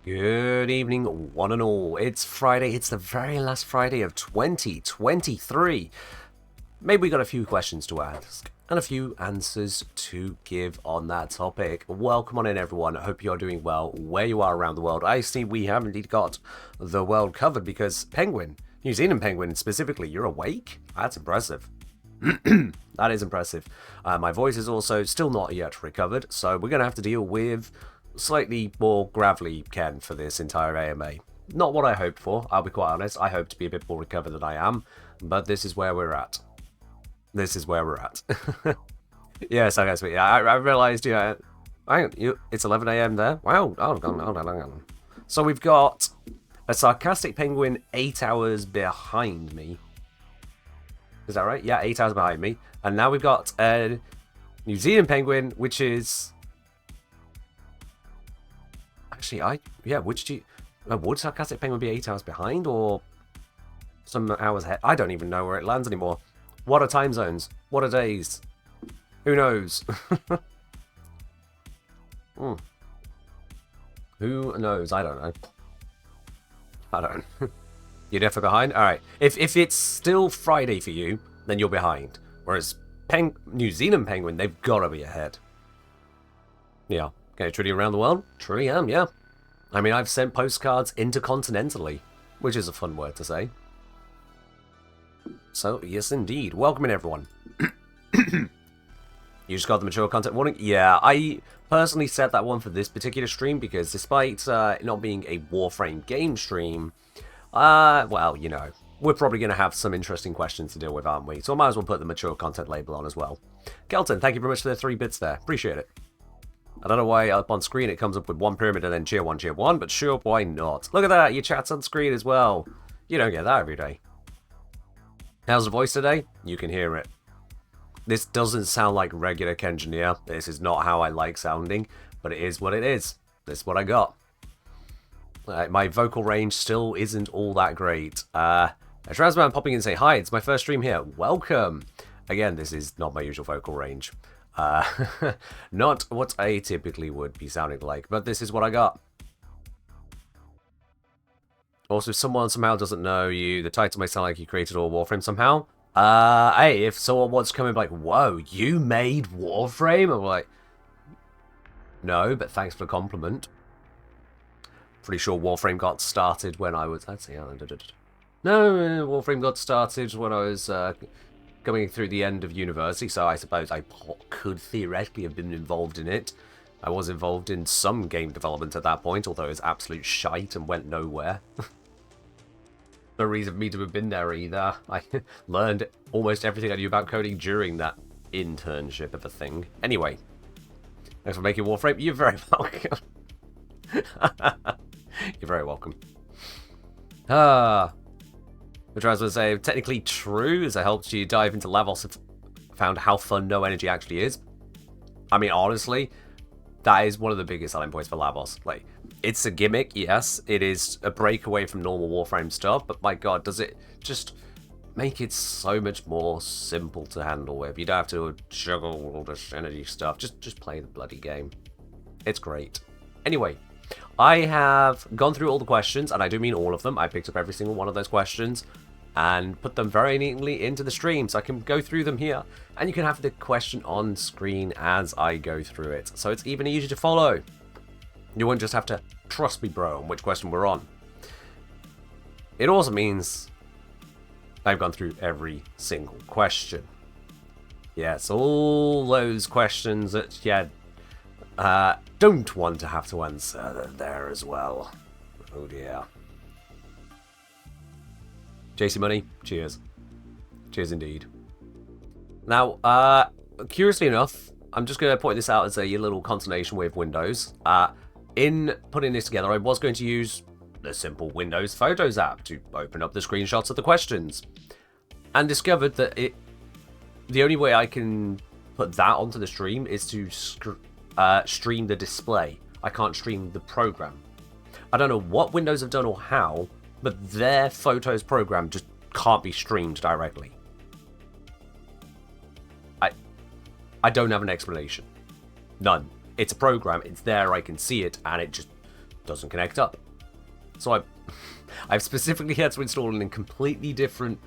Good evening, one and all. It's Friday. It's the very last Friday of 2023. Maybe we got a few questions to ask and a few answers to give on that topic. Welcome on in, everyone. I hope you're doing well where you are around the world. I see we have indeed got the world covered because Penguin, New Zealand Penguin specifically, you're awake? That's impressive. That is impressive. My voice is also still not yet recovered, so we're going to have to deal with slightly more gravelly Ken for this entire AMA. Not what I hoped for, I'll be quite honest. I hope to be a bit more recovered than I am, but this is where we're at. This is where we're at. Yes, I guess. I realised, it's 11 a.m. there. Wow. Hold on. So we've got a sarcastic penguin 8 hours behind me. Is that right? Yeah, 8 hours behind me. And now we've got a New Zealand penguin, which is... Actually, would sarcastic penguin be 8 hours behind or some hours ahead? I don't even know where it lands anymore. What are time zones? What are days? Who knows? Who knows? I don't know. You're definitely behind? Alright. If it's still Friday for you, then you're behind. Whereas New Zealand penguin, they've got to be ahead. Yeah. Okay, truly around the world? Truly am, yeah. I mean, I've sent postcards intercontinentally, which is a fun word to say. So, yes indeed. Welcome in, everyone. You just got the mature content warning? Yeah, I personally set that one for this particular stream because despite it not being a Warframe game stream, well, you know, we're probably going to have some interesting questions to deal with, aren't we? So I might as well put the mature content label on as well. Kelton, thank you very much for the 3 bits there. Appreciate it. I don't know why up on screen it comes up with 1 pyramid and then cheer 1, but sure, why not? Look at that, your chat's on screen as well. You don't get that every day. How's the voice today? You can hear it. This doesn't sound like regular Kengineer. This is not how I like sounding, but it is what it is. This is what I got. My vocal range still isn't all that great. A Transman popping in and say, hi, it's my first stream here. Welcome. Again, this is not my usual vocal range. Not what I typically would be sounding like, but this is what I got. Also, if someone somehow doesn't know you, the title may sound like you created all Warframe somehow. Hey, if someone wants to come in like, whoa, you made Warframe? I'm like, no, but thanks for the compliment. Pretty sure Warframe got started when I was... No, Warframe got started when I was coming through the end of university, so I suppose I could theoretically have been involved in it. I was involved in some game development at that point, although it was absolute shite and went nowhere. No reason for me to have been there either. I learned almost everything I knew about coding during that internship of a thing. Anyway, thanks for making Warframe. You're very welcome. You're very welcome. Which I was going to say, technically true, as it helps you dive into Lavos and found how fun no energy actually is. I mean, honestly, that is one of the biggest selling points for Lavos. Like, it's a gimmick, yes. It is a breakaway from normal Warframe stuff, but my god, does it just make it so much more simple to handle with. You don't have to juggle all this energy stuff. Just play the bloody game. It's great. Anyway, I have gone through all the questions, and I do mean all of them. I picked up every single one of those questions and put them very neatly into the stream, so I can go through them here. And you can have the question on screen as I go through it, so it's even easier to follow. You won't just have to trust me, bro, on which question we're on. It also means I've gone through every single question. Yes, all those questions that you don't want to have to answer, they're there as well. Oh dear. JC Money, cheers. Cheers indeed. Now, curiously enough, I'm just going to point this out as a little consolation with Windows. In putting this together, I was going to use the simple Windows Photos app to open up the screenshots of the questions. And discovered that the only way I can put that onto the stream is to stream the display. I can't stream the program. I don't know what Windows have done or how, but their Photos program just can't be streamed directly. I don't have an explanation. None. It's a program, it's there, I can see it, and it just doesn't connect up. So I've specifically had to install a completely different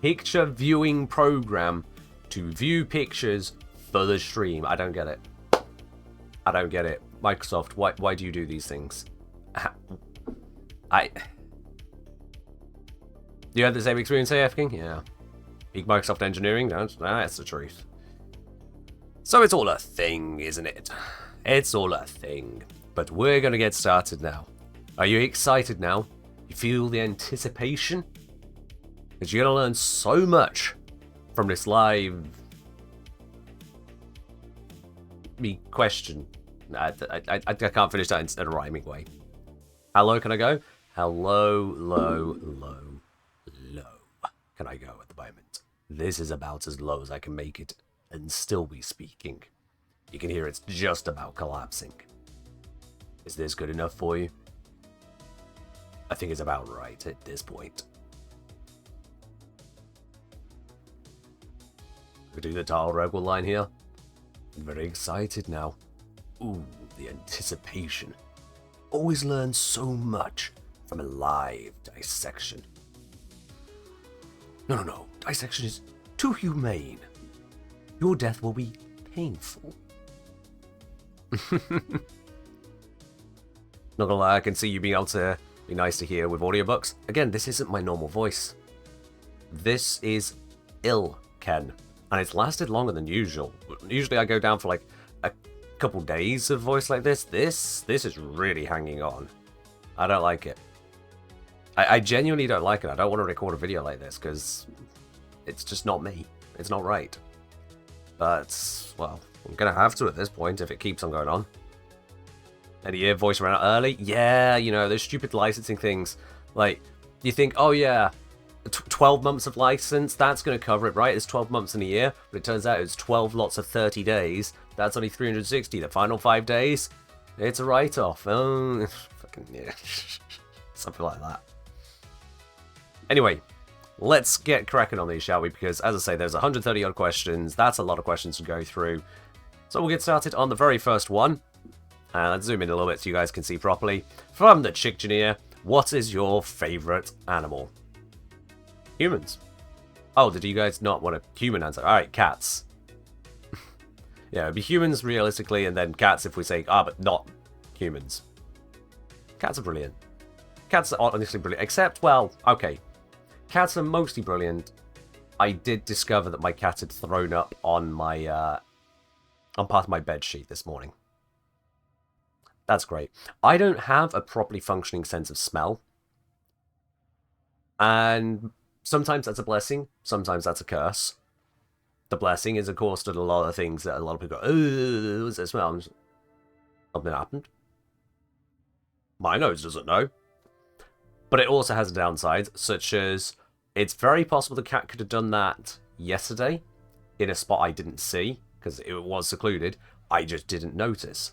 picture viewing program to view pictures for the stream. I don't get it. I don't get it. Microsoft, why do you do these things? You had the same experience, AF King? Yeah. Peak Microsoft engineering? No, that's the truth. So it's all a thing, isn't it? It's all a thing. But we're going to get started now. Are you excited now? You feel the anticipation? Because you're going to learn so much from this live... question. I can't finish that in a rhyming way. How low can I go? How low can I go at the moment? This is about as low as I can make it and still be speaking. You can hear it's just about collapsing. Is this good enough for you? I think it's about right at this point. We do the Tile Rebel line here. I'm very excited now. Ooh, the anticipation. Always learn so much from a live dissection. No. Dissection is too humane. Your death will be painful. Not gonna lie, I can see you being able to be nice to hear with audiobooks. Again, this isn't my normal voice. This is ill Ken, and it's lasted longer than usual. Usually I go down for like a couple days of voice like this. This is really hanging on. I don't like it. I genuinely don't like it. I don't want to record a video like this because it's just not me. It's not right. But, well, I'm going to have to at this point if it keeps on going on. And your voice ran out early? Yeah, you know, those stupid licensing things. Like, you think, oh yeah, 12 months of license, that's going to cover it, right? It's 12 months in a year. But it turns out it's 12 lots of 30 days. That's only 360. The final 5 days, it's a write-off. Oh, fucking, yeah. Something like that. Anyway, let's get cracking on these, shall we? Because, as I say, there's 130 odd questions. That's a lot of questions to go through. So we'll get started on the very first one. And let's zoom in a little bit so you guys can see properly. From the Chickgeneer, what is your favourite animal? Humans. Oh, did you guys not want a human answer? Alright, cats. Yeah, it'd be humans realistically, and then cats if we say, but not humans. Cats are brilliant. Cats are honestly brilliant. Except, well, okay. Cats are mostly brilliant. I did discover that my cat had thrown up on my, on part of my bed sheet this morning. That's great. I don't have a properly functioning sense of smell. And sometimes that's a blessing. Sometimes that's a curse. The blessing is, of course, that a lot of things that a lot of people go, oh, what's that smell? Something happened. My nose doesn't know. But it also has downsides, such as it's very possible the cat could have done that yesterday in a spot I didn't see, because it was secluded. I just didn't notice.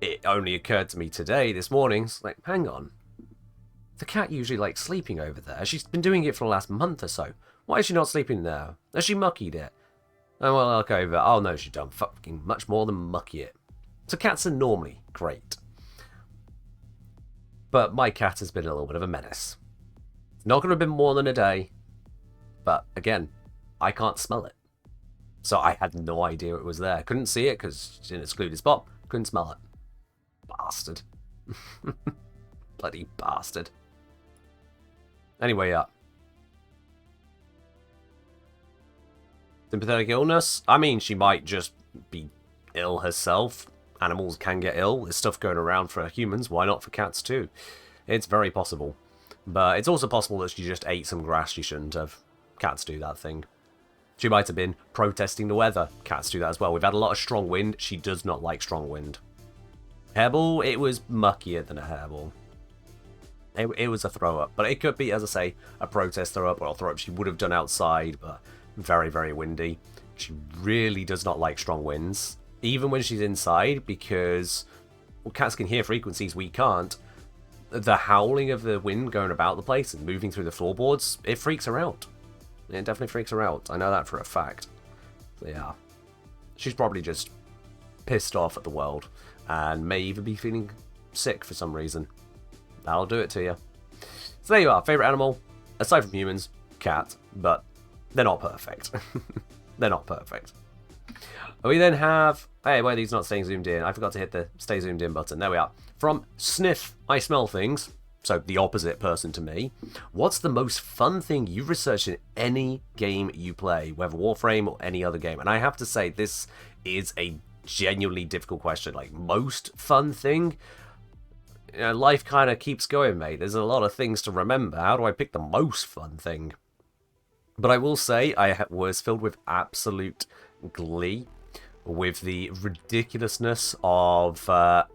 It only occurred to me today, this morning, it's like, hang on. The cat usually likes sleeping over there. She's been doing it for the last month or so. Why is she not sleeping there? Has she muckied it? Oh, well, I'll look over. Oh, no, she's done fucking much more than mucky it. So cats are normally great. But my cat has been a little bit of a menace. It's not going to have been more than a day. But, again, I can't smell it. So I had no idea it was there. Couldn't see it because it's in a secluded spot. Couldn't smell it. Bastard. Bloody bastard. Anyway, yeah. Sympathetic illness? I mean, she might just be ill herself. Animals can get ill. There's stuff going around for humans. Why not for cats too? It's very possible. But it's also possible that she just ate some grass she shouldn't have. Cats do that thing. She might have been protesting the weather. Cats do that as well. We've had a lot of strong wind. She does not like strong wind. Hairball, it was muckier than a hairball. It was a throw-up. But it could be, as I say, a protest throw-up or a throw-up she would have done outside, but very, very windy. She really does not like strong winds. Even when she's inside, because well, cats can hear frequencies we can't. The howling of the wind going about the place and moving through the floorboards, it freaks her out. It definitely freaks her out. I know that for a fact. So yeah. She's probably just pissed off at the world and may even be feeling sick for some reason. That'll do it to you. So there you are. Favorite animal, aside from humans, cat. But they're not perfect. They're not perfect. We then have... Hey, why are these not staying zoomed in? I forgot to hit the stay zoomed in button. There we are. From Sniff, I smell things. So the opposite person to me. What's the most fun thing you've researched in any game you play, whether Warframe or any other game? And I have to say, this is a genuinely difficult question. Like, most fun thing? You know, life kind of keeps going, mate. There's a lot of things to remember. How do I pick the most fun thing? But I will say, I was filled with absolute glee with the ridiculousness of the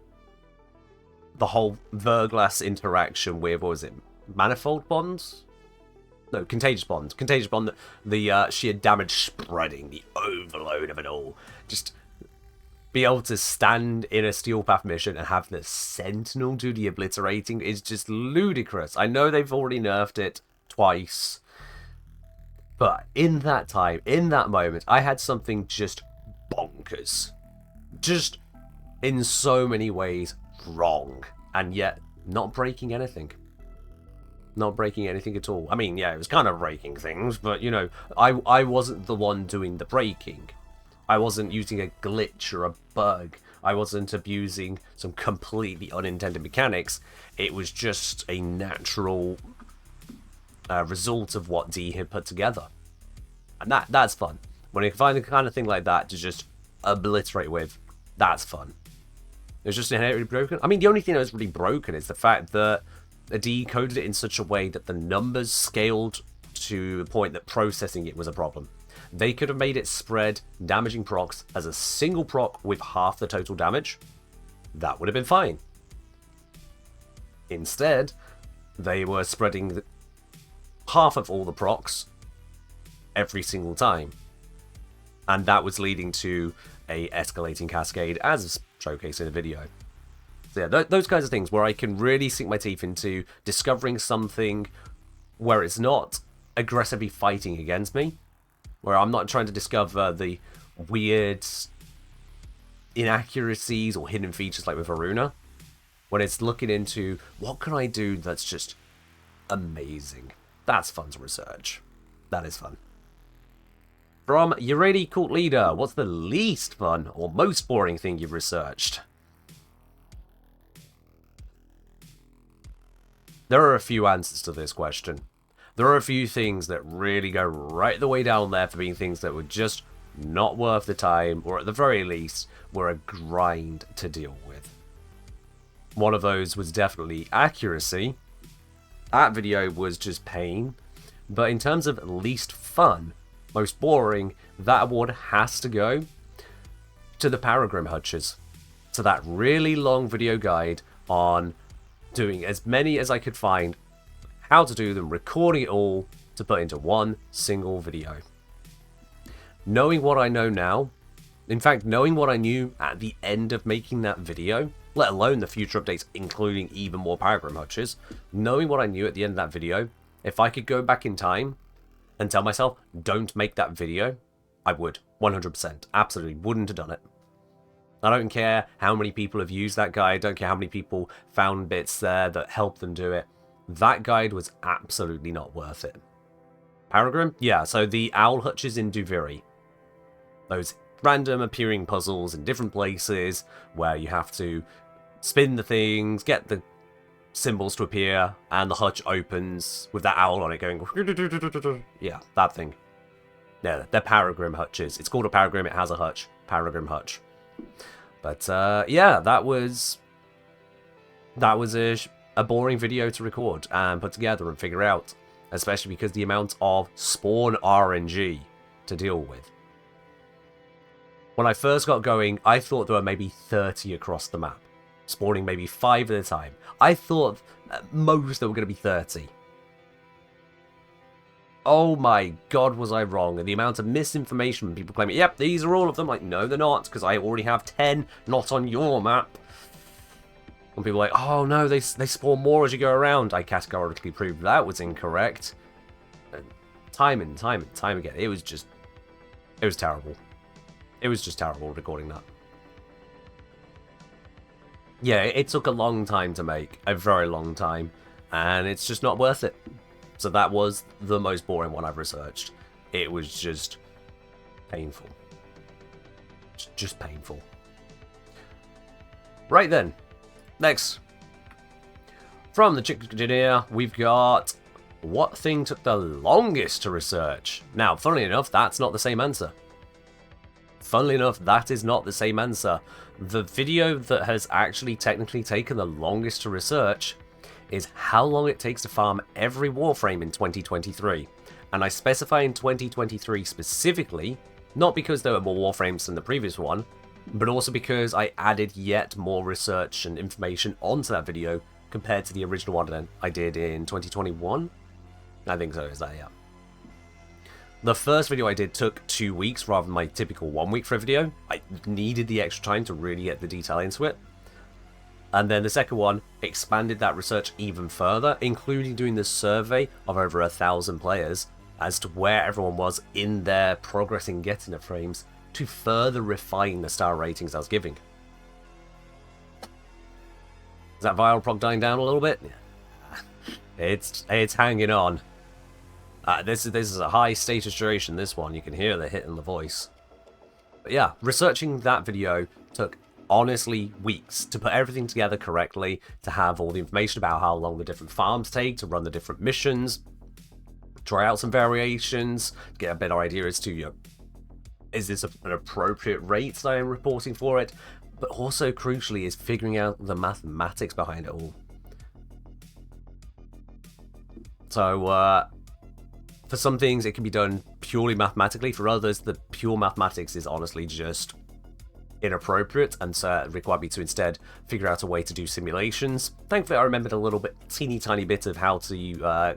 whole Verglass interaction with, what was it, Manifold Bonds? No, Contagious Bond. Contagious Bond, the sheer damage spreading, the overload of it all. Just be able to stand in a Steel Path mission and have the Sentinel do the obliterating is just ludicrous. I know they've already nerfed it twice, but in that time, in that moment, I had something just bonkers. Just in so many ways wrong, and yet not breaking anything. Not breaking anything at all. I mean, yeah, it was kind of breaking things, but, you know, I wasn't the one doing the breaking. I wasn't using a glitch or a bug. I wasn't abusing some completely unintended mechanics. It was just a natural result of what D had put together. And that's fun. When you find a kind of thing like that to just obliterate with, that's fun. It was just inherently broken. I mean, the only thing that was really broken is the fact that D coded it in such a way that the numbers scaled to the point that processing it was a problem. They could have made it spread damaging procs as a single proc with half the total damage. That would have been fine. Instead, they were spreading half of all the procs every single time. And that was leading to a escalating cascade, as showcased in the video. So yeah, those kinds of things where I can really sink my teeth into discovering something where it's not aggressively fighting against me, where I'm not trying to discover the weird inaccuracies or hidden features like with Aruna, when it's looking into what can I do that's just amazing. That's fun to research. That is fun. From Uredi Cult Leader, what's the least fun or most boring thing you've researched? There are a few answers to this question. There are a few things that really go right the way down there for being things that were just not worth the time, or at the very least, were a grind to deal with. One of those was definitely accuracy. That video was just pain. But in terms of least fun, most boring, that award has to go to the Paragrim Hutches. To that really long video guide on doing as many as I could find, how to do them, recording it all to put into one single video. Knowing what I know now, in fact, knowing what I knew at the end of making that video, let alone the future updates including even more Paragrim Hutches, knowing what I knew at the end of that video, if I could go back in time and tell myself, don't make that video, I would. 100%. Absolutely. Wouldn't have done it. I don't care how many people have used that guide. I don't care how many people found bits there that helped them do it. That guide was absolutely not worth it. Paragrim? Yeah, so the owl hutches in Duviri. Those random appearing puzzles in different places where you have to spin the things, get the symbols to appear, and the hutch opens with that owl on it going... Yeah, that thing. Yeah, they're Paragrim hutches. It's called a Paragrim, it has a hutch. Paragrim hutch. But, yeah, that was a boring video to record and put together and figure out. Especially because the amount of spawn RNG to deal with. When I first got going, I thought there were maybe 30 across the map. Spawning maybe 5 at a time. I thought at most there were going to be 30. Oh my god, was I wrong. And the amount of misinformation, people claiming, yep, these are all of them. Like, no, they're not, because I already have 10 not on your map. And people are like, oh no, they spawn more as you go around. I categorically proved that was incorrect. And time and time again, it was terrible. It was just terrible recording that. Yeah, it took a long time to make, a very long time, and it's just not worth it. So that was the most boring one I've researched. It was just painful. Just painful. Right then, next. From the Chick Engineer, we've got what thing took the longest to research? Now, funnily enough, that's not the same answer. Funnily enough, that is not the same answer. The video that has actually technically taken the longest to research is how long it takes to farm every Warframe in 2023. And I specify in 2023 specifically, not because there were more Warframes than the previous one, but also because I added yet more research and information onto that video compared to the original one I did in 2021. I think so, is that, yeah. The first video I did took 2 weeks rather than my typical 1 week for a video. I needed the extra time to really get the detail into it. And then the second one expanded that research even further, including doing the survey of over 1,000 players as to where everyone was in their progress in getting the frames to further refine the star ratings I was giving. Is that viral prog dying down a little bit? It's hanging on. This is a high status duration, this one. You can hear the hit in the voice. But yeah, researching that video took honestly weeks to put everything together correctly, to have all the information about how long the different farms take, to run the different missions, try out some variations, get a better idea as to, you know, is this an appropriate rate that I am reporting for it? But also, crucially, is figuring out the mathematics behind it all. So, for some things, it can be done purely mathematically. For others, the pure mathematics is honestly just inappropriate, and so it required me to instead figure out a way to do simulations. Thankfully, I remembered a little bit, teeny tiny bit of how to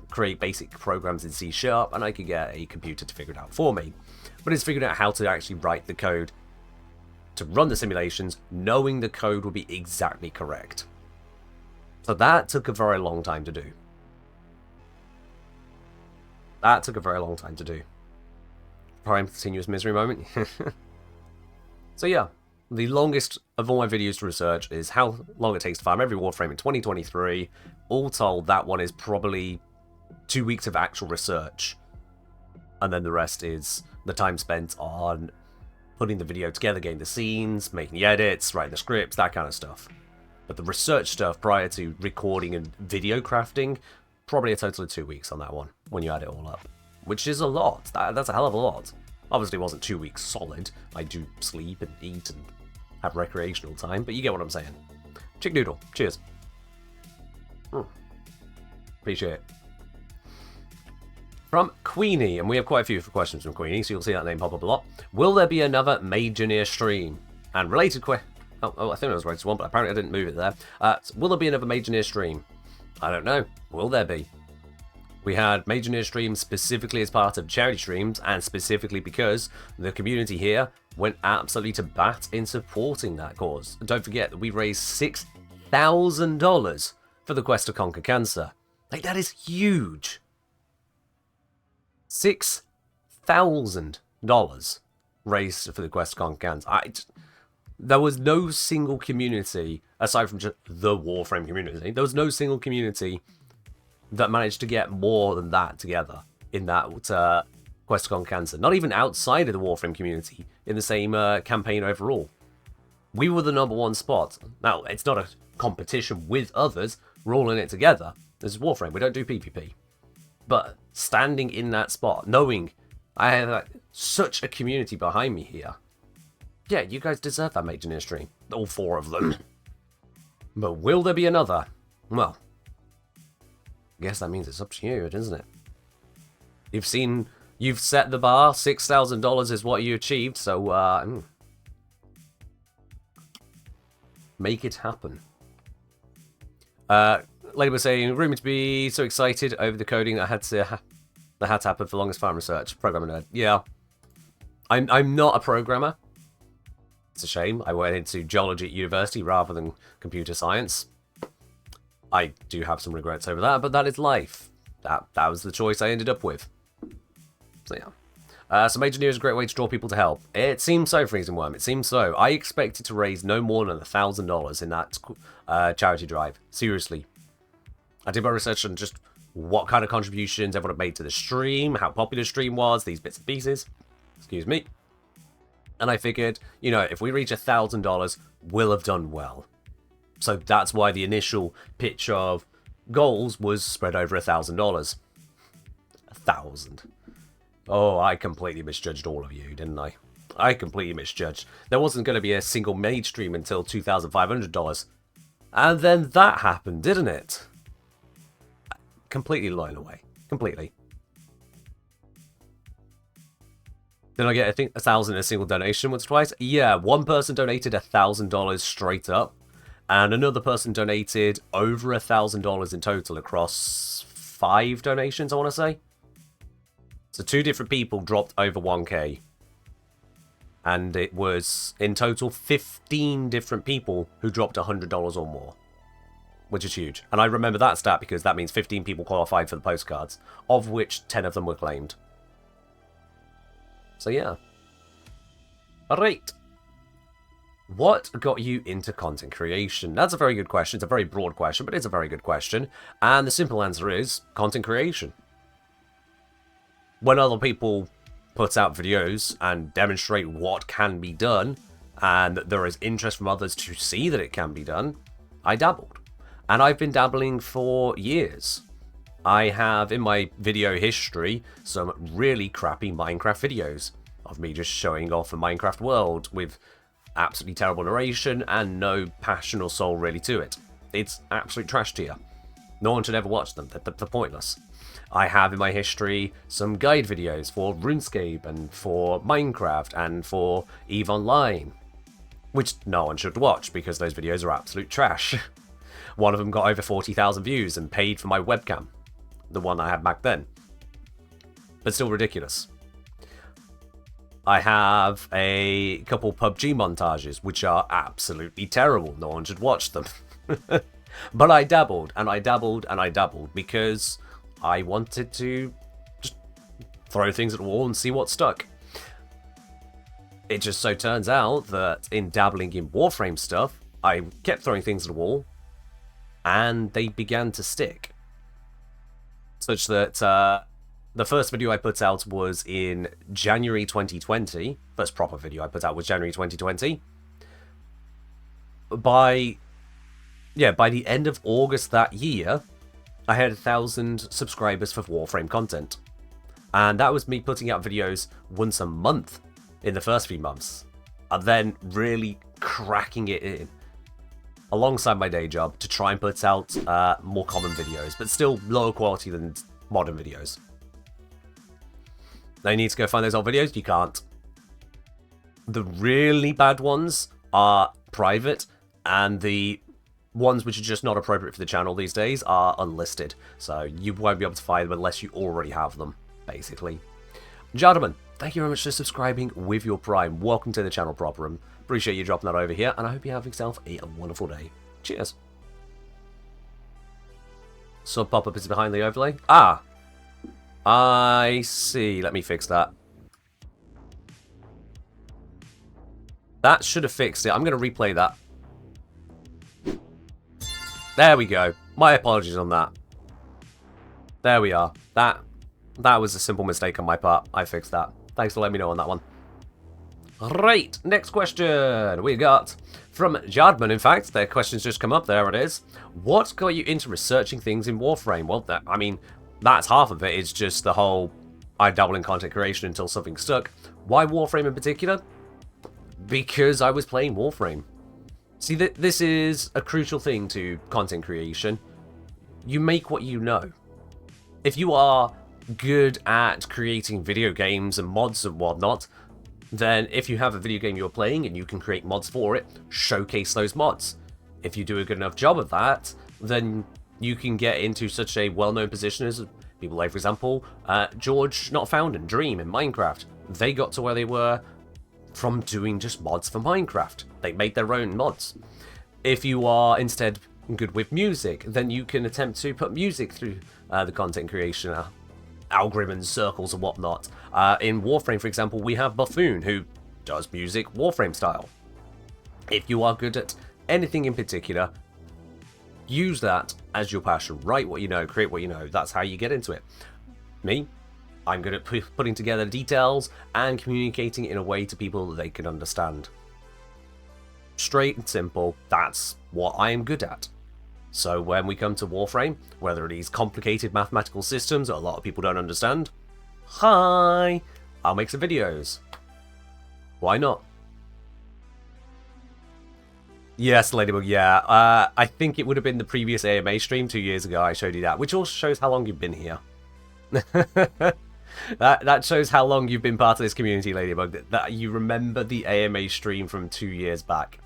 create basic programs in C#, and I could get a computer to figure it out for me. But it's figuring out how to actually write the code to run the simulations, knowing the code will be exactly correct. So that took a very long time to do. That took a very long time to do. Prime continuous misery moment. So yeah, the longest of all my videos to research is how long it takes to farm every Warframe in 2023. All told, that one is probably 2 weeks of actual research. And then the rest is the time spent on putting the video together, getting the scenes, making the edits, writing the scripts, that kind of stuff. But the research stuff prior to recording and video crafting, probably a total of 2 weeks on that one, when you add it all up. Which is a lot. That's a hell of a lot. Obviously it wasn't 2 weeks solid. I do sleep and eat and have recreational time, but you get what I'm saying. Chick Noodle, cheers. Appreciate it. From Queenie, and we have quite a few questions from Queenie, so you'll see that name pop up a lot. Will there be another Majorneer stream? And related I think I was right to one, but apparently I didn't move it there. Will there be another Majorneer stream? I don't know. Will there be? We had Majorneer streams specifically as part of charity streams, and specifically because the community here went absolutely to bat in supporting that cause. And don't forget that we raised $6,000 for the quest to conquer cancer. Like, that is huge. $6,000 raised for the quest to conquer cancer. There was no single community, aside from just the Warframe community, there was no single community that managed to get more than that together in that quest to conquer cancer. Not even outside of the Warframe community, in the same campaign overall. We were the #1 spot. Now, it's not a competition with others, we're all in it together. This is Warframe, we don't do PvP. But standing in that spot, knowing I have such a community behind me here, yeah, you guys deserve that Majorneer stream. All 4 of them. But will there be another? Well, I guess that means it's up to you, isn't it? You've set the bar, $6,000 is what you achieved, so make it happen. Lady was saying, rumored to be so excited over the coding that had to happen for longest farm research. Programmer nerd. Yeah. I'm not a programmer. It's a shame. I went into geology at university rather than computer science. I do have some regrets over that, but that is life. That was the choice I ended up with. So yeah. So Major Near is a great way to draw people to help. It seems so, Freezing Worm. It seems so. I expected to raise no more than $1,000 in that charity drive. Seriously. I did my research on just what kind of contributions everyone had made to the stream, how popular the stream was, these bits and pieces. Excuse me. And I figured, you know, if we reach $1,000, we'll have done well. So that's why the initial pitch of goals was spread over $1,000. 1,000. Oh, I completely misjudged all of you, didn't I? I completely misjudged. There wasn't going to be a single made stream until $2,500. And then that happened, didn't it? Completely blown away. Completely. Did I get, I think, 1,000 in a single donation once or twice? Yeah, one person donated $1,000 straight up. And another person donated over $1,000 in total across 5 donations, I want to say. So 2 different people dropped over 1k. And it was, in total, 15 different people who dropped $100 or more. Which is huge. And I remember that stat because that means 15 people qualified for the postcards, of which 10 of them were claimed. So yeah. Alright. What got you into content creation? That's a very good question. It's a very broad question, but it's a very good question. And the simple answer is content creation. When other people put out videos and demonstrate what can be done, and there is interest from others to see that it can be done, I dabbled. And I've been dabbling for years. I have, in my video history, some really crappy Minecraft videos of me just showing off a Minecraft world with absolutely terrible narration and no passion or soul really to it. It's absolute trash tier. No one should ever watch them. They're pointless. I have in my history some guide videos for RuneScape and for Minecraft and for EVE Online, which no one should watch because those videos are absolute trash. One of them got over 40,000 views and paid for my webcam, the one I had back then, but still ridiculous. I have a couple PUBG montages, which are absolutely terrible. No one should watch them. But I dabbled, and I dabbled, and I dabbled, because I wanted to just throw things at the wall and see what stuck. It just so turns out that in dabbling in Warframe stuff, I kept throwing things at the wall, and they began to stick. Such that the first video I put out was in January 2020. First proper video I put out was January 2020. By the end of August that year, I had 1,000 subscribers for Warframe content. And that was me putting out videos once a month in the first few months. And then really cracking it in alongside my day job to try and put out more common videos, but still lower quality than modern videos. Now you need to go find those old videos? You can't. The really bad ones are private, and the ones which are just not appropriate for the channel these days are unlisted. So you won't be able to find them unless you already have them, basically. Gentlemen, thank you very much for subscribing with your Prime. Welcome to the channel, Properum. Appreciate you dropping that over here, and I hope you have yourself a wonderful day. Cheers. Sub pop-up is behind the overlay. Ah! I see. Let me fix that. That should have fixed it. I'm going to replay that. There we go. My apologies on that. There we are. That was a simple mistake on my part. I fixed that. Thanks for letting me know on that one. Right, next question we got from Jardman. In fact, their question's just come up. There it is. What got you into researching things in Warframe? Well, I mean, that's half of it. It's just the whole I dabble in content creation until something stuck. Why Warframe in particular? Because I was playing Warframe. See, this is a crucial thing to content creation. You make what you know. If you are good at creating video games and mods and whatnot, then if you have a video game you're playing and you can create mods for it, showcase those mods. If you do a good enough job of that, then you can get into such a well-known position as people like, for example, George Not Found and Dream in Minecraft. They got to where they were from doing just mods for Minecraft. They made their own mods. If you are instead good with music, then you can attempt to put music through the content creation algorithms, circles, and whatnot. In Warframe, for example, we have Buffoon, who does music Warframe style. If you are good at anything in particular, use that as your passion. Write what you know, create what you know. That's how you get into it. Me, I'm good at putting together details and communicating in a way to people that they can understand. Straight and simple, that's what I am good at. So when we come to Warframe, whether it is complicated mathematical systems that a lot of people don't understand, hi, I'll make some videos. Why not? Yes, Ladybug, yeah. I think it would have been the previous AMA stream 2 years ago I showed you that, which also shows how long you've been here. that shows how long you've been part of this community, Ladybug, that you remember the AMA stream from 2 years back.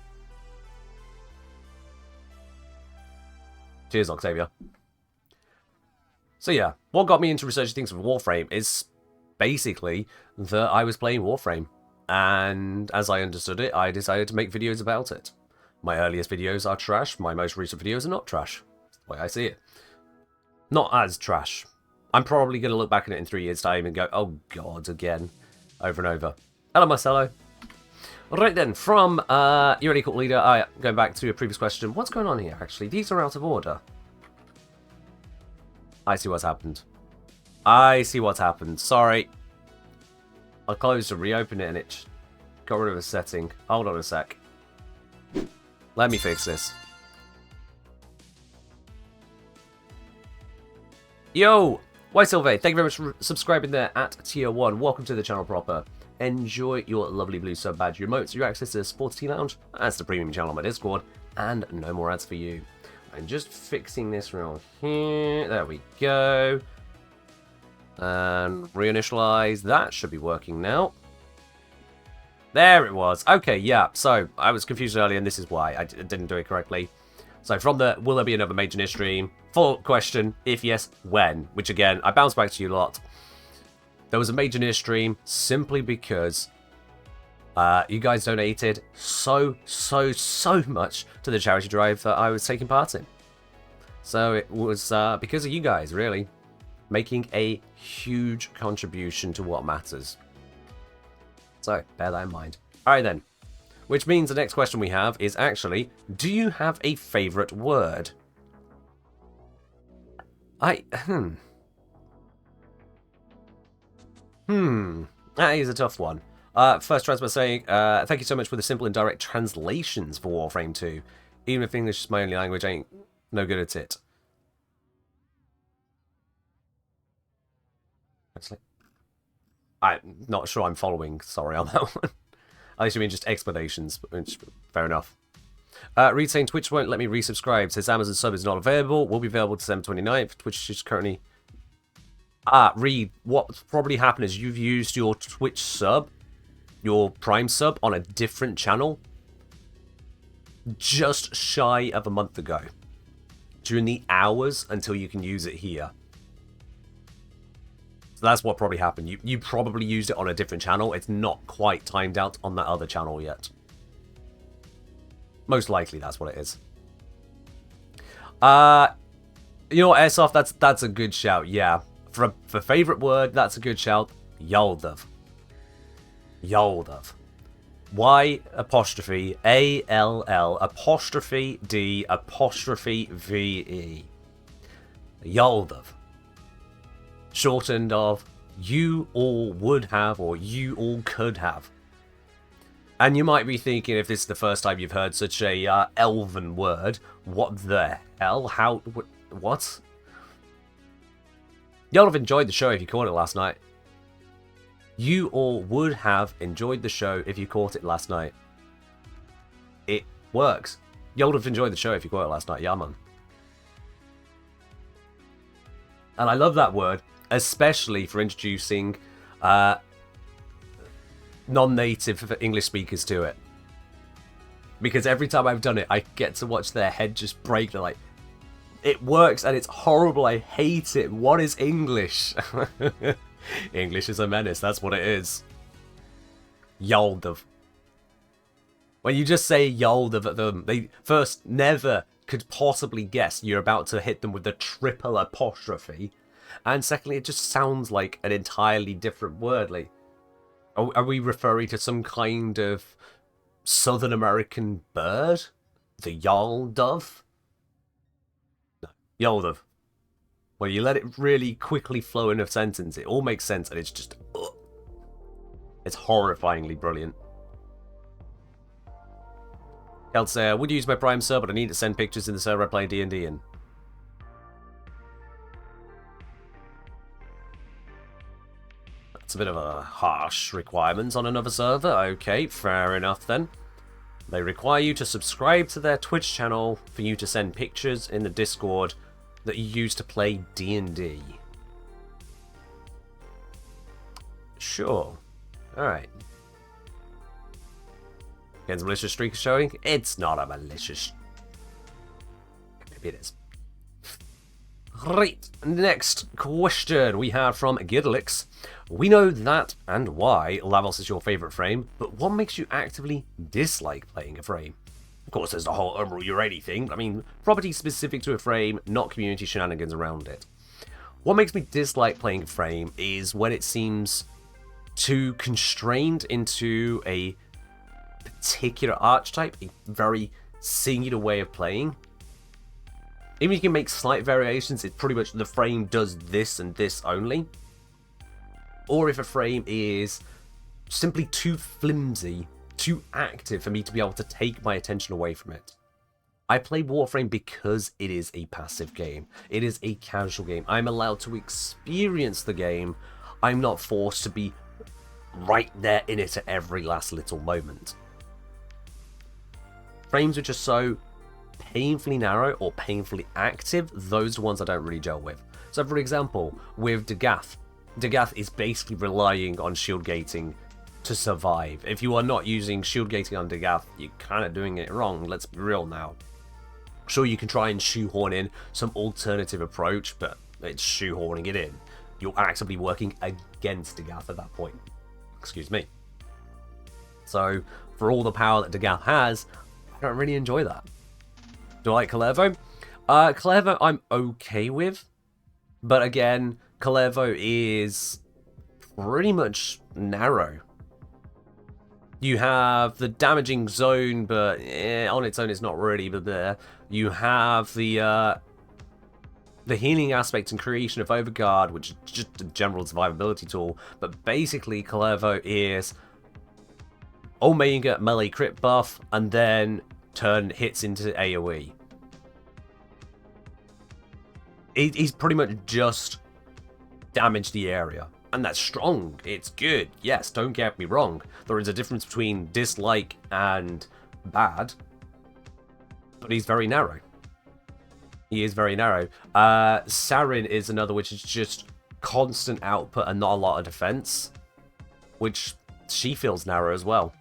Cheers, Octavia. So yeah, what got me into researching things for Warframe is basically that I was playing Warframe. And as I understood it, I decided to make videos about it. My earliest videos are trash, my most recent videos are not trash. That's the way I see it. Not as trash. I'm probably going to look back at it in 3 years' time and go, oh god, again. Over and over. Hello, Marcelo. Right then, from You Ready Cult Leader, going back to a previous question. What's going on here, actually? These are out of order. I see what's happened. I see what's happened. Sorry. I closed and reopened it and it got rid of a setting. Hold on a sec. Let me fix this. Yo! White Sylvain, thank you very much for subscribing there at Tier 1. Welcome to the channel proper. Enjoy your lovely blue sub badge, your emotes, your access to the Sports Tea Lounge, that's the premium channel on my Discord, and no more ads for you. I'm just fixing this around here. There we go. And reinitialize. That should be working now. There it was. Okay, yeah. So I was confused earlier, and this is why I didn't do it correctly. So from the will there be another major niche stream? Follow-up question. If yes, when? Which again, I bounce back to you a lot. There was a major niche stream simply because you guys donated so much to the charity drive that I was taking part in. So it was because of you guys, really, making a huge contribution to what matters. So bear that in mind. Alright then. Which means the next question we have is actually, do you have a favourite word? That is a tough one. First, tries by saying, thank you so much for the simple and direct translations for Warframe 2. Even if English is my only language, I ain't no good at it. Actually, I'm not sure I'm following, sorry on that one. I assume mean just explanations, which, fair enough. Reed saying Twitch won't let me resubscribe. Says Amazon sub is not available. Will be available December 29th. Twitch is currently... Reed, what's probably happened is you've used your Twitch sub, your Prime sub, on a different channel just shy of a month ago. During the hours until you can use it here. So that's what probably happened. You probably used it on a different channel. It's not quite timed out on that other channel yet. Most likely that's what it is. You know what, Airsoft, that's a good shout, yeah. For favourite word, that's a good shout. Yaldav. Yaldav. Y apostrophe A-L-L apostrophe D apostrophe V-E. Yaldav. Shortened of you all would have or you all could have. And you might be thinking, if this is the first time you've heard such a elven word, what the hell? How? What? Y'all have enjoyed the show if you caught it last night. You all would have enjoyed the show if you caught it last night. It works. Y'all have enjoyed the show if you caught it last night. Yeah, man. And I love that word, especially for introducing non-native English speakers to it. Because every time I've done it, I get to watch their head just break. They're like, it works and it's horrible. I hate it. What is English? English is a menace. That's what it is. Yaldav. When you just say Yaldav at them, they first never could possibly guess you're about to hit them with the triple apostrophe. And secondly, it just sounds like an entirely different word. Like, are we referring to some kind of Southern American bird? The Yarl dove? No, Yarl dove. When you let it really quickly flow in a sentence, it all makes sense, and it's just... It's horrifyingly brilliant. Kel say, I would use my Prime sub, but I need to send pictures in the server I play D&D in. That's a bit of a harsh requirement on another server. Okay, fair enough then. They require you to subscribe to their Twitch channel for you to send pictures in the Discord that you use to play D&D. Sure. Alright. Against a malicious streak is showing? It's not a malicious... Maybe it is. Right, next question we have from Gidlix. We know that and why Lavos is your favourite frame, but what makes you actively dislike playing a frame? Of course, there's the whole Unreal Urani thing. I mean, properties specific to a frame, not community shenanigans around it. What makes me dislike playing a frame is when it seems too constrained into a particular archetype, a very singular way of playing. Even if you can make slight variations, it's pretty much the frame does this and this only. Or if a frame is simply too flimsy, too active for me to be able to take my attention away from it. I play Warframe because it is a passive game. It is a casual game. I'm allowed to experience the game. I'm not forced to be right there in it at every last little moment. Frames which are so painfully narrow or painfully active, those are the ones I don't really gel with. So for example, with Dagath. Dagath is basically relying on shield gating to survive. If you are not using shield gating on Dagath, you're kind of doing it wrong, let's be real now. Sure, you can try and shoehorn in some alternative approach, but it's shoehorning it in. You're actively working against Dagath at that point. Excuse me. So, for all the power that Dagath has, I don't really enjoy that. Do I like Kalervo? Kalervo I'm okay with, but again, Kalervo is pretty much narrow. You have the damaging zone, but on its own it's not really there. You have the healing aspect and creation of Overguard, which is just a general survivability tool, but basically Kalervo is Omega melee crit buff, and then turn hits into AoE. He's pretty much just damage the area. And that's strong. It's good. Yes, don't get me wrong. There is a difference between dislike and bad. But he's very narrow. He is very narrow. Sarin is another which is just constant output and not a lot of defense. Which she feels narrow as well.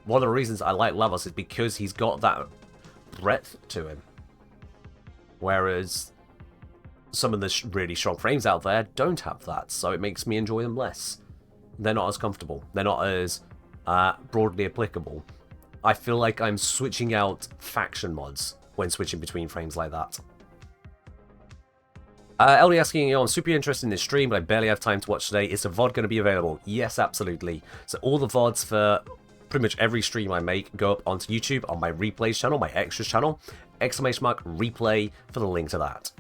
One of the reasons I like Lavos is because he's got that breadth to him. Whereas some of the really strong frames out there don't have that, so it makes me enjoy them less. They're not as comfortable. They're not as broadly applicable. I feel like I'm switching out faction mods when switching between frames like that. LD asking, I'm super interested in this stream, but I barely have time to watch today. Is the VOD going to be available? Yes, absolutely. So all the VODs for pretty much every stream I make go up onto YouTube on my replays channel, my extras channel. ! Replay for the link to that.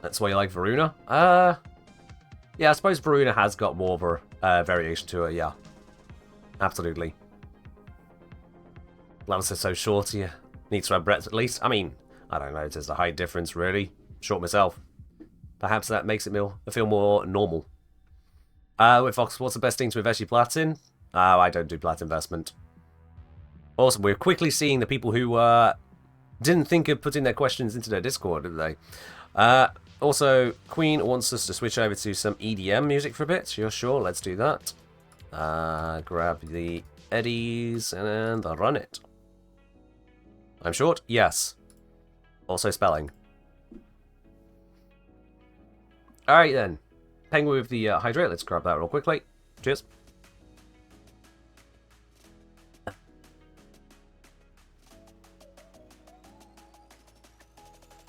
That's why you like Varuna? Yeah, I suppose Varuna has got more of a variation to it, yeah. Absolutely. Lavos is so short, you need to have breadth at least. I mean, I don't know, there's a height difference, really. Short myself. Perhaps that makes it feel more normal. With Fox, what's the best thing to invest your plat in? I don't do plat investment. Awesome, we're quickly seeing the people who didn't think of putting their questions into their Discord, did they? Also, Queen wants us to switch over to some EDM music for a bit. You're sure? Let's do that. Grab the eddies and run it. I'm short? Yes. Also spelling. Alright then. Penguin with the hydrate. Let's grab that real quickly. Cheers.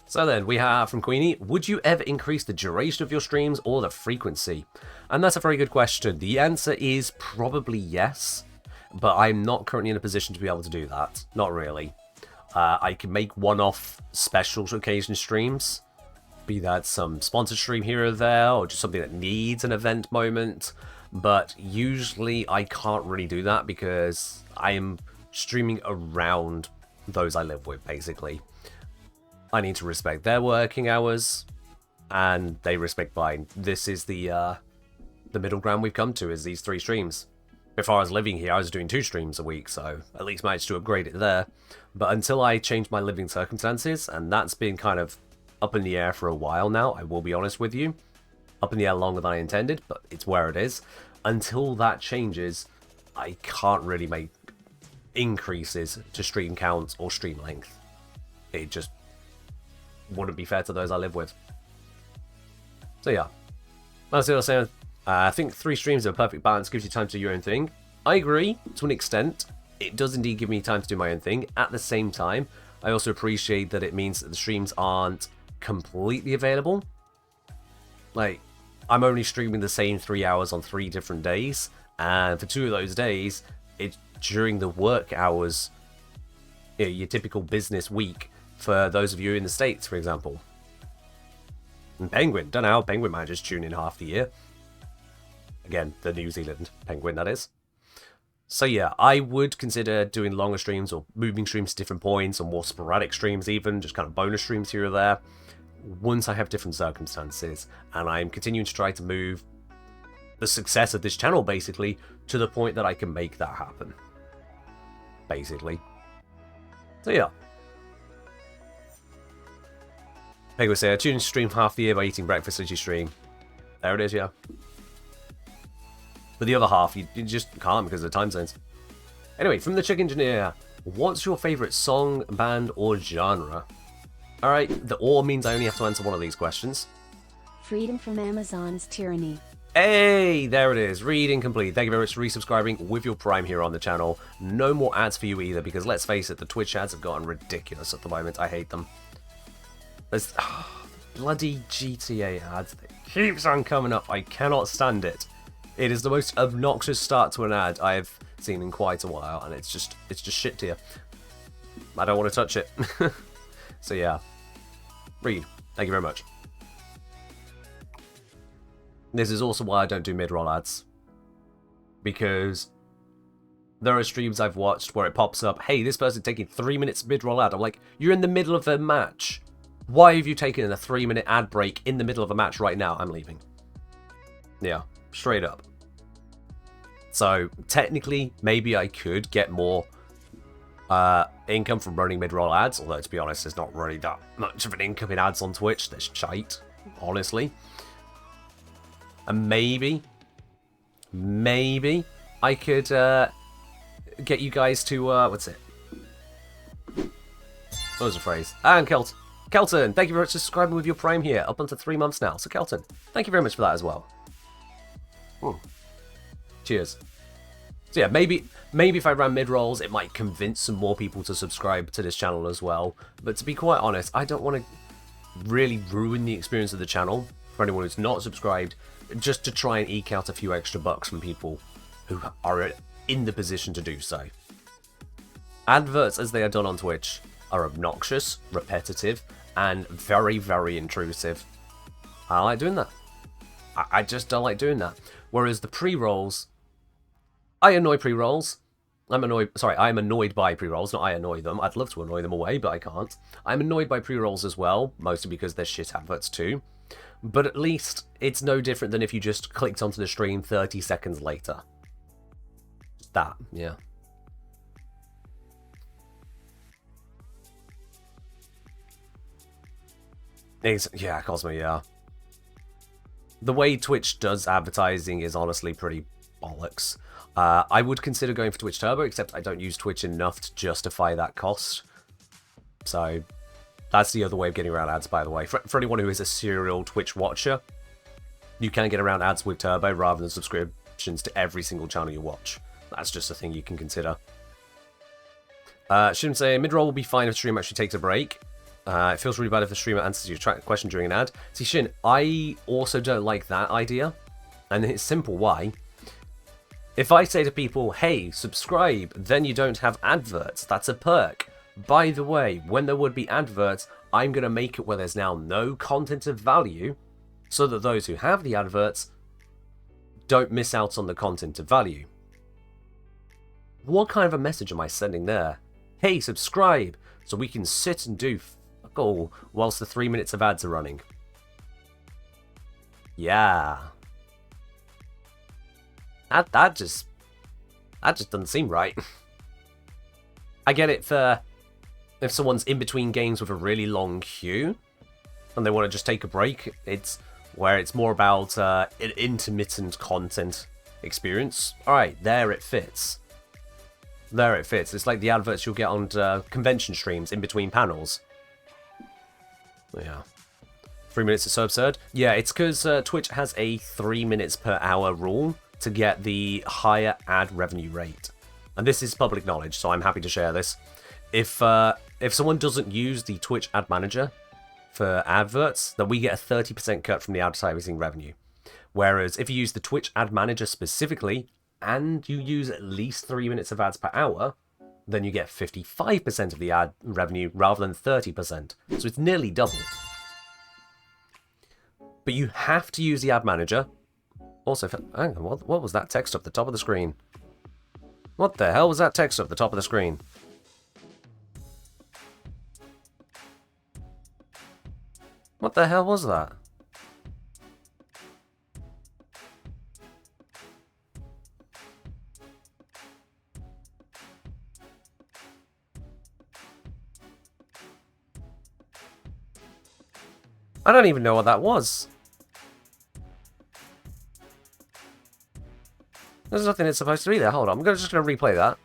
So then, we have from Queenie, would you ever increase the duration of your streams or the frequency? And that's a very good question. The answer is probably yes, but I'm not currently in a position to be able to do that. Not really. I can make one-off special occasion streams, be that some sponsored stream here or there, or just something that needs an event moment, but usually I can't really do that because I am streaming around those I live with, basically. I need to respect their working hours, and they respect mine. This is the middle ground we've come to, is these 3 streams. Before I was living here, I was doing 2 streams a week, so at least managed to upgrade it there. But until I changed my living circumstances, and that's been kind of up in the air for a while now, I will be honest with you. Up in the air longer than I intended, but it's where it is. Until that changes, I can't really make increases to stream count or stream length. It just wouldn't be fair to those I live with. So yeah, that's what I was saying. I think 3 streams are a perfect balance, gives you time to do your own thing. I agree, to an extent. It does indeed give me time to do my own thing. At the same time, I also appreciate that it means that the streams aren't completely available. Like, I'm only streaming the same 3 hours on 3 different days, and for 2 of those days, it's during the work hours, your typical business week, for those of you in the States, for example. And Penguin, don't know how Penguin manages to tune in half the year. Again, the New Zealand Penguin, that is. So yeah, I would consider doing longer streams or moving streams to different points, or more sporadic streams even, just kind of bonus streams here or there, once I have different circumstances. And I'm continuing to try to move the success of this channel, basically, to the point that I can make that happen. Basically. So yeah. Penguin say, I tune in to stream half the year by eating breakfast as you stream. There it is, yeah. But the other half, you just can't because of the time zones. Anyway, from the Chick Engineer, what's your favourite song, band, or genre? Alright, the or means I only have to answer one of these questions. Freedom from Amazon's tyranny. Hey, there it is. Reading complete. Thank you very much for resubscribing with your Prime here on the channel. No more ads for you either, because let's face it, the Twitch ads have gotten ridiculous at the moment. I hate them. There's bloody GTA ads. It keeps on coming up. I cannot stand it. It is the most obnoxious start to an ad I have seen in quite a while, and it's just shit tier. I don't want to touch it. So yeah. Read. Thank you very much. This is also why I don't do mid-roll ads. Because there are streams I've watched where it pops up, hey, this person taking 3 minutes mid-roll ad. I'm like, you're in the middle of a match. Why have you taken a 3-minute ad break in the middle of a match right now? I'm leaving. Yeah, straight up. So, technically, maybe I could get more income from running mid-roll ads, although, to be honest, there's not really that much of an income in ads on Twitch. There's shite, honestly. And maybe I could get you guys to, what's it? What was the phrase? And Kelton, thank you very much for subscribing with your Prime here, up onto 3 months now. So Kelton, thank you very much for that as well. Cheers. So yeah, maybe if I ran mid-rolls, it might convince some more people to subscribe to this channel as well. But to be quite honest, I don't want to really ruin the experience of the channel for anyone who's not subscribed, just to try and eke out a few extra bucks from people who are in the position to do so. Adverts, as they are done on Twitch, are obnoxious, repetitive, and very, very intrusive. I don't like doing that. I just don't like doing that. Whereas the pre-rolls, I annoy pre-rolls. I'm annoyed by pre-rolls, not I annoy them. I'd love to annoy them away, but I can't. I'm annoyed by pre-rolls as well, mostly because they're shit adverts too. But at least it's no different than if you just clicked onto the stream 30 seconds later. That, yeah. Yeah, Cosmo, yeah. The way Twitch does advertising is honestly pretty bollocks. I would consider going for Twitch Turbo, except I don't use Twitch enough to justify that cost. So, that's the other way of getting around ads, by the way. For anyone who is a serial Twitch watcher, you can get around ads with Turbo rather than subscriptions to every single channel you watch. That's just a thing you can consider. Shouldn't say, mid-roll will be fine if stream actually takes a break. It feels really bad if the streamer answers your question during an ad. See, Shin, I also don't like that idea. And it's simple why. If I say to people, hey, subscribe, then you don't have adverts. That's a perk. By the way, when there would be adverts, I'm going to make it where there's now no content of value, so that those who have the adverts don't miss out on the content of value. What kind of a message am I sending there? Hey, subscribe, so we can sit and do fuck all whilst the 3 minutes of ads are running. Yeah. That just doesn't seem right. I get it for if someone's in between games with a really long queue and they want to just take a break. It's where it's more about an intermittent content experience. Alright, there it fits. There it fits. It's like the adverts you'll get on convention streams in between panels. Yeah. 3 minutes is so absurd. Yeah, it's because Twitch has a 3 minutes per hour rule to get the higher ad revenue rate. And this is public knowledge, so I'm happy to share this. If someone doesn't use the Twitch ad manager for adverts, then we get a 30% cut from the advertising revenue. Whereas if you use the Twitch ad manager specifically, and you use at least 3 minutes of ads per hour, then you get 55% of the ad revenue rather than 30%. So it's nearly double. But you have to use the ad manager. Also, hang on, what was that text up the top of the screen? What the hell was that text up the top of the screen? What the hell was that? I don't even know what that was. There's nothing that's supposed to be there. Hold on, I'm just going to replay that.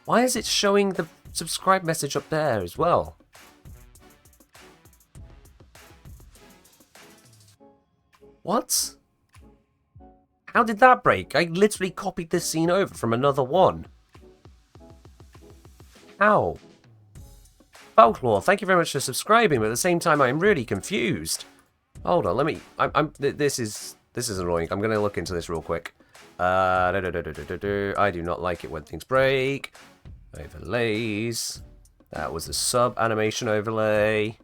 Why is it showing the subscribe message up there as well? What? How did that break? I literally copied this scene over from another one. How? Folklore, thank you very much for subscribing, but at the same time I'm really confused. Hold on, let me... This is annoying. I'm going to look into this real quick. I do not like it when things break. Overlays. That was a sub animation overlay.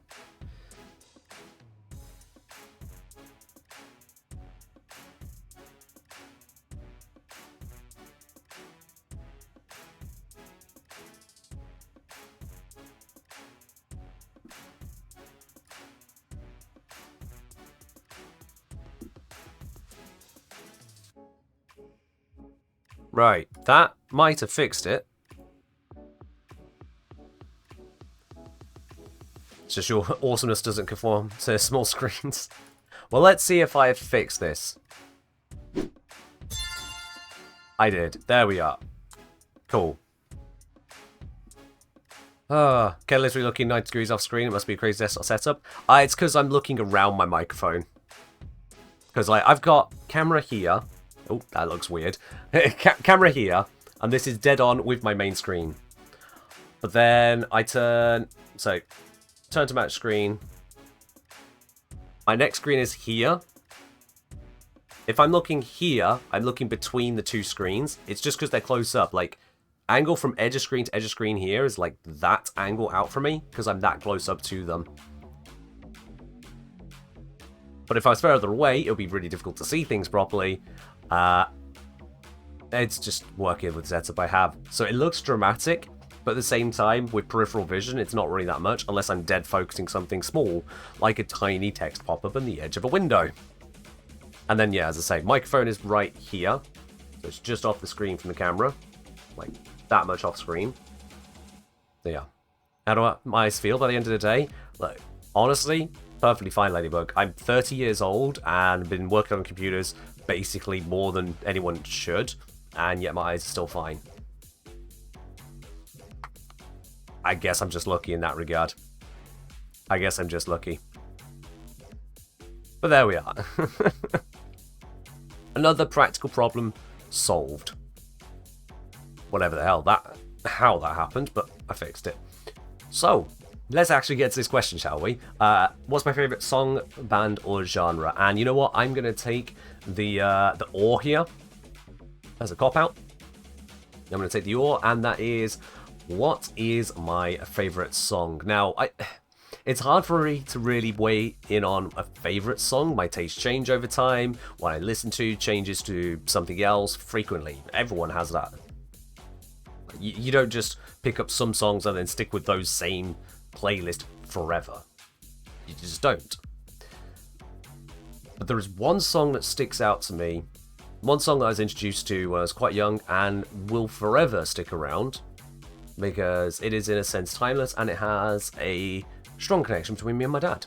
Right, that might have fixed it. It's just your awesomeness doesn't conform to small screens. Well, let's see if I have fixed this. I did. There we are. Cool. Okay, literally looking 90 degrees off screen. It must be a crazy desktop setup. It's because I'm looking around my microphone. Because I've got camera here. Oh, that looks weird. Camera here, and this is dead on with my main screen. But then I turn to match screen. My next screen is here. If I'm looking here, I'm looking between the two screens. It's just because they're close up. Like, angle from edge of screen to edge of screen here is like that angle out for me, because I'm that close up to them. But if I was further away, it would be really difficult to see things properly. It's just working with the setup I have. So it looks dramatic, but at the same time, with peripheral vision, it's not really that much, unless I'm dead focusing something small, like a tiny text pop-up on the edge of a window. And then, yeah, as I say, microphone is right here. So it's just off the screen from the camera. Like, that much off screen. So yeah. How do my eyes feel by the end of the day? Like, honestly, perfectly fine, Ladybug. I'm 30 years old and been working on computers basically more than anyone should, and yet my eyes are still fine. I guess I'm just lucky in that regard. I guess I'm just lucky. But there we are. Another practical problem solved. Whatever the hell how that happened, but I fixed it. So, let's actually get to this question, shall we? What's my favorite song, band, or genre? And you know what? I'm going to take the or here as a cop-out. I'm going to take the or, and that is, what is my favorite song? Now, it's hard for me to really weigh in on a favorite song. My tastes change over time. What I listen to changes to something else frequently. Everyone has that. You don't just pick up some songs and then stick with those same playlist forever. You just don't. But there is one song that sticks out to me. One song that I was introduced to when I was quite young and will forever stick around because it is in a sense timeless and it has a strong connection between me and my dad.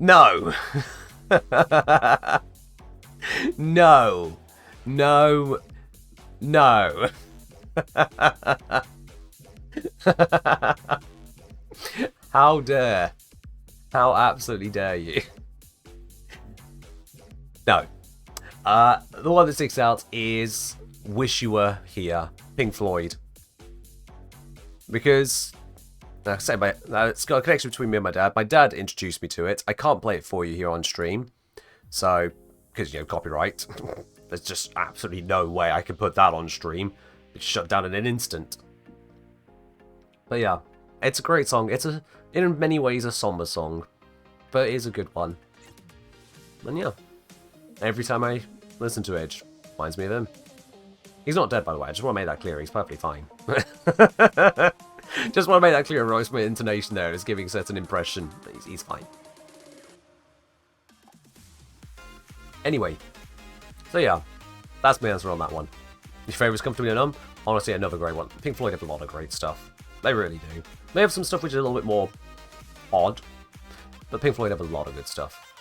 No. No. No. No. How dare. How absolutely dare you. No. The one that sticks out is Wish You Were Here, Pink Floyd. Because, like I say, it's got a connection between me and my dad. My dad introduced me to it. I can't play it for you here on stream. So, because, you know, copyright. There's just absolutely no way I could put that on stream. It's shut down in an instant. But yeah, it's a great song. It's in many ways a somber song. But it is a good one. And yeah, every time I listen to it, it reminds me of him. He's not dead, by the way. I just want to make that clear. He's perfectly fine. Just want to make that clear. Royce, my intonation there is giving a certain impression. He's fine. Anyway, so yeah, that's my answer on that one. Your favourites Comfortably Numb? Honestly, another great one. Pink Floyd have a lot of great stuff. They really do. They have some stuff which is a little bit more odd, but Pink Floyd have a lot of good stuff.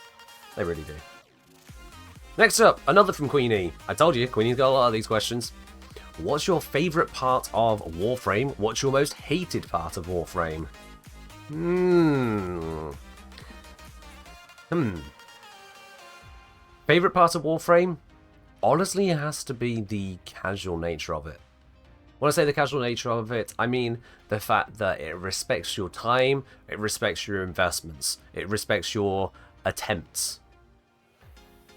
They really do. Next up, another from Queenie. I told you, Queenie's got a lot of these questions. What's your favourite part of Warframe? What's your most hated part of Warframe? Favourite part of Warframe? Honestly, it has to be the casual nature of it. When I say the casual nature of it, I mean the fact that it respects your time, it respects your investments, it respects your attempts.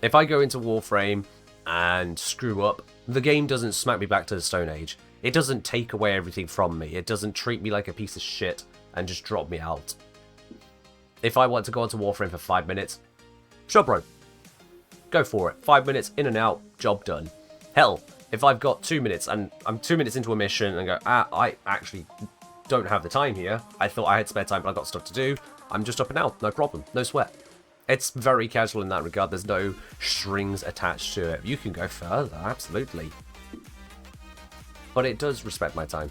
If I go into Warframe and screw up, the game doesn't smack me back to the Stone Age. It doesn't take away everything from me. It doesn't treat me like a piece of shit and just drop me out. If I want to go onto Warframe for 5 minutes, sure bro, go for it. 5 minutes, in and out, job done. Hell, if I've got 2 minutes and I'm 2 minutes into a mission and go, I actually don't have the time here. I thought I had spare time, but I've got stuff to do. I'm just up and out, no problem, no sweat. It's very casual in that regard. There's no strings attached to it. You can go further, absolutely. But it does respect my time.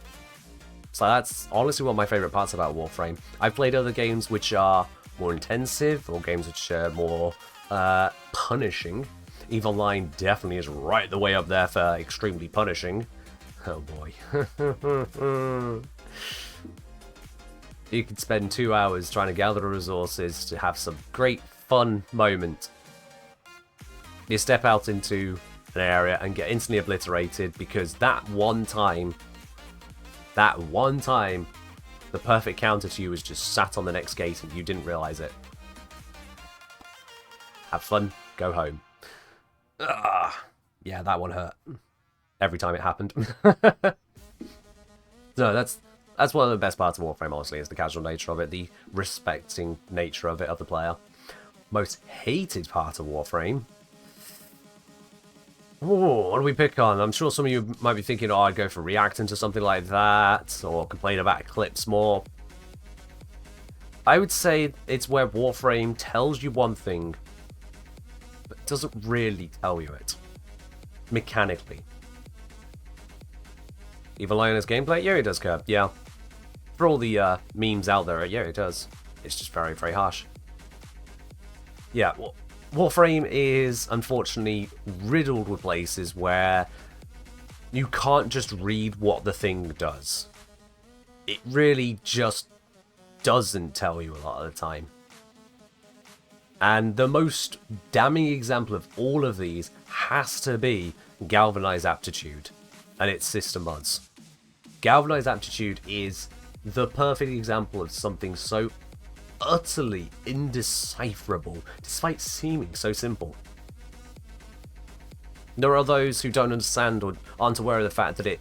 So that's honestly one of my favourite parts about Warframe. I've played other games which are more intensive, or games which are more punishing. EVE Online definitely is right the way up there for extremely punishing. Oh boy. You could spend 2 hours trying to gather resources to have some great fun moment. You step out into an area and get instantly obliterated because that one time, the perfect counter to you was just sat on the next gate and you didn't realise it. Have fun, go home. Yeah, that one hurt. Every time it happened. No, that's one of the best parts of Warframe, honestly, is the casual nature of it, the respecting nature of it, of the player. Most hated part of Warframe? Oh, what do we pick on? I'm sure some of you might be thinking, oh, I'd go for reacting to something like that, or complain about Eclipse more. I would say it's where Warframe tells you one thing, but doesn't really tell you it. Mechanically. EVE Online's gameplay? Yeah, it does, Curb. Yeah. For all the memes out there, yeah, it does. It's just very, very harsh. Yeah, Warframe is unfortunately riddled with places where you can't just read what the thing does. It really just doesn't tell you a lot of the time. And the most damning example of all of these has to be Galvanized Aptitude and its sister mods. Galvanized Aptitude is the perfect example of something so utterly indecipherable, despite seeming so simple. There are those who don't understand or aren't aware of the fact that it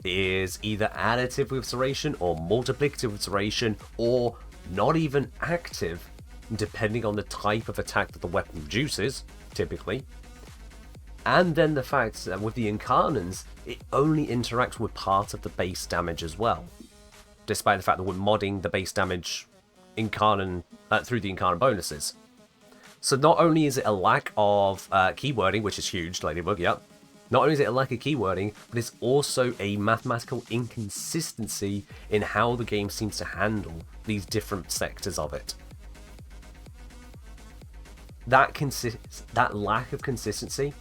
is either additive with serration or multiplicative with serration, or not even active, depending on the type of attack that the weapon produces, typically. And then the fact that with the Incarnans, it only interacts with part of the base damage as well, despite the fact that we're modding the base damage Incarnan through the Incarnan bonuses. So not only is it a lack of keywording, which is huge, Ladybug, yep. Not only is it a lack of keywording, but it's also a mathematical inconsistency in how the game seems to handle these different sectors of it. That lack of consistency,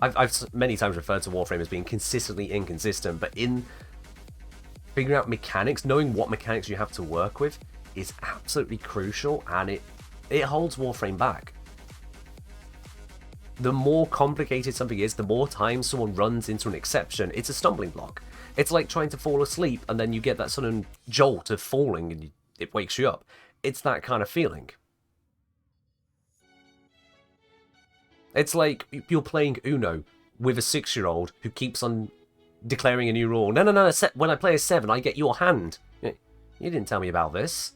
I've many times referred to Warframe as being consistently inconsistent, but in figuring out mechanics, knowing what mechanics you have to work with is absolutely crucial, and it holds Warframe back. The more complicated something is, the more times someone runs into an exception, it's a stumbling block. It's like trying to fall asleep and then you get that sudden jolt of falling and it wakes you up. It's that kind of feeling. It's like you're playing Uno with a 6-year-old who keeps on declaring a new rule. No, when I play a 7, I get your hand. You didn't tell me about this.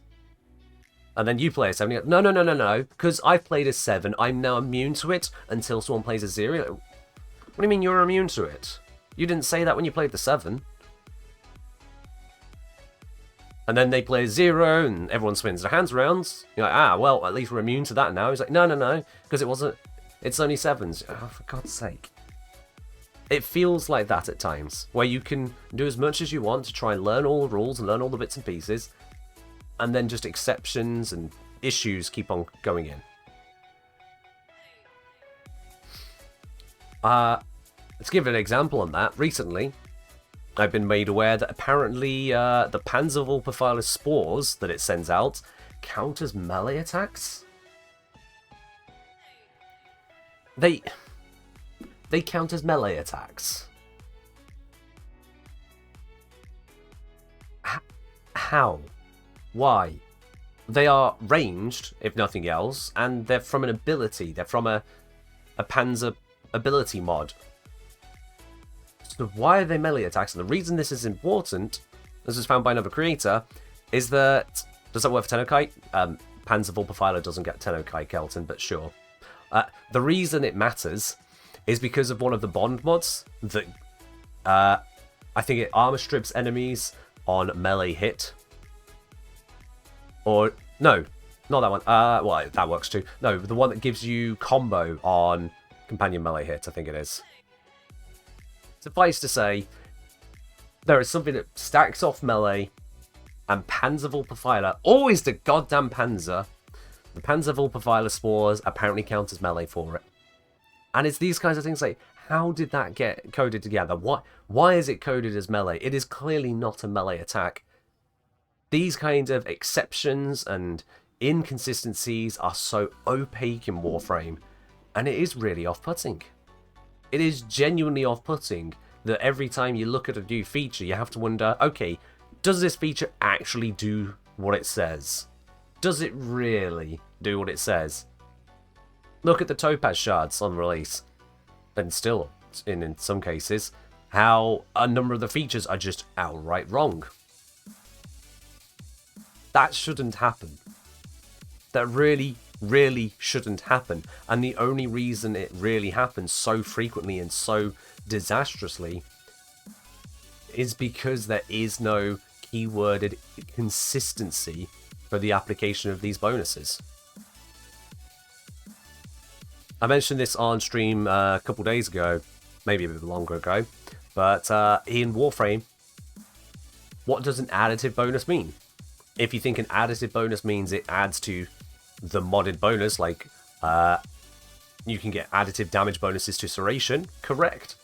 And then you play a 7, you go, no, because I've played a 7, I'm now immune to it until someone plays a 0. What do you mean you're immune to it? You didn't say that when you played the 7. And then they play a 0 and everyone spins their hands around. You're like, well, at least we're immune to that now. He's like, no, because it's only 7s. Oh, for God's sake. It feels like that at times, where you can do as much as you want to try and learn all the rules and learn all the bits and pieces, and then just exceptions and issues keep on going in. Let's give an example on that. Recently, I've been made aware that apparently the Panzerwolperphiler spores that it sends out count as melee attacks. They count as melee attacks. How? Why? They are ranged, if nothing else, and they're from an ability. They're from a Panzer ability mod. So why are they melee attacks? And the reason this is important, this was found by another creator, is that... Does that work for Tennokai? Panzerwolperphiler doesn't get Tennokai, Kelton, but sure. The reason it matters is because of one of the bond mods that... I think it armor strips enemies on melee hit. Or, no, not that one. Well, that works too. No, the one that gives you combo on companion melee hit, I think it is. Suffice to say, there is something that stacks off melee, and Panzerwolperphiler, always the goddamn Panzer, the Panzerwolperphiler spores apparently count as melee for it. And it's these kinds of things like, how did that get coded together? Why is it coded as melee? It is clearly not a melee attack. These kinds of exceptions and inconsistencies are so opaque in Warframe, and it is really off-putting. It is genuinely off-putting that every time you look at a new feature, you have to wonder, okay, does this feature actually do what it says? Does it really do what it says? Look at the Topaz shards on release, and still, in some cases, how a number of the features are just outright wrong. That shouldn't happen. That really, really shouldn't happen. And the only reason it really happens so frequently and so disastrously is because there is no keyworded consistency for the application of these bonuses. I mentioned this on stream a couple days ago, maybe a bit longer ago, but in Warframe, what does an additive bonus mean? If you think an additive bonus means it adds to the modded bonus, like you can get additive damage bonuses to serration, correct.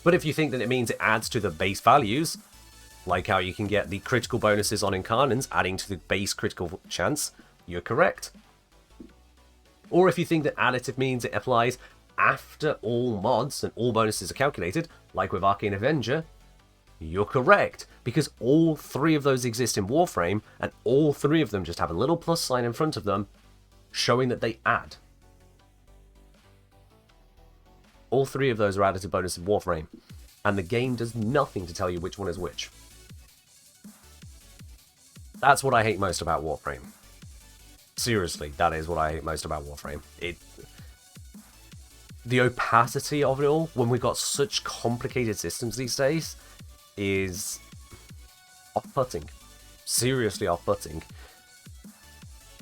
But if you think that it means it adds to the base values, like how you can get the critical bonuses on Incarnans adding to the base critical chance, you're correct. Or if you think that additive means it applies after all mods and all bonuses are calculated, like with Arcane Avenger, you're correct, because all three of those exist in Warframe, and all three of them just have a little plus sign in front of them, showing that they add. All three of those are added to bonus in Warframe, and the game does nothing to tell you which one is which. That's what I hate most about Warframe. Seriously, that is what I hate most about Warframe. The opacity of it all, when we've got such complicated systems these days, is off-putting. Seriously off-putting.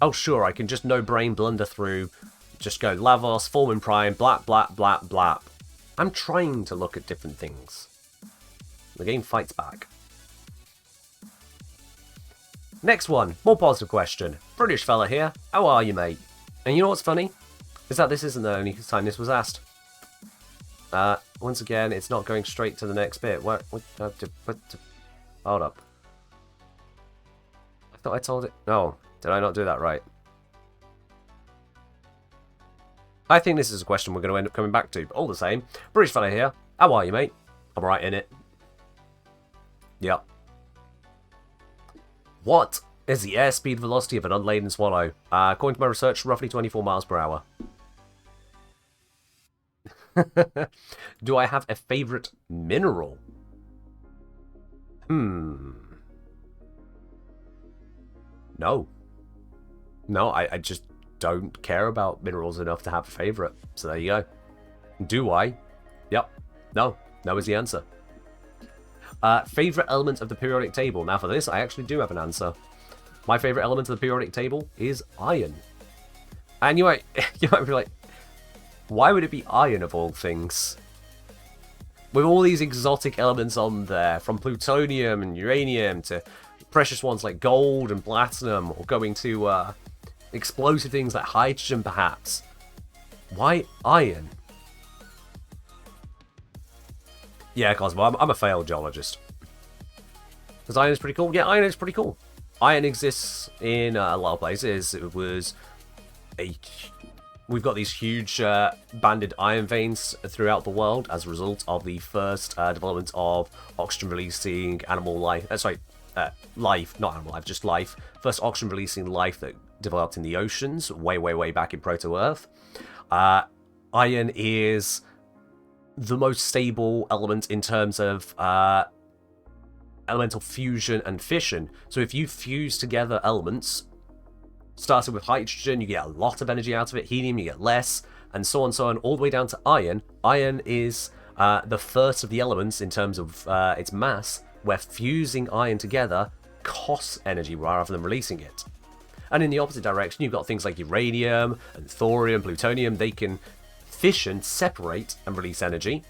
Oh sure, I can just no-brain blunder through, just go Lavos, Form Prime, blap, blap, blap, blap. I'm trying to look at different things. The game fights back. Next one, more positive question. British fella here, how are you, mate? And you know what's funny? Is that this isn't the only time this was asked. Once again, it's not going straight to the next bit. Hold up. I thought I told it. No, did I not do that right? I think this is a question we're going to end up coming back to, but all the same. British fella here, how are you, mate? I'm right in it. Yep. What is the airspeed velocity of an unladen swallow? According to my research, roughly 24 miles per hour. Do I have a favorite mineral? No. No, I just don't care about minerals enough to have a favorite. So there you go. Do I? Yep. No. No is the answer. Favorite element of the periodic table. Now for this, I actually do have an answer. My favorite element of the periodic table is iron. And you might be like, why would it be iron of all things? With all these exotic elements on there, from plutonium and uranium to precious ones like gold and platinum, or going to explosive things like hydrogen perhaps. Why iron? Yeah, Cosmo, I'm a failed geologist. Because iron is pretty cool? Yeah, iron is pretty cool. Iron exists in a lot of places. We've got these huge banded iron veins throughout the world as a result of the first development of oxygen-releasing animal life. Life, not animal life, just life. First oxygen-releasing life that developed in the oceans, way, way, way back in Proto-Earth. Iron is the most stable element in terms of elemental fusion and fission. So if you fuse together elements, starting with hydrogen, you get a lot of energy out of it. Helium, you get less, and so on, all the way down to iron. Iron is the first of the elements in terms of its mass, where fusing iron together costs energy rather than releasing it. And in the opposite direction, you've got things like uranium and thorium, plutonium. They can fission, separate, and release energy.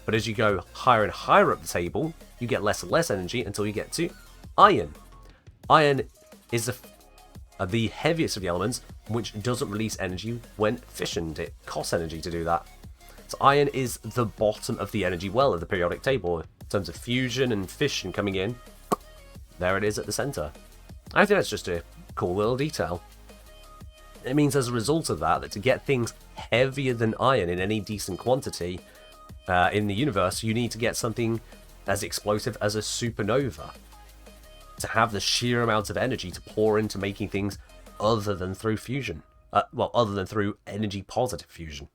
But as you go higher and higher up the table, you get less and less energy until you get to iron. Iron is the heaviest of the elements, which doesn't release energy when fissioned. It costs energy to do that. So iron is the bottom of the energy well of the periodic table. In terms of fusion and fission coming in, there it is at the center. I think that's just a cool little detail. It means as a result of that to get things heavier than iron in any decent quantity in the universe, you need to get something as explosive as a supernova to have the sheer amount of energy to pour into making things other than through fusion. Other than through energy positive fusion.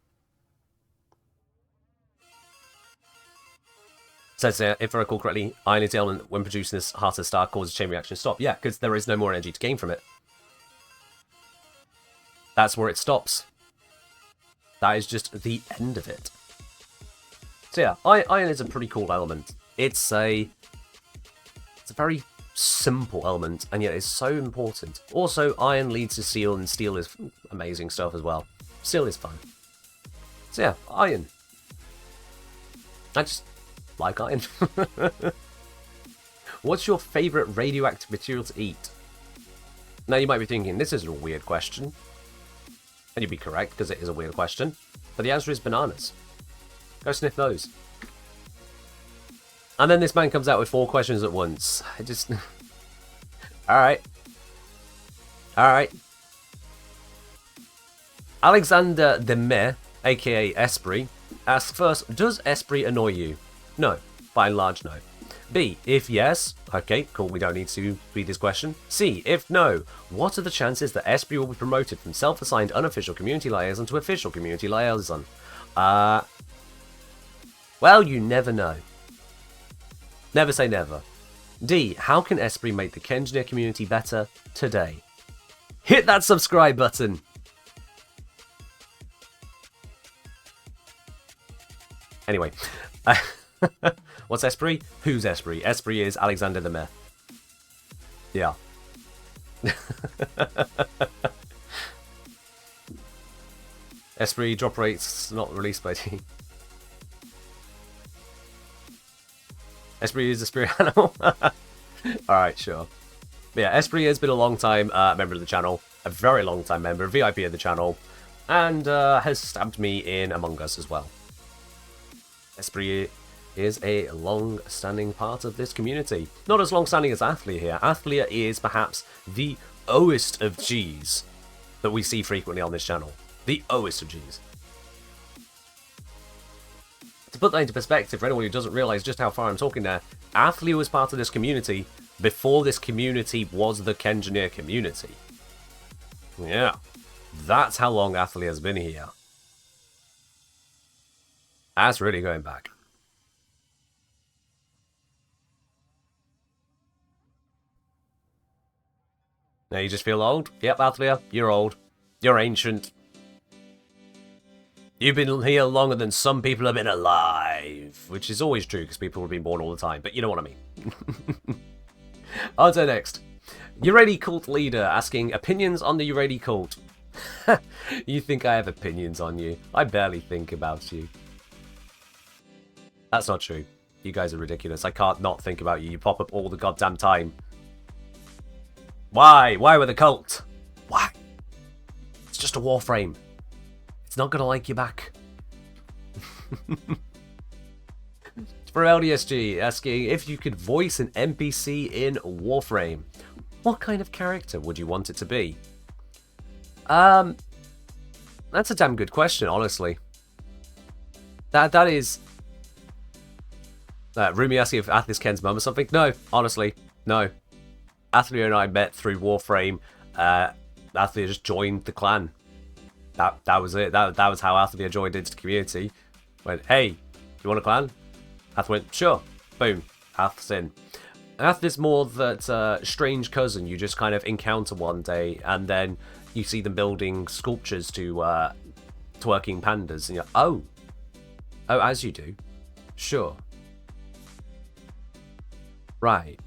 Says if I recall correctly, iron is the element when producing this heart of the star causes chain reaction to stop. Yeah, because there is no more energy to gain from it. That's where it stops. That is just the end of it. So yeah, iron is a pretty cool element. It's a very simple element, and yet it's so important. Also, iron leads to steel, and steel is amazing stuff as well. Steel is fun. So yeah, iron. I just like iron. What's your favourite radioactive material to eat? Now you might be thinking, this is a weird question. And you'd be correct, because it is a weird question. But the answer is bananas. Go sniff those. And then this man comes out with 4 questions at once. I just... Alright. Alright. Alexander Demeh, aka Esprit, asks first, does Esprit annoy you? No. By and large, no. B, if yes, okay, cool, we don't need to read this question. C, if no, what are the chances that Esprit will be promoted from self-assigned unofficial community liaison to official community liaison? Well, you never know. Never say never. D, how can Esprit make the Kengineer community better today? Hit that subscribe button! Anyway. What's Esprit? Who's Esprit? Esprit is Alexander Demeh. Yeah. Esprit drop rates not released by T. Esprit is a spirit animal. Alright, sure. But yeah, Esprit has been a long time member of the channel. A very long time member, VIP of the channel. And has stabbed me in Among Us as well. Esprit is a long-standing part of this community. Not as long-standing as Athlia here. Athlia is perhaps the oest of Gs that we see frequently on this channel. The oest of Gs. To put that into perspective, for anyone who doesn't realise just how far I'm talking there, Athlia was part of this community before this community was the Kengineer community. Yeah, that's how long Athlia has been here. That's really going back. Now you just feel old? Yep, Athlia, you're old. You're ancient. You've been here longer than some people have been alive. Which is always true, because people have been born all the time, but you know what I mean. On to next. Uredi cult leader asking opinions on the Uredi cult. You think I have opinions on you? I barely think about you. That's not true. You guys are ridiculous. I can't not think about you. You pop up all the goddamn time. Why? Why with a cult? Why? It's just a Warframe. It's not gonna like you back. For LDSG, asking if you could voice an NPC in Warframe, what kind of character would you want it to be? That's a damn good question, honestly. That is... Rumi asking if Athlia's Ken's mum or something? No, honestly, no. Athlia and I met through Warframe. Athlia just joined the clan. That was it. That was how Athlia joined into the community. Went, hey, do you want a clan? Ath went, sure. Boom. Ath's in. Athlia's more that strange cousin you just kind of encounter one day, and then you see them building sculptures to twerking pandas, and you're, oh, as you do. Sure. Right.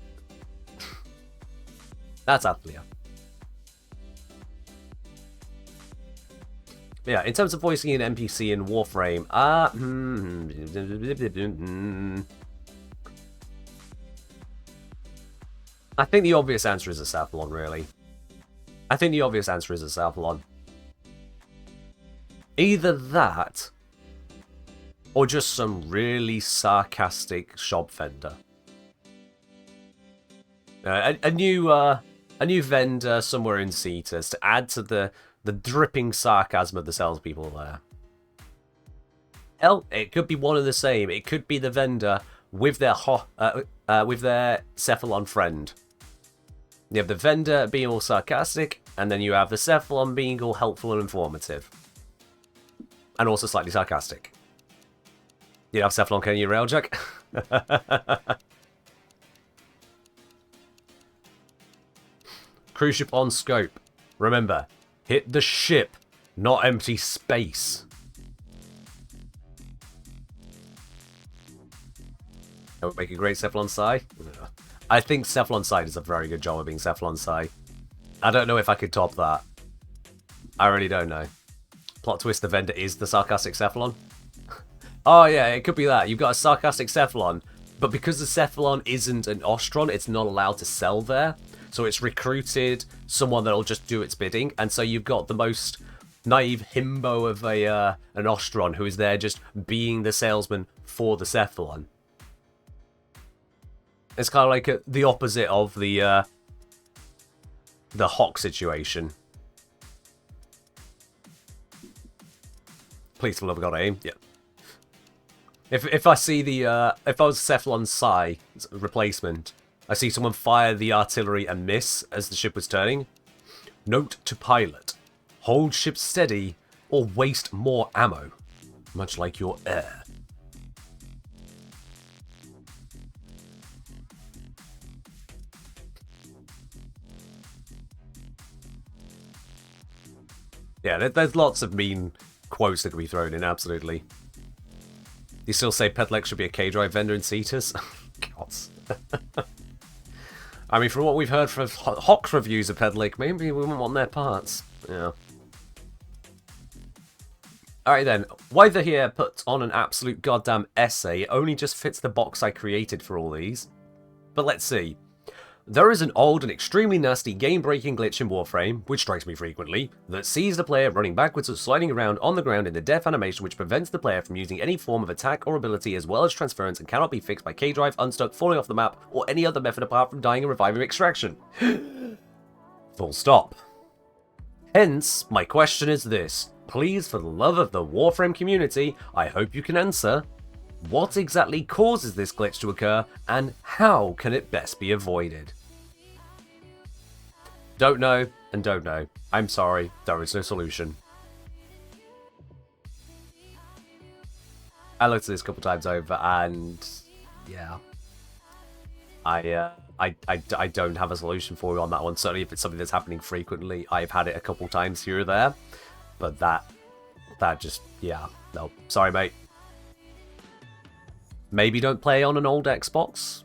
That's Athlia. Yeah, in terms of voicing an NPC in Warframe, I think the obvious answer is a Cephalon, really. I think the obvious answer is a Cephalon. Either that, or just some really sarcastic shop vendor. A new vendor somewhere in Cetus to add to the dripping sarcasm of the salespeople there. Hell, it could be one and the same. It could be the vendor with their Cephalon friend. You have the vendor being all sarcastic, and then you have the Cephalon being all helpful and informative. And also slightly sarcastic. You have Cephalon, can you, Railjack? Cruise ship on scope. Remember, hit the ship, not empty space. That would make a great Cephalon Psi. I think Cephalon Psi does a very good job of being Cephalon Psi. I don't know if I could top that. I really don't know. Plot twist, the vendor is the sarcastic Cephalon. Oh yeah, it could be that. You've got a sarcastic Cephalon, but because the Cephalon isn't an Ostron, it's not allowed to sell there. So it's recruited someone that'll just do its bidding, and so you've got the most naive himbo of an Ostron who is there just being the salesman for the Cephalon. It's kind of like the opposite of the Hawk situation. Please, for the love of God, aim. Yeah. If I see the if I was Cephalon's Psy replacement, I see someone fire the artillery and miss as the ship was turning. Note to pilot: hold ship steady or waste more ammo, much like your air. Yeah, there's lots of mean quotes that can be thrown in, absolutely. You still say Pedlec should be a K-Drive vendor in Cetus? God. I mean, from what we've heard from Hawk reviews of Pedlec, maybe we wouldn't want their parts. Yeah. Alright then, Wither here puts on an absolute goddamn essay. It only just fits the box I created for all these. But let's see. There is an old and extremely nasty game-breaking glitch in Warframe, which strikes me frequently, that sees the player running backwards or sliding around on the ground in the death animation, which prevents the player from using any form of attack or ability as well as transference and cannot be fixed by K-Drive, unstuck, falling off the map, or any other method apart from dying and reviving extraction. Full stop. Hence, my question is this. Please, for the love of the Warframe community, I hope you can answer. What exactly causes this glitch to occur, and how can it best be avoided? Don't know, and don't know. I'm sorry, there is no solution. I looked at this a couple times over, and yeah, I don't have a solution for you on that one. Certainly, if it's something that's happening frequently, I've had it a couple times here or there, but that just, yeah, no, sorry, mate. Maybe don't play on an old Xbox.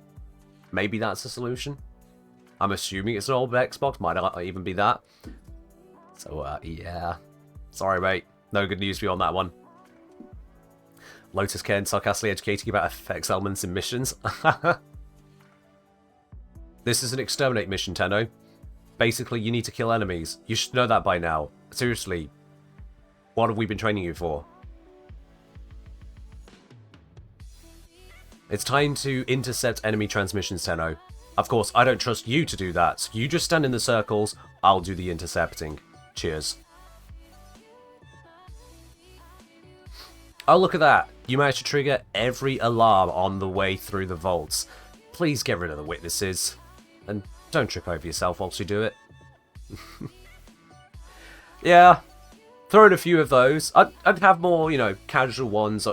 Maybe that's a solution. I'm assuming it's an old Xbox, might not even be that. So, yeah. Sorry, mate. No good news for you on that one. Lotus Ken sarcastically educating about effects elements in missions. This is an exterminate mission, Tenno. Basically, you need to kill enemies. You should know that by now. Seriously. What have we been training you for? It's time to intercept enemy transmissions, Tenno. Of course, I don't trust you to do that, so you just stand in the circles, I'll do the intercepting. Cheers. Oh, look at that. You managed to trigger every alarm on the way through the vaults. Please get rid of the witnesses. And don't trip over yourself whilst you do it. Yeah, throw in a few of those. I'd have more, you know, casual ones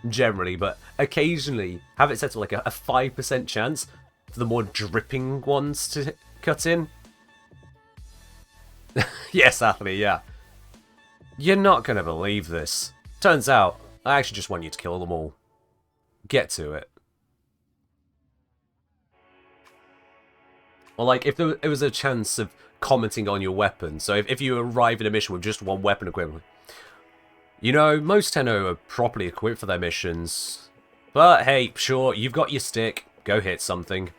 generally, but occasionally have it set to like a 5% chance for the more dripping ones to cut in. Yes, Anthony, yeah. You're not going to believe this. Turns out, I actually just want you to kill them all. Get to it. Or like, if there was a chance of commenting on your weapon, so if you arrive in a mission with just one weapon equivalent, you know, most Tenno are properly equipped for their missions, but hey, sure, you've got your stick, go hit something.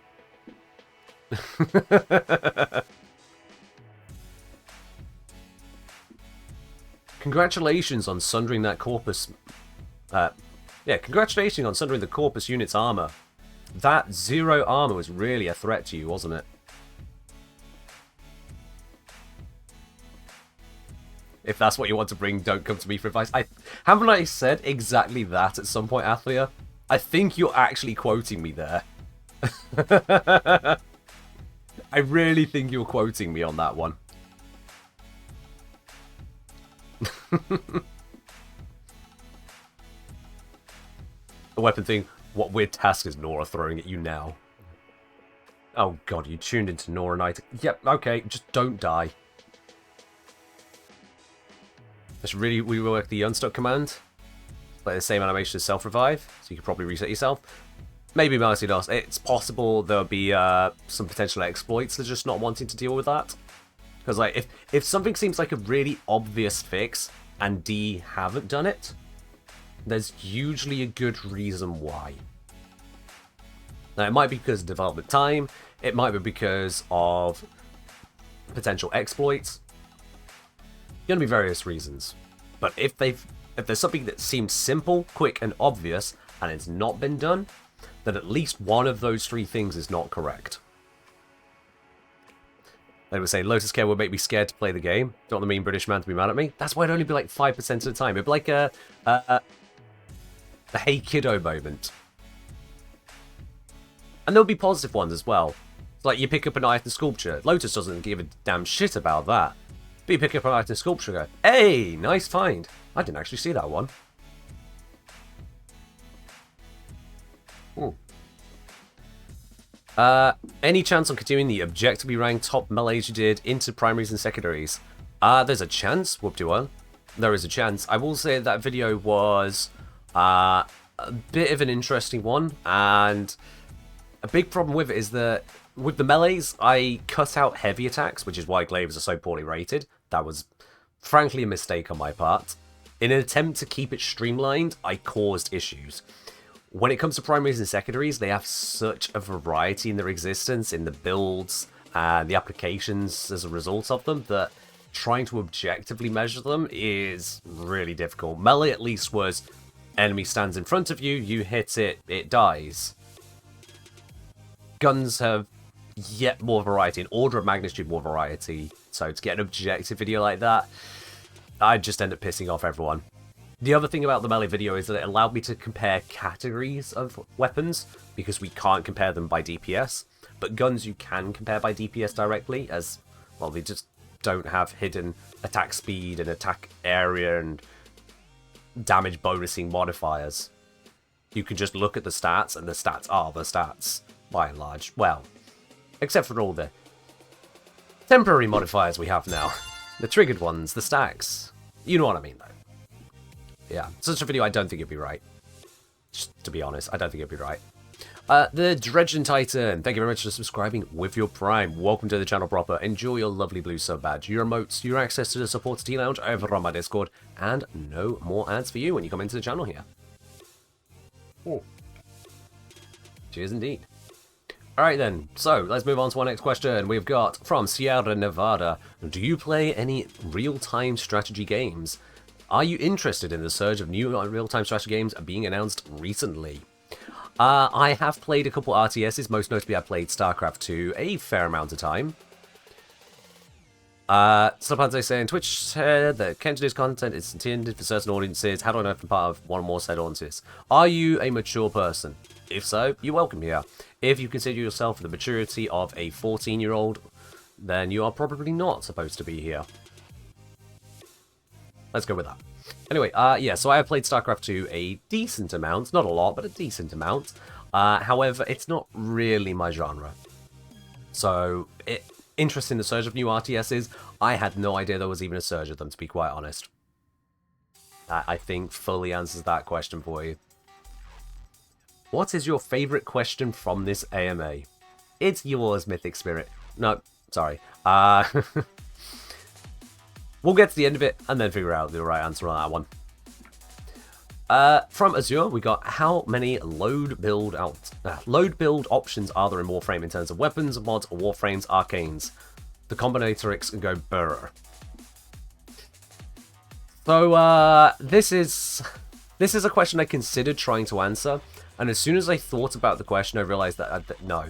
Congratulations on sundering that corpus. Yeah, congratulations on sundering the corpus unit's armor. That 0 armor was really a threat to you, wasn't it? If that's what you want to bring, don't come to me for advice. Haven't I said exactly that at some point, Athlia? I think you're actually quoting me there. I really think you're quoting me on that one. The weapon thing, what weird task is Nora throwing at you now? Oh god, you tuned into Nora Knight. Yep, okay, just don't die. Let's really rework the unstuck command. Like the same animation as self-revive, so you can probably reset yourself. Maybe Mercy does. It's possible there'll be some potential exploits they're just not wanting to deal with that. Because like, if something seems like a really obvious fix and D haven't done it, there's usually a good reason why. Now it might be because of development time, it might be because of potential exploits. Gonna be various reasons. But if there's something that seems simple, quick, and obvious, and it's not been done, then at least one of those three things is not correct. They would say, Lotus Care would make me scared to play the game. Don't want the mean British man to be mad at me. That's why it'd only be like 5% of the time. It'd be like a Hey Kiddo moment. And there'll be positive ones as well. It's like you pick up an item sculpture. Lotus doesn't give a damn shit about that. But you pick up an item sculpture and go, hey, nice find. I didn't actually see that one. Ooh. Any chance on continuing the objectively ranked top melees you did into primaries and secondaries? There's a chance, whoop-de-well. There is a chance. I will say that video was a bit of an interesting one, and a big problem with it is that with the melees, I cut out heavy attacks, which is why glaives are so poorly rated. That was frankly a mistake on my part. In an attempt to keep it streamlined, I caused issues. When it comes to primaries and secondaries, they have such a variety in their existence, in the builds and the applications as a result of them, that trying to objectively measure them is really difficult. Melee at least was, enemy stands in front of you, you hit it, it dies. Guns have yet more variety, an order of magnitude more variety, so to get an objective video like that, I'd just end up pissing off everyone. The other thing about the melee video is that it allowed me to compare categories of weapons, because we can't compare them by DPS, but guns you can compare by DPS directly, as, well, they just don't have hidden attack speed and attack area and damage bonusing modifiers. You can just look at the stats, and the stats are the stats, by and large. Well, except for all the temporary modifiers we have now. The triggered ones, the stacks. You know what I mean, though. Yeah, such a video I don't think it'd be right. Just to be honest, I don't think it'd be right. The Dredgen Titan, thank you very much for subscribing with your Prime. Welcome to the channel proper. Enjoy your lovely blue sub badge, your emotes, your access to the supporter tea lounge over on my Discord, and no more ads for you when you come into the channel here. Oh. Cheers indeed. Alright then, so let's move on to our next question. We've got from Sierra Nevada. Do you play any real-time strategy games? Are you interested in the surge of new real-time strategy games being announced recently? I have played a couple RTSs, most notably I played StarCraft 2 a fair amount of time. Slapante saying, Twitch said that Kenji's content is intended for certain audiences. How do I know if I'm part of one or more said audiences? Are you a mature person? If so, you're welcome here. If you consider yourself the maturity of a 14-year-old, then you are probably not supposed to be here. Let's go with that. Anyway, yeah, so I have played StarCraft 2 a decent amount. Not a lot, but a decent amount. However, it's not really my genre. So, interest in the surge of new RTSs, I had no idea there was even a surge of them, to be quite honest. That, I think, fully answers that question for you. What is your favourite question from this AMA? It's yours, Mythic Spirit. No, sorry. We'll get to the end of it and then figure out the right answer on that one. From Azure, we got how many load build options are there in Warframe in terms of weapons, mods, Warframes, arcanes? The combinatorics go burr. So this is a question I considered trying to answer, and as soon as I thought about the question, I realized that no.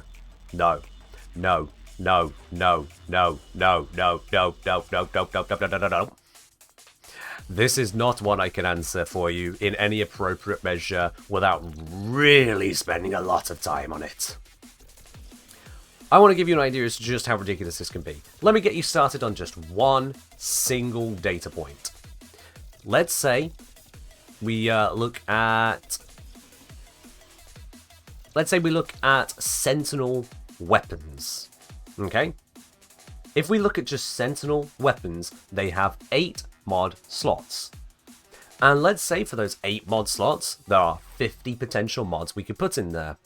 This is not one I can answer for you in any appropriate measure without really spending a lot of time on it. I want to give you an idea as to just how ridiculous this can be. Let me get you started on just one single data point. Let's say we look at Sentinel weapons. Okay? If we look at just Sentinel weapons, they have 8 mod slots. And let's say for those 8 mod slots, there are 50 potential mods we could put in there.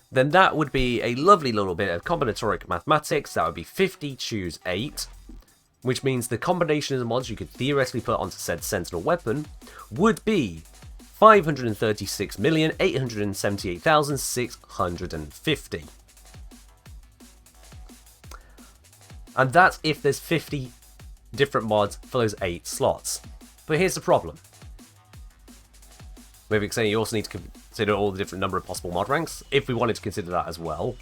Then that would be a lovely little bit of combinatoric mathematics. That would be 50 choose 8, which means the combination of the mods you could theoretically put onto said Sentinel weapon would be 536,878,650. And that's if there's 50 different mods for those 8 slots. But here's the problem. Maybe saying you also need to consider all the different number of possible mod ranks, if we wanted to consider that as well.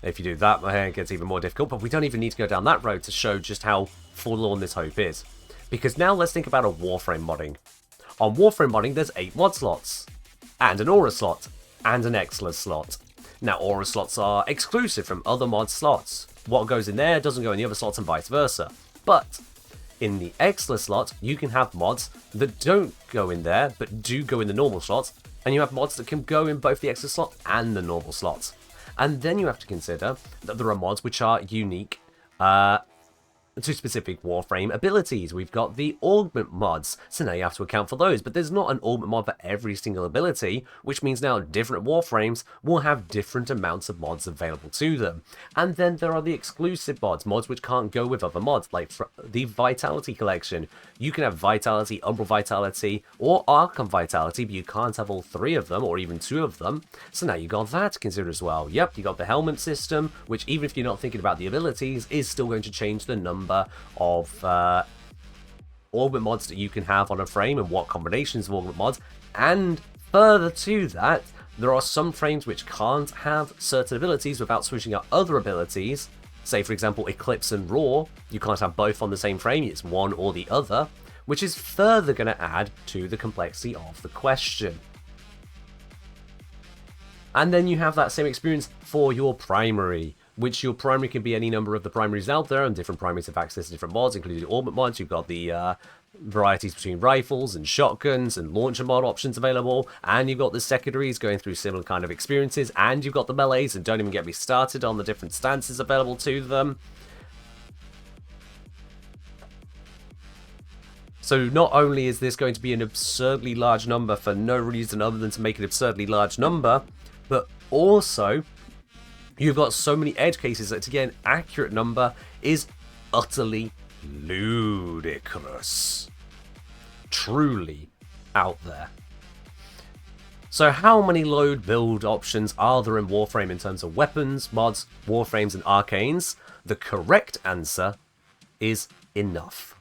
If you do that, it gets even more difficult, but we don't even need to go down that road to show just how forlorn this hope is. Because now let's think about a Warframe modding. On Warframe modding, there's 8 mod slots, and an Aura slot, and an Exla slot. Now, Aura slots are exclusive from other mod slots. What goes in there doesn't go in the other slots and vice versa. But in the Exla slot, you can have mods that don't go in there, but do go in the normal slots, and you have mods that can go in both the Exla slot and the normal slots. And then you have to consider that there are mods which are unique to specific Warframe abilities. We've got the augment mods, so now you have to account for those, but there's not an augment mod for every single ability, which means now different Warframes will have different amounts of mods available to them. And then there are the exclusive mods which can't go with other mods, like the Vitality Collection. You can have Vitality, Umbral Vitality, or Archon Vitality, but you can't have all 3 of them, or even 2 of them. So now you got that to consider as well. Yep, you got the helmet system, which even if you're not thinking about the abilities, is still going to change the number of augment mods that you can have on a frame and what combinations of augment mods. And further to that, there are some frames which can't have certain abilities without switching out other abilities. Say, for example, Eclipse and Raw. You can't have both on the same frame, it's one or the other, which is further going to add to the complexity of the question. And then you have that same experience for your primary, which your primary can be any number of the primaries out there, and different primaries have access to different mods, including the augment mods. You've got the varieties between rifles and shotguns and launcher mod options available, and you've got the secondaries going through similar kind of experiences, and you've got the melees, and don't even get me started on the different stances available to them. So not only is this going to be an absurdly large number for no reason other than to make an absurdly large number, but also you've got so many edge cases that to get an accurate number is utterly ludicrous. Truly out there. So how many load build options are there in Warframe in terms of weapons, mods, Warframes and arcanes? The correct answer is enough.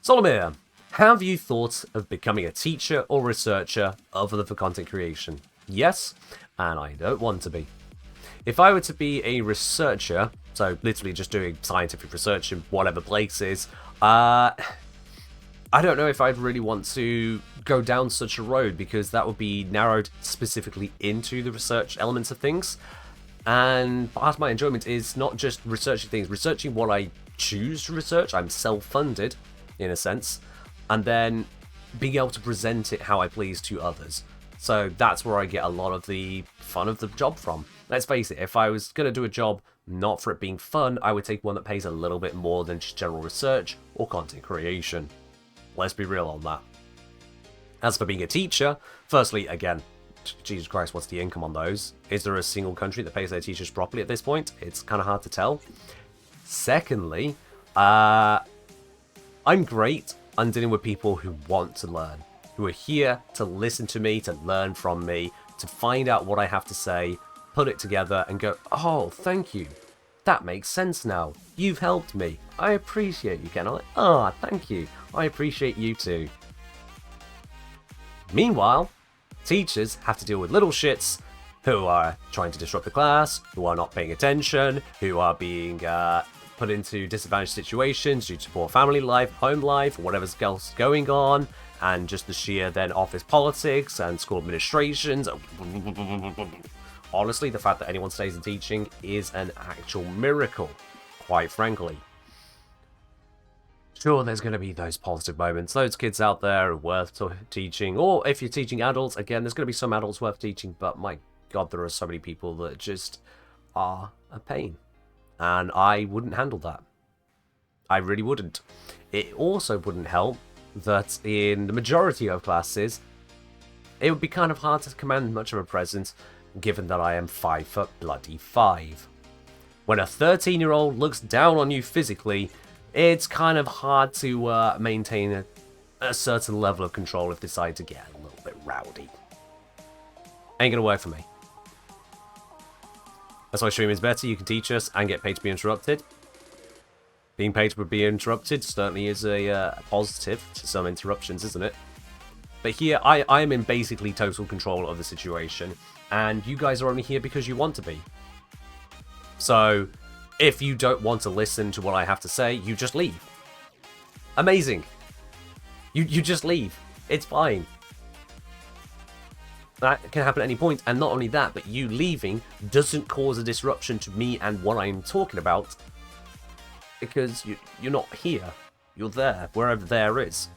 Solomir, have you thought of becoming a teacher or researcher other than for content creation? Yes, and I don't want to be. If I were to be a researcher, so literally just doing scientific research in whatever places, I don't know if I'd really want to go down such a road, because that would be narrowed specifically into the research elements of things. And part of my enjoyment is not just researching things, researching what I choose to research. I'm self-funded, in a sense. And then being able to present it how I please to others. So that's where I get a lot of the fun of the job from. Let's face it, if I was going to do a job not for it being fun, I would take one that pays a little bit more than just general research or content creation. Let's be real on that. As for being a teacher, firstly, again, Jesus Christ, what's the income on those? Is there a single country that pays their teachers properly at this point? It's kind of hard to tell. Secondly, I'm great. I'm dealing with people who want to learn, who are here to listen to me, to learn from me, to find out what I have to say, put it together and go, oh, thank you. That makes sense now. You've helped me. I appreciate you, Ken. Ah, thank you. I appreciate you too. Meanwhile, teachers have to deal with little shits who are trying to disrupt the class, who are not paying attention, who are being put into disadvantaged situations due to poor family life, home life, whatever's else going on, and just the sheer then office politics and school administrations. Honestly, the fact that anyone stays in teaching is an actual miracle, quite frankly. Sure, there's going to be those positive moments. Those kids out there are worth teaching, or if you're teaching adults, again, there's going to be some adults worth teaching, but my God, there are so many people that just are a pain. And I wouldn't handle that. I really wouldn't. It also wouldn't help that in the majority of classes, it would be kind of hard to command much of a presence, given that I am 5'5". When a 13-year-old looks down on you physically, it's kind of hard to maintain a certain level of control if they decide to get a little bit rowdy. Ain't gonna work for me. That's why streaming is better. You can teach us and get paid to be interrupted. Being paid to be interrupted certainly is a positive to some interruptions, isn't it? But here, I am in basically total control of the situation, and you guys are only here because you want to be. So, if you don't want to listen to what I have to say, you just leave. Amazing. You just leave. It's fine. That can happen at any point, and not only that, but you leaving doesn't cause a disruption to me and what I'm talking about, because you're not here. You're there, wherever there is.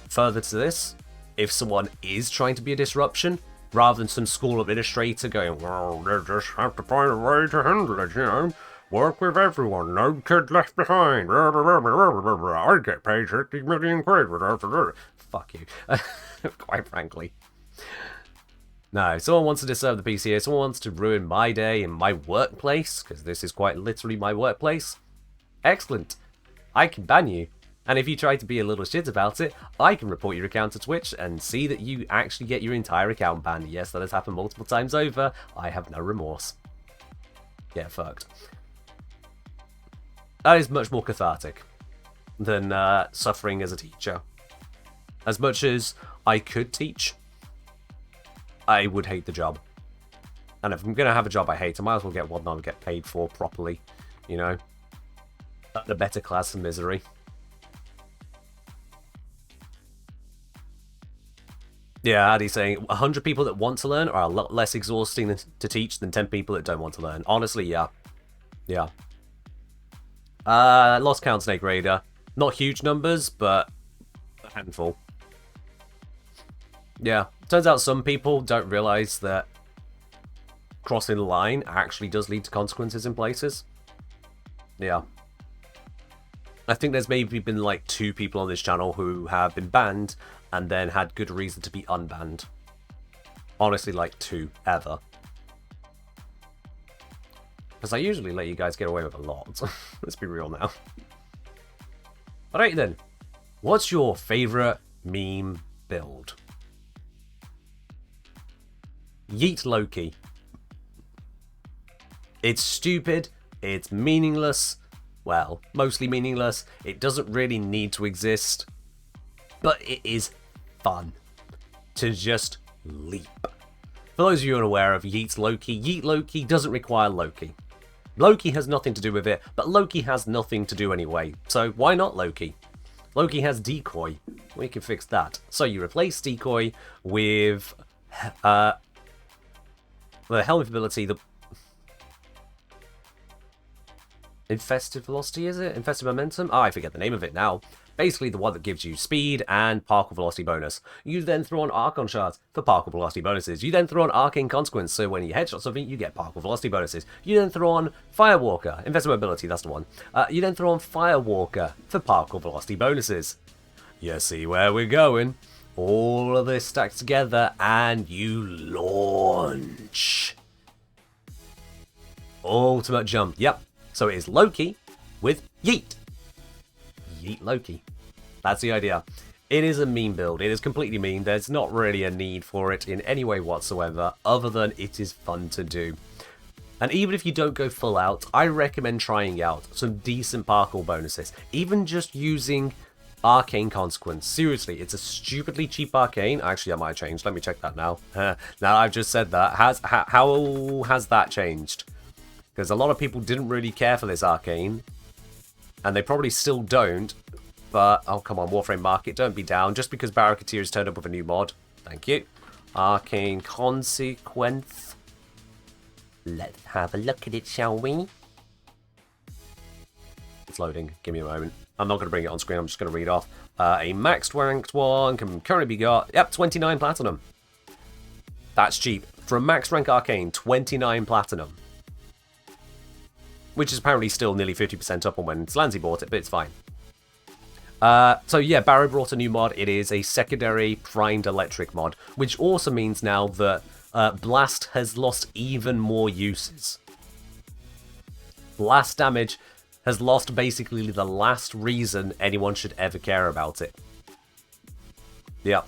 Further to this, if someone is trying to be a disruption, rather than some school administrator going, well, they just have to find a way to handle it, you know? Work with everyone, no kid left behind. I get paid 50 million quid. Fuck you. Quite frankly. No, someone wants to disturb the PCA, someone wants to ruin my day in my workplace, because this is quite literally my workplace. Excellent. I can ban you. And if you try to be a little shit about it, I can report your account to Twitch and see that you actually get your entire account banned. Yes, that has happened multiple times over. I have no remorse. Get fucked. That is much more cathartic than suffering as a teacher. As much as I could teach, I would hate the job. And if I'm going to have a job I hate, I might as well get one that I'll get paid for properly. You know? The better class of misery. Yeah, Addy's saying 100 people that want to learn are a lot less exhausting to teach than 10 people that don't want to learn. Honestly, yeah. Yeah. Lost count, Snake Raider. Not huge numbers, but a handful. Yeah. Turns out some people don't realize that crossing the line actually does lead to consequences in places. Yeah. I think there's maybe been like 2 people on this channel who have been banned and then had good reason to be unbanned. Honestly, like 2 ever. Because I usually let you guys get away with a lot. Let's be real now. Alright then. What's your favourite meme build? Yeet Loki. It's stupid. It's meaningless. Well, mostly meaningless. It doesn't really need to exist. But it is fun to just leap. For those of you unaware of Yeet Loki doesn't require Loki. Loki has nothing to do with it, but Loki has nothing to do anyway. So why not Loki? Loki has Decoy. We can fix that. So you replace Decoy with the helmet ability, the Infested Velocity, is it? Infested Momentum? Oh, I forget the name of it now. Basically the one that gives you speed and parkour velocity bonus. You then throw on Archon Shards for parkour velocity bonuses. You then throw on Arcane Consequence, so when you headshot something, you get parkour velocity bonuses. You then throw on Firewalker, Infested Mobility, that's the one. You then throw on Firewalker for parkour velocity bonuses. You see where we're going? All of this stacked together, and you launch. Ultimate jump, yep. So it is Loki with Yeet. Yeet Loki. That's the idea. It is a meme build. It is completely meme. There's not really a need for it in any way whatsoever, other than it is fun to do. And even if you don't go full out, I recommend trying out some decent parkour bonuses. Even just using Arcane Consequence. Seriously, it's a stupidly cheap arcane. Actually, that might have changed. Let me check that now. Now I've just said that. How has that changed? Because a lot of people didn't really care for this arcane. And they probably still don't. But, oh come on, Warframe Market, don't be down. Just because Barricadier has turned up with a new mod. Thank you. Arcane Consequence. Let's have a look at it, shall we? It's loading. Give me a moment. I'm not going to bring it on screen. I'm just going to read off. A maxed ranked one can currently be got. Yep, 29 platinum. That's cheap. For a max rank arcane, 29 platinum. Which is apparently still nearly 50% up on when Slanzy bought it, but it's fine. So yeah, Barrow brought a new mod. It is a secondary primed electric mod, which also means now that Blast has lost even more uses. Blast damage has lost basically the last reason anyone should ever care about it. Yep.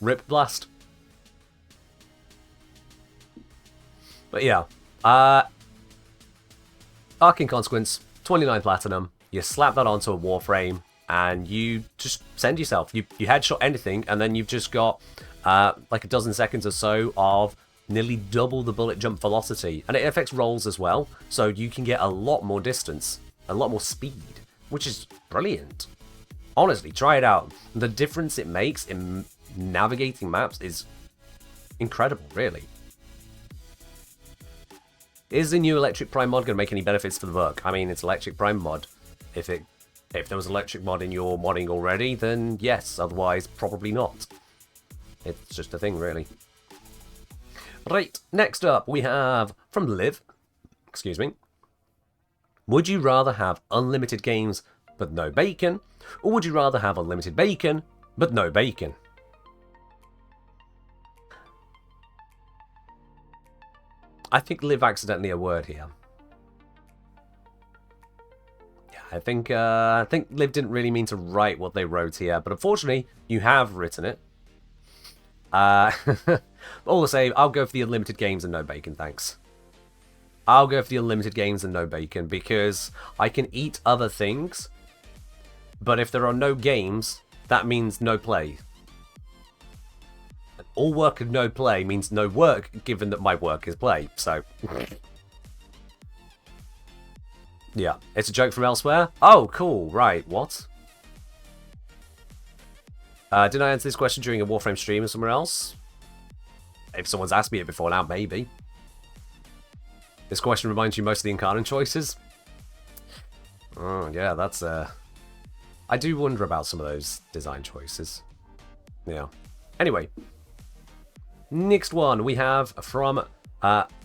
Rip Blast. But yeah. Arcane Consequence, 29 Platinum, you slap that onto a Warframe, and you just send yourself. You headshot anything, and then you've just got like a dozen seconds or so of nearly double the bullet jump velocity. And it affects rolls as well, so you can get a lot more distance, a lot more speed, which is brilliant. Honestly, try it out. The difference it makes in navigating maps is incredible, really. Is the new Electric Prime mod going to make any benefits for the book? I mean, it's Electric Prime mod. If there was Electric mod in your modding already, then yes. Otherwise, probably not. It's just a thing, really. Right, next up we have from Liv. Excuse me. Would you rather have unlimited games but no bacon, or would you rather have unlimited bacon but no bacon? I think Liv accidentally a word here. Yeah, I think Liv didn't really mean to write what they wrote here, but unfortunately, you have written it. All the same, I'll go for the unlimited games and no bacon, thanks. I'll go for the unlimited games and no bacon, because I can eat other things, but if there are no games, that means no play. All work and no play means no work, given that my work is play, so... yeah, it's a joke from elsewhere? Oh, cool, right, what? Didn't I answer this question during a Warframe stream or somewhere else? If someone's asked me it before now, maybe. This question reminds you most of the Incarnate choices? Oh, yeah, that's, I do wonder about some of those design choices. Yeah. Anyway. Next one we have from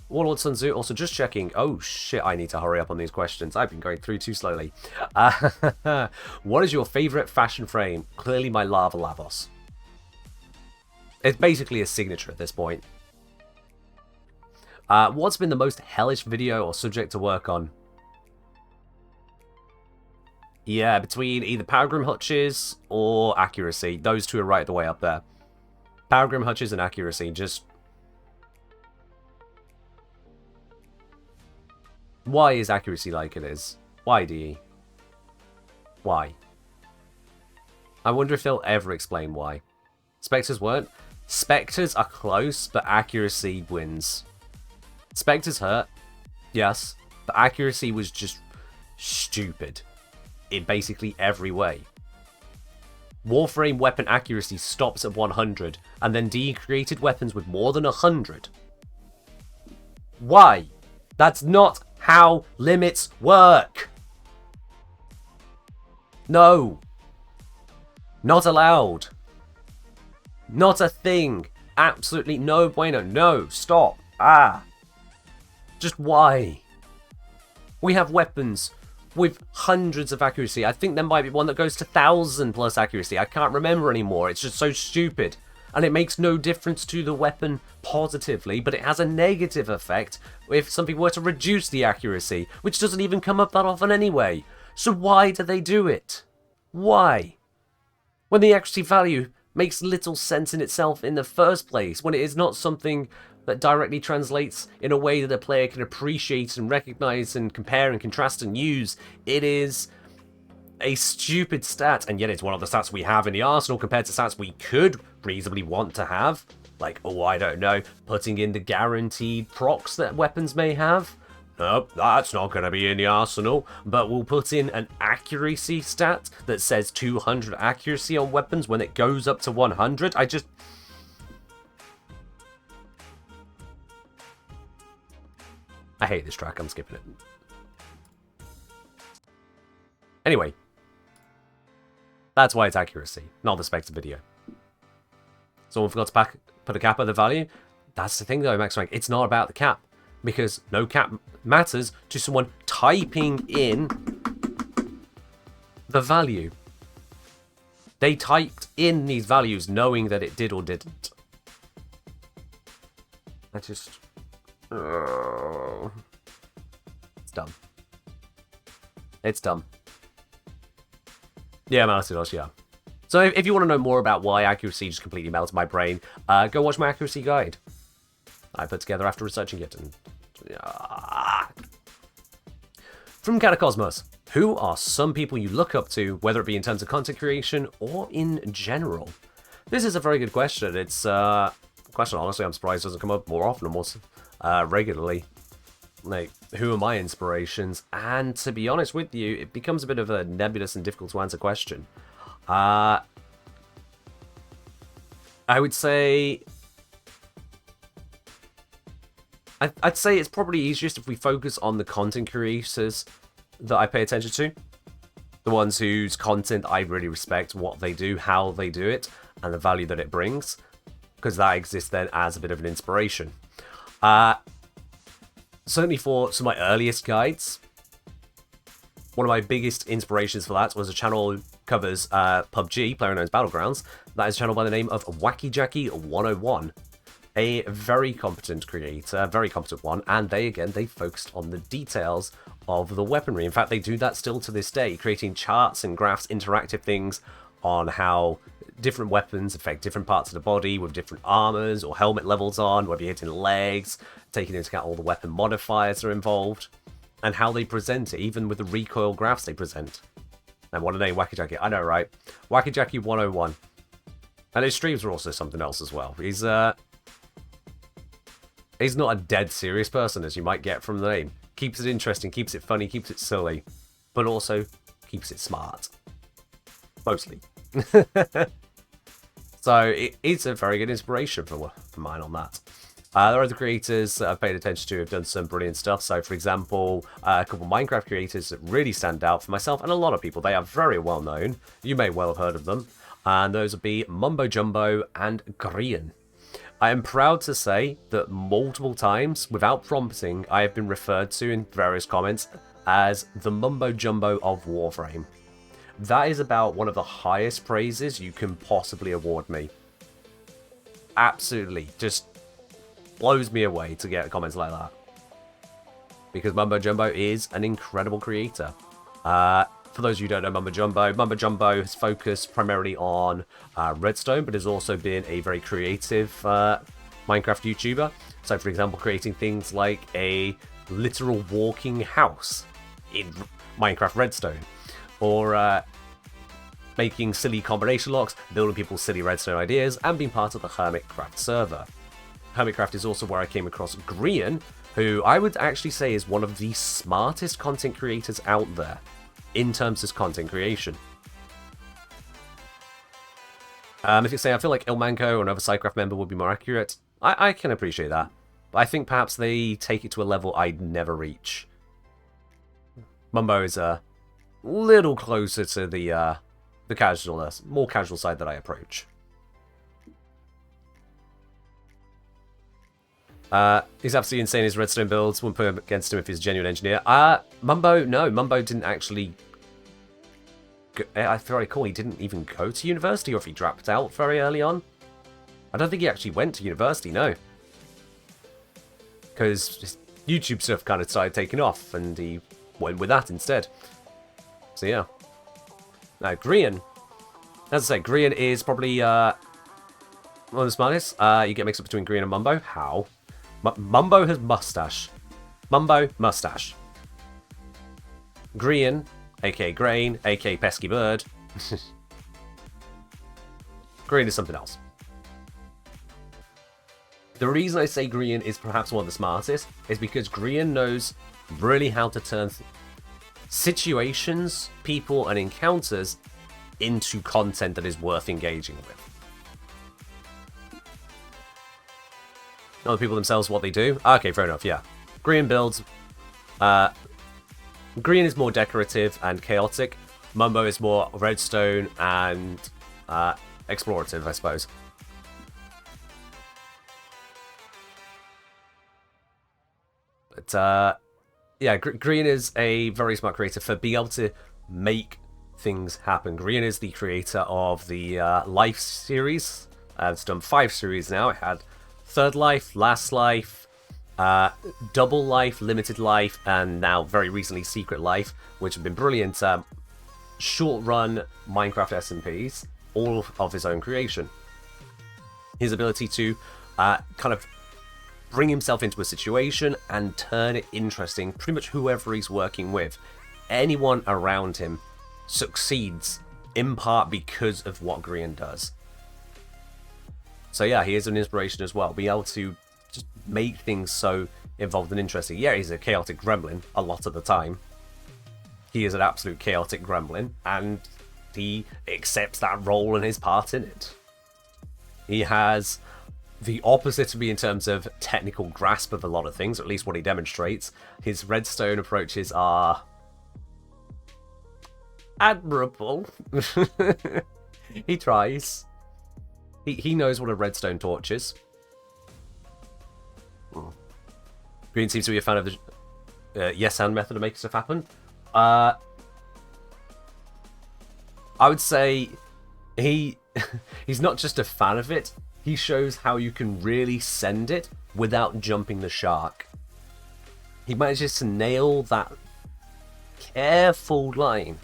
Warlord Sun Tzu. Also, just checking. Oh shit, I need to hurry up on these questions. I've been going through too slowly. What is your favorite fashion frame? Clearly my Lava Lavos. It's basically a signature at this point. What's been the most hellish video or subject to work on? Yeah, between either Power Grim Hutches or Accuracy. Those two are right the way up there. Power Grim Hutches and Accuracy, just... Why is Accuracy like it is? Why, DE? Why? I wonder if they'll ever explain why. Spectres weren't. Spectres are close, but Accuracy wins. Spectres hurt, yes, but Accuracy was just stupid in basically every way. Warframe weapon accuracy stops at 100, and then DE created weapons with more than 100. Why? That's not how limits work. No. Not allowed. Not a thing. Absolutely no bueno. No. Stop. Ah. Just why? We have weapons with hundreds of accuracy. I think there might be one that goes to 1,000 plus accuracy. I can't remember anymore. It's just so stupid. And it makes no difference to the weapon positively, but it has a negative effect if something were to reduce the accuracy, which doesn't even come up that often anyway. So why do they do it? Why? When the accuracy value makes little sense in itself in the first place, when it is not something that directly translates in a way that a player can appreciate and recognize and compare and contrast and use. It is a stupid stat, and yet it's one of the stats we have in the arsenal compared to stats we could reasonably want to have. Like, oh, I don't know, putting in the guaranteed procs that weapons may have. Nope, that's not going to be in the arsenal, but we'll put in an accuracy stat that says 200 accuracy on weapons when it goes up to 100. I hate this track, I'm skipping it. Anyway. That's why it's accuracy, not the Spectre video. Someone forgot to put a cap on the value. That's the thing though, Max Rank. It's not about the cap. Because no cap matters to someone typing in the value. They typed in these values knowing that it did or didn't. I just... It's dumb. It's dumb. Yeah, Malasidos, yeah. So if you want to know more about why accuracy just completely melts my brain, go watch my accuracy guide I put together after researching it. And From Catacosmos, who are some people you look up to, whether it be in terms of content creation or in general? This is a very good question. It's a question, honestly, I'm surprised doesn't come up more often and more regularly. Like, who are my inspirations? And to be honest with you, it becomes a bit of a nebulous and difficult to answer question. I would say... I'd say it's probably easiest if we focus on the content creators that I pay attention to. The ones whose content I really respect, what they do, how they do it, and the value that it brings. Because that exists then as a bit of an inspiration. Certainly for some of my earliest guides, one of my biggest inspirations for that was a channel that covers PUBG, PlayerUnknown's Battlegrounds. That is a channel by the name of Wacky Jacky 101. A very competent creator, very competent one, and they focused on the details of the weaponry. In fact, they do that still to this day, creating charts and graphs, interactive things on how different weapons affect different parts of the body with different armors or helmet levels on, whether you're hitting legs, taking into account all the weapon modifiers that are involved, and how they present it, even with the recoil graphs they present. And what a name, Wacky Jacky. I know, right? Wacky Jacky 101. And his streams are also something else as well. He's not a dead serious person, as you might get from the name. Keeps it interesting, keeps it funny, keeps it silly, but also keeps it smart. Mostly. So it's a very good inspiration for mine on that. There are other creators that I've paid attention to who have done some brilliant stuff. So, for example, a couple of Minecraft creators that really stand out for myself and a lot of people. They are very well known. You may well have heard of them. And those would be Mumbo Jumbo and Grian. I am proud to say that multiple times, without prompting, I have been referred to in various comments as the Mumbo Jumbo of Warframe. That is about one of the highest praises you can possibly award me. Absolutely. Just blows me away to get comments like that. Because Mumbo Jumbo is an incredible creator. For those of you who don't know Mumbo Jumbo has focused primarily on Redstone, but has also been a very creative Minecraft YouTuber. So, for example, creating things like a literal walking house in Minecraft Redstone. Or making silly combination locks, building people's silly Redstone ideas, and being part of the Hermitcraft server. Hermitcraft is also where I came across Grian, who I would actually say is one of the smartest content creators out there in terms of content creation. If you say, I feel like Ilmanco or another Sidecraft member would be more accurate, I can appreciate that. But I think perhaps they take it to a level I'd never reach. Mumbo is a little closer to the more casual side that I approach. He's absolutely insane, his redstone builds. Wouldn't put him against him if he's a genuine engineer. Mumbo, no. Mumbo didn't actually... If I recall, he didn't even go to university, or if he dropped out very early on. I don't think he actually went to university, no. Because his YouTube stuff kind of started taking off, and he went with that instead. So, yeah. Now, Grian. As I say, Grian is probably one of the smartest. You get mixed up between Grian and Mumbo. How? Mumbo has mustache. Mumbo, mustache. Grian, aka Grain, aka Pesky Bird. Grian is something else. The reason I say Grian is perhaps one of the smartest is because Grian knows really how to turn situations, people, and encounters into content that is worth engaging with. Not the people themselves, what they do. Okay, fair enough, yeah. Grian builds. Grian is more decorative and chaotic. Mumbo is more redstone and explorative, I suppose. But, yeah, Grian is a very smart creator for being able to make things happen. Grian is the creator of the Life series. It's done 5 series now. It had Third Life, Last Life, Double Life, Limited Life, and now very recently Secret Life, which have been brilliant short-run Minecraft SMPs, all of his own creation. His ability to kind of bring himself into a situation and turn it interesting. Pretty much whoever he's working with, anyone around him succeeds in part because of what Grian does. So yeah, he is an inspiration as well. Be able to just make things so involved and interesting. Yeah, he's a chaotic gremlin a lot of the time. He is an absolute chaotic gremlin, and he accepts that role and his part in it. He has the opposite of me in terms of technical grasp of a lot of things, or at least what he demonstrates. His redstone approaches are admirable. He tries. He knows what a redstone torch is. Green seems to be a fan of the yes and method of making stuff happen. I would say he's not just a fan of it, he shows how you can really send it without jumping the shark. He manages to nail that careful line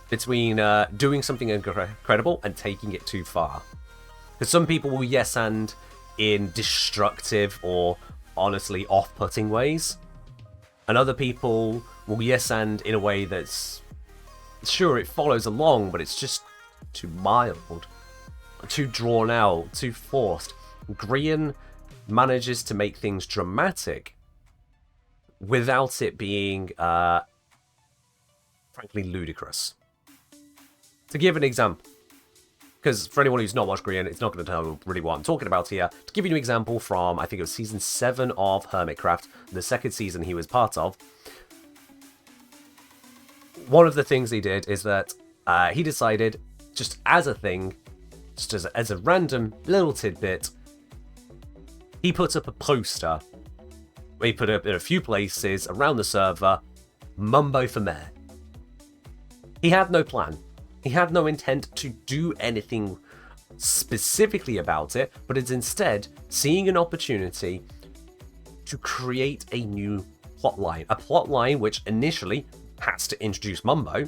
between doing something incredible and taking it too far. Because some people will yes and in destructive or honestly off-putting ways, and other people will yes and in a way that's, sure, it follows along, but it's just too mild, too drawn out, too forced. Grian manages to make things dramatic without it being frankly ludicrous. To give an example, because for anyone who's not watched Grian, it's not going to tell really what I'm talking about here. To give you an example from, I think it was season 7 of Hermitcraft, the second season he was part of, one of the things he did is that he decided, just as a thing, just as a random little tidbit, he put up a poster. He put up in a few places around the server, Mumbo for Mayor. He had no plan. He had no intent to do anything specifically about it, but is instead seeing an opportunity to create a new plotline. A plotline which initially has to introduce Mumbo,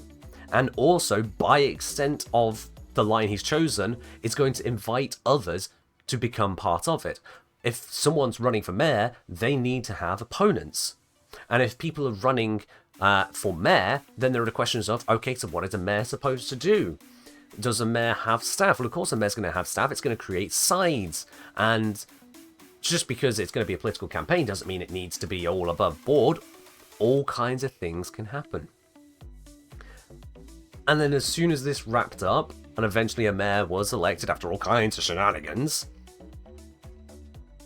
and also, by extent of the line he's chosen, is going to invite others to become part of it. If someone's running for mayor, they need to have opponents. And if people are running for mayor, then there are the questions of, okay, so what is a mayor supposed to do? Does a mayor have staff? Well, of course a mayor's going to have staff. It's going to create sides. And just because it's going to be a political campaign doesn't mean it needs to be all above board. All kinds of things can happen. And then as soon as this wrapped up, and eventually a mayor was elected after all kinds of shenanigans,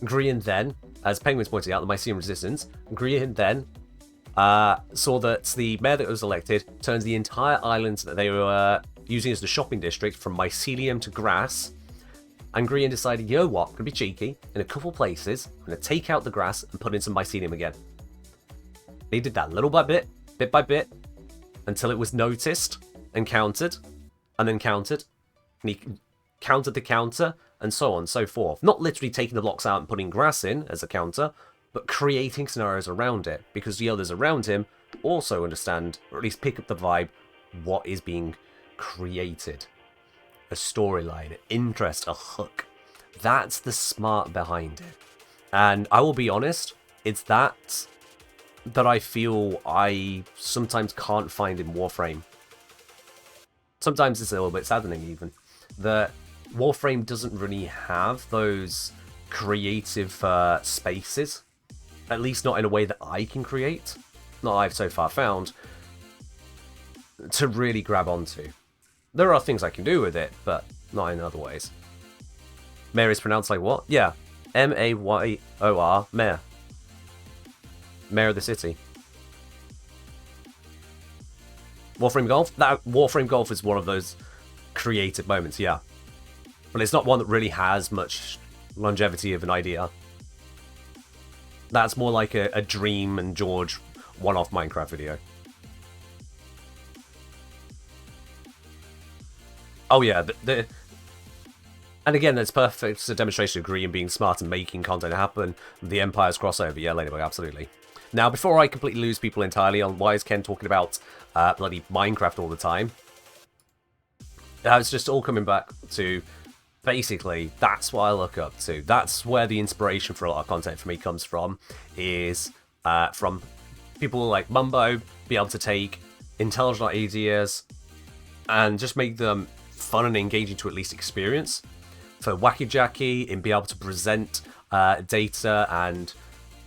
Grian then, as Penguins pointed out, the Mycelium Resistance, Grian then saw that the mayor that was elected turns the entire island that they were using as the shopping district from mycelium to grass. And Grian decided, you know what, I'm going to be cheeky. In a couple places, I'm going to take out the grass and put in some mycelium again. They did that little by bit by bit, until it was noticed and countered, and then countered. And he countered the counter, and so on and so forth. Not literally taking the blocks out and putting grass in as a counter, but creating scenarios around it, because the others around him also understand, or at least pick up the vibe, what is being created. A storyline, an interest, a hook. That's the smart behind it. And I will be honest, it's that I feel I sometimes can't find in Warframe. Sometimes it's a little bit saddening even, that Warframe doesn't really have those creative spaces, at least not in a way that I can create, not I've so far found, to really grab onto. There are things I can do with it, but not in other ways. Mayor is pronounced like what? Yeah, M-A-Y-O-R, Mayor. Mayor of the city. Warframe Golf? That Warframe Golf is one of those creative moments, yeah. But it's not one that really has much longevity of an idea. That's more like a Dream and George one-off Minecraft video. Oh yeah, and again, that's perfect. It's a demonstration of Grian being smart and making content happen. The Empire's crossover, yeah, Ladybug, absolutely. Now, before I completely lose people entirely on why is Ken talking about bloody Minecraft all the time, it's just all coming back to basically, that's what I look up to. That's where the inspiration for a lot of content for me comes from, is from people like Mumbo, be able to take intelligent ideas and just make them fun and engaging to at least experience. For Wacky Jacky, in being able to present data and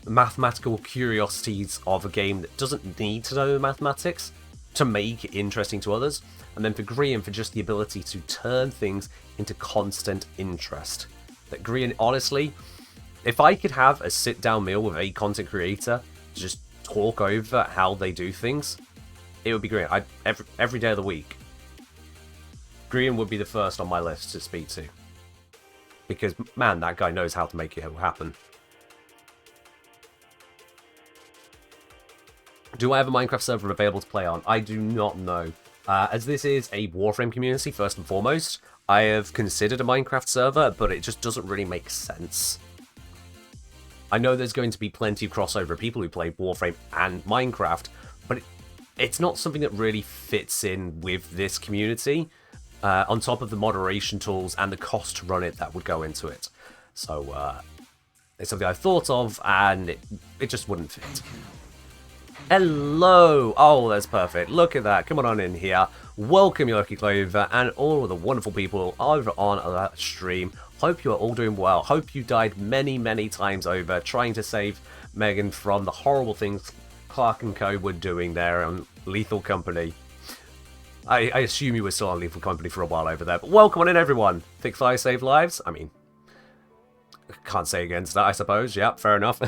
mathematical curiosities of a game that doesn't need to know the mathematics to make it interesting to others. And then for Grian, for just the ability to turn things into constant interest. That Grian, honestly, if I could have a sit-down meal with a content creator to just talk over how they do things, it would be great. Every day of the week, Grian would be the first on my list to speak to. Because, man, that guy knows how to make it happen. Do I have a Minecraft server available to play on? I do not know. As this is a Warframe community, first and foremost, I have considered a Minecraft server, but it just doesn't really make sense. I know there's going to be plenty of crossover of people who play Warframe and Minecraft, but it's not something that really fits in with this community, on top of the moderation tools and the cost to run it that would go into it. So, it's something I thought of, and it just wouldn't fit. Hello! Oh, that's perfect. Look at that. Come on in here. Welcome, your lucky clover, and all of the wonderful people over on that stream. Hope you are all doing well. Hope you died many, many times over trying to save Megan from the horrible things Clark and Co. were doing there on Lethal Company. I assume you were still on Lethal Company for a while over there, but welcome on in, everyone. Thick thighs save lives? I mean, can't say against that, I suppose. Yep, fair enough.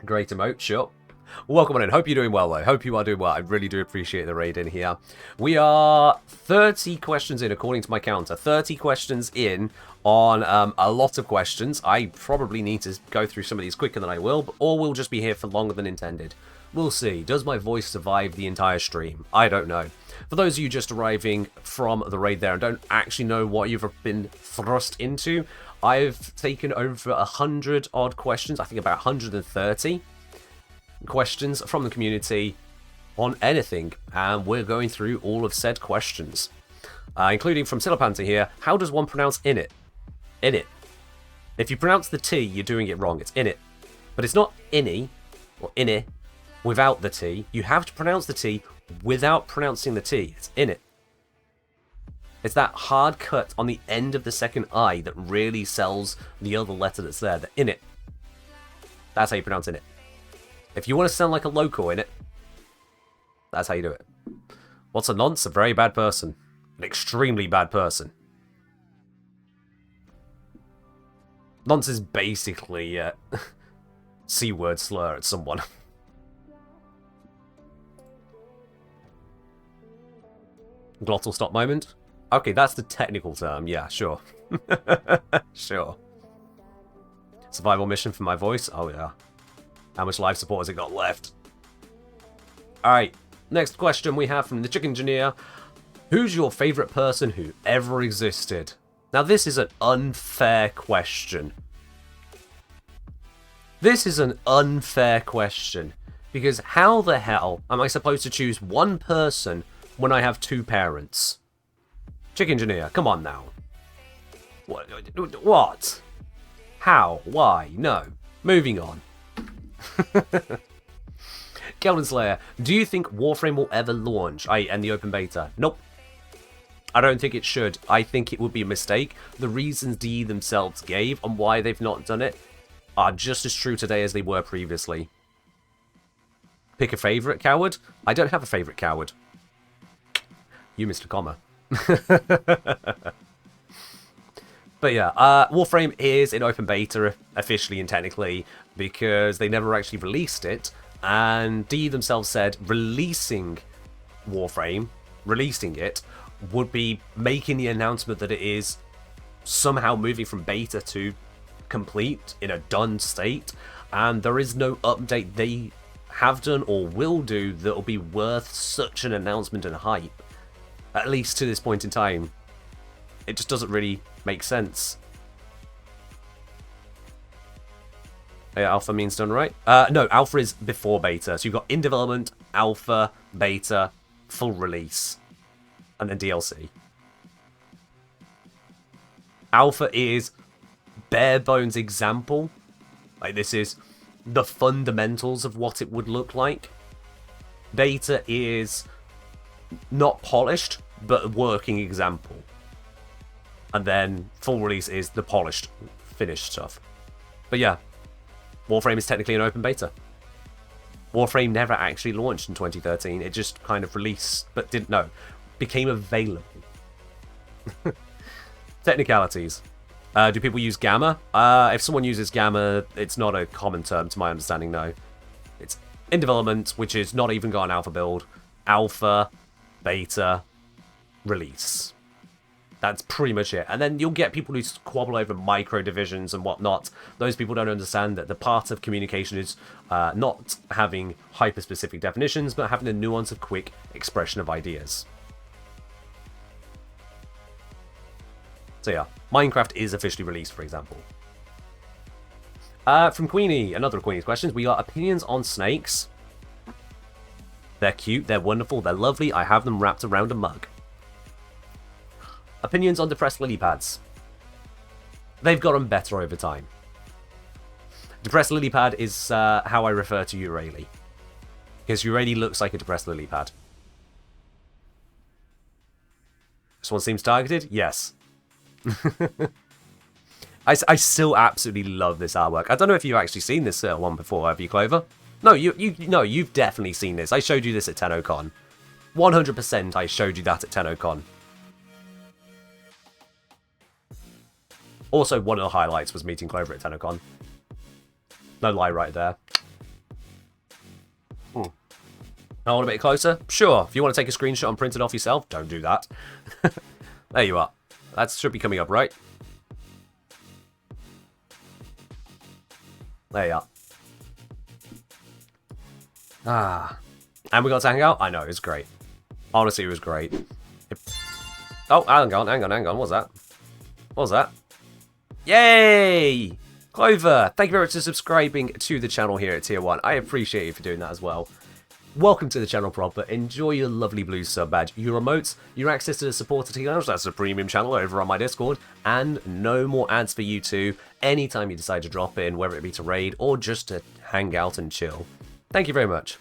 Great emote, sure. Welcome on in. Hope you're doing well, though. Hope you are doing well. I really do appreciate the raid in here. We are 30 questions in, according to my counter. 30 questions in on a lot of questions. I probably need to go through some of these quicker than I will, or we'll just be here for longer than intended. We'll see. Does my voice survive the entire stream? I don't know. For those of you just arriving from the raid there and don't actually know what you've been thrust into, I've taken over 100 odd questions, I think about 130 questions from the community on anything, and we're going through all of said questions, including from Silapanta here. How does one pronounce init? Init. If you pronounce the T, you're doing it wrong. It's init. But it's not inni or inni without the T. You have to pronounce the T without pronouncing the T. It's init. It's that hard cut on the end of the second I that really sells the other letter that's there, the init. That's how you pronounce init. If you want to sound like a local in it, that's how you do it. What's a nonce? A very bad person. An extremely bad person. Nonce is basically a C-word slur at someone. Glottal stop moment? Okay, that's the technical term. Yeah, sure. Sure. Survival mission for my voice? Oh, yeah. How much life support has it got left? Alright, next question we have from the Chicken Engineer. Who's your favourite person who ever existed? Now, this is an unfair question. This is an unfair question. Because how the hell am I supposed to choose one person when I have two parents? Chicken Engineer, come on now. What? How? Why? No. Moving on. Kelvin Slayer, do you think Warframe will ever launch? And the open beta? Nope. I don't think it should. I think it would be a mistake. The reasons DE themselves gave on why they've not done it are just as true today as they were previously. Pick a favourite, coward? I don't have a favourite, coward. You missed a comma. But yeah, Warframe is in open beta officially and technically because they never actually released it, and DE themselves said releasing Warframe, releasing it, would be making the announcement that it is somehow moving from beta to complete in a done state, and there is no update they have done or will do that will be worth such an announcement and hype, at least to this point in time. It just doesn't really make sense. Yeah, alpha means done right? No, alpha is before beta. So you've got in development, alpha, beta, full release, and then DLC. Alpha is bare bones example. Like, this is the fundamentals of what it would look like. Beta is not polished, but a working example. And then full release is the polished, finished stuff. But yeah, Warframe is technically an open beta. Warframe never actually launched in 2013. It just kind of released, but became available. Technicalities. Do people use Gamma? If someone uses Gamma, it's not a common term to my understanding, no. It's in development, which is not even got an alpha build. Alpha, beta, release. That's pretty much it. And then you'll get people who squabble over micro divisions and whatnot. Those people don't understand that the part of communication is not having hyper-specific definitions, but having a nuance of quick expression of ideas. So yeah, Minecraft is officially released, for example. From Queenie, another of Queenie's questions. We got opinions on snakes. They're cute, they're wonderful, they're lovely. I have them wrapped around a mug. Opinions on depressed lily pads. They've gotten better over time. Depressed lily pad is how I refer to Urayli. Because Urayli looks like a depressed lily pad. This one seems targeted? Yes. I still absolutely love this artwork. I don't know if you've actually seen this one before, have you, Clover? No, you've definitely seen this. I showed you this at TennoCon. 100% I showed you that at TennoCon. Also, one of the highlights was meeting Clover at TennoCon. No lie right there. I want a bit closer? Sure. If you want to take a screenshot and print it off yourself, don't do that. There you are. That should be coming up, right? There you are. Ah. And we got to hang out? I know, it was great. Honestly, it was great. Oh, hang on. What was that? What was that? Yay! Clover, thank you very much for subscribing to the channel here at Tier 1. I appreciate you for doing that as well. Welcome to the channel proper. Enjoy your lovely blue sub badge, your emotes, your access to the supporter team. That's a premium channel over on my Discord, and no more ads for you two anytime you decide to drop in, whether it be to raid or just to hang out and chill. Thank you very much.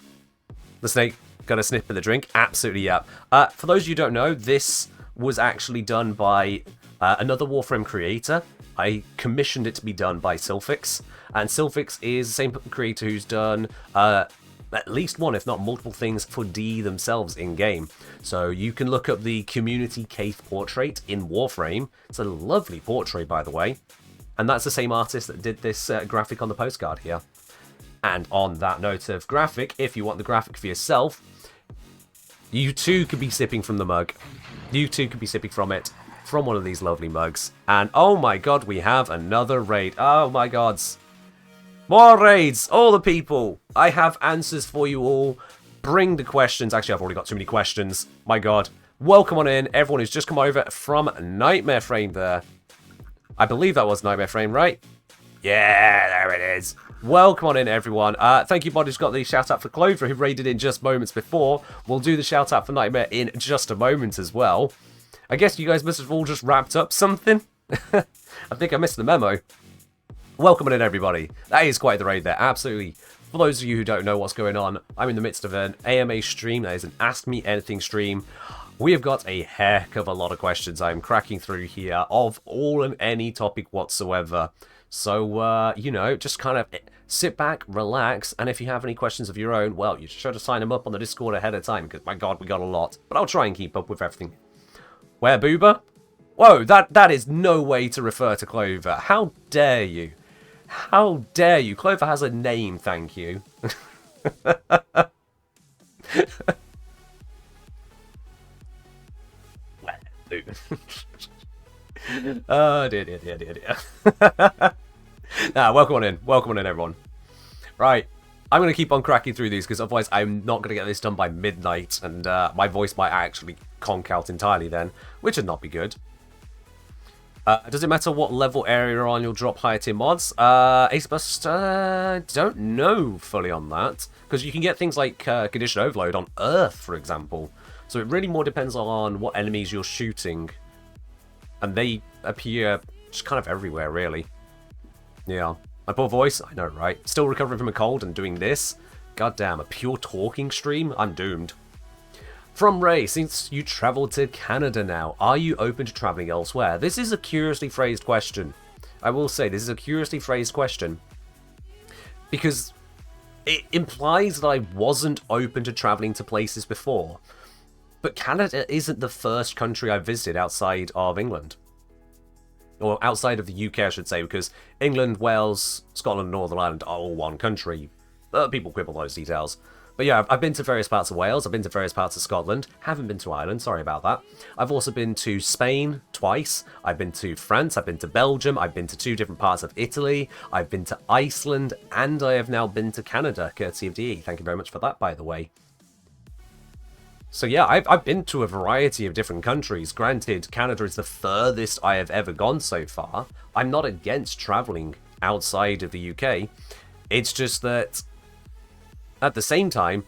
The snake got a sniff of the drink? Absolutely, yeah. For those of you who don't know, this was actually done by another Warframe creator. I commissioned it to be done by Sylphix, and Sylphix is the same creator who's done at least one, if not multiple things for D themselves in-game. So you can look up the Community Cave portrait in Warframe. It's a lovely portrait, by the way. And that's the same artist that did this graphic on the postcard here. And on that note of graphic, if you want the graphic for yourself, you too could be sipping from the mug. You too could be sipping from it, from one of these lovely mugs. And oh my god, we have another raid. Oh my gods. More raids! All the people! I have answers for you all. Bring the questions. Actually, I've already got too many questions. My god. Welcome on in, everyone who's just come over from Nightmare Frame there. I believe that was Nightmare Frame, right? Yeah, there it is. Welcome on in, everyone. Thank you, Bod, who's got the shout-out for Clover, who raided in just moments before. We'll do the shout-out for Nightmare in just a moment as well. I guess you guys must have all just wrapped up something. I think I missed the memo. Welcome in, everybody. That is quite the raid there, absolutely. For those of you who don't know what's going on, I'm in the midst of an AMA stream. That is an Ask Me Anything stream. We have got a heck of a lot of questions I'm cracking through here of all and any topic whatsoever. So, you know, just kind of sit back, relax, and if you have any questions of your own, well, you should have signed them up on the Discord ahead of time, because, my god, we got a lot. But I'll try and keep up with everything. Where, Boober? Whoa, that is no way to refer to Clover. How dare you? How dare you? Clover has a name, thank you. Oh, dear. Nah, welcome on in, everyone. Right, I'm going to keep on cracking through these, because otherwise I'm not going to get this done by midnight, and my voice might actually conk out entirely then, which would not be good. Does it matter what level area you're on, you'll drop higher tier mods? Acebust, don't know fully on that, because you can get things like Condition Overload on Earth, for example. So it really more depends on what enemies you're shooting, and they appear just kind of everywhere, really. Yeah. My poor voice, I know, right? Still recovering from a cold and doing this? Goddamn, a pure talking stream? I'm doomed. From Ray, since you traveled to Canada now, are you open to traveling elsewhere? This is a curiously phrased question. I will say, this is a curiously phrased question. Because it implies that I wasn't open to traveling to places before. But Canada isn't the first country I've visited outside of England. Or outside of the UK, I should say, because England, Wales, Scotland, and Northern Ireland are all one country. People quibble those details. But yeah, I've been to various parts of Wales, I've been to various parts of Scotland, haven't been to Ireland, sorry about that. I've also been to Spain twice, I've been to France, I've been to Belgium, I've been to 2 different parts of Italy, I've been to Iceland, and I have now been to Canada, courtesy of DE. Thank you very much for that, by the way. So yeah, I've been to a variety of different countries. Granted, Canada is the furthest I have ever gone so far. I'm not against travelling outside of the UK. It's just that, at the same time,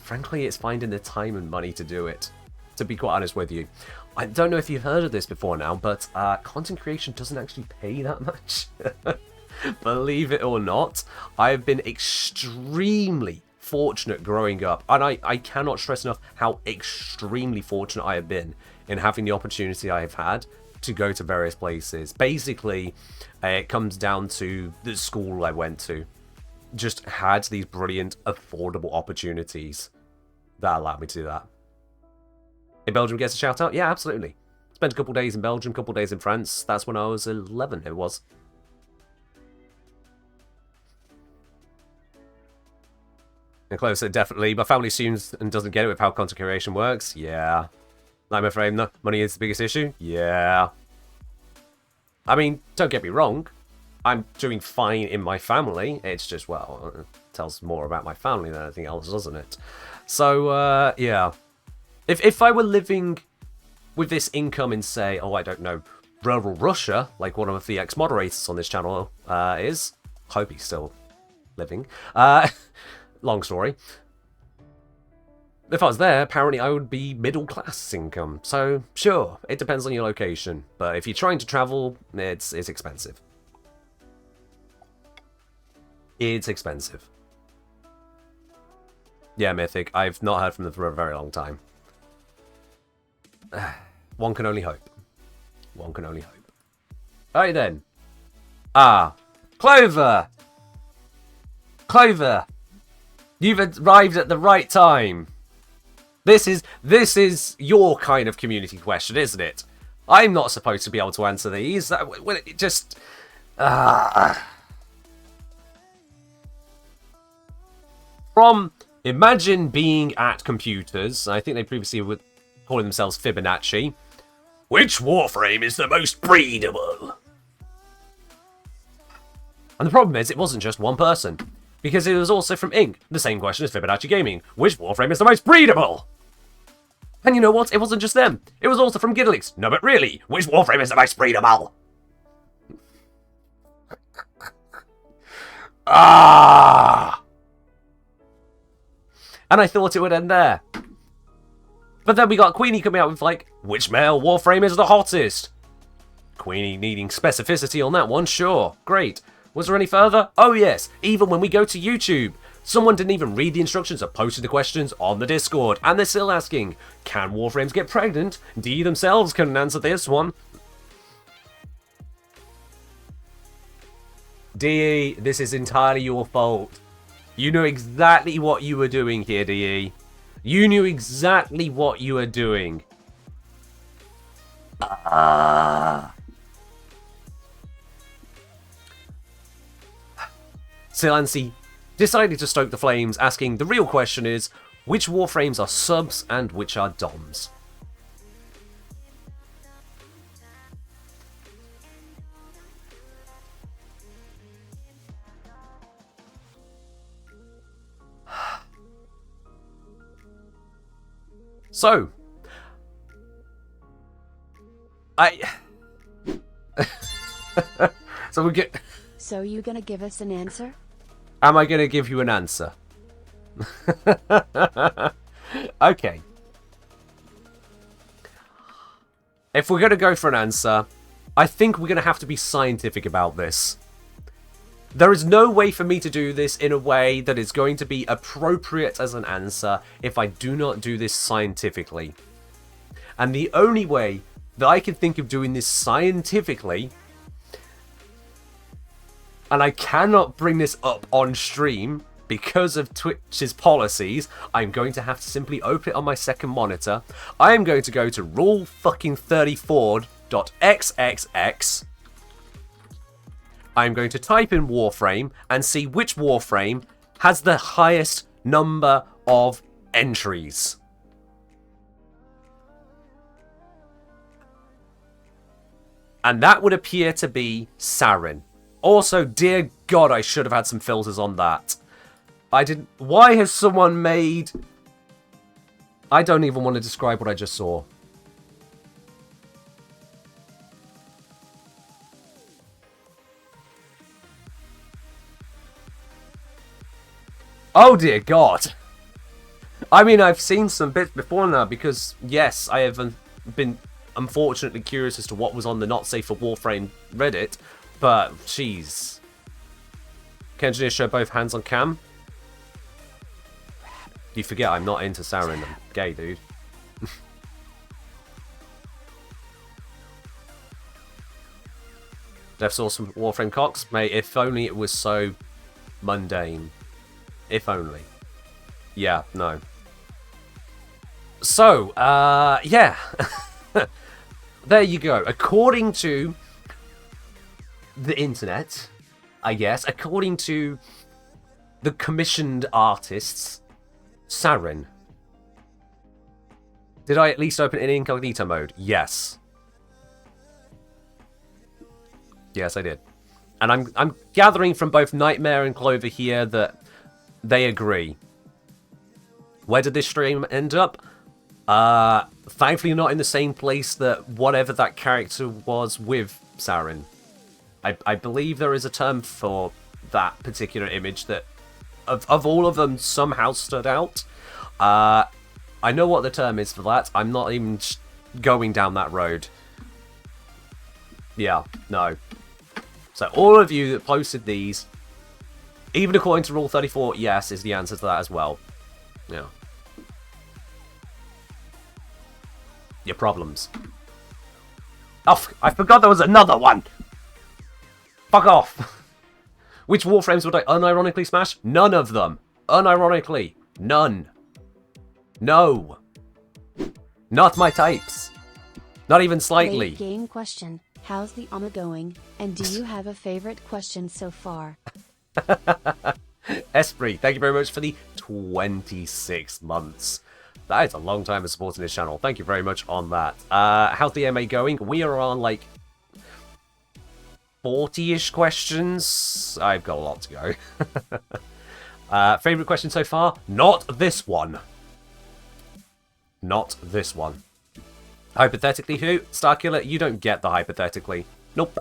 frankly, it's finding the time and money to do it, to be quite honest with you. I don't know if you've heard of this before now, but content creation doesn't actually pay that much. Believe it or not, I've been extremely fortunate growing up, and I cannot stress enough how extremely fortunate I have been in having the opportunity I have had to go to various places. Basically, it comes down to the school I went to. Just had these brilliant, affordable opportunities that allowed me to do that. In Belgium gets a shout out? Yeah, absolutely. Spent a couple days in Belgium, a couple days in France. That's when I was 11, it was. And Chloe said, definitely. My family assumes and doesn't get it with how content creation works. Yeah. I'm afraid no, money is the biggest issue. Yeah. I mean, don't get me wrong. I'm doing fine in my family. It's just, well, it tells more about my family than anything else, doesn't it? So, yeah. If I were living with this income in, say, oh, I don't know, rural Russia, like one of the ex-moderators on this channel is, hope he's still living, long story. If I was there, apparently I would be middle-class income. So, sure, it depends on your location. But if you're trying to travel, it's expensive. It's expensive. Yeah, Mythic, I've not heard from them for a very long time. One can only hope. One can only hope. Alright then. Clover! Clover! You've arrived at the right time. This is your kind of community question, isn't it? I'm not supposed to be able to answer these. It just... From imagine being at computers, I think they previously were calling themselves Fibonacci. Which Warframe is the most breedable? And the problem is, it wasn't just one person. Because it was also from Inc. The same question as Fibonacci Gaming. Which Warframe is the most breedable? And you know what? It wasn't just them. It was also from Giddlix. No, but really, which Warframe is the most breedable? And I thought it would end there. But then we got Queenie coming out with, like, which male Warframe is the hottest? Queenie needing specificity on that one, sure. Great. Was there any further? Oh yes, even when we go to YouTube. Someone didn't even read the instructions or posted the questions on the Discord. And they're still asking, can Warframes get pregnant? DE themselves couldn't answer this one. DE, this is entirely your fault. You knew exactly what you were doing here, DE. You knew exactly what you were doing. Silancy decided to stoke the flames, asking, the real question is, which Warframes are subs and which are doms? So, so we get... So you gonna give us an answer? Am I gonna give you an answer? Okay. if we're going to go for an answer, I think we're going to have to be scientific about this. There is no way for me to do this in a way that is going to be appropriate as an answer if I do not do this scientifically. And the only way that I can think of doing this scientifically, and I cannot bring this up on stream because of Twitch's policies, I'm going to have to simply open it on my second monitor. I am going to go to rule34.xxx. I'm going to type in Warframe and see which Warframe has the highest number of entries. And that would appear to be Sarin. Also, dear God, I should have had some filters on that. I didn't... Why has someone made... I don't even want to describe what I just saw. Oh dear God. I mean, I've seen some bits before now because, yes, I have been unfortunately curious as to what was on the Not Safe for Warframe Reddit, but, jeez. Can engineers show both hands on cam? You forget I'm not into Sarin, I'm gay, dude. Dev saw some Warframe cocks? Mate, if only it was so mundane. If only. Yeah, no. So, yeah. There you go. According to the internet, I guess, according to the commissioned artists, Sarin. Did I at least open it in incognito mode? Yes. Yes, I did. And I'm gathering from both Nightmare and Clover here that they agree. Where did this stream end up? Thankfully not in the same place that whatever that character was with Sarin. I believe there is a term for that particular image that of all of them somehow stood out. I know what the term is for that. I'm not even going down that road. Yeah, no. So all of you that posted these, even according to Rule 34, yes, is the answer to that as well. Yeah. Your problems. Oh, I forgot there was another one! Fuck off! Which Warframes would I unironically smash? None of them. Unironically. None. No. Not my types. Not even slightly. Late game question. How's the AMA going? And do you have a favorite question so far? Esprit, thank you very much for the 26 months. That is a long time of supporting this channel. Thank you very much on that. How's the MA going? We are on like 40-ish questions. I've got a lot to go. Favorite question so far? Not this one. Not this one. Hypothetically who? Starkiller, you don't get the hypothetically. Nope.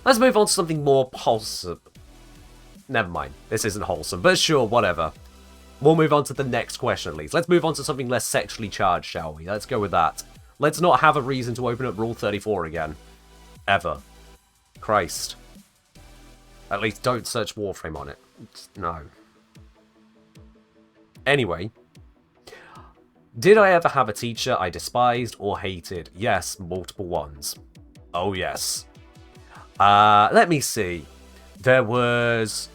Let's move on to something more wholesome. Never mind. This isn't wholesome, but sure, whatever. We'll move on to the next question at least. Let's move on to something less sexually charged, shall we? Let's go with that. Let's not have a reason to open up Rule 34 again. Ever. Christ. At least don't search Warframe on it. No. Anyway. Did I ever have a teacher I despised or hated? Yes, multiple ones. Oh, yes. Let me see. There was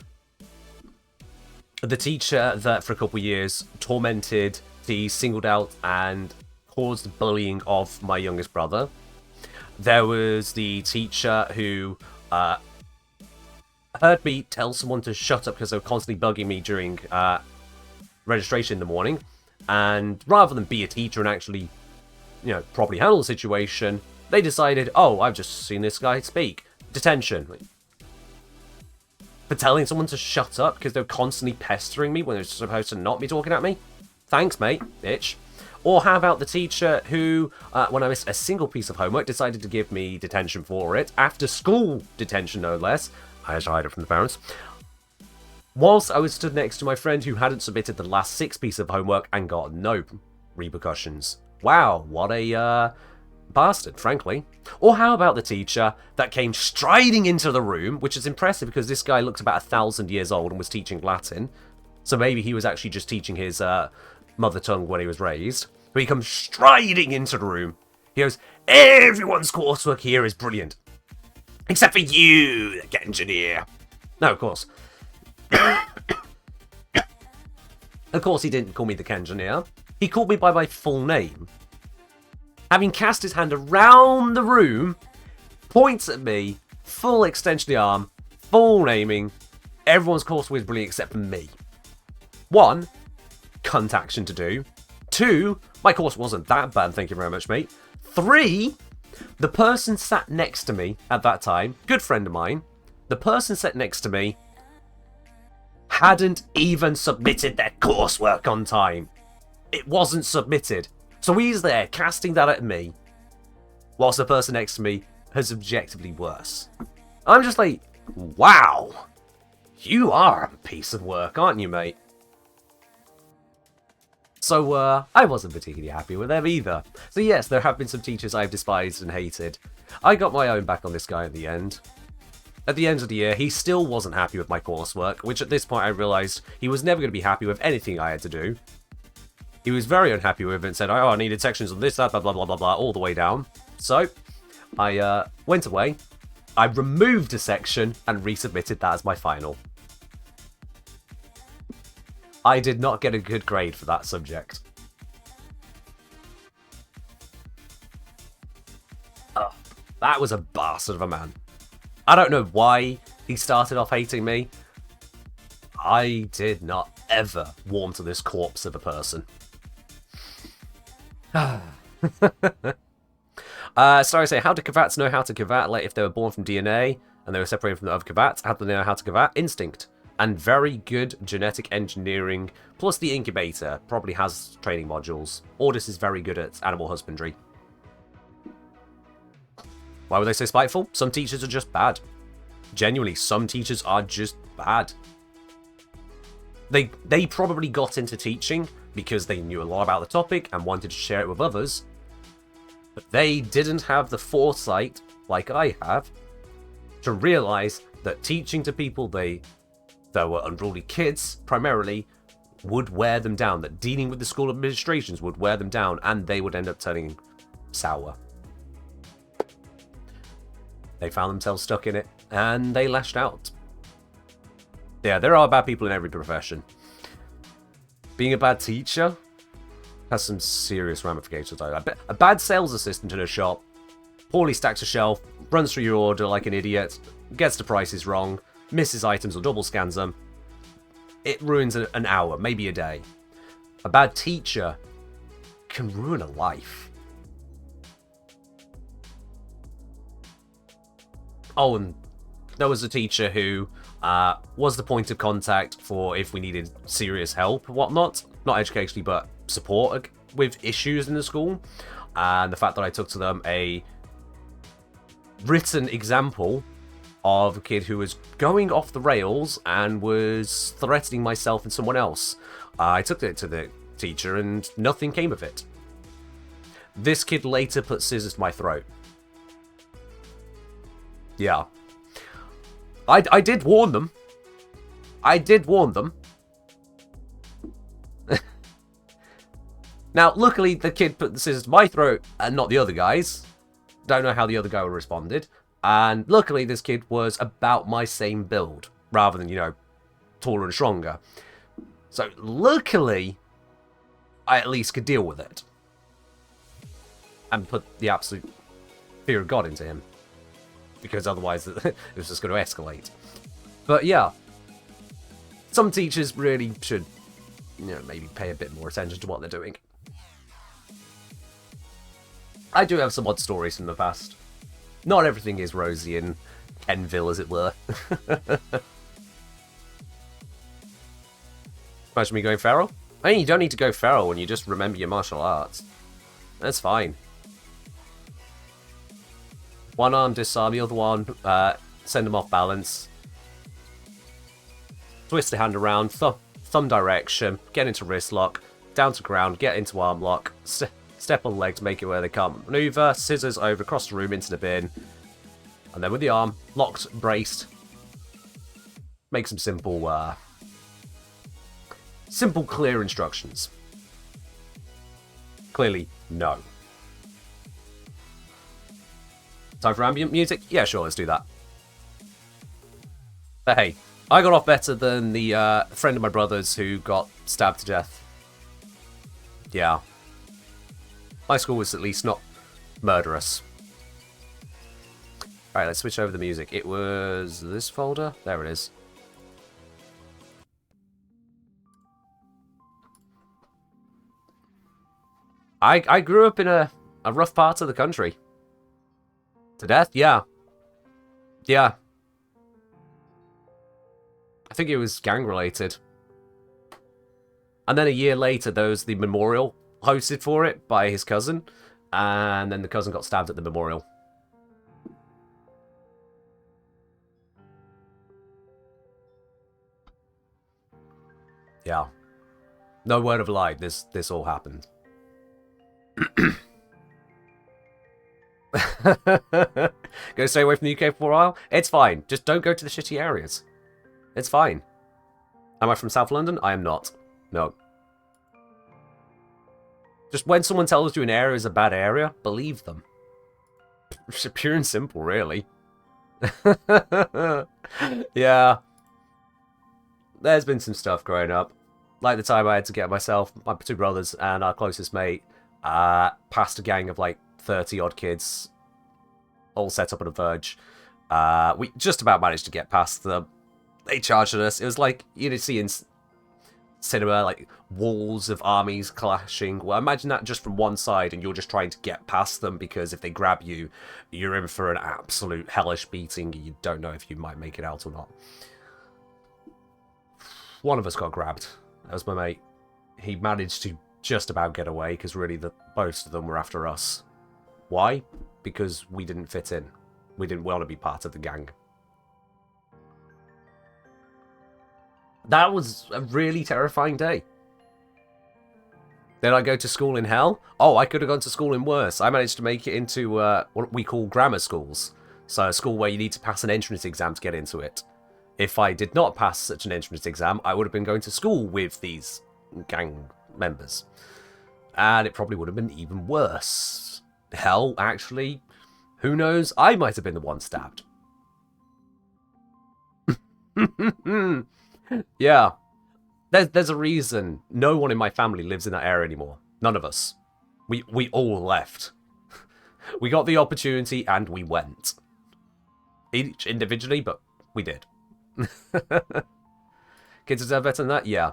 the teacher that for a couple of years tormented, singled out, and caused bullying of my youngest brother. There was the teacher who heard me tell someone to shut up because they were constantly bugging me during registration in the morning. And rather than be a teacher and actually, you know, properly handle the situation, they decided, oh, I've just seen this guy speak. Detention. For telling someone to shut up because they were constantly pestering me when they're supposed to not be talking at me? Thanks, mate, bitch. Or how about the teacher who, when I missed a single piece of homework, decided to give me detention for it, after school detention no less. I had to hide it from the parents. Whilst I was stood next to my friend who hadn't submitted the last 6 pieces of homework and got no repercussions. Wow, what a bastard, frankly. Or how about the teacher that came striding into the room, which is impressive because this guy looked about 1,000 years old and was teaching Latin. So maybe he was actually just teaching his mother tongue when he was raised. But he comes striding into the room. He goes, everyone's coursework here is brilliant. Except for you, the engineer. No, of course. Of course he didn't call me the engineer. He called me by my full name. Having cast his hand around the room, points at me, full extension of the arm, full naming, everyone's coursework is brilliant except for me. 1, cunt action to do. 2, my course wasn't that bad, thank you very much, mate. 3, the person sat next to me at that time, good friend of mine, the person sat next to me hadn't even submitted their coursework on time. It wasn't submitted. So he's there casting that at me, whilst the person next to me is objectively worse. I'm just like, wow, you are a piece of work, aren't you, mate? So, I wasn't particularly happy with them either. So yes, there have been some teachers I've despised and hated. I got my own back on this guy at the end. At the end of the year, he still wasn't happy with my coursework, which at this point I realised he was never going to be happy with anything I had to do. He was very unhappy with it and said, oh, I needed sections on this, that, blah, blah, blah, blah, blah, all the way down. So, I went away, I removed a section and resubmitted that as my final. I did not get a good grade for that subject. Oh, that was a bastard of a man. I don't know why he started off hating me. I did not ever warm to this corpse of a person. Sorry, say, how do Kavats know how to Kavat? Like, if they were born from DNA and they were separated from the other Kavats, how do they know how to Kavat? Instinct. And very good genetic engineering, plus the incubator probably has training modules. Ordis is very good at animal husbandry. Why were they so spiteful? Some teachers are just bad. Genuinely, some teachers are just bad. They probably got into teaching because they knew a lot about the topic and wanted to share it with others. But they didn't have the foresight, like I have, to realise that teaching to people that were unruly kids, primarily, would wear them down. That dealing with the school administrations would wear them down, and they would end up turning sour. They found themselves stuck in it, and they lashed out. Yeah, there are bad people in every profession. Being a bad teacher has some serious ramifications. A bad sales assistant in a shop poorly stacks a shelf, runs through your order like an idiot, gets the prices wrong, misses items or double scans them. It ruins an hour, maybe a day. A bad teacher can ruin a life. Oh, and there was a teacher who was the point of contact for if we needed serious help and whatnot. Not educationally, but support with issues in the school. And the fact that I took to them a written example of a kid who was going off the rails and was threatening myself and someone else. I took it to the teacher and nothing came of it. This kid later put scissors to my throat. Yeah. I did warn them. I did warn them. Now, luckily, the kid put the scissors to my throat and not the other guy's. Don't know how the other guy responded. And luckily, this kid was about my same build, rather than, you know, taller and stronger. So, luckily, I at least could deal with it. And put the absolute fear of God into him. Because otherwise, it was just going to escalate. But yeah, some teachers really should, you know, maybe pay a bit more attention to what they're doing. I do have some odd stories from the past. Not everything is rosy in Kenville, as it were. Imagine me going feral? I mean, you don't need to go feral when you just remember your martial arts. That's fine. One arm disarm, the other one send them off balance. Twist the hand around, thumb direction, get into wrist lock, down to ground, get into arm lock, step on the leg to make it where they can't maneuver, scissors over across the room into the bin, and then with the arm, locked, braced, make some simple, clear instructions. Clearly, no. Time for ambient music? Yeah, sure, let's do that. But hey, I got off better than the friend of my brother's who got stabbed to death. Yeah. My school was at least not murderous. Alright, let's switch over the music. It was this folder? There it is. I grew up in a rough part of the country. To death? Yeah. Yeah. I think it was gang-related. And then a year later, there was the memorial hosted for it by his cousin. And then the cousin got stabbed at the memorial. Yeah. No word of a lie, this all happened. Gonna stay away from the UK for a while? It's fine. Just don't go to the shitty areas. It's fine. Am I from South London? I am not. No. Just when someone tells you an area is a bad area, believe them. It's pure and simple, really. Yeah. There's been some stuff growing up. Like the time I had to get myself, my two brothers, and our closest mate past a gang of like 30-odd kids, all set up on a verge. We just about managed to get past them. They charged at us. It was like you'd see in cinema, like walls of armies clashing. Well, imagine that just from one side, and you're just trying to get past them because if they grab you, you're in for an absolute hellish beating. You don't know if you might make it out or not. One of us got grabbed. That was my mate. He managed to just about get away because really most of them were after us. Why? Because we didn't fit in. We didn't want to be part of the gang. That was a really terrifying day. Did I go to school in hell? Oh, I could have gone to school in worse. I managed to make it into what we call grammar schools. So a school where you need to pass an entrance exam to get into it. If I did not pass such an entrance exam, I would have been going to school with these gang members. And it probably would have been even worse. Hell, actually, who knows? I might have been the one stabbed. Yeah. There's a reason no one in my family lives in that area anymore. None of us. We all left. We got the opportunity and we went. Each individually, but we did. Kids deserve better than that? Yeah.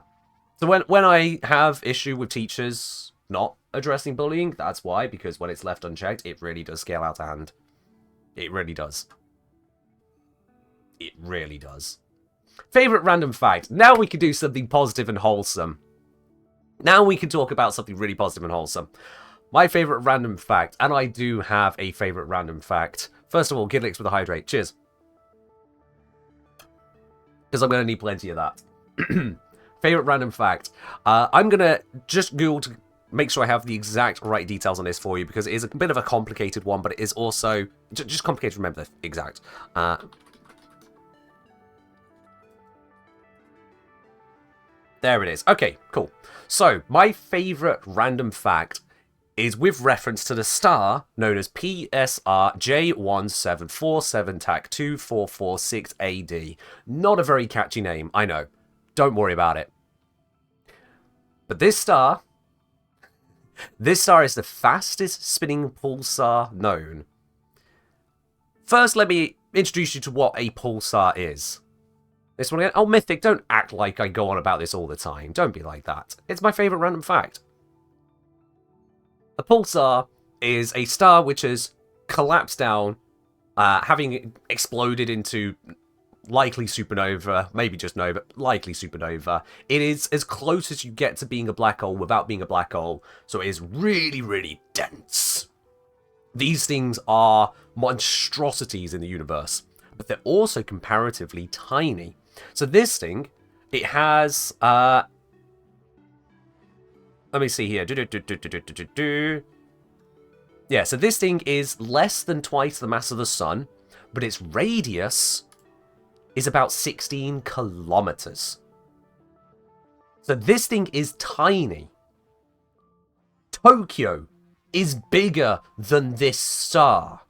So when I have issue with teachers not addressing bullying, that's why, because when it's left unchecked, it really does scale out of hand. It really does. It really does. Favorite random fact. Now we can do something positive and wholesome. Now we can talk about something really positive and wholesome. My favorite random fact, and I do have a favorite random fact. First of all, Gidlix with a hydrate. Cheers. Because I'm going to need plenty of that. Favorite random fact. I'm going to just Google to make sure I have the exact right details on this for you, because it is a bit of a complicated one, but it is also just complicated to remember the exact. There it is. Okay, cool. So, my favorite random fact is with reference to the star known as PSR J1747 TAC 2446 AD. Not a very catchy name, I know. Don't worry about it. But this star is the fastest spinning pulsar known. First, let me introduce you to what a pulsar is. This one again. Oh, Mythic, don't act like I go on about this all the time. Don't be like that. It's my favourite random fact. A pulsar is a star which has collapsed down, having exploded into likely supernova, maybe just nova, likely supernova. It is as close as you get to being a black hole without being a black hole, so it is really, really dense. These things are monstrosities in the universe, but they're also comparatively tiny. So this thing, it has, let me see here. Yeah, so this thing is less than twice the mass of the sun, but its radius is about 16 kilometers. So this thing is tiny. Tokyo is bigger than this star.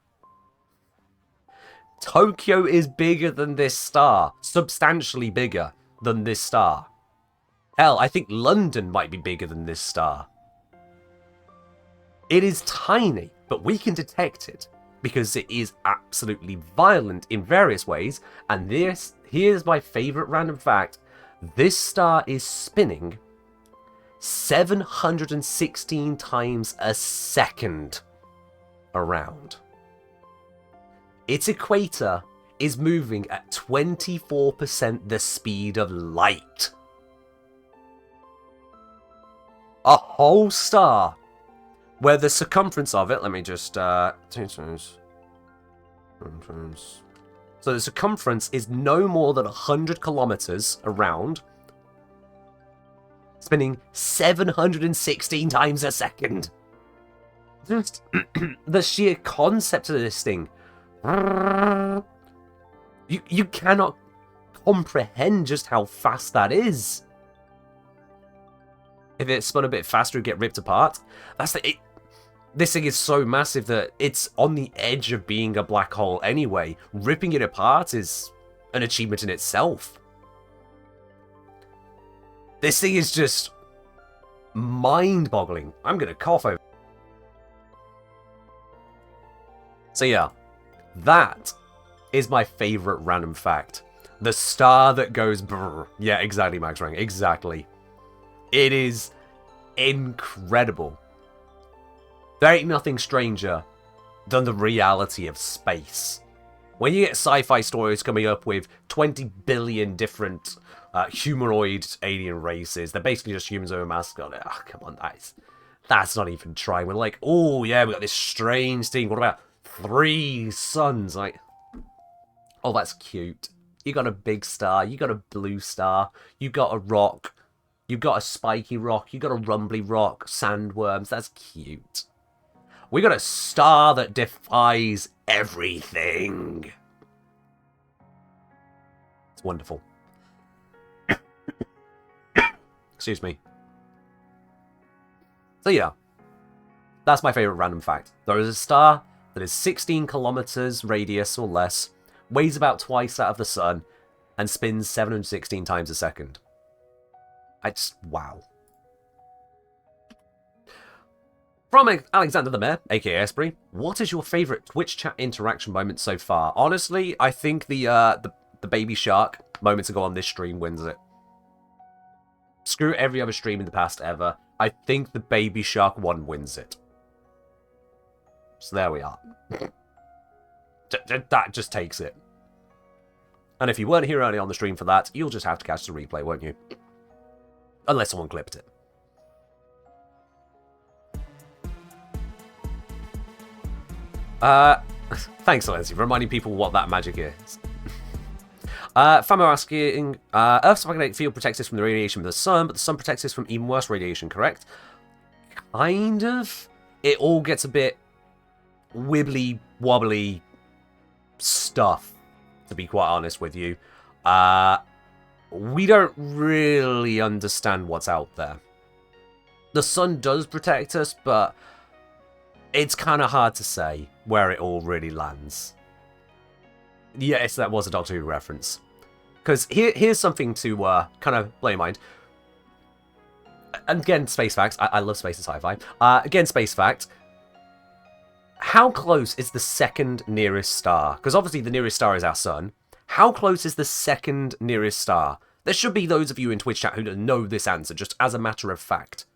Tokyo is bigger than this star. Substantially bigger than this star. Hell, I think London might be bigger than this star. It is tiny, but we can detect it because it is absolutely violent in various ways. And here's my favorite random fact. This star is spinning 716 times a second around. Its equator is moving at 24% the speed of light. A whole star where the circumference of it, let me just, so the circumference is no more than 100 kilometers around, spinning 716 times a second. Just the sheer concept of this thing. You cannot comprehend just how fast that is. If it spun a bit faster, it'd get ripped apart. This thing is so massive that it's on the edge of being a black hole anyway. Ripping it apart is an achievement in itself. This thing is just mind-boggling. I'm gonna cough over. So yeah, that is my favorite random fact. The star that goes brrr. Yeah, exactly, Max Rang. Exactly. It is incredible. There ain't nothing stranger than the reality of space. When you get sci-fi stories coming up with 20 billion different humanoid alien races, they're basically just humans with a mask on it. Oh, come on, that's not even trying. We're like, oh yeah, we got this strange thing. What about 3 suns? Like, oh, that's cute. You got a big star. You got a blue star. You got a rock. You got a spiky rock. You got a rumbly rock. Sandworms. That's cute. We got a star that defies everything. It's wonderful. Excuse me. So yeah, that's my favorite random fact. There is a star that is 16 kilometers radius or less, weighs about twice that of the sun, and spins 716 times a second. Wow. From Alexander the Mayor, aka Esprit, what is your favourite Twitch chat interaction moment so far? Honestly, I think the baby shark moments ago on this stream wins it. Screw every other stream in the past ever. I think the baby shark one wins it. So there we are. That just takes it. And if you weren't here early on the stream for that, you'll just have to catch the replay, won't you? Unless someone clipped it. Thanks, Alency, for reminding people what that magic is. Famo asking, Earth's magnetic field protects us from the radiation of the sun, but the sun protects us from even worse radiation, correct? Kind of. It all gets a bit wibbly wobbly stuff, to be quite honest with you. We don't really understand what's out there. The sun does protect us, but it's kind of hard to say where it all really lands. Yes, that was a Doctor Who reference. Because here's something to kind of blow your mind. And again, space facts. I love space and sci-fi. Again, space fact. How close is the second nearest star? Because obviously the nearest star is our sun. How close is the second nearest star? There should be those of you in Twitch chat who know this answer, just as a matter of fact.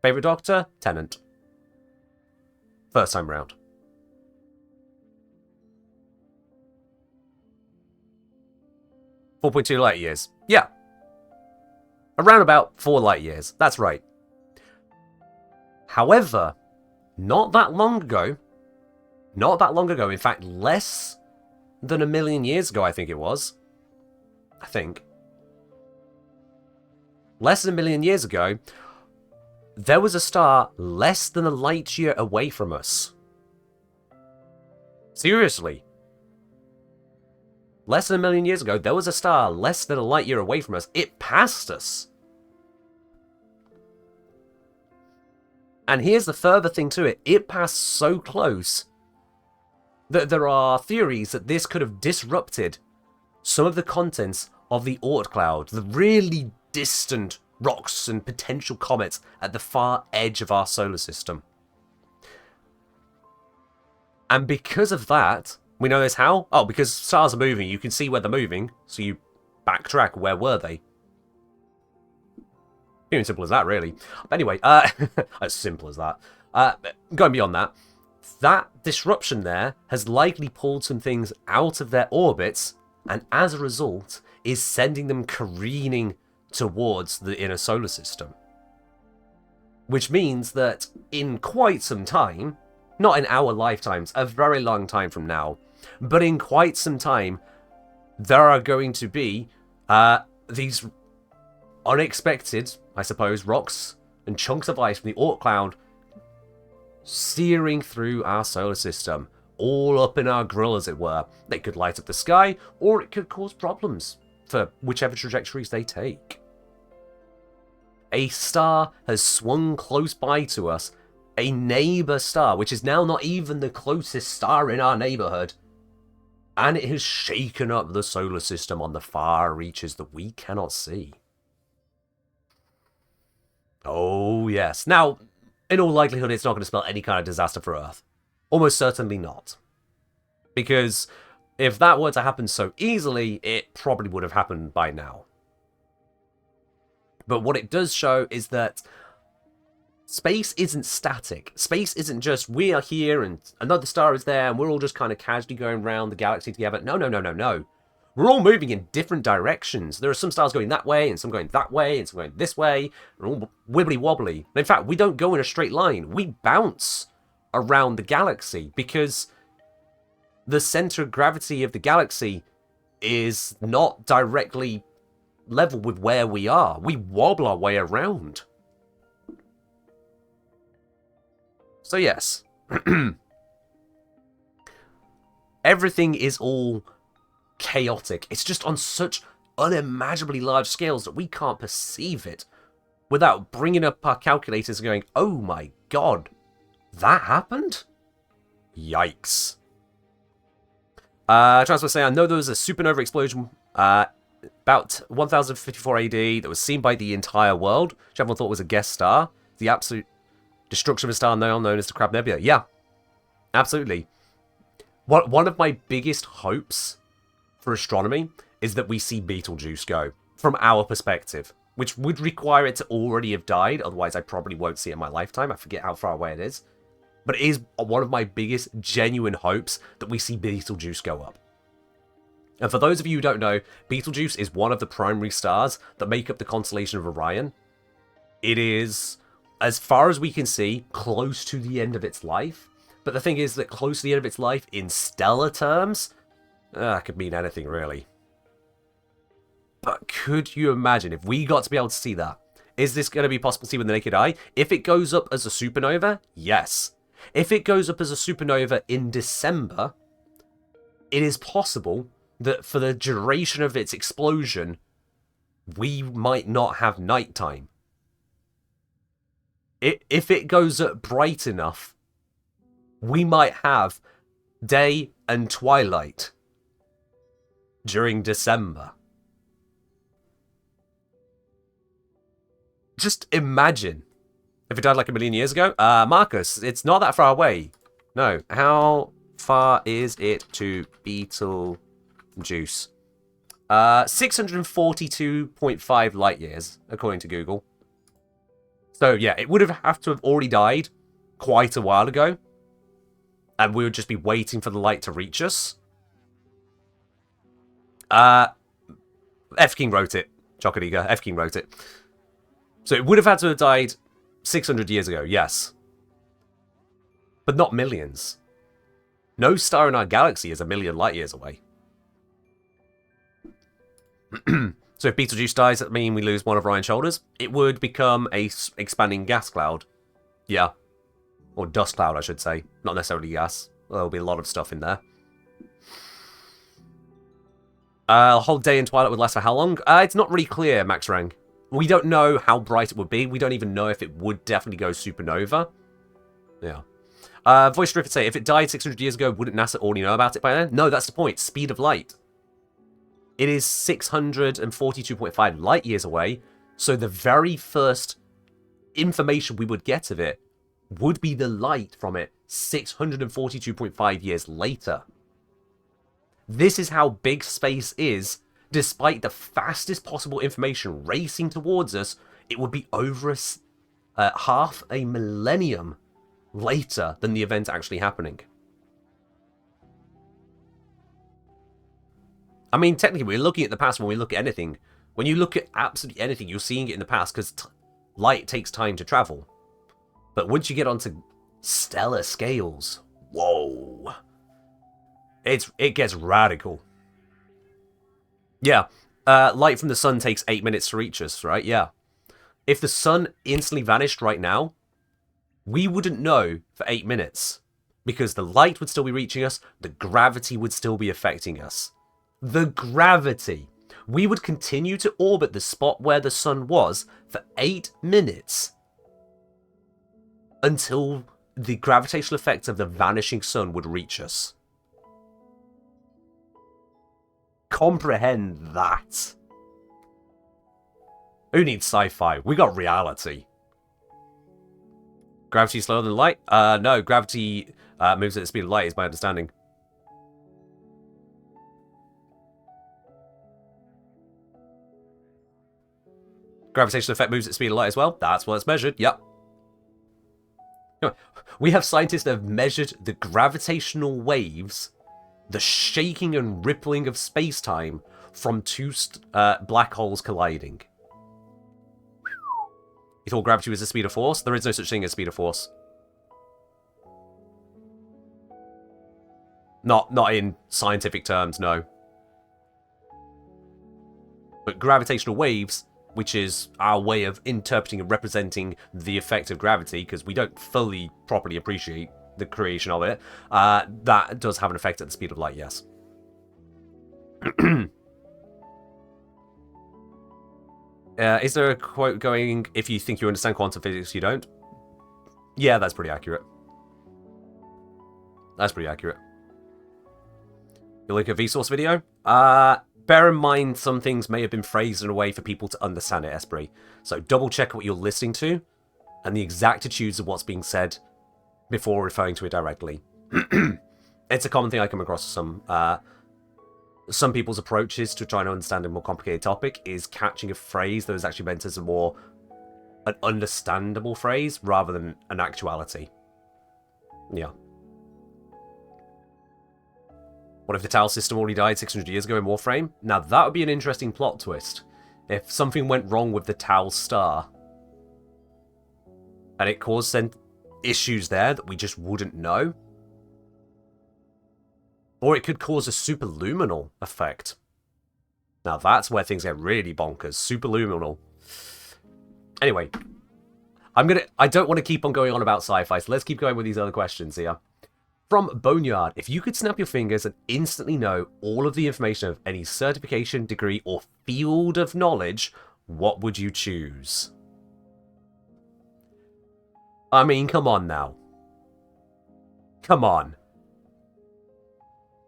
Favourite Doctor? Tennant. First time round. .2 light years. Yeah. Around about 4 light years. That's right. However, not that long ago, in fact, less than 1 million years ago, I think it was. Less than 1 million years ago, there was a star less than a light year away from us. Seriously. Less than 1 million years ago, there was a star less than a light year away from us. It passed us. And here's the further thing to it. It passed so close that there are theories that this could have disrupted some of the contents of the Oort cloud, the really distant rocks and potential comets at the far edge of our solar system. And because of that, we know this how? Oh, because stars are moving, you can see where they're moving, so you backtrack, where were they? Even simple as that, really. But anyway, as simple as that. Going beyond that, that disruption there has likely pulled some things out of their orbits, and as a result, is sending them careening towards the inner solar system. Which means that in quite some time, not in our lifetimes, a very long time from now, but in quite some time, there are going to be these unexpected, I suppose, rocks and chunks of ice from the Oort cloud searing through our solar system, all up in our grill, as it were. They could light up the sky, or it could cause problems for whichever trajectories they take. A star has swung close by to us, a neighbour star, which is now not even the closest star in our neighbourhood, and it has shaken up the solar system on the far reaches that we cannot see. Oh, yes. Now, in all likelihood, it's not going to spell any kind of disaster for Earth. Almost certainly not. Because if that were to happen so easily, it probably would have happened by now. But what it does show is that space isn't static. Space isn't just, we are here and another star is there and we're all just kind of casually going around the galaxy together. No, no, no, no, no. We're all moving in different directions. There are some stars going that way and some going that way and some going this way. We're all wibbly wobbly. In fact, we don't go in a straight line. We bounce around the galaxy because the center of gravity of the galaxy is not directly level with where we are. We wobble our way around. So yes, everything is all chaotic. It's just on such unimaginably large scales that we can't perceive it without bringing up our calculators and going, oh my god, that happened? Yikes. Transfer saying, I know there was a supernova explosion about 1054 AD that was seen by the entire world, which everyone thought was a guest star. The absolute destruction of a star now known as the Crab Nebula. Yeah, absolutely. One of my biggest hopes for astronomy is that we see Betelgeuse go, from our perspective, which would require it to already have died, otherwise I probably won't see it in my lifetime. I forget how far away it is. But it is one of my biggest genuine hopes that we see Betelgeuse go up. And for those of you who don't know, Betelgeuse is one of the primary stars that make up the constellation of Orion. It is, as far as we can see, close to the end of its life. But the thing is that close to the end of its life, in stellar terms, could mean anything, really. But could you imagine if we got to be able to see that? Is this going to be possible to see with the naked eye? If it goes up as a supernova, yes. If it goes up as a supernova in December, it is possible that for the duration of its explosion, we might not have nighttime. If it goes up bright enough, we might have day and twilight during December. Just imagine if it died like 1 million years ago. Marcus, it's not that far away. No. How far is it to Betelgeuse? 642.5 light years, according to Google. So yeah, it would have to have already died quite a while ago. And we would just be waiting for the light to reach us. F. King wrote it. Chocodiga. F. King wrote it. So it would have had to have died 600 years ago, yes. But not millions. No star in our galaxy is 1 million light years away. So if Betelgeuse dies, that means we lose one of Orion's shoulders. It would become a expanding gas cloud. Yeah. Or dust cloud, I should say. Not necessarily gas. There'll be a lot of stuff in there. A whole day in Twilight would last for how long? It's not really clear, Max Rang. We don't know how bright it would be. We don't even know if it would definitely go supernova. Yeah. Voice Drift would say, if it died 600 years ago, wouldn't NASA already know about it by then? No, that's the point. Speed of light. It is 642.5 light years away, so the very first information we would get of it would be the light from it 642.5 years later. This is how big space is. Despite the fastest possible information racing towards us, it would be over half a millennium later than the event actually happening. I mean, technically, we're looking at the past when we look at anything. When you look at absolutely anything, you're seeing it in the past because light takes time to travel. But once you get onto stellar scales, whoa. It gets radical. Yeah, light from the sun takes 8 minutes to reach us, right? Yeah. If the sun instantly vanished right now, we wouldn't know for 8 minutes. Because the light would still be reaching us, the gravity would still be affecting us. The gravity. We would continue to orbit the spot where the sun was for 8 minutes until the gravitational effects of the vanishing sun would reach us. Comprehend that. Who needs sci-fi? We got reality. Gravity slower than light? No, gravity moves at the speed of light is my understanding. Gravitational effect moves at the speed of light as well. That's what it's measured. Yep. We have scientists that have measured the gravitational waves, the shaking and rippling of space-time from two black holes colliding. You thought gravity was the speed of force? There is no such thing as speed of force. Not in scientific terms, no. But gravitational waves, which is our way of interpreting and representing the effect of gravity, because we don't fully properly appreciate the creation of it, that does have an effect at the speed of light, yes. Is there a quote going, if you think you understand quantum physics, you don't? Yeah, that's pretty accurate. That's pretty accurate. You look at Vsauce video? Bear in mind some things may have been phrased in a way for people to understand it, Esprit. So double check what you're listening to and the exactitudes of what's being said before referring to it directly. It's a common thing I come across some people's approaches to trying to understand a more complicated topic is catching a phrase that is actually meant as an understandable phrase rather than an actuality. Yeah. What if the Tau system already died 600 years ago in Warframe? Now that would be an interesting plot twist. If something went wrong with the Tau star and it caused issues there that we just wouldn't know. Or it could cause a superluminal effect. Now that's where things get really bonkers. Superluminal. Anyway. I don't want to keep on going on about sci-fi, so let's keep going with these other questions here. From Boneyard, if you could snap your fingers and instantly know all of the information of any certification, degree, or field of knowledge, what would you choose? I mean, come on now. Come on.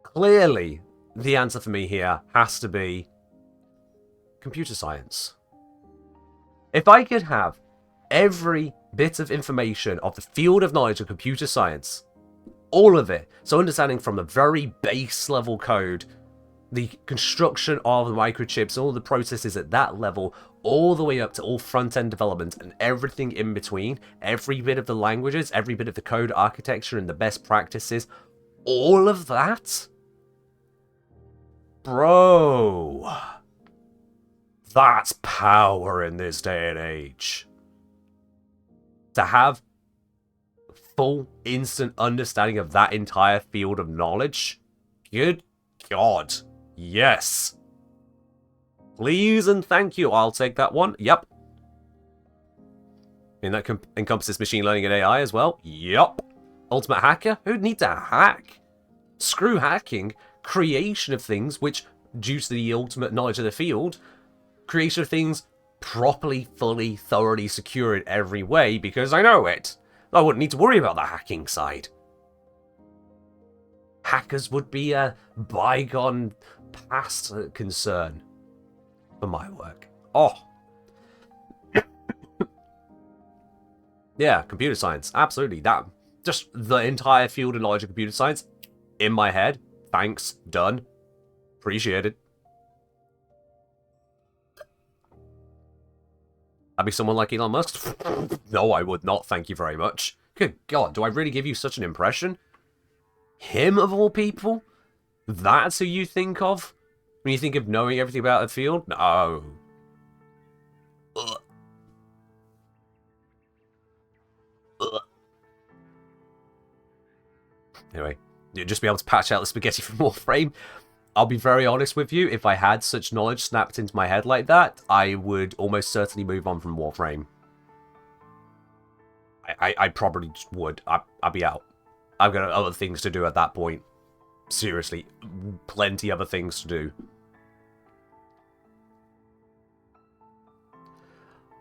Clearly, the answer for me here has to be computer science. If I could have every bit of information of the field of knowledge of computer science, all of it, so understanding from the very base level code, the construction of the microchips, all the processes at that level, all the way up to all front-end development and everything in between, every bit of the languages, every bit of the code architecture and the best practices, all of that? Bro, that's power in this day and age. To have full, instant understanding of that entire field of knowledge? Good God. Yes. Please and thank you. I'll take that one. Yep. And that encompasses machine learning and AI as well. Yup. Ultimate hacker? Who'd need to hack? Screw hacking. Creation of things, which, due to the ultimate knowledge of the field, creation of things properly, fully, thoroughly secure in every way, because I know it. I wouldn't need to worry about the hacking side. Hackers would be a bygone past concern for my work. Oh. Yeah, computer science. Absolutely. That just the entire field of knowledge of computer science in my head. Thanks. Done. Appreciated. I'd be someone like Elon Musk? No, I would not. Thank you very much. Good God, do I really give you such an impression? Him of all people? That's who you think of? When you think of knowing everything about the field? No. Ugh. Ugh. Anyway, you'll just be able to patch out the spaghetti from Warframe. I'll be very honest with you, if I had such knowledge snapped into my head like that, I would almost certainly move on from Warframe. I probably just would. I'd be out. I've got other things to do at that point. Seriously, plenty other things to do.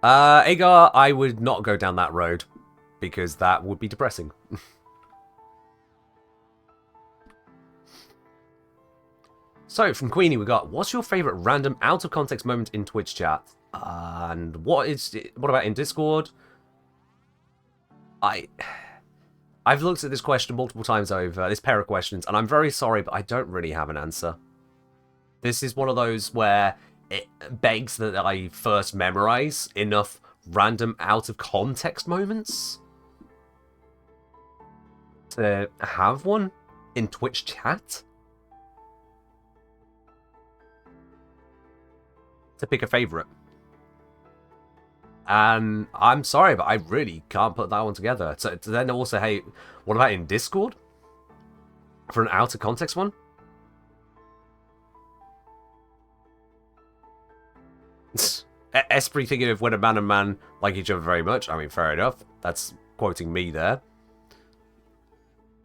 Agar, I would not go down that road, because that would be depressing. So, from Queenie, we got, what's your favourite random out-of-context moment in Twitch chat? And what about in Discord? I've looked at this question multiple times over, this pair of questions, and I'm very sorry, but I don't really have an answer. This is one of those where it begs that I first memorize enough random out-of-context moments to have one in Twitch chat. To pick a favourite. And I'm sorry, but I really can't put that one together. So then also, hey, what about in Discord? For an out of context one? Esprit thinking of when a man and man like each other very much. I mean, fair enough. That's quoting me there.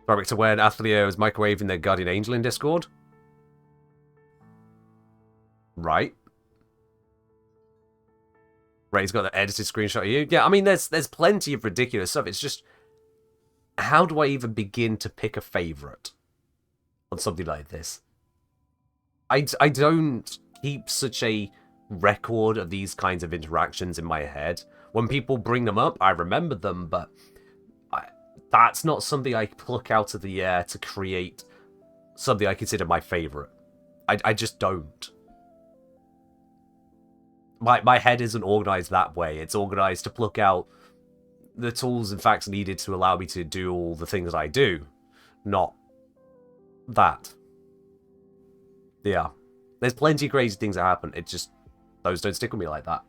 Back to when Athleo is microwaving their guardian angel in Discord. Right. Ray's got the edited screenshot of you. Yeah, I mean, there's plenty of ridiculous stuff. It's just, how do I even begin to pick a favourite on something like this? I don't keep such a record of these kinds of interactions in my head. When people bring them up, I remember them, but that's not something I pluck out of the air to create something I consider my favourite. I just don't. My head isn't organised that way. It's organised to pluck out the tools and facts needed to allow me to do all the things I do. Not that. Yeah. There's plenty of crazy things that happen. It just, those don't stick with me like that.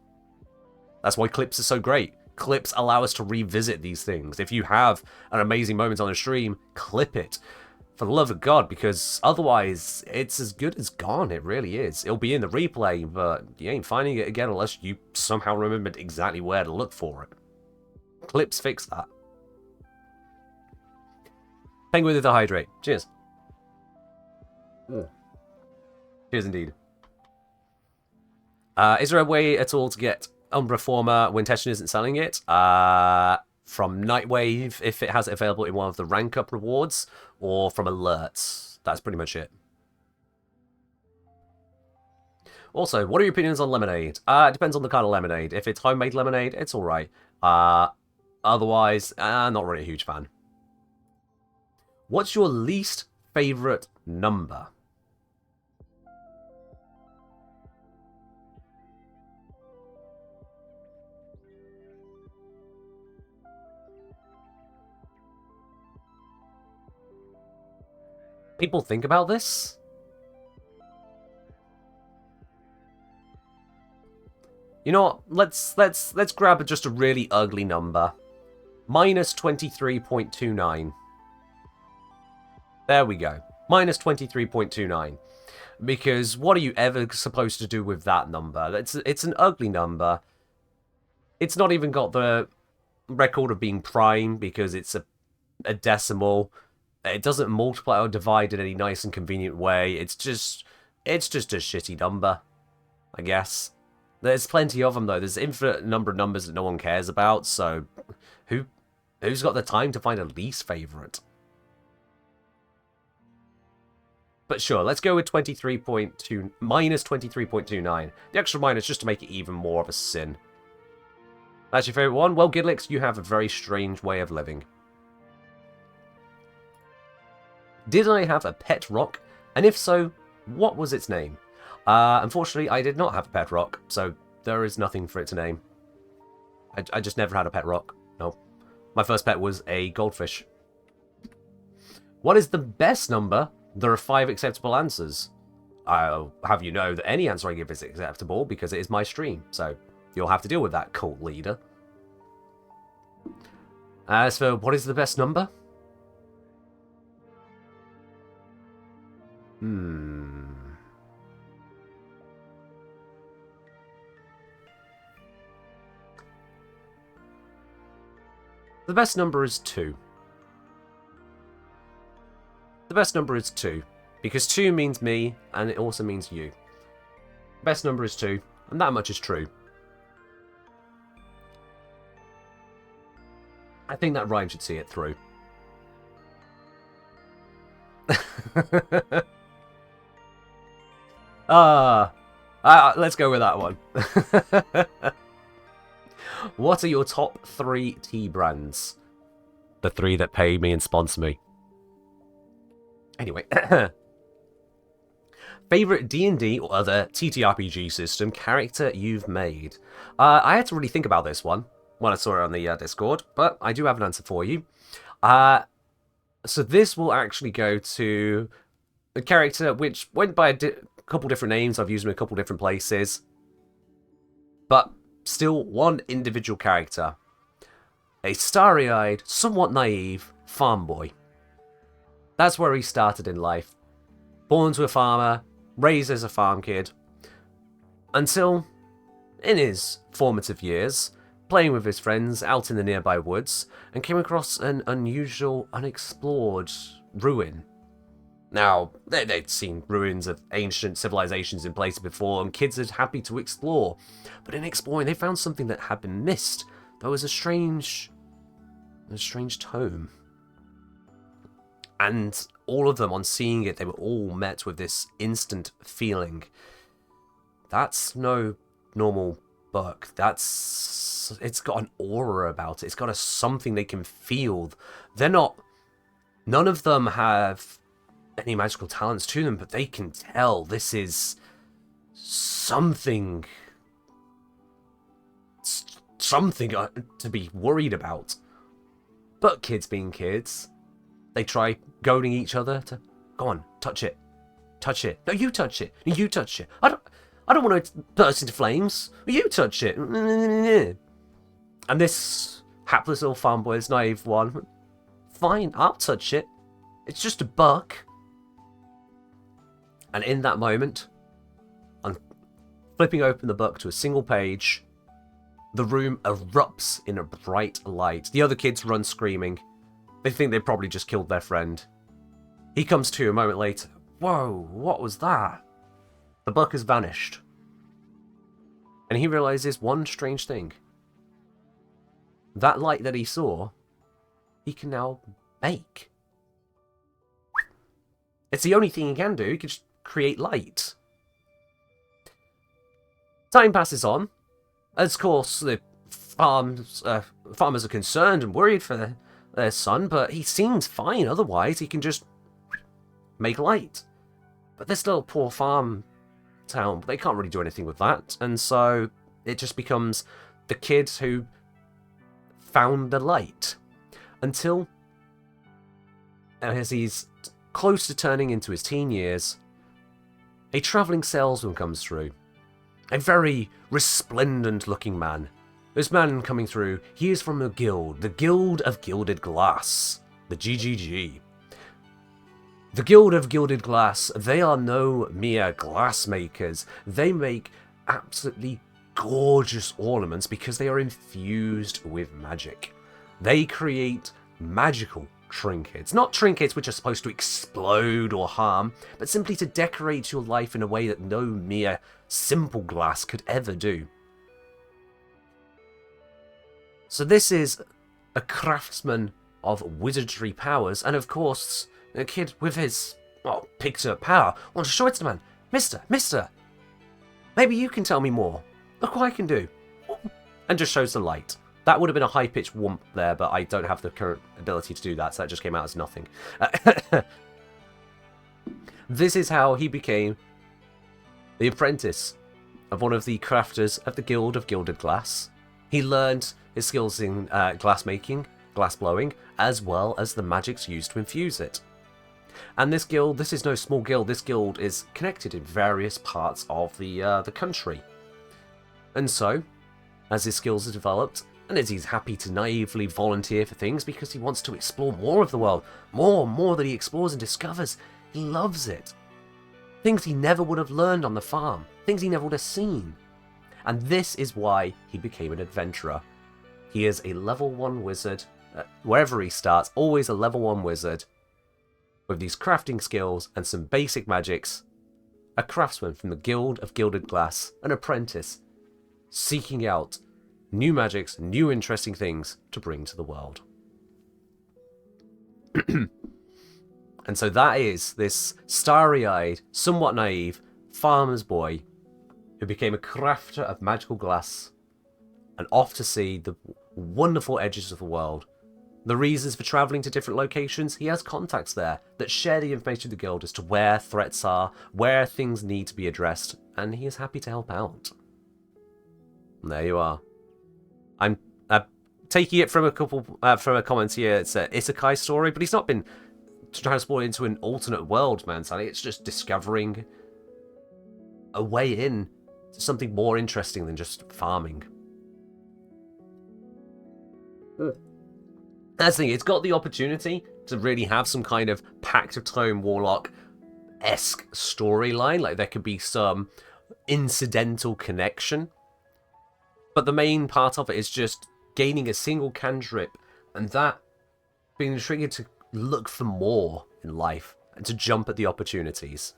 That's why clips are so great. Clips allow us to revisit these things. If you have an amazing moment on a stream, clip it. For the love of God, because otherwise it's as good as gone. It really is. It'll be in the replay, but you ain't finding it again unless you somehow remembered exactly where to look for it. Clips fix that. Penguin with the hydrate. Cheers. Ooh. Cheers indeed. Is there a way at all to get Umbra Former when Teshin isn't selling it? From Nightwave, if it has it available in one of the rank up rewards, or from alerts. That's pretty much it. Also, what are your opinions on lemonade? It depends on the kind of lemonade. If it's homemade lemonade, it's alright. Otherwise, not really a huge fan. What's your least favourite number? People think about this? You know what? Let's grab just a really ugly number. Minus 23.29. There we go. Minus 23.29. Because what are you ever supposed to do with that number? It's an ugly number. It's not even got the record of being prime because it's a decimal. It doesn't multiply or divide in any nice and convenient way. It's just a shitty number, I guess. There's plenty of them though. There's an infinite number of numbers that no one cares about. So, who's got the time to find a least favorite? But sure, let's go with 23.2 minus 23.29. The extra minus just to make it even more of a sin. That's your favorite one? Well, Gidlix, you have a very strange way of living. Did I have a pet rock? And if so, what was its name? Unfortunately, I did not have a pet rock, so there is nothing for it to name. I just never had a pet rock. No. My first pet was a goldfish. What is the best number? There are 5 acceptable answers. I'll have you know that any answer I give is acceptable because it is my stream, so you'll have to deal with that, cult leader. As for what is the best number? The best number is 2. The best number is 2, because 2 means me, and it also means you. The best number is 2, and that much is true. I think that rhyme should see it through. Let's go with that one. What are your top 3 tea brands? The 3 that pay me and sponsor me. Anyway. Favorite D&D or other TTRPG system character you've made? I had to really think about this one when I saw it on the Discord, but I do have an answer for you. So this will actually go to a character which went by a couple different names. I've used them in a couple different places. But still one individual character. A starry-eyed, somewhat naive farm boy. That's where he started in life. Born to a farmer, raised as a farm kid. Until, in his formative years, playing with his friends out in the nearby woods, and came across an unusual, unexplored ruin. Now, they'd seen ruins of ancient civilizations in places before, and kids are happy to explore. But in exploring, they found something that had been missed. There was a strange tome. And all of them, on seeing it, they were all met with this instant feeling. That's no normal book. It's got an aura about it. It's got a something they can feel. None of them have any magical talents to them, but they can tell this is something to be worried about. But kids being kids, they try goading each other to, go on, touch it. Touch it. No, you touch it. No, you touch it. I don't want to burst into flames. You touch it. And this hapless little farm boy, this naive one, fine, I'll touch it. It's just a bug. And in that moment, I'm flipping open the book to a single page. The room erupts in a bright light. The other kids run screaming. They think they probably just killed their friend. He comes to a moment later. Whoa, what was that? The book has vanished. And he realizes one strange thing. That light that he saw, he can now make. It's the only thing he can do. He can just create light. Time passes on. As, of course, the farmers are concerned and worried for their son, but he seems fine otherwise. He can just make light. But this little poor farm town, they can't really do anything with that. And so it just becomes the kid who found the light. Until, as he's close to turning into his teen years, a travelling salesman comes through. A very resplendent looking man. This man coming through, he is from a guild, the Guild of Gilded Glass, the GGG. The Guild of Gilded Glass, they are no mere glass makers. They make absolutely gorgeous ornaments because they are infused with magic. They create magical trinkets. Not trinkets which are supposed to explode or harm, but simply to decorate your life in a way that no mere simple glass could ever do. So this is a craftsman of wizardry powers, and of course, a kid with his, well, picked-up power wants to show it to the man. Mister, maybe you can tell me more. Look what I can do. And just shows the light. That would have been a high-pitched whoomp there, but I don't have the current ability to do that, so that just came out as nothing. This is how he became the apprentice of one of the crafters of the Guild of Gilded Glass. He learned his skills in glass making, glass blowing, as well as the magics used to infuse it. And this guild, this is no small guild, this guild is connected in various parts of the country. And so, as his skills are developed, and as he's happy to naively volunteer for things because he wants to explore more of the world, more that he explores and discovers, he loves it. Things he never would have learned on the farm, things he never would have seen. And this is why he became an adventurer. He is a level 1 wizard, wherever he starts, always a level 1 wizard, with these crafting skills and some basic magics, a craftsman from the Guild of Gilded Glass, an apprentice, seeking out new magics, new interesting things to bring to the world. And so that is this starry-eyed, somewhat naive farmer's boy who became a crafter of magical glass and off to see the wonderful edges of the world. The reasons for travelling to different locations, he has contacts there that share the information with the guild as to where threats are, where things need to be addressed, and he is happy to help out. And there you are. I'm taking it from a couple from a comment here. It's an isekai story, but he's not been transported into an alternate world, man, Sally. It's just discovering a way in to something more interesting than just farming. That's the thing, it's got the opportunity to really have some kind of Pact of Time Warlock-esque storyline. Like, there could be some incidental connection. But the main part of it is just gaining a single cantrip, and that being triggered to look for more in life, and to jump at the opportunities.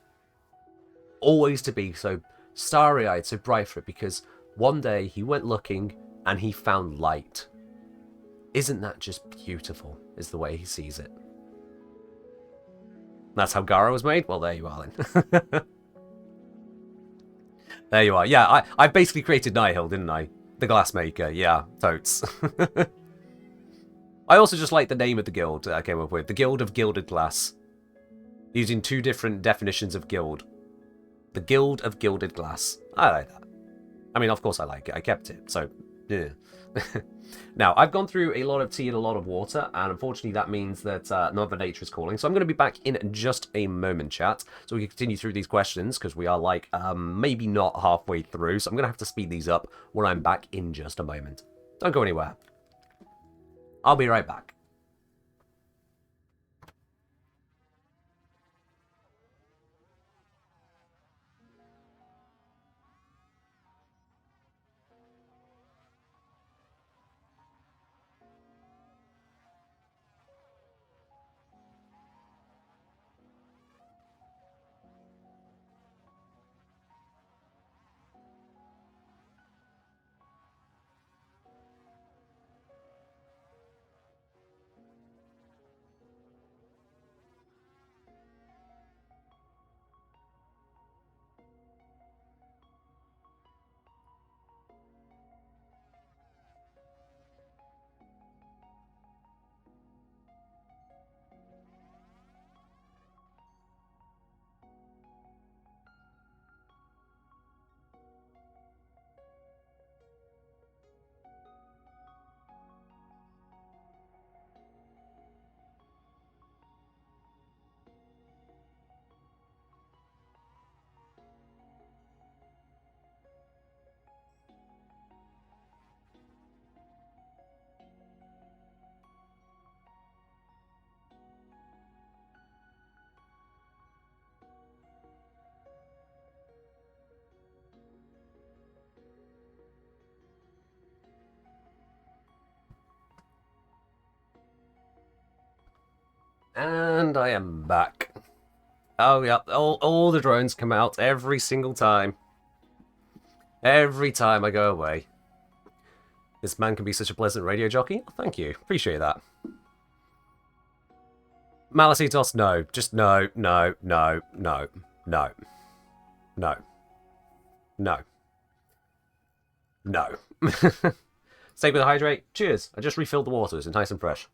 Always to be so starry-eyed, so bright for it, because one day he went looking, and he found light. Isn't that just beautiful, is the way he sees it. That's how Gara was made? Well, there you are then. There you are. Yeah, I basically created Nihil, didn't I? The Glassmaker, yeah, totes. I also just like the name of the guild that I came up with. The Guild of Gilded Glass. Using 2 different definitions of guild. The Guild of Gilded Glass. I like that. I mean, of course I like it. I kept it, so, yeah. Now, I've gone through a lot of tea and a lot of water, and unfortunately that means that Mother Nature is calling. So I'm going to be back in just a moment, chat, so we can continue through these questions, because we are, like, maybe not halfway through, so I'm going to have to speed these up when I'm back in just a moment. Don't go anywhere. I'll be right back. And I am back. Oh, yeah, all the drones come out every single time. Every time I go away. This man can be such a pleasant radio jockey. Oh, thank you. Appreciate that. Malicitos, no. Just no, no, no, no, no. No. No. No. Stay with the hydrate. Cheers. I just refilled the water. It's nice and fresh.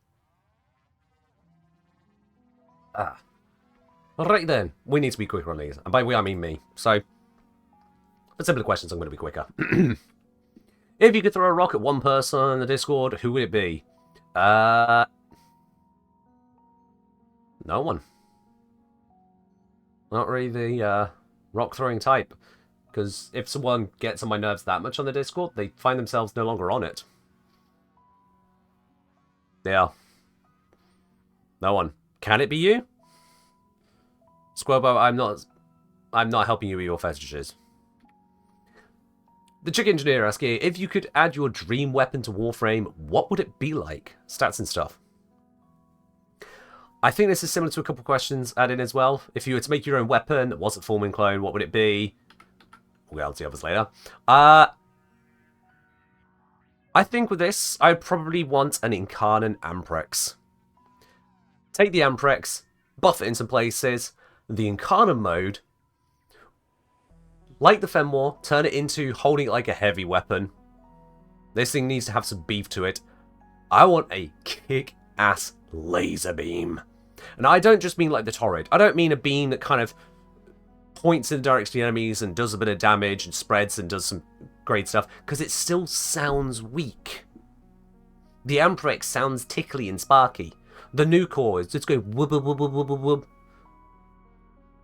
Ah. Right then. We need to be quicker on these. And by we, I mean me. So, for simpler questions, I'm going to be quicker. If you could throw a rock at one person on the Discord, who would it be? No one. Not really the rock throwing type. Because if someone gets on my nerves that much on the Discord, they find themselves no longer on it. Yeah. No one. Can it be you? Squirbo, I'm not helping you with your fetishes. The Chick Engineer asking, if you could add your dream weapon to Warframe, what would it be like? Stats and stuff. I think this is similar to a couple of questions added as well. If you were to make your own weapon that wasn't Forming Clone, what would it be? We'll get on to the others later. I think with this, I'd probably want an Incarnate Amprex. Take the Amprex, buff it in some places, the Incarnate mode, like the Fenwar, turn it into holding it like a heavy weapon. This thing needs to have some beef to it. I want a kick-ass laser beam. And I don't just mean like the Torrid. I don't mean a beam that kind of points in the direction of the enemies and does a bit of damage and spreads and does some great stuff, because it still sounds weak. The Amprex sounds tickly and sparky. The new core is just going whoop whoop whoop whoop whoop whoop.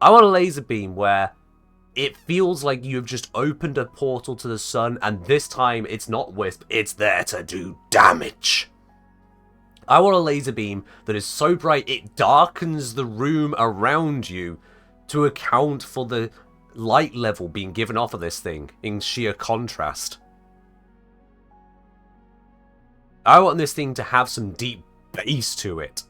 I want a laser beam where it feels like you've just opened a portal to the sun, and this time it's not Wisp, it's there to do damage. I want a laser beam that is so bright it darkens the room around you to account for the light level being given off of this thing in sheer contrast. I want this thing to have some deep bass to it.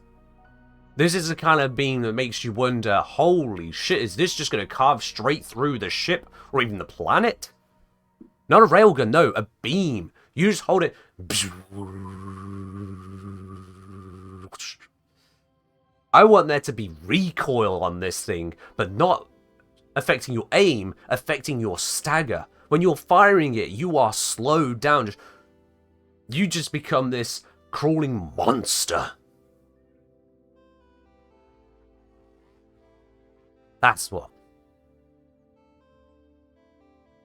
This is the kind of beam that makes you wonder, holy shit, is this just going to carve straight through the ship or even the planet? Not a railgun, no, a beam. You just hold it. I want there to be recoil on this thing, but not affecting your aim, affecting your stagger. When you're firing it, you are slowed down. You just become this crawling monster. That's what.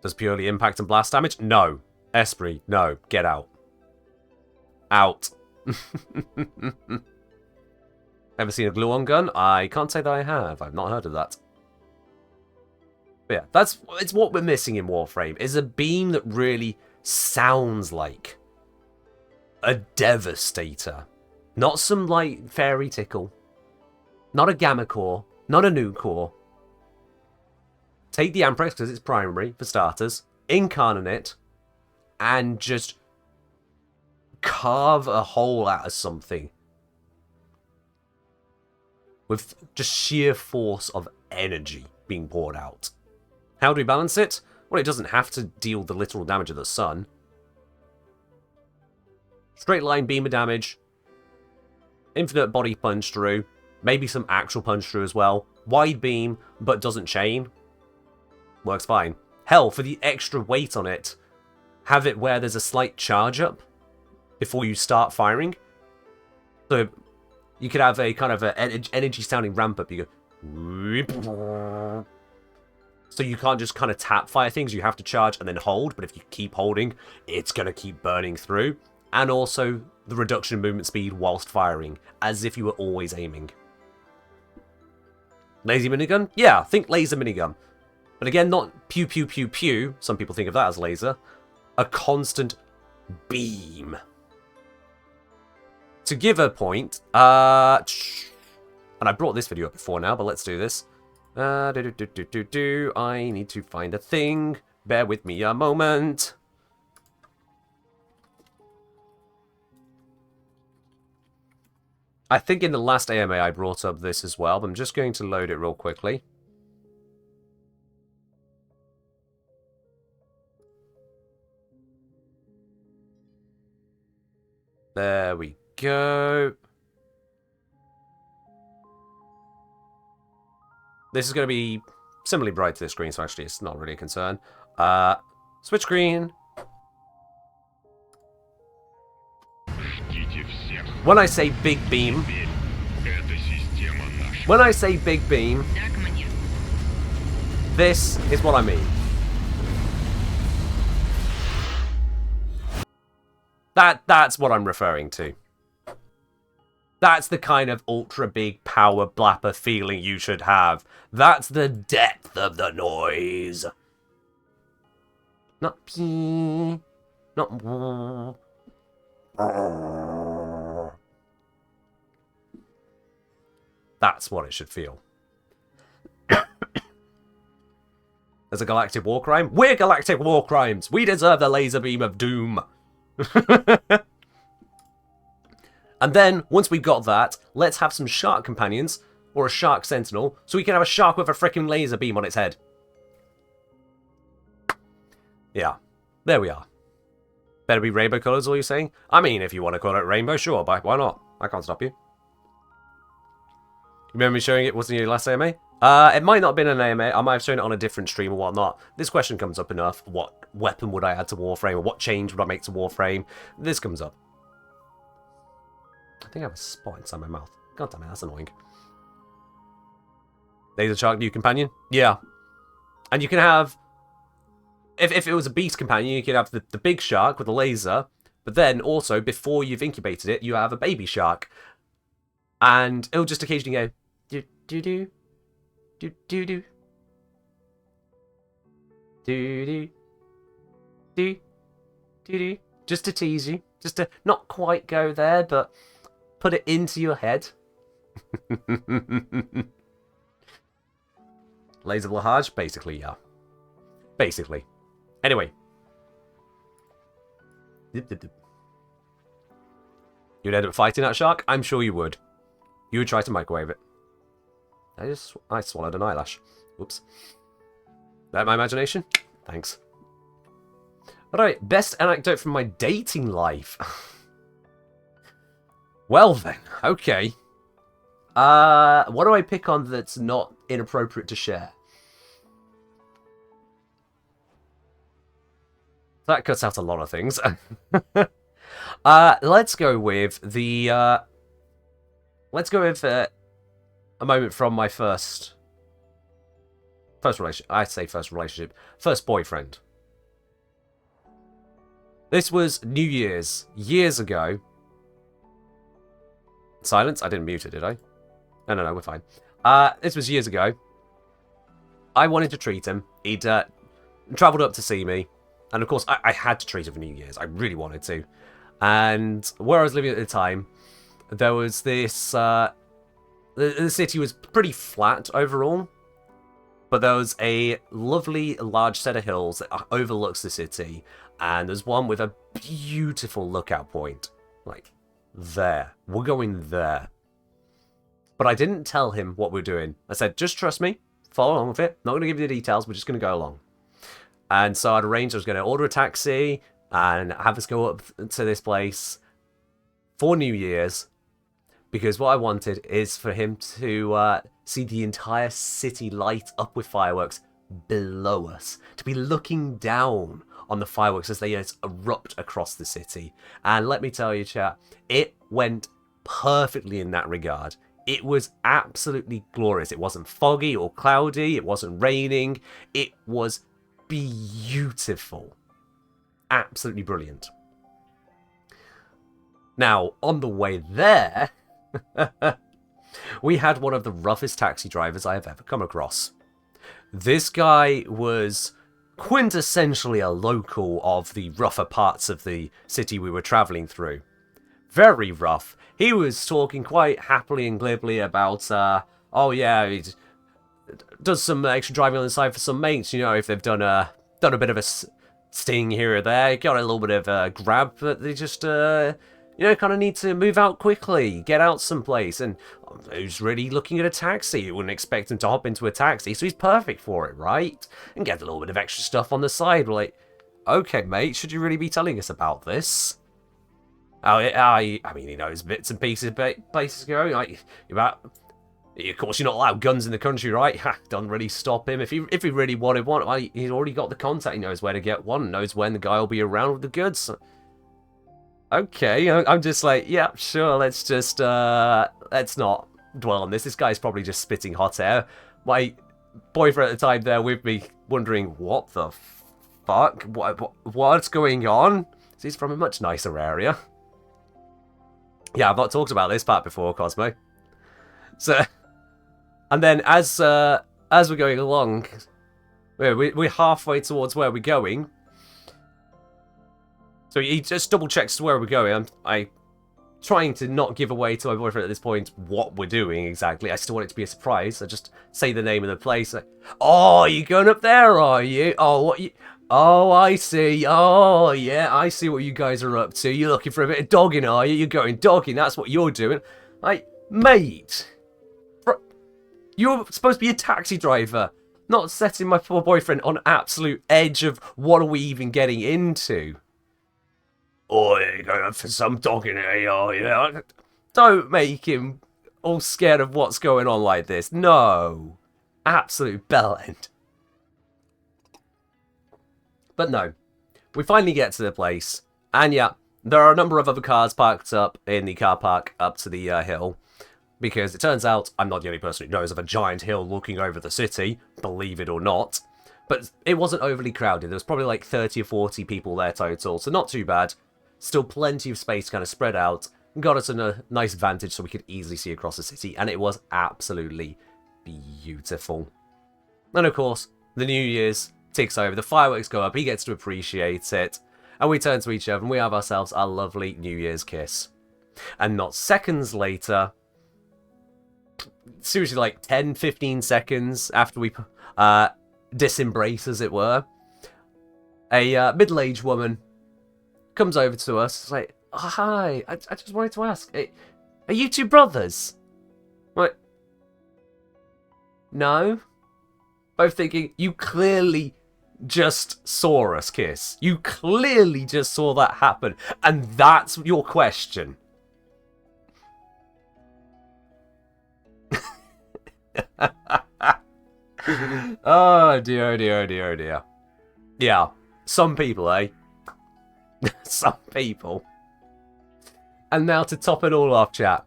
Does purely impact and blast damage? No. Esprit, no. Get out. Out. Ever seen a glue-on gun? I can't say that I have. I've not heard of that. But yeah, it's what we're missing in Warframe, is a beam that really sounds like a devastator. Not some light fairy tickle. Not a gamma core. Not a new core. Take the Amprex, because it's primary, for starters. Incarnate, and just carve a hole out of something. With just sheer force of energy being poured out. How do we balance it? Well, it doesn't have to deal the literal damage of the sun. Straight line beam of damage. Infinite body punch through. Maybe some actual punch through as well. Wide beam, but doesn't chain. Works fine. Hell, for the extra weight on it, have it where there's a slight charge up before you start firing. So you could have a kind of an energy sounding ramp up. You go. So you can't just kind of tap fire things. You have to charge and then hold. But if you keep holding, it's going to keep burning through. And also the reduction in movement speed whilst firing, as if you were always aiming. Laser minigun? Yeah, think laser minigun. But again, not pew pew pew pew. Some people think of that as laser. A constant beam. To give a point, and I brought this video up before now, but let's do this. I need to find a thing. Bear with me a moment. I think in the last AMA I brought up this as well, but I'm just going to load it real quickly. There we go. This is going to be similarly bright to this screen, so actually it's not really a concern. Switch screen. When I say big beam, this is what I mean. That's what I'm referring to. That's the kind of ultra big power blapper feeling you should have. That's the depth of the noise. Not pee. Not. That's what it should feel. As a galactic war crime? We're galactic war crimes! We deserve the laser beam of doom! And then, once we've got that, let's have some shark companions, or a shark sentinel, so we can have a shark with a freaking laser beam on its head. Yeah, there we are. Better be rainbow colours, all you're saying? I mean, if you want to call it rainbow, sure, but why not? I can't stop you. Remember me showing it, wasn't it your last AMA? It might not have been an AMA, I might have shown it on a different stream or whatnot. This question comes up enough. What weapon would I add to Warframe, or what change would I make to Warframe? This comes up. I think I have a spot inside my mouth. God damn it, that's annoying. Laser Shark new companion? Yeah. And you can have... If it was a beast companion, you could have the big shark with a laser, but then also, before you've incubated it, you have a baby shark. And it'll just occasionally go... Do-do-do. Do-do-do. Do-do. Do-do-do. Just to tease you. Just to not quite go there, but... put it into your head. Laser Lahaj? Basically, yeah. Basically. Anyway. You'd end up fighting that shark? I'm sure you would. You would try to microwave it. I swallowed an eyelash. Oops. That my imagination? Thanks. Alright, best anecdote from my dating life. Well then, okay. What do I pick on that's not inappropriate to share? That cuts out a lot of things. Let's go with the... let's go with a moment from my first relationship. I'd say first relationship. First boyfriend. This was New Year's, years ago. Silence? I didn't mute it, did I? No, we're fine. This was years ago. I wanted to treat him. He'd travelled up to see me. And of course, I had to treat him for New Year's. I really wanted to. And where I was living at the time, there was this... the city was pretty flat overall. But there was a lovely large set of hills that overlooks the city. And there's one with a beautiful lookout point. Like... there. We're going there. But I didn't tell him what we're doing. I said, just trust me. Follow along with it. Not going to give you the details. We're just going to go along. And so I'd arranged I was going to order a taxi and have us go up to this place for New Year's. Because what I wanted is for him to see the entire city light up with fireworks below us. To be looking down on the fireworks as they erupt across the city. And let me tell you, chat, it went perfectly in that regard. It was absolutely glorious. It wasn't foggy or cloudy. It wasn't raining. It was beautiful. Absolutely brilliant. Now, on the way there, we had one of the roughest taxi drivers I have ever come across. This guy was quintessentially a local of the rougher parts of the city we were travelling through. Very rough. He was talking quite happily and glibly about, oh yeah, he does some extra driving on the side for some mates, you know, if they've done a bit of a sting here or there, got a little bit of a grab, but they just, you You know, kind of need to move out quickly, get out someplace, and who's really looking at a taxi? You wouldn't expect him to hop into a taxi, so he's perfect for it, right? And get a little bit of extra stuff on the side. We're like, okay, mate, should you really be telling us about this? Oh, I mean, he knows bits and pieces, places going. Like, of course, you're not allowed guns in the country, right? Doesn't really stop him. If he really wanted one, well, he's already got the contact. He knows where to get one. Knows when the guy will be around with the goods. Okay, I'm just like, yeah, sure. Let's just let's not dwell on this. This guy's probably just spitting hot air. My boyfriend at the time there with me, wondering what the fuck, what's going on? He's from a much nicer area. Yeah, I've not talked about this part before, Cosmo. So, and then as we're going along, we're halfway towards where we're going. So he just double checks where we're going. I'm trying to not give away to my boyfriend at this point what we're doing exactly. I still want it to be a surprise. I just say the name of the place. Like, oh, you going up there, are you? Oh, what you? Oh, I see. Oh, yeah, I see what you guys are up to. You're looking for a bit of dogging, are you? You're going dogging. That's what you're doing. Like, mate, you're supposed to be a taxi driver, not setting my poor boyfriend on absolute edge of what are we even getting into. Oh, you're going for some dogging, are you? Don't make him all scared of what's going on like this. No. Absolute bellend. But no, we finally get to the place, and yeah, there are a number of other cars parked up in the car park up to the hill, because it turns out I'm not the only person who knows of a giant hill looking over the city, believe it or not, but it wasn't overly crowded. There was probably like 30 or 40 people there total, so not too bad. Still plenty of space kind of spread out, got us in a nice vantage so we could easily see across the city, and it was absolutely beautiful. And of course, the New Year's ticks over, the fireworks go up, he gets to appreciate it, and we turn to each other and we have ourselves a lovely New Year's kiss. And not seconds later, seriously like 10-15 seconds after we disembrace, as it were, a middle-aged woman comes over to us. It's like, oh, hi, I just wanted to ask, are you two brothers? What? No? Both thinking, you clearly just saw us kiss. You clearly just saw that happen. And that's your question. Oh dear, oh dear, oh dear, oh dear. Yeah, some people, eh? Some people. And now to top it all off, chat.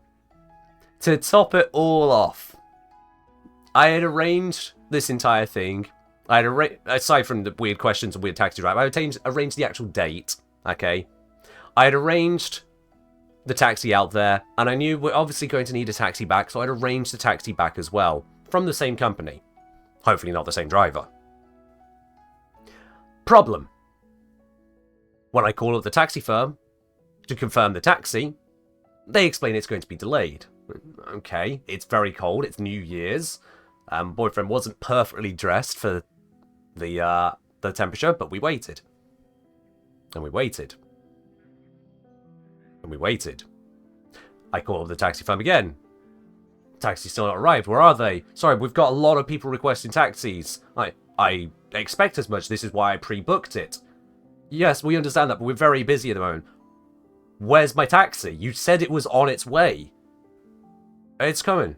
To top it all off, I had arranged this entire thing. I had aside from the weird questions and weird taxi drive, I had arranged the actual date. Okay, I had arranged the taxi out there, and I knew we're obviously going to need a taxi back, so I'd arranged the taxi back as well from the same company. Hopefully not the same driver. Problem: when I call up the taxi firm to confirm the taxi, they explain it's going to be delayed. Okay, it's very cold. It's New Year's. Boyfriend wasn't perfectly dressed for the temperature, but we waited. And we waited. And we waited. I called the taxi firm again. Taxi's still not arrived. Where are they? Sorry, we've got a lot of people requesting taxis. I expect as much. This is why I pre-booked it. Yes, we understand that, but we're very busy at the moment. Where's my taxi? You said it was on its way. It's coming.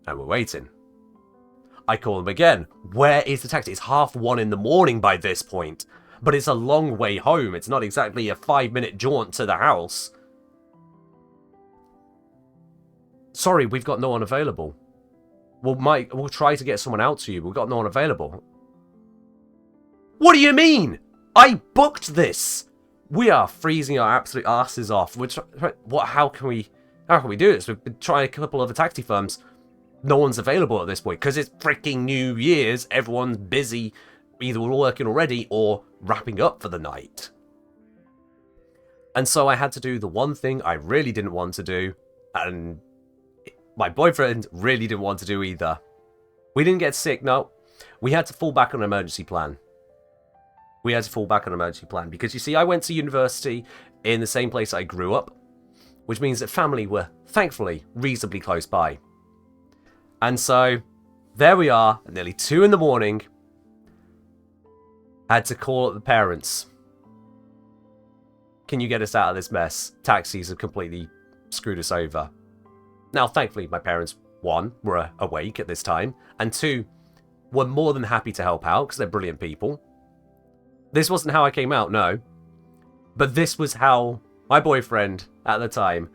And we're waiting. I call them again. Where is the taxi? It's 1:30 in the morning by this point. But it's a long way home. It's not exactly a 5-minute jaunt to the house. Sorry, we've got no one available. We'll try to get someone out to you. We've got no one available. What do you mean? I booked this. We are freezing our absolute asses off. How can we do this? We've been trying a couple of other taxi firms. No one's available at this point because it's freaking New Year's. Everyone's busy, either working already or wrapping up for the night. And so I had to do the one thing I really didn't want to do, and my boyfriend really didn't want to do either. We didn't get sick, no. We had to fall back on an emergency plan. Because, you see, I went to university in the same place I grew up. which means that family were, thankfully, reasonably close by. And so, there we are, at nearly 2 in the morning. I had to call up the parents. Can you get us out of this mess? Taxis have completely screwed us over. Now, thankfully, my parents, 1, were awake at this time, and 2, were more than happy to help out, because they're brilliant people. This wasn't how I came out, no. But this was how my boyfriend, at the time,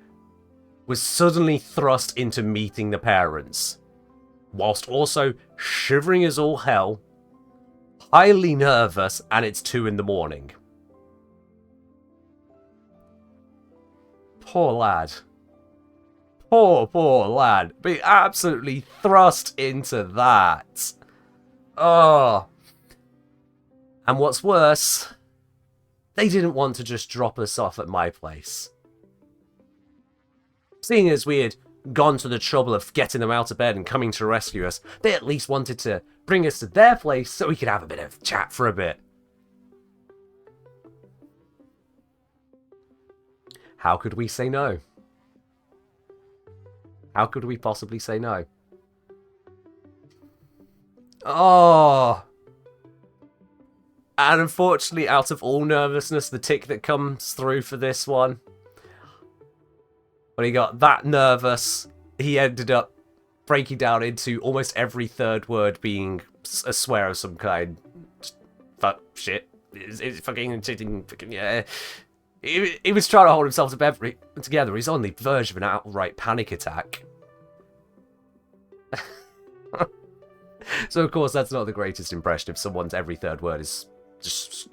was suddenly thrust into meeting the parents, whilst also shivering as all hell, highly nervous, and it's 2 in the morning. Poor lad. Poor lad. Being absolutely thrust into that. Oh. And what's worse, they didn't want to just drop us off at my place. Seeing as we had gone to the trouble of getting them out of bed and coming to rescue us, they at least wanted to bring us to their place so we could have a bit of chat for a bit. How could we say no? How could we possibly say no? Oh. And unfortunately, out of all nervousness, the tick that comes through for this one, when he got that nervous, he ended up breaking down into almost every third word being a swear of some kind. Fuck, shit, it's fucking, yeah. He was trying to hold himself together. He's on the verge of an outright panic attack. So, of course, that's not the greatest impression if someone's every third word is just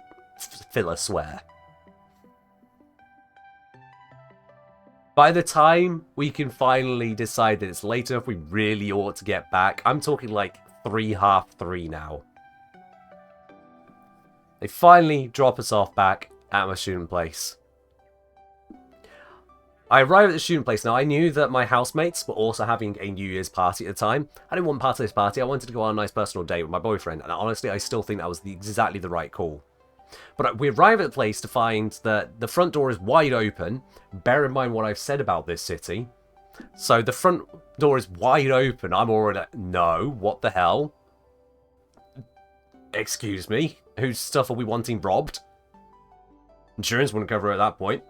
filler swear. By the time we can finally decide that it's late enough, we really ought to get back. I'm talking like 3:30 now. They finally drop us off back at my student place. I arrived at the student place. Now, I knew that my housemates were also having a New Year's party at the time. I didn't want part of this party. I wanted to go on a nice personal date with my boyfriend. And honestly, I still think that was exactly the right call. But we arrive at the place to find that the front door is wide open. Bear in mind what I've said about this city. So the front door is wide open. I'm already like, no, what the hell? Excuse me? Whose stuff are we wanting robbed? Insurance wouldn't cover it at that point.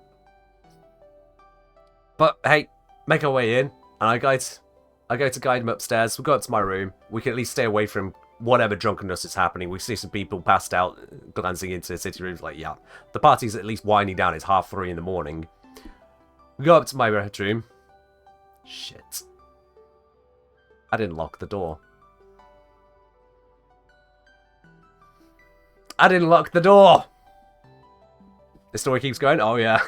But hey, make our way in, and I go to guide him upstairs. We go up to my room. We can at least stay away from whatever drunkenness is happening. We see some people passed out, glancing into the city rooms. Like, yeah, the party's at least winding down. It's 3:30 in the morning. We go up to my bedroom. Shit. I didn't lock the door. I didn't lock the door! The story keeps going? Oh, yeah.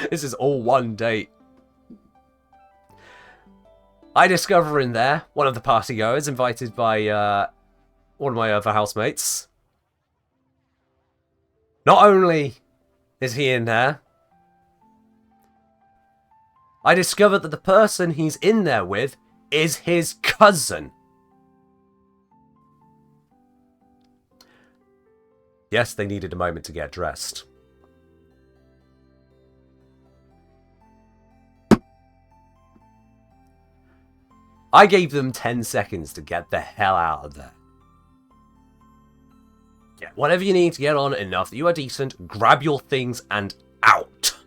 This is all one date. I discover in there one of the partygoers invited by one of my other housemates. Not only is he in there, I discover that the person he's in there with is his cousin. Yes, they needed a moment to get dressed. I gave them 10 seconds to get the hell out of there. Get whatever you need to get on enough that you are decent, grab your things and out.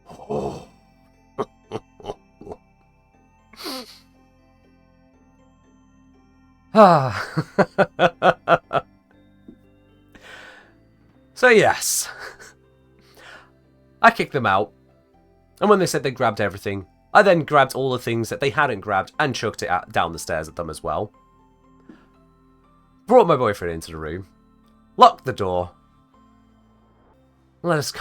Oh. So yes, I kicked them out, and when they said they grabbed everything, I then grabbed all the things that they hadn't grabbed and chucked it down the stairs at them as well. Brought my boyfriend into the room, locked the door, let us go.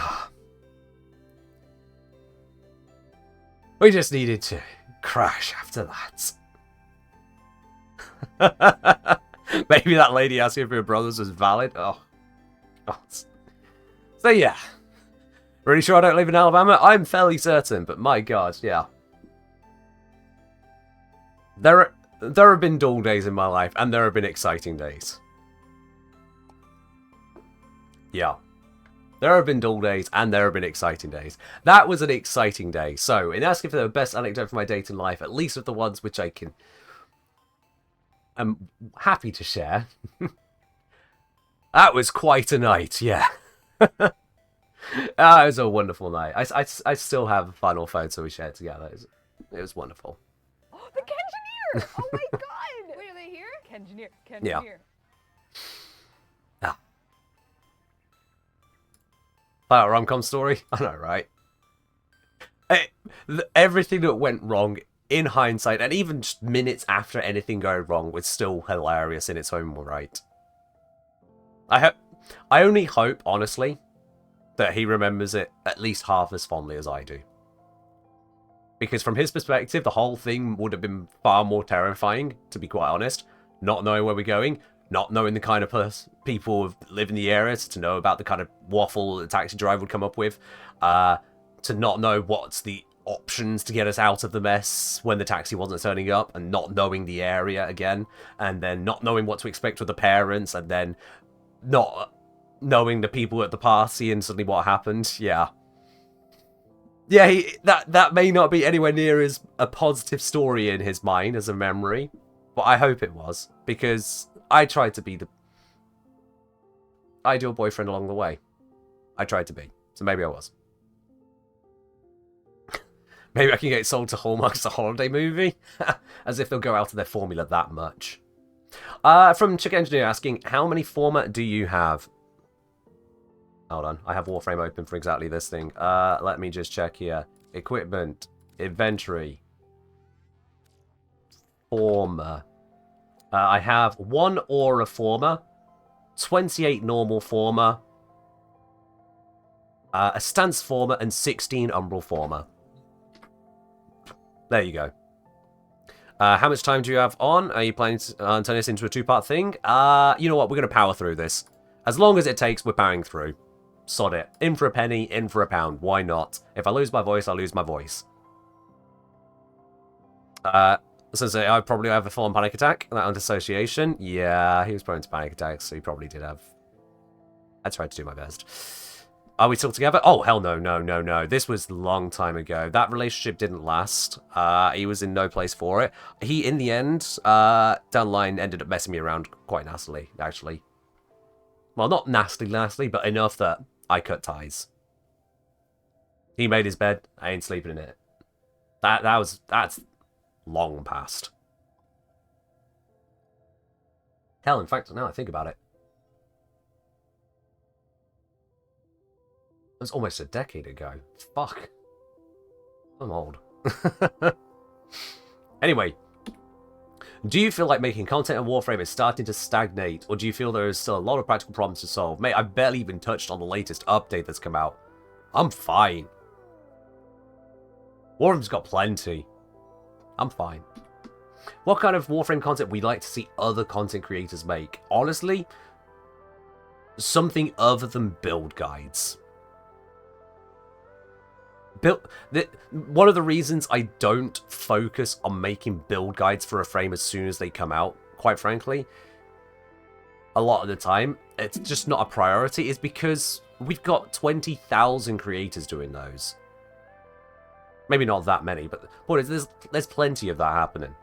We just needed to crash after that. Maybe that lady asking for her brothers was valid. Oh, God. So yeah, really sure I don't live in Alabama? I'm fairly certain, but my God, yeah. There have been dull days in my life, and there have been exciting days. Yeah. There have been dull days, and there have been exciting days. That was an exciting day. So, in asking for the best anecdote from my dating life, at least of the ones which I'm happy to share. That was quite a night, yeah. It was a wonderful night. I still have a final photo we shared together. It was wonderful. Oh, the Kengineer! Oh my god! Wait, are they here? Kengineer. Yeah. Ah. That rom-com story? I know, right? Everything that went wrong in hindsight, and even just minutes after anything going wrong, was still hilarious in its own right. I only hope, honestly, that he remembers it at least half as fondly as I do. Because from his perspective, the whole thing would have been far more terrifying, to be quite honest. Not knowing where we're going, not knowing the kind of people who live in the area, to know about the kind of waffle the taxi driver would come up with, to not know what's the options to get us out of the mess when the taxi wasn't turning up, and not knowing the area again, and then not knowing what to expect with the parents, and then not knowing the people at the party and suddenly what happened. Yeah. Yeah, that may not be anywhere near as a positive story in his mind as a memory, but I hope it was, because I tried to be the ideal boyfriend along the way. I tried to be, so maybe I was. Maybe I can get sold to Hallmark as a holiday movie, as if they'll go out of their formula that much. From Chick Engineer asking, how many format do you have? Hold on, I have Warframe open for exactly this thing. Let me just check here. Equipment, inventory, former. I have 1 aura former, 28 normal former, a stance former, and 16 umbral former. There you go. How much time do you have on? Are you planning to turn this into a 2-part thing? You know what? We're going to power through this. As long as it takes, we're powering through. Sod it. In for a penny, in for a pound. Why not? If I lose my voice, I lose my voice. So I probably have a full-on panic attack. That on dissociation. Yeah, he was prone to panic attacks, so he probably did have. I tried to do my best. Are we still together? Oh, hell no, no. This was a long time ago. That relationship didn't last. He was in no place for it. He, in the end, down the line, ended up messing me around quite nastily, actually. Well, not nastily, but enough that I cut ties. He made his bed. I ain't sleeping in it. That's long past. Hell, in fact, now I think about it. It was almost a decade ago. Fuck. I'm old. Anyway. Do you feel like making content on Warframe is starting to stagnate, or do you feel there is still a lot of practical problems to solve? Mate, I barely even touched on the latest update that's come out. I'm fine. Warframe's got plenty. I'm fine. What kind of Warframe content we'd like to see other content creators make? Honestly, something other than build guides. One of the reasons I don't focus on making build guides for a frame as soon as they come out, quite frankly, a lot of the time, it's just not a priority, is because we've got 20,000 creators doing those. Maybe not that many, but there's plenty of that happening.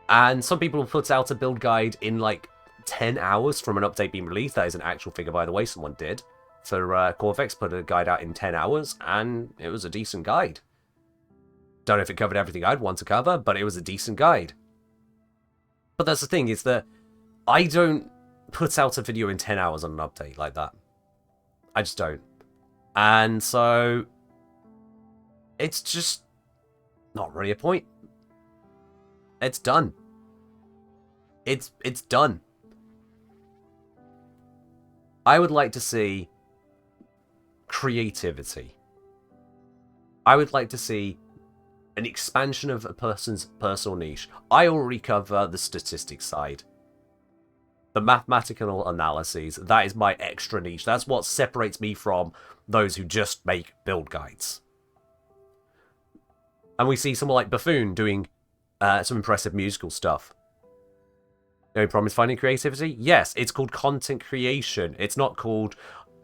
And some people put out a build guide in like 10 hours from an update being released. That is an actual figure, by the way, someone did. For Corvex, put a guide out in 10 hours, and it was a decent guide. Don't know if it covered everything I'd want to cover, but it was a decent guide. But that's the thing, is that I don't put out a video in 10 hours on an update like that. I just don't. And so, it's just not really a point. It's done. It's done. I would like to see creativity. I would like to see an expansion of a person's personal niche. I already cover the statistics side. The mathematical analyses, that is my extra niche. That's what separates me from those who just make build guides. And we see someone like Buffoon doing some impressive musical stuff. The only problem is finding creativity? Yes, it's called content creation. It's not called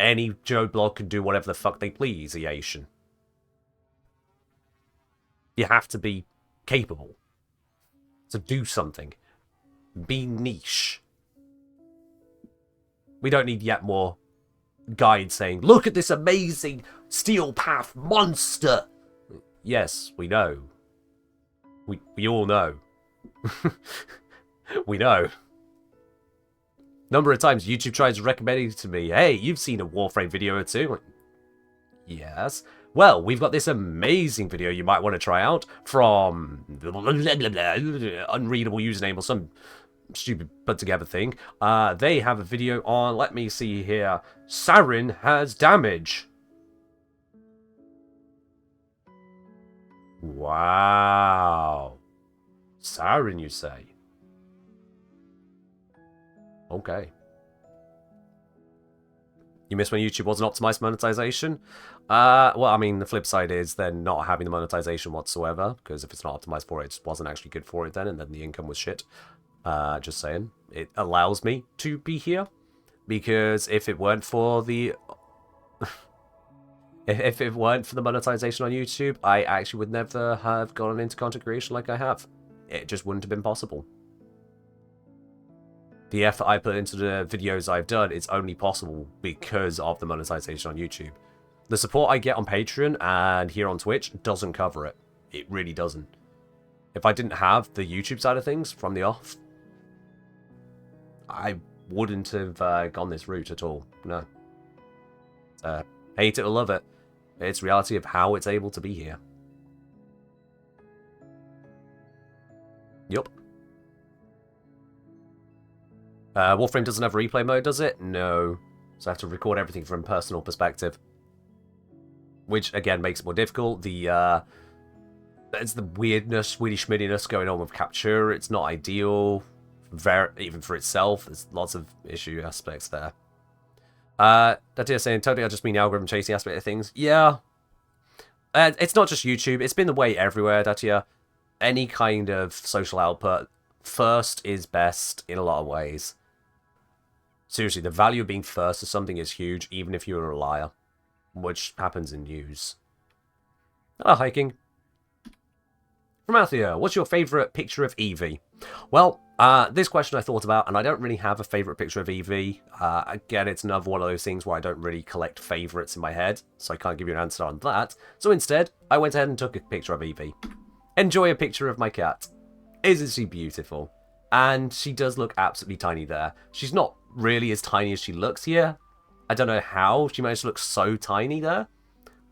any Joe Blog can do whatever the fuck they please, Asian. You have to be capable. So do something. Be niche. We don't need yet more guides saying, look at this amazing Steel Path monster. Yes, we know. We all know. We know. Number of times YouTube tries recommending to me, hey, you've seen a Warframe video or two. Like, yes. Well, we've got this amazing video you might want to try out from unreadable username or some stupid put together thing. They have a video on, let me see here, Sarin has damage. Wow. Sarin, you say? Okay. You miss when YouTube wasn't optimized for monetization? Well, I mean, the flip side is then not having the monetization whatsoever, because if it's not optimized for it, it just wasn't actually good for it then, and then the income was shit. Just saying. It allows me to be here, because if it weren't for the... if it weren't for the monetization on YouTube, I actually would never have gone into content creation like I have. It just wouldn't have been possible. The effort I put into the videos I've done is only possible because of the monetization on YouTube. The support I get on Patreon and here on Twitch doesn't cover it. It really doesn't. If I didn't have the YouTube side of things from the off, I wouldn't have gone this route at all. No. Hate it or love it. It's reality of how it's able to be here. Yup. Warframe doesn't have replay mode, does it? No. So I have to record everything from personal perspective. Which, again, makes it more difficult. There's the weirdness, Swedish schmiddiness going on with capture. It's not ideal, even for itself. There's lots of issue aspects there. Datia saying, totally I just mean the algorithm chasing aspect of things. Yeah. It's not just YouTube. It's been the way everywhere, Datia. Any kind of social output, first is best in a lot of ways. Seriously, the value of being first to something is huge, even if you're a liar. Which happens in news. Hello, hiking. From Althea, what's your favourite picture of Eevee? Well, this question I thought about, and I don't really have a favourite picture of Eevee. Again, it's another one of those things where I don't really collect favourites in my head, so I can't give you an answer on that. So instead, I went ahead and took a picture of Eevee. Enjoy a picture of my cat. Isn't she beautiful? And she does look absolutely tiny there. She's not really as tiny as she looks here. I don't know how she managed to look so tiny there.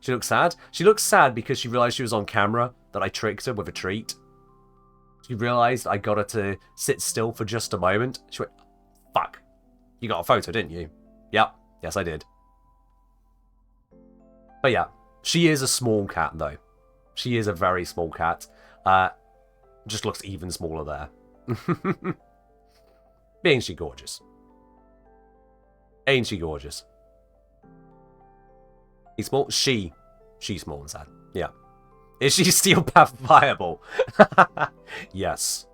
She looks sad. She looks sad because she realised she was on camera, that I tricked her with a treat. She realised I got her to sit still for just a moment. She went, fuck. You got a photo, didn't you? Yep. Yes, I did. But yeah, she is a small cat, though. She is a very small cat. Just looks even smaller there. Ain't she gorgeous? Ain't she gorgeous? He's small? She's small and sad. Yeah. Is she Steel Path viable? Yes.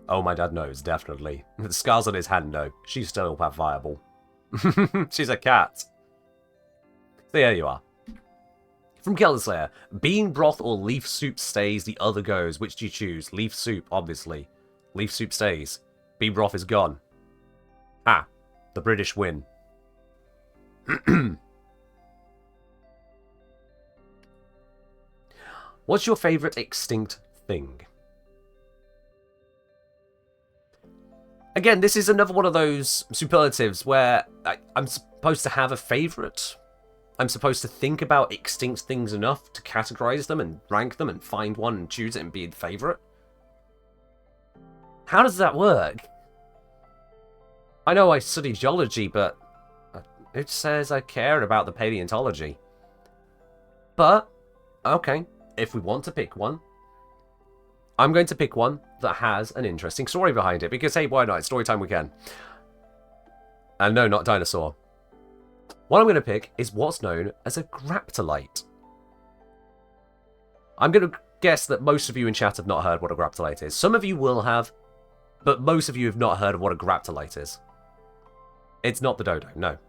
Oh, my dad knows, definitely. The scars on his hand, no. She's Steel Path viable. She's a cat. So there you are. From Kelderslayer, bean broth or leaf soup stays, the other goes. Which do you choose? Leaf soup, obviously. Leaf soup stays. Bean broth is gone. Ah, the British win. What's your favourite extinct thing? Again, this is another one of those superlatives where I'm supposed to have a favourite. I'm supposed to think about extinct things enough to categorise them and rank them and find one and choose it and be the favourite. How does that work? I know I study geology, but it says I care about the paleontology. But, okay, if we want to pick one, I'm going to pick one that has an interesting story behind it. Because, hey, why not? It's story time weekend. And no, not dinosaur. What I'm going to pick is what's known as a graptolite. I'm going to guess that most of you in chat have not heard what a graptolite is. Some of you will have, but most of you have not heard of what a graptolite is. It's not the dodo, no.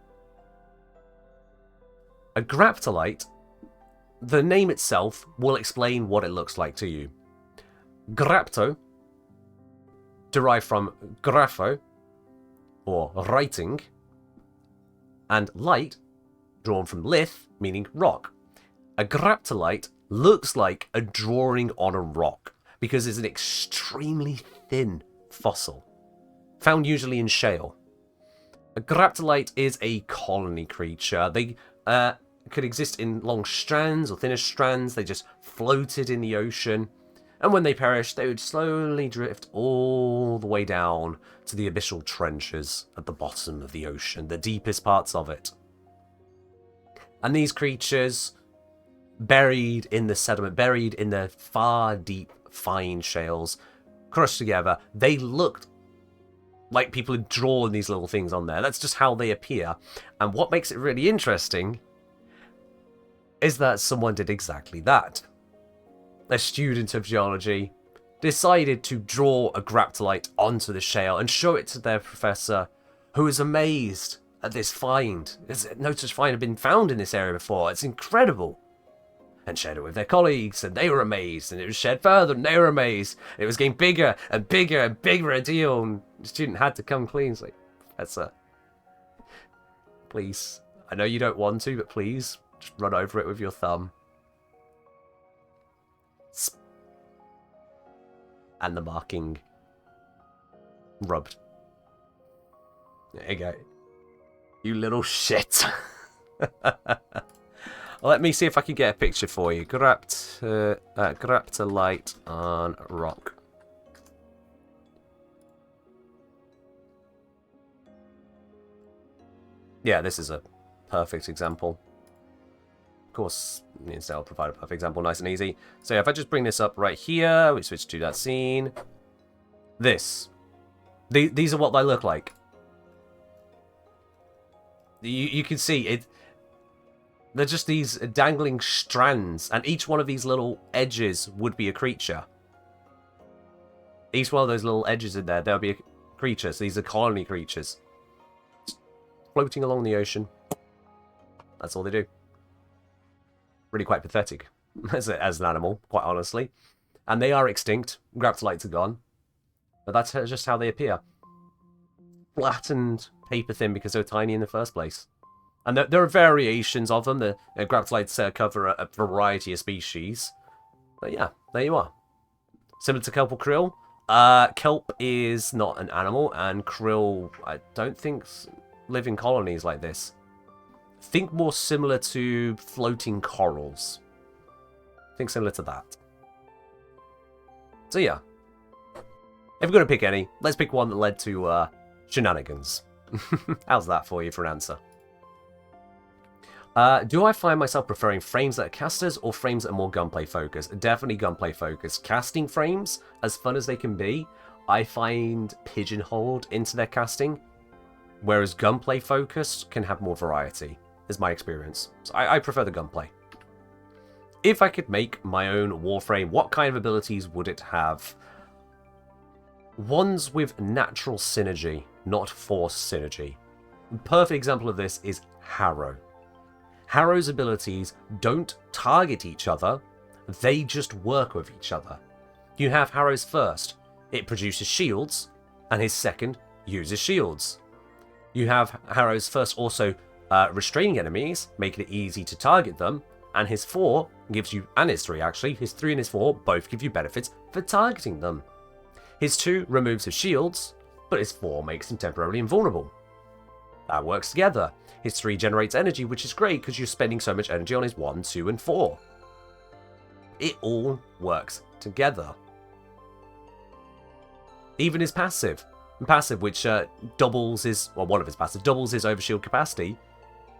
A graptolite, the name itself will explain what it looks like to you. Grapto, derived from grapho, or writing, and light, drawn from lith, meaning rock. A graptolite looks like a drawing on a rock because it's an extremely thin fossil, found usually in shale. A graptolite is a colony creature. They could exist in long strands or thinner strands. They just floated in the ocean, and when they perished, they would slowly drift all the way down to the abyssal trenches at the bottom of the ocean, the deepest parts of it. And these creatures, buried in the sediment, buried in the far deep, fine shales, crushed together, they looked like people had drawn these little things on there. That's just how they appear. And what makes it really interesting is that someone did exactly that. A student of geology decided to draw a graptolite onto the shale and show it to their professor, who was amazed at this find. No such find had been found in this area before. It's incredible. And shared it with their colleagues, and they were amazed, and it was shared further, and they were amazed. It was getting bigger and bigger and bigger a deal, and the student had to come clean. It's like, Professor, please, I know you don't want to, but please, just run over it with your thumb. And the marking rubbed. There you go. You little shit. Let me see if I can get a picture for you. Graptolite on rock. Yeah, this is a perfect example. Of course, I'll provide a perfect example, nice and easy. So if I just bring this up right here, we switch to that scene. These are what they look like. You can see it. They're just these dangling strands, and each one of these little edges would be a creature. Each one of those little edges in there, there'll be a creature. So these are colony creatures. Floating along the ocean. That's all they do. Really quite pathetic as an animal, quite honestly. And they are extinct. Graptolites are gone. But that's just how they appear. Flattened, paper thin, because they're tiny in the first place. And there are variations of them. The graptolites cover a variety of species. But yeah, there you are. Similar to kelp or krill. Kelp is not an animal, and krill, I don't think, live in colonies like this. Think more similar to floating corals. Think similar to that. So yeah. If we're going to pick any, let's pick one that led to shenanigans. How's that for you for an answer? Do I find myself preferring frames that are casters or frames that are more gunplay focused? Definitely gunplay focused. Casting frames, as fun as they can be, I find pigeonholed into their casting, whereas gunplay focused can have more variety, is my experience. So I prefer the gunplay. If I could make my own Warframe, what kind of abilities would it have? Ones with natural synergy, not forced synergy. A perfect example of this is Harrow. Harrow's abilities don't target each other, they just work with each other. You have Harrow's first, it produces shields, and his second uses shields. You have Harrow's first also restraining enemies, making it easy to target them, and his 4 gives you, and his 3 actually, his 3 and his 4 both give you benefits for targeting them. His 2 removes his shields, but his 4 makes him temporarily invulnerable. That works together. His 3 generates energy, which is great because you're spending so much energy on his 1, 2, and 4. It all works together. Even his passive, which doubles his, well, one of his passive doubles his overshield capacity.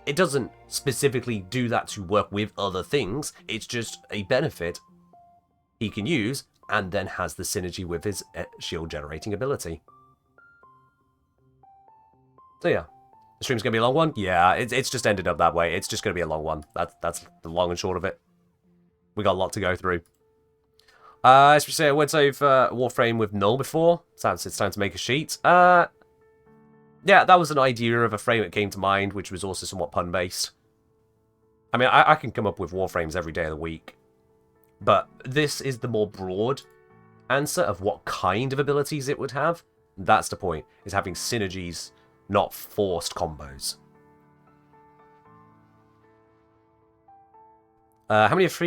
It doesn't specifically do that to work with other things. It's just a benefit he can use, and then has the synergy with his shield generating ability. So yeah. The stream's going to be a long one? Yeah, it's just ended up that way. It's just going to be a long one. That's the long and short of it. We got a lot to go through. As we say, I went over Warframe with null before. Sounds it's time to make a sheet. yeah, that was an idea of a frame that came to mind, which was also somewhat pun-based. I mean, I can come up with Warframes every day of the week. But this is the more broad answer of what kind of abilities it would have. That's the point, is having synergies, not forced combos. How many of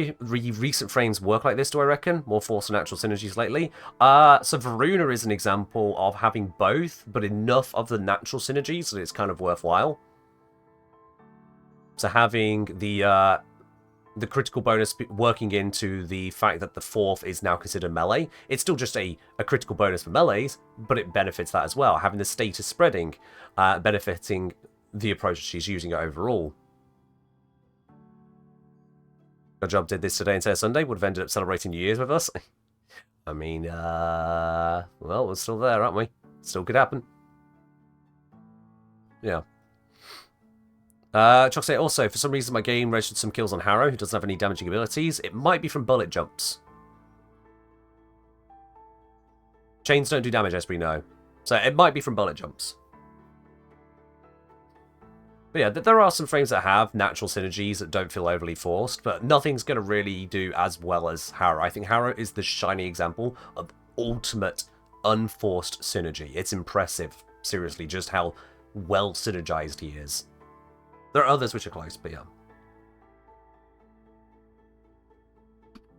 recent frames work like this, do I reckon? More forced and natural synergies lately? So Varuna is an example of having both, but enough of the natural synergies that it's kind of worthwhile. So having the critical bonus working into the fact that the fourth is now considered melee. It's still just a critical bonus for melees, but it benefits that as well. Having the status spreading, benefiting the approach she's using overall. Our job did this today instead of Sunday, would have ended up celebrating New Year's with us. I mean, well, we're still there, aren't we? Still could happen. Yeah. Chuck say also, for some reason my game registered some kills on Harrow, who doesn't have any damaging abilities. It might be from bullet jumps. Chains don't do damage, as we know. So it might be from bullet jumps. But yeah, there are some frames that have natural synergies that don't feel overly forced, but nothing's going to really do as well as Harrow. I think Harrow is the shiny example of ultimate unforced synergy. It's impressive, seriously, just how well synergized he is. There are others which are close, but yeah.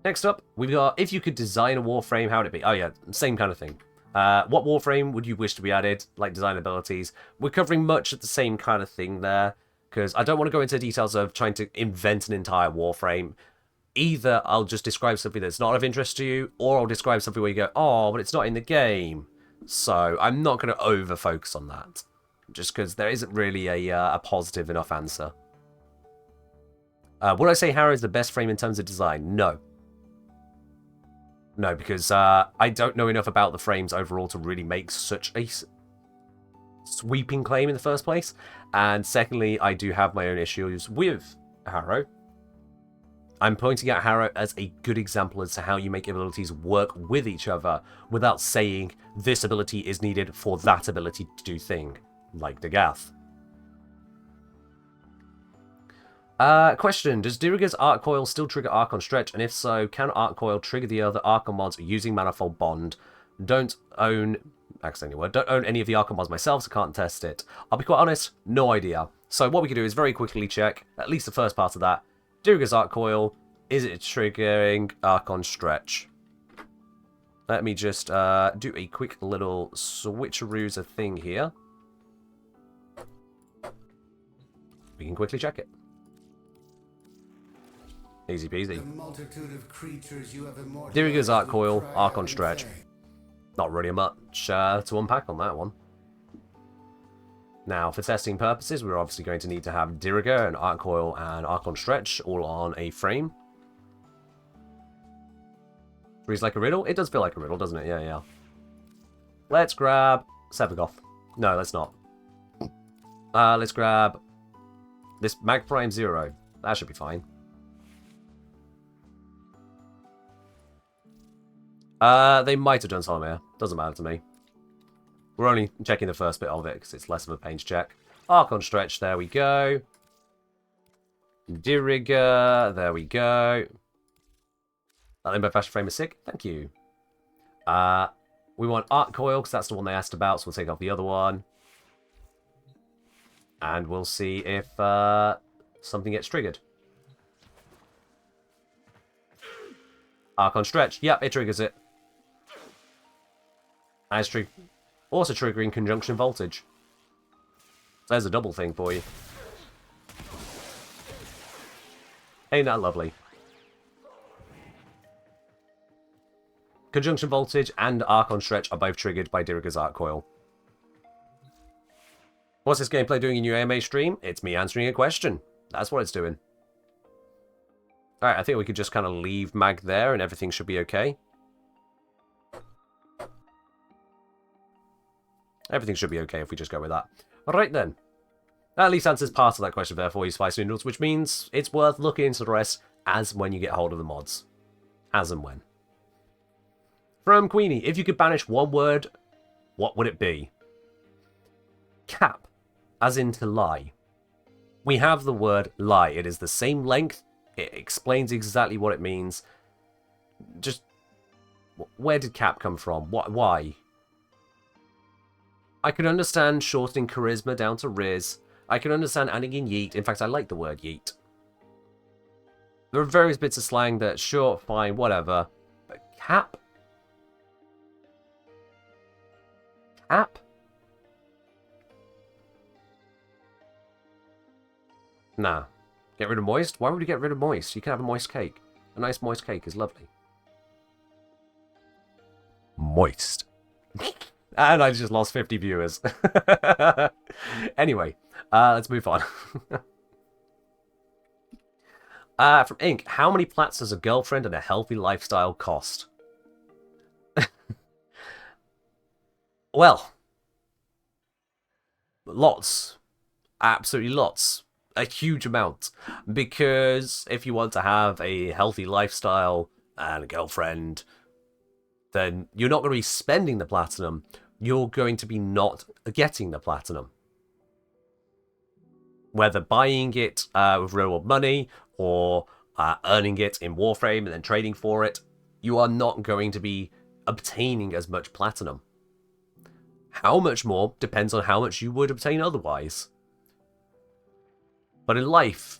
Next up, we've got, if you could design a Warframe, how would it be? Oh yeah, same kind of thing. What Warframe would you wish to be added, like design abilities? We're covering much of the same kind of thing there, because I don't want to go into details of trying to invent an entire Warframe. Either I'll just describe something that's not of interest to you, or I'll describe something where you go, oh, but it's not in the game. So I'm not going to over-focus on that, just because there isn't really a positive enough answer. Would I say Harrow is the best frame in terms of design? No. No, because I don't know enough about the frames overall to really make such a sweeping claim in the first place. And secondly, I do have my own issues with Harrow. I'm pointing out Harrow as a good example as to how you make abilities work with each other without saying this ability is needed for that ability to do thing, like Dagath. Question, does Diriga's Arc Coil still trigger Archon Stretch? And if so, can Arc Coil trigger the other Archon mods using Manifold Bond? Don't own any of the Archon mods myself, so can't test it. I'll be quite honest, no idea. So what we can do is very quickly check, at least the first part of that. Diriga's Arc Coil, is it triggering Archon Stretch? Let me just do a quick little switcheroos of thing here. We can quickly check it. Easy peasy. Diriga's Arc Coil, Archon Stretch. Not really much to unpack on that one. Now, for testing purposes, we're obviously going to need to have Diriga and Arc Coil and Archon Stretch all on a frame. Reads like a riddle? It does feel like a riddle, doesn't it? Yeah, yeah. Let's grab Sevagoth. No, let's not. Let's grab this Mag Prime 0. That should be fine. They might have done Solomir. Doesn't matter to me. We're only checking the first bit of it because it's less of a pain to check. Archon Stretch, there we go. Diriga, there we go. That Limbo Fashion Frame is sick. Thank you. We want Arc Coil because that's the one they asked about, so we'll take off the other one. And we'll see if something gets triggered. Archon Stretch. Yep, it triggers it. And it's also triggering Conjunction Voltage. So there's a double thing for you. Ain't that lovely? Conjunction Voltage and Archon Stretch are both triggered by Diriga's Arc Coil. What's this gameplay doing in your AMA stream? It's me answering a question. That's what it's doing. Alright, I think we could just kind of leave Mag there and everything should be okay. Everything should be okay if we just go with that. Alright then. That at least answers part of that question there for you, Spice Noodles, which means it's worth looking into the rest as when you get hold of the mods. As and when. From Queenie, if you could banish one word, what would it be? cap, as in to lie. We have the word lie. It is the same length. It explains exactly what it means. Just, where did cap come from? Why? I can understand shortening charisma down to Riz. I can understand adding in yeet. In fact, I like the word yeet. There are various bits of slang that, sure, fine, whatever. But cap? Cap? Nah. Get rid of moist? Why would you get rid of moist? You can have a moist cake. A nice moist cake is lovely. Moist. And I just lost 50 viewers. Anyway, let's move on. From Ink, how many plats does a girlfriend and a healthy lifestyle cost? Well, lots. Absolutely lots. A huge amount. Because if you want to have a healthy lifestyle and a girlfriend, then you're not going to be spending the platinum. You're going to be not getting the platinum. Whether buying it with real world money or earning it in Warframe and then trading for it, you are not going to be obtaining as much platinum. How much more depends on how much you would obtain otherwise. But in life,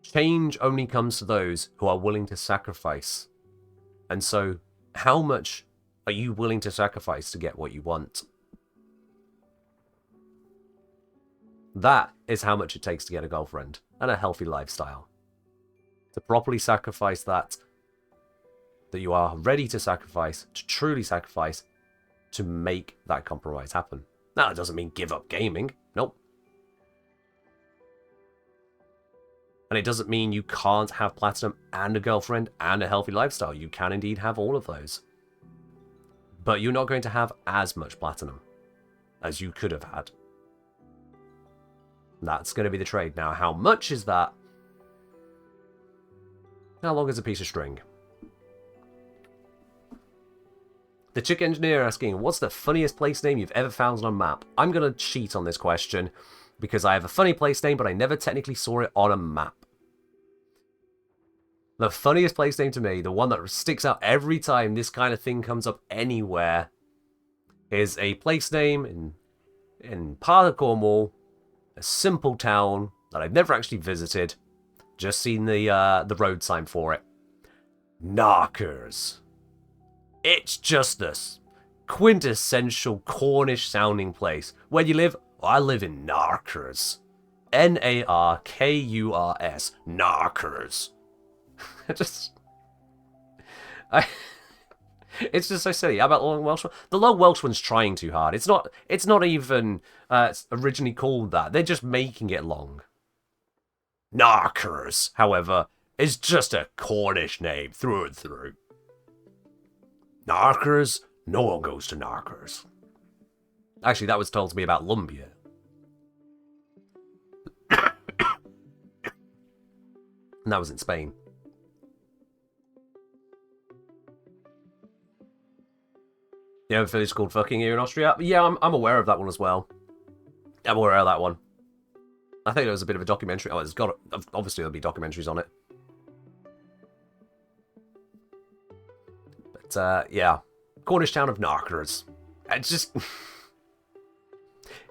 change only comes to those who are willing to sacrifice. And so, how much are you willing to sacrifice to get what you want? That is how much it takes to get a girlfriend and a healthy lifestyle. To properly sacrifice that you are ready to sacrifice, to truly sacrifice, to make that compromise happen. Now, that doesn't mean give up gaming. Nope. And it doesn't mean you can't have platinum and a girlfriend and a healthy lifestyle. You can indeed have all of those. But you're not going to have as much platinum as you could have had. That's going to be the trade. Now, how much is that? How long is a piece of string? The Chick Engineer asking, what's the funniest place name you've ever found on a map? I'm going to cheat on this question because I have a funny place name, but I never technically saw it on a map. The funniest place name to me, the one that sticks out every time this kind of thing comes up anywhere, is a place name in part of Cornwall, a simple town that I've never actually visited, just seen the road sign for it. Narkers. It's just this quintessential Cornish-sounding place. Where do you live? I live in Narkers. N-A-R-K-U-R-S. Narkers. It's just so silly. How about the Long Welsh one? The Long Welsh one's trying too hard. It's not even originally called that. They're just making it long. Narkers, however, is just a Cornish name through and through. Narkers? No one goes to Narkers. Actually, that was told to me about Lumbia. And that was in Spain. You have a village called fucking here in Austria? Yeah, I'm aware of that one as well. I'm aware of that one. I think there was a bit of a documentary. Oh, obviously there'll be documentaries on it. But, yeah. Cornish town of Narkers. It's just...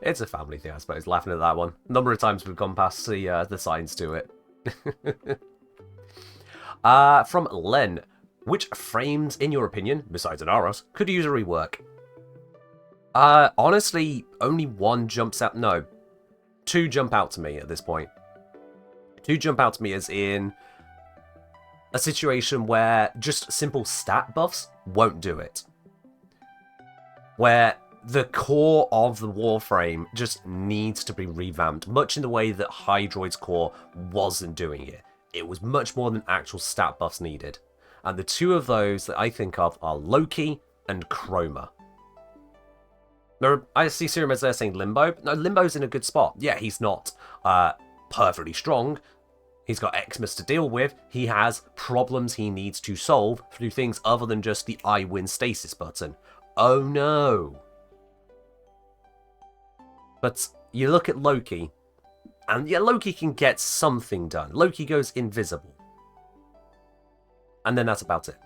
it's a family thing, I suppose, laughing at that one. A number of times we've gone past the signs to it. From Len. Which frames, in your opinion, besides Anaros, could use a rework? Honestly, only one jumps out. No. Two jump out to me at this point. Two jump out to me as in a situation where just simple stat buffs won't do it. Where the core of the Warframe just needs to be revamped, much in the way that Hydroid's core wasn't doing it. It was much more than actual stat buffs needed. And the two of those that I think of are Loki and Chroma. I see Serum as there saying Limbo. No, Limbo's in a good spot. Yeah, he's not perfectly strong. He's got Xmas to deal with. He has problems he needs to solve through things other than just the I win stasis button. Oh no. But you look at Loki, and yeah, Loki can get something done. Loki goes invisible. And then that's about it.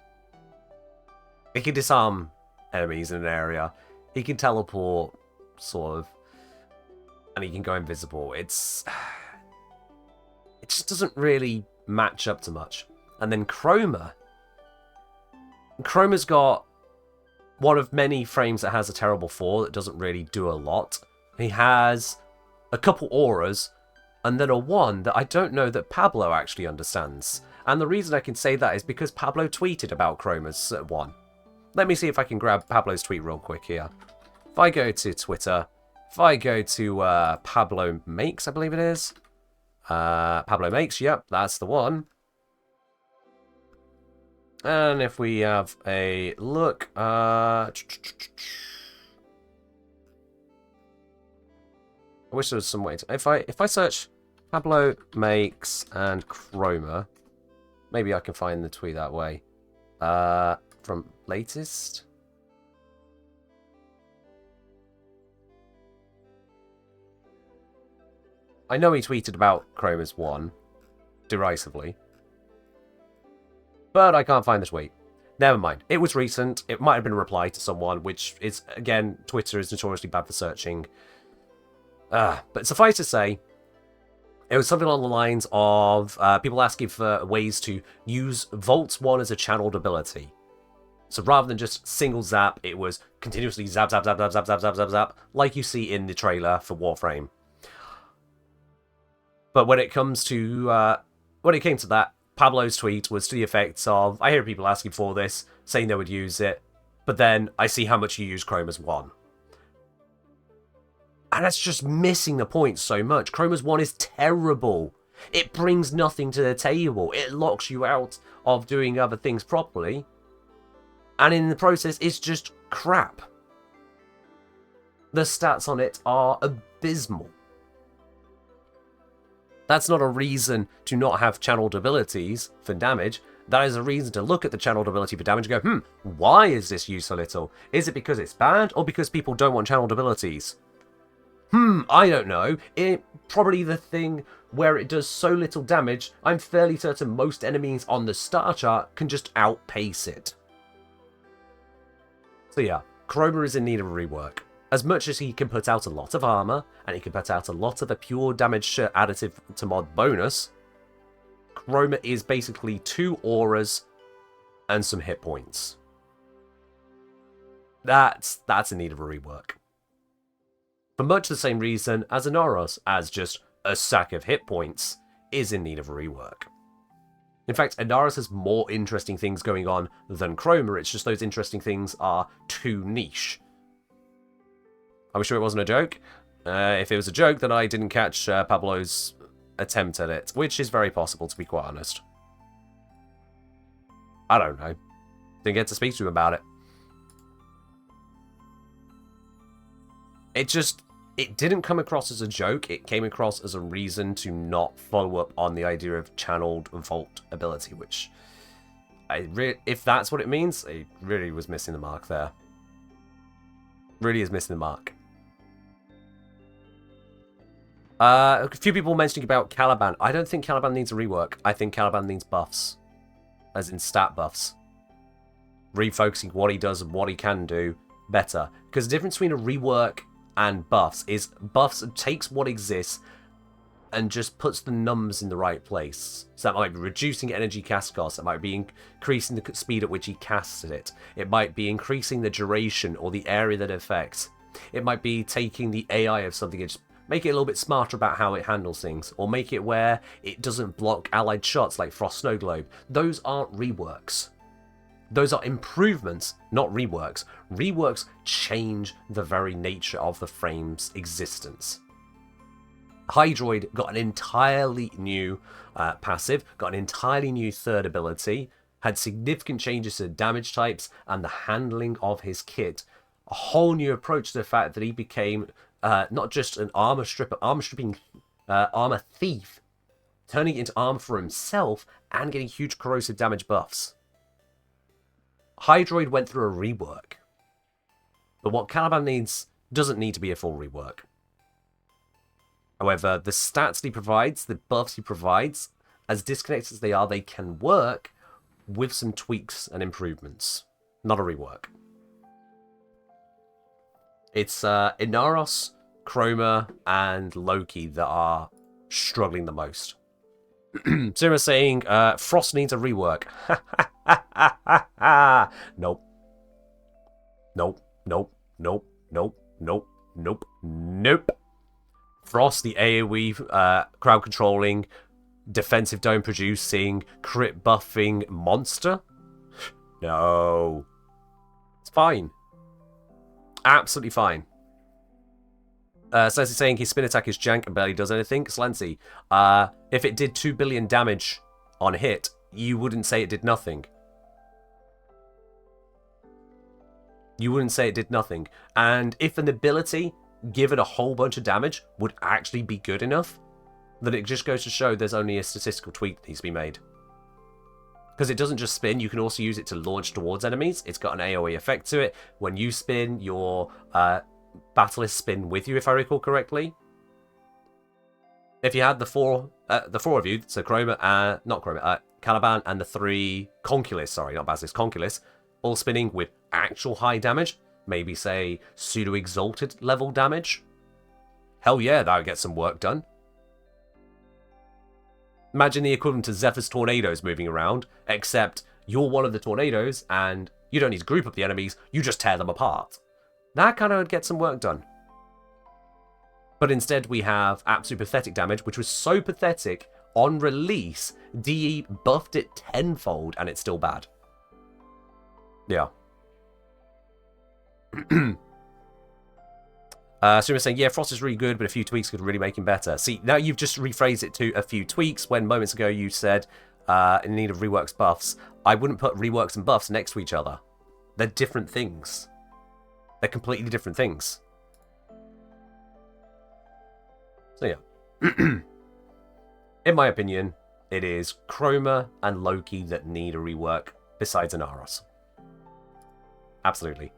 He can disarm enemies in an area. He can teleport, sort of. And he can go invisible. It just doesn't really match up to much. And then Chroma's got one of many frames that has a terrible 4 that doesn't really do a lot. He has a couple auras, and then a 1 that I don't know that Pablo actually understands. And the reason I can say that is because Pablo tweeted about Chroma's 1. Let me see if I can grab Pablo's tweet real quick here. If I go to Twitter, if I go to Pablo Makes, I believe it is. Pablo Makes, yep, that's the one. And if we have a look, I wish there was some way to... If I search Pablo Makes and Chroma, maybe I can find the tweet that way. From latest... I know he tweeted about Chroma's 1, derisively. But I can't find the tweet. Never mind. It was recent. It might have been a reply to someone, which is, again, Twitter is notoriously bad for searching. But suffice to say, it was something along the lines of people asking for ways to use Vault 1 as a channeled ability. So rather than just single zap, it was continuously zap, zap, zap, zap, zap, zap, zap, zap, zap, like you see in the trailer for Warframe. But when it came to that, Pablo's tweet was to the effects of, I hear people asking for this, saying they would use it, but then I see how much you use Chroma's 1. And that's just missing the point so much. Chroma's 1 is terrible. It brings nothing to the table. It locks you out of doing other things properly. And in the process, it's just crap. The stats on it are abysmal. That's not a reason to not have channeled abilities for damage. That is a reason to look at the channeled ability for damage and go, why is this used so little? Is it because it's bad or because people don't want channeled abilities? I don't know. Probably the thing where it does so little damage, I'm fairly certain most enemies on the star chart can just outpace it. So yeah, Chroma is in need of a rework. As much as he can put out a lot of armor, and he can put out a lot of a pure damage additive to mod bonus, Chroma is basically 2 auras and some hit points. That's in need of a rework. For much the same reason as Inaros, as just a sack of hit points, is in need of a rework. In fact, Inaros has more interesting things going on than Chroma, it's just those interesting things are too niche. I'm sure it wasn't a joke. If it was a joke, then I didn't catch Pablo's attempt at it, which is very possible, to be quite honest. I don't know. Didn't get to speak to him about it. It didn't come across as a joke. It came across as a reason to not follow up on the idea of channeled Vault ability, which, if that's what it means, it really was missing the mark there. Really is missing the mark. A few people mentioning about Caliban. I don't think Caliban needs a rework. I think Caliban needs buffs. As in stat buffs. Refocusing what he does and what he can do better. Because the difference between a rework and buffs is buffs takes what exists and just puts the numbers in the right place. So that might be reducing energy cast costs. It might be increasing the speed at which he casts it. It might be increasing the duration or the area that it affects. It might be taking the AI of something and just make it a little bit smarter about how it handles things. Or make it where it doesn't block allied shots like Frost Snow Globe. Those aren't reworks. Those are improvements, not reworks. Reworks change the very nature of the frame's existence. Hydroid got an entirely new passive, got an entirely new third ability, had significant changes to damage types and the handling of his kit. A whole new approach to the fact that he became not just an armor stripping armor thief, turning it into armor for himself and getting huge corrosive damage buffs. Hydroid went through a rework. But what Caliban needs doesn't need to be a full rework. However, the stats he provides, the buffs he provides, as disconnected as they are, they can work with some tweaks and improvements. Not a rework. It's Inaros, Chroma, and Loki that are struggling the most. Zero saying, Frost needs a rework. Nope. Nope. Nope. Nope. Nope. Nope. Nope. Nope. Frost, the AoE crowd controlling, defensive dome producing, crit buffing monster? No. It's fine. Absolutely fine. Slency saying his spin attack is jank and barely does anything. Slency, if it did 2 billion damage on hit, you wouldn't say it did nothing. You wouldn't say it did nothing. And if an ability given a whole bunch of damage would actually be good enough, then it just goes to show there's only a statistical tweak that needs to be made. Because it doesn't just spin, you can also use it to launch towards enemies. It's got an AoE effect to it. When you spin, your Battlist spin with you, if I recall correctly. If you had the four of you, so Chroma, not Chroma, Caliban and the 3 Conculus, sorry, not Basilisk, Conculus, all spinning with actual high damage, maybe say pseudo-exalted level damage. Hell yeah, that would get some work done. Imagine the equivalent to Zephyr's tornadoes moving around, except you're one of the tornadoes and you don't need to group up the enemies, you just tear them apart. That kind of would get some work done. But instead we have absolute pathetic damage, which was so pathetic, on release, DE buffed it tenfold and it's still bad. Yeah. Suma's saying, yeah, Frost is really good, but a few tweaks could really make him better. See, now you've just rephrased it to a few tweaks, when moments ago you said, in need of reworks buffs. I wouldn't put reworks and buffs next to each other. They're different things. They're completely different things. So yeah. In my opinion, it is Chroma and Loki that need a rework, besides Inaros. Absolutely.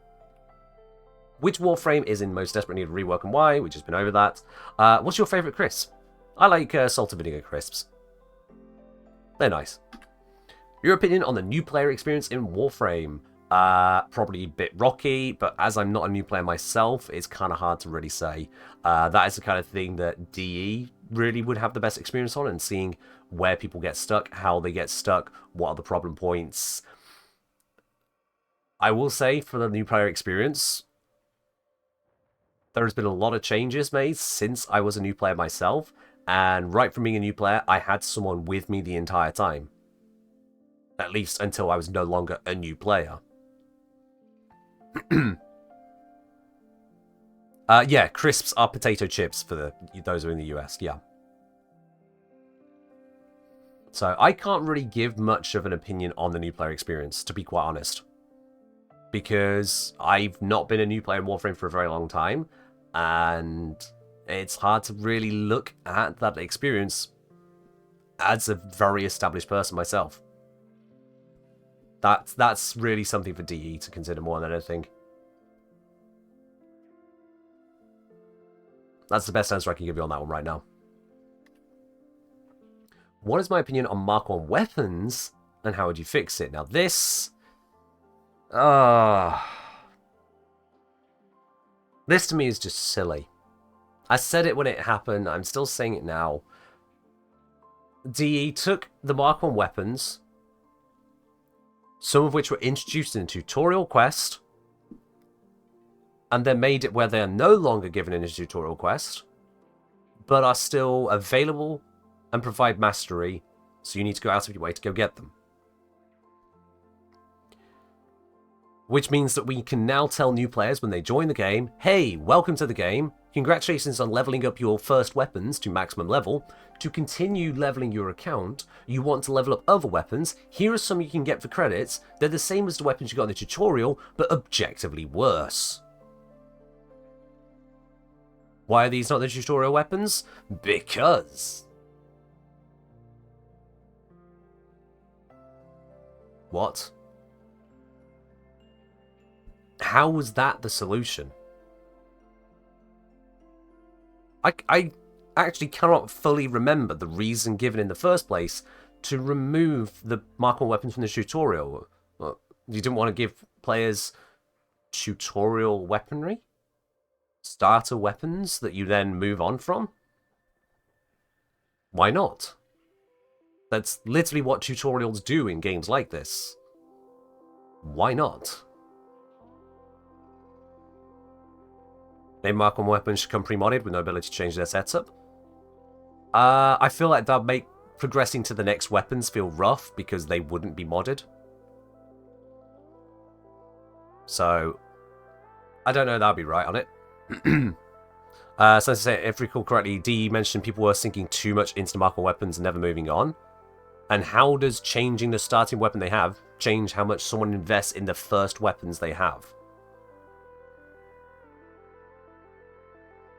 Which Warframe is in most desperate need of rework and why? We've just been over that. What's your favourite crisp? I like salt and vinegar crisps. They're nice. Your opinion on the new player experience in Warframe? Probably a bit rocky, but as I'm not a new player myself, it's kind of hard to really say. That is the kind of thing that DE really would have the best experience on, and seeing where people get stuck, how they get stuck, what are the problem points. I will say, for the new player experience, there has been a lot of changes made since I was a new player myself, and right from being a new player, I had someone with me the entire time. At least until I was no longer a new player. Yeah, crisps are potato chips for those who are in the US, yeah. So I can't really give much of an opinion on the new player experience, to be quite honest. Because I've not been a new player in Warframe for a very long time, and it's hard to really look at that experience as a very established person myself. That's really something for DE to consider more than anything. That's the best answer I can give you on that one right now. What is my opinion on Mark-on weapons, and how would you fix it? Now this... this to me is just silly. I said it when it happened, I'm still saying it now. DE took the Mark-on weapons, some of which were introduced in a tutorial quest, and then made it where they are no longer given in a tutorial quest, but are still available and provide mastery, so you need to go out of your way to go get them. Which means that we can now tell new players when they join the game, hey, welcome to the game, congratulations on leveling up your first weapons to maximum level. To continue leveling your account, you want to level up other weapons, here are some you can get for credits, they're the same as the weapons you got in the tutorial, but objectively worse. Why are these not the tutorial weapons? Because... What? How was that the solution? actually cannot fully remember the reason given in the first place to remove the Mark 1 weapons from the tutorial. You didn't want to give players tutorial weaponry? Starter weapons that you then move on from? Why not? That's literally what tutorials do in games like this. Why not? Maybe Mark 1 weapons should come pre-modded with no ability to change their setup. I feel like that'd make progressing to the next weapons feel rough because they wouldn't be modded. So, I don't know that'd be right on it. So as I say, if I recall correctly, DE mentioned people were sinking too much into the Mark 1 weapons and never moving on. And how does changing the starting weapon they have change how much someone invests in the first weapons they have?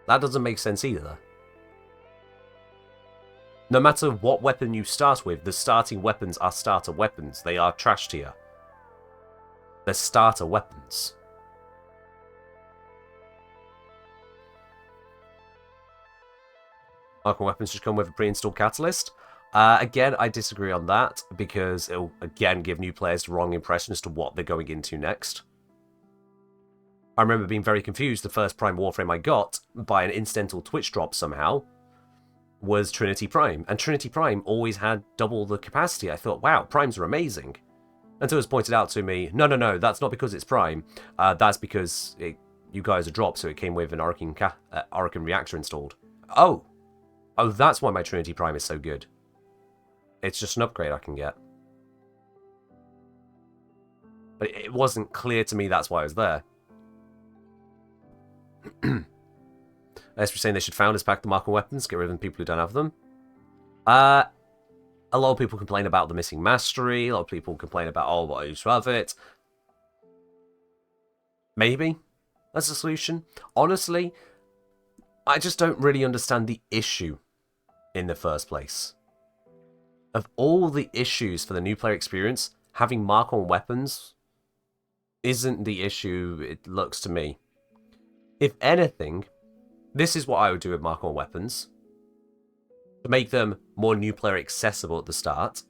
That doesn't make sense either. No matter what weapon you start with, the starting weapons are starter weapons. They are trash tier. They're starter weapons. Mark 1 weapons should come with a pre-installed catalyst. Again, I disagree on that, because it'll, again, give new players the wrong impression as to what they're going into next. I remember being very confused. The first Prime Warframe I got, by an incidental Twitch drop somehow, was Trinity Prime. And Trinity Prime always had double the capacity. I thought, wow, Primes are amazing. Until it was pointed out to me, no, that's not because it's Prime. That's because you guys are dropped, so it came with an Orokin reactor installed. Oh, that's why my Trinity Prime is so good. It's just an upgrade I can get. But it wasn't clear to me that's why I was there. As we're saying, they should founders pack the Mark 1 weapons, get rid of the people who don't have them. A lot of people complain about the missing mastery. A lot of people complain about, oh, well, I used to have it. Maybe that's a solution. Honestly, I just don't really understand the issue in the first place. Of all the issues for the new player experience, having Mark 1 weapons isn't the issue, it looks to me. If anything, this is what I would do with Mark 1 weapons. To make them more new player accessible at the start.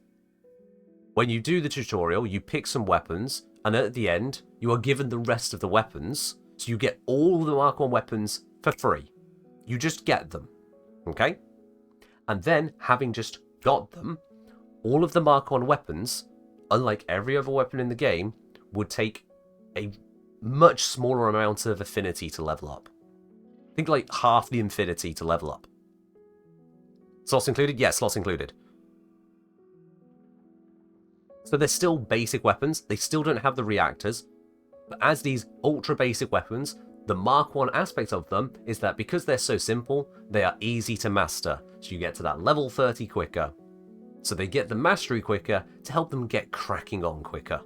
When you do the tutorial, you pick some weapons, and then at the end, you are given the rest of the weapons, so you get all the Mark 1 weapons for free. You just get them, okay? And then, having just got them, all of the Mark 1 weapons, unlike every other weapon in the game, would take a much smaller amount of affinity to level up. I think like half the infinity to level up. Slots included? Yes, slots included. So they're still basic weapons. They still don't have the reactors. But as these ultra basic weapons, the Mark 1 aspect of them is that because they're so simple, they are easy to master. So you get to that level 30 quicker. So they get the mastery quicker to help them get cracking on quicker.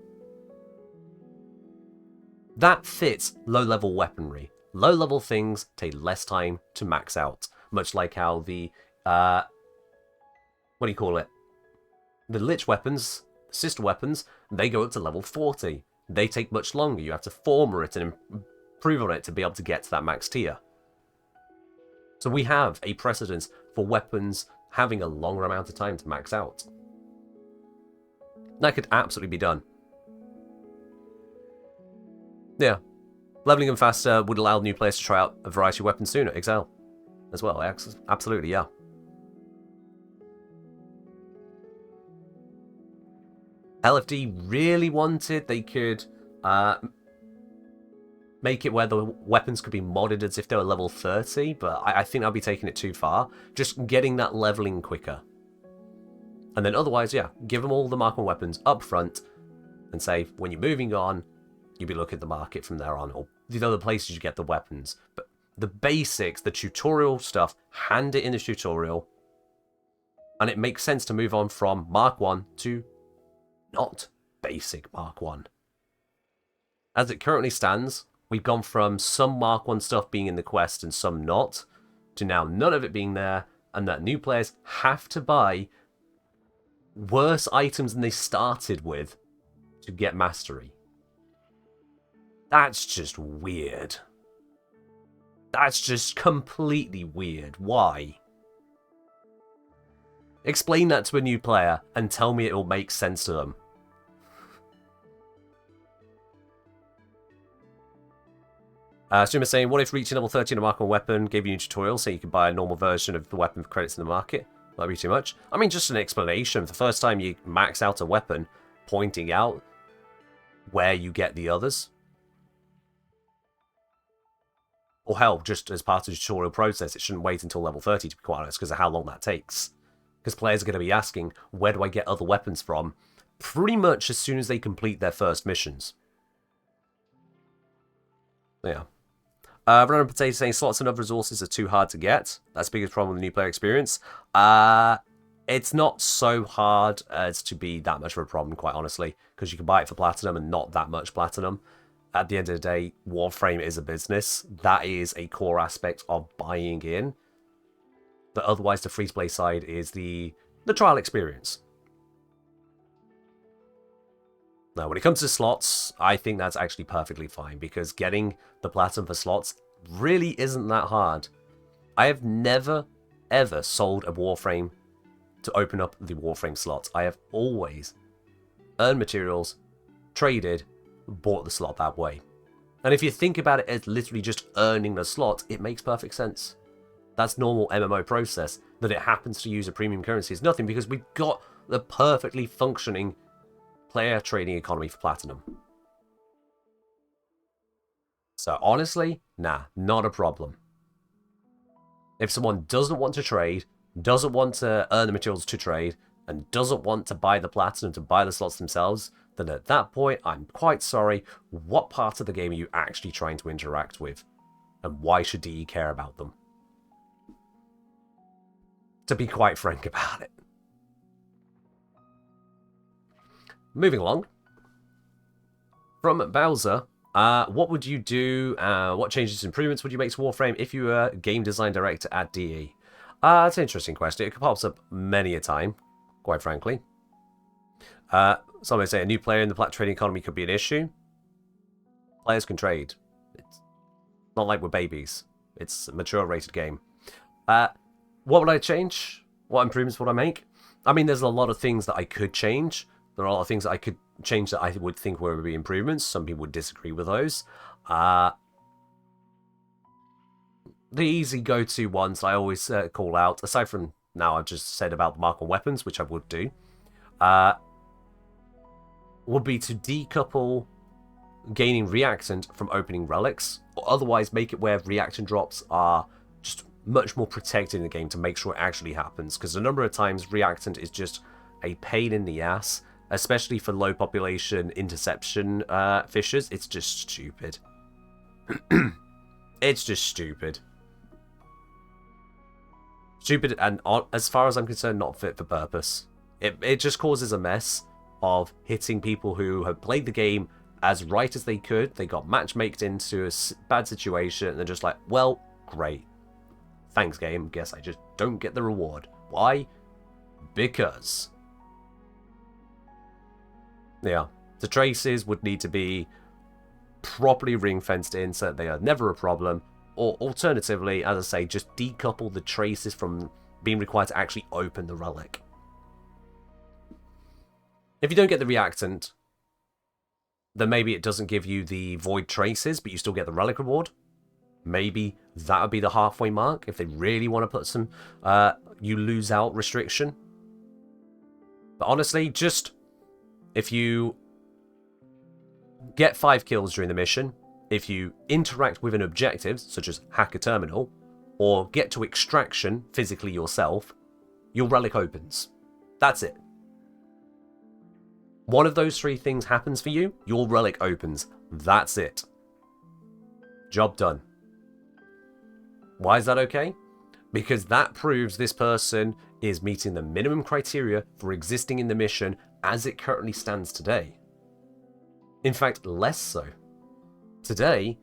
That fits low-level weaponry. Low-level things take less time to max out. Much like how the, what do you call it? The Lich weapons, the sister weapons, they go up to level 40. They take much longer. You have to former it and improve on it to be able to get to that max tier. So we have a precedence for weapons having a longer amount of time to max out. That could absolutely be done. Yeah. Leveling them faster would allow new players to try out a variety of weapons sooner. Excel as well. Absolutely, yeah. LFD really wanted they could make it where the weapons could be modded as if they were level 30, but I think I'll be taking it too far. Just getting that leveling quicker. And then otherwise, yeah, give them all the Mark 1 weapons up front and say, when you're moving on, you'll be looking at the market from there on, or the other places you get the weapons. But the basics, the tutorial stuff, hand it in the tutorial, and it makes sense to move on from Mark 1 to not basic Mark 1. As it currently stands, we've gone from some Mark 1 stuff being in the quest and some not, to now none of it being there, and that new players have to buy worse items than they started with to get mastery. That's just weird. That's just completely weird. Why? Explain that to a new player and tell me it will make sense to them. Streamer saying, what if reaching level 30 in a marked weapon gave you a tutorial so you could buy a normal version of the weapon for credits in the market? That'd be too much. I mean, just an explanation. The first time you max out a weapon, pointing out where you get the others. Or hell, just as part of the tutorial process, it shouldn't wait until level 30 to be quite honest, because of how long that takes. Because players are going to be asking, where do I get other weapons from? Pretty much as soon as they complete their first missions. Yeah. Random Potato saying slots and other resources are too hard to get. That's the biggest problem with the new player experience. It's not so hard as to be that much of a problem, quite honestly, because you can buy it for platinum and not that much platinum. At the end of the day, Warframe is a business. That is a core aspect of buying in. But otherwise, the free-to-play side is the trial experience. Now, when it comes to slots, I think that's actually perfectly fine, because getting the platinum for slots really isn't that hard. I have never, ever sold a Warframe to open up the Warframe slots. I have always earned materials, traded, bought the slot that way. And if you think about it as literally just earning the slot, it makes perfect sense. That's normal MMO process. That it happens to use a premium currency is nothing, because we've got the perfectly functioning player trading economy for platinum. So honestly, nah, not a problem. If someone doesn't want to trade, doesn't want to earn the materials to trade, and doesn't want to buy the platinum to buy the slots themselves, then at that point, I'm quite sorry, what part of the game are you actually trying to interact with? And why should DE care about them? To be quite frank about it. Moving along. From Bowser, what would you do, what changes and improvements would you make to Warframe if you were game design director at DE? That's an interesting question. It pops up many a time, quite frankly. Somebody say a new player in the plat trading economy could be an issue. Players can trade. It's not like we're babies. It's a mature rated game. What would I change? What improvements would I make? I mean, there's a lot of things that I could change. There are a lot of things that I could change that I would think would be improvements. Some people would disagree with those. The easy go-to ones I always call out, aside from now I've just said about the mark on weapons, which I would do, would be to decouple gaining reactant from opening relics, or otherwise make it where reactant drops are just much more protected in the game to make sure it actually happens. Because a number of times reactant is just a pain in the ass, especially for low population interception fishers. It's just stupid. It's just stupid. Stupid, and as far as I'm concerned, not fit for purpose. It just causes a mess of hitting people who have played the game as right as they could. They got matchmaked into a bad situation, and they're just like, well, great. Thanks, game. Guess I just don't get the reward. Why? Because. Yeah. The traces would need to be properly ring-fenced in so that they are never a problem. Or alternatively, as I say, just decouple the traces from being required to actually open the relic. If you don't get the reactant, then maybe it doesn't give you the void traces, but you still get the relic reward. Maybe that would be the halfway mark if they really want to put some you lose out restriction. But honestly, just if you get 5 kills during the mission, if you interact with an objective, such as hack a terminal, or get to extraction physically yourself, your relic opens. That's it. One of those 3 things happens for you, your relic opens. That's it. Job done. Why is that okay? Because that proves this person is meeting the minimum criteria for existing in the mission as it currently stands today. In fact, less so. Today,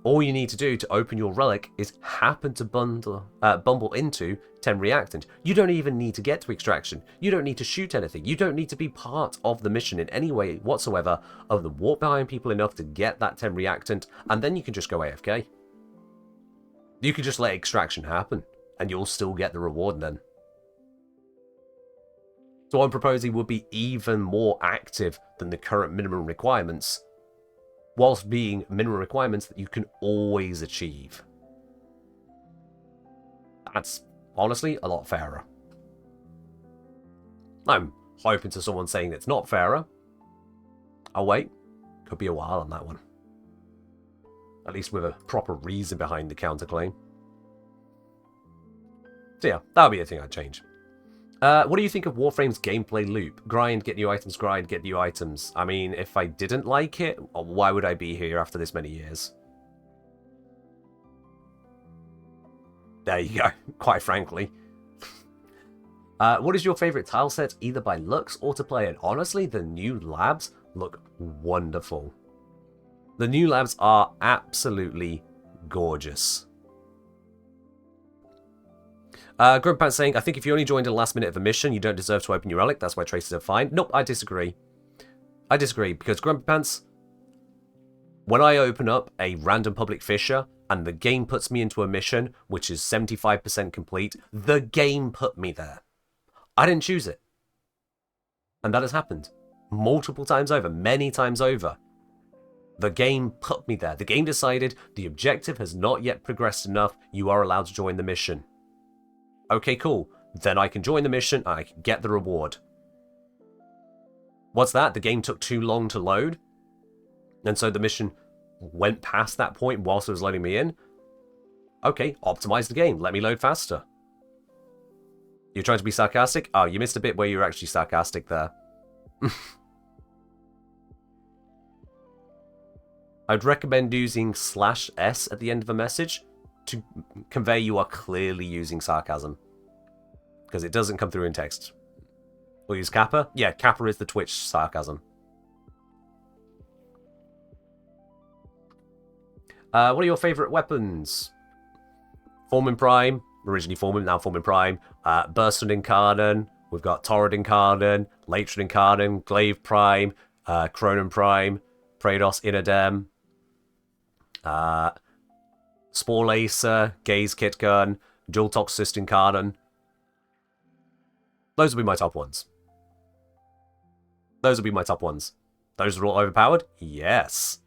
all you need to do to open your relic is happen to bumble into 10 reactant. You don't even need to get to extraction. You don't need to shoot anything. You don't need to be part of the mission in any way whatsoever other than walk behind people enough to get that 10 reactant, and then you can just go AFK. You can just let extraction happen, and you'll still get the reward then. So what I'm proposing would be even more active than the current minimum requirements, whilst being minimum requirements that you can always achieve. That's honestly a lot fairer. I'm hoping to someone saying it's not fairer. I'll wait. Could be a while on that one. At least with a proper reason behind the counterclaim. So yeah, that would be a thing I'd change. What do you think of Warframe's gameplay loop? Grind, get new items, grind, get new items. I mean, if I didn't like it, why would I be here after this many years? There you go, quite frankly. What is your favourite tile set, either by looks or to play? And honestly, the new labs look wonderful. The new labs are absolutely gorgeous. Grumpant saying, I think if you only joined in the last minute of a mission, you don't deserve to open your relic. That's why traces are fine. Nope, I disagree. I disagree, because Grumpants, when I open up a random public fissure and the game puts me into a mission, which is 75% complete, the game put me there. I didn't choose it. And that has happened multiple times over, many times over. The game put me there. The game decided the objective has not yet progressed enough. You are allowed to join the mission. Okay, cool. Then I can join the mission and I can get the reward. What's that? The game took too long to load? And so the mission went past that point whilst it was loading me in? Okay, optimize the game. Let me load faster. You're trying to be sarcastic? Oh, you missed a bit where you were actually sarcastic there. I'd recommend using /s at the end of a message to convey you are clearly using sarcasm. Because it doesn't come through in text. We'll use Kappa. Yeah, Kappa is the Twitch sarcasm. What are your favourite weapons? Foreman Prime. Originally Foreman, now Foreman Prime. Burston Incarnon. We've got Torrid Incarnon. Latron Incarnon. Glaive Prime. Cronin Prime. Praedos Inadem. Spore Lacer. Gaze Kit Gun. Dual Toxist Incarnon. Those will be my top ones. Those will be my top ones. Those are all overpowered? Yes.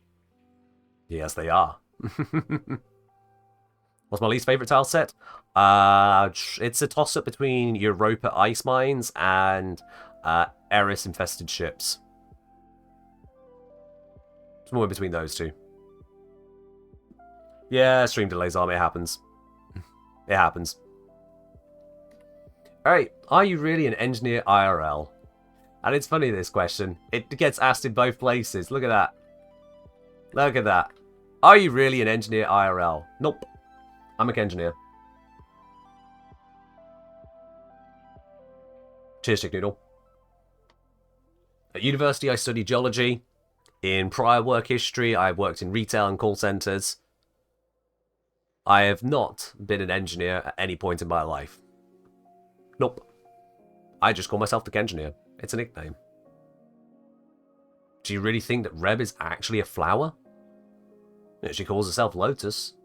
Yes, they are. What's my least favourite tile set? It's a toss-up between Europa Ice Mines and Eris-infested ships. It's more in between those two. Yeah, stream delays are, it happens. It happens. Alright, are you really an engineer IRL? And it's funny, this question. It gets asked in both places. Look at that. Look at that. Are you really an engineer IRL? Nope. I'm a engineer. Cheers, Chick Noodle. At university, I studied geology. In prior work history, I've worked in retail and call centres. I have not been an engineer at any point in my life. Nope. I just call myself the engineer. It's a nickname. Do you really think that Reb is actually a flower? She calls herself Lotus.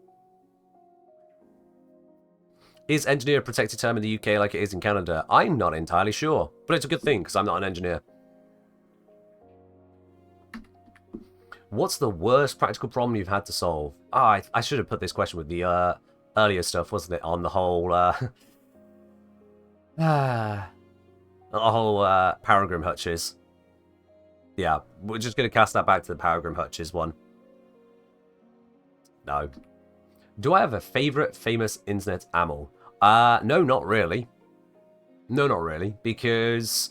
Is engineer a protected term in the UK like it is in Canada? I'm not entirely sure, but it's a good thing because I'm not an engineer. What's the worst practical problem you've had to solve? Oh, I should have put this question with the earlier stuff, wasn't it? On the whole, Paragrim Hutches. Yeah, we're just going to cast that back to the Paragrim Hutches one. No. Do I have a favourite famous internet ammo? No, not really. No, not really. Because,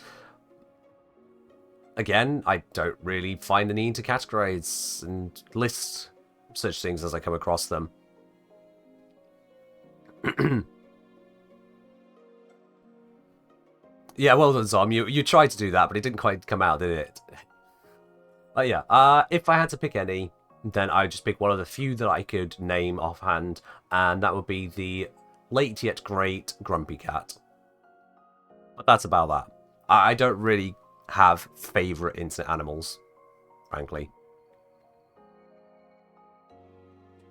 again, I don't really find the need to categorize and list such things as I come across them. Yeah, well done, Zom. You tried to do that, but it didn't quite come out, did it? But yeah, if I had to pick any, then I'd just pick one of the few that I could name offhand, and that would be the late yet great Grumpy Cat. But that's about that. I don't really have favourite internet animals, frankly.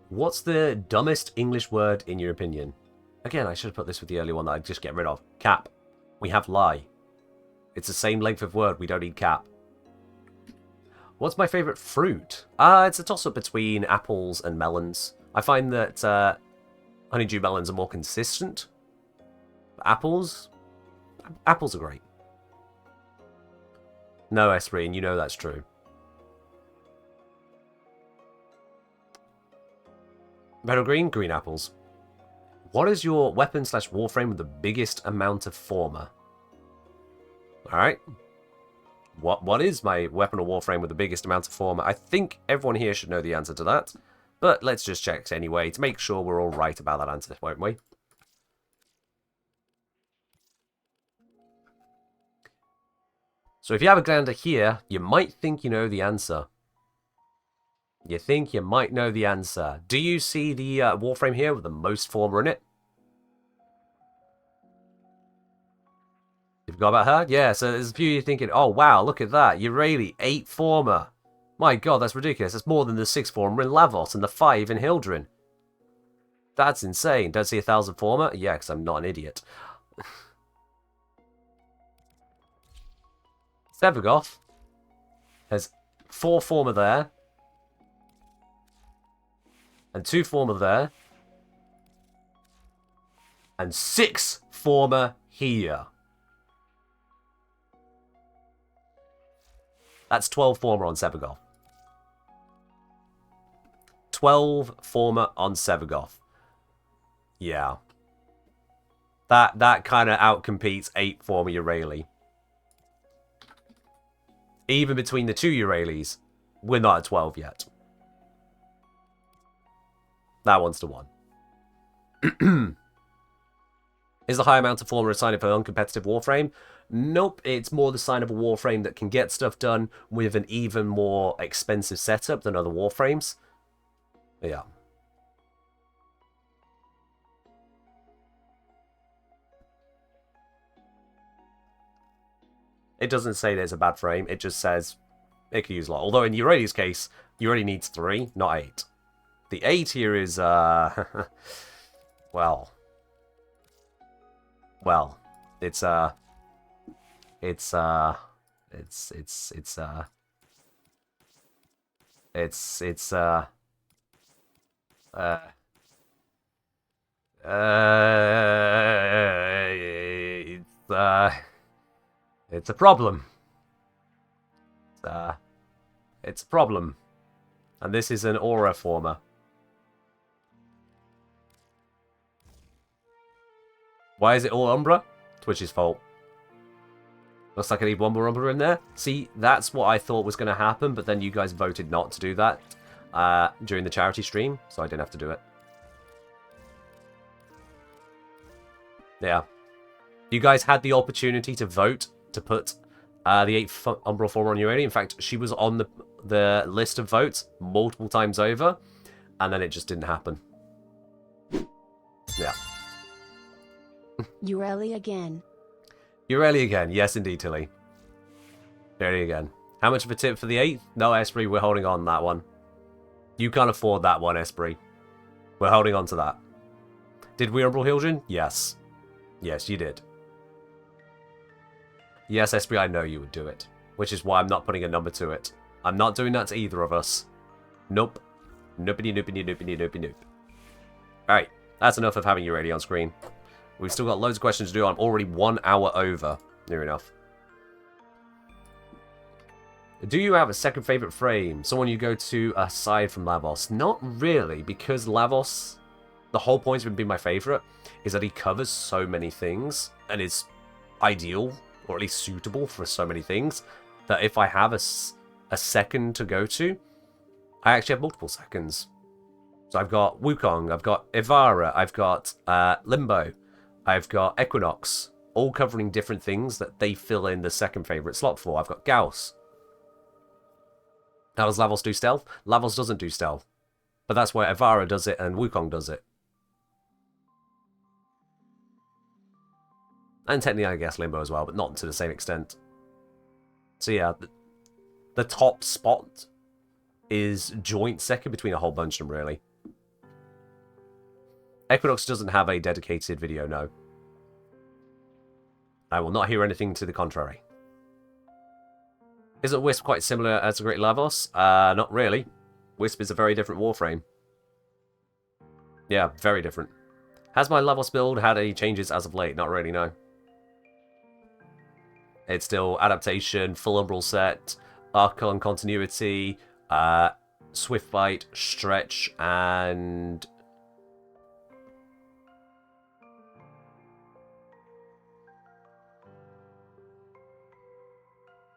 What's the dumbest English word in your opinion? Again, I should have put this with the early one that I'd just get rid of. Cap. We have lie. It's the same length of word. We don't need cap. What's my favourite fruit? It's a toss-up between apples and melons. I find that honeydew melons are more consistent. Apples are great. No, Esprit, and you know that's true. Red or green? Green apples. What is your weapon / warframe with the biggest amount of former? Alright. What is my weapon or warframe with the biggest amount of former? I think everyone here should know the answer to that. But let's just check anyway to make sure we're all right about that answer, won't we? So if you have a gander here, you might think you know the answer. You think you might know the answer. Do you see the warframe here with the most former in it? You forgot about her? Yeah, so there's a few of you thinking, oh wow, look at that. Urali, 8 former. My god, that's ridiculous. That's more than the 6 former in Lavos and the 5 in Hildren. That's insane. Don't see 1,000 former? Yeah, because I'm not an idiot. Sevagoth has 4 former there. And 2 former there. And 6 former here. That's 12 former on Sevagoth. 12 former on Sevagoth. Yeah. That kind of outcompetes 8 former Urali. Even between the 2 Uralis, we're not at 12 yet. That one's to 1. Is the high amount of former a sign of an uncompetitive warframe? Nope, it's more the sign of a warframe that can get stuff done with an even more expensive setup than other warframes. Yeah. It doesn't say there's a bad frame, it just says it can use a lot. Although in Urali's case, Urali needs 3, not 8. The 8 here is, well, it's a problem. It's a problem. And this is an aura former. Why is it all Umbra? Twitch's fault. Looks like I need one more Umbra in there. See, that's what I thought was going to happen, but then you guys voted not to do that during the charity stream, so I didn't have to do it. Yeah. You guys had the opportunity to vote to put the 8th Umbral former on Urali. In fact, she was on the list of votes multiple times over, and then it just didn't happen. Yeah. Urali again. Urali again. Yes, indeed, Tilly. Urali again. How much of a tip for the 8th? No, Esprit, we're holding on that one. You can't afford that one, Esprit. We're holding on to that. Did we Umbral Hildren? Yes. Yes, you did. Yes, Esprit, I know you would do it. Which is why I'm not putting a number to it. I'm not doing that to either of us. Nope. Noopity, noopity, noopity, noopity, noop. Alright, that's enough of having Urali on screen. We've still got loads of questions to do. I'm already 1 hour over. Near enough. Do you have a second favourite frame? Someone you go to aside from Lavos? Not really, because Lavos, the whole point of him being my favourite, is that he covers so many things, and is ideal, or at least suitable for so many things, that if I have a second to go to, I actually have multiple seconds. So I've got Wukong, I've got Ivara, I've got Limbo, I've got Equinox, all covering different things that they fill in the second favourite slot for. I've got Gauss. How does Lavos do stealth? Lavos doesn't do stealth. But that's why Ivara does it and Wukong does it. And technically, I guess, Limbo as well, but not to the same extent. So yeah, the top spot is joint second between a whole bunch of them, really. Equinox doesn't have a dedicated video, no. I will not hear anything to the contrary. Isn't Wisp quite similar as a Great Lavos? Not really. Wisp is a very different Warframe. Yeah, very different. Has my Lavos build had any changes as of late? Not really, no. It's still adaptation, full umbral set, Archon continuity, Swift Bite, Stretch, and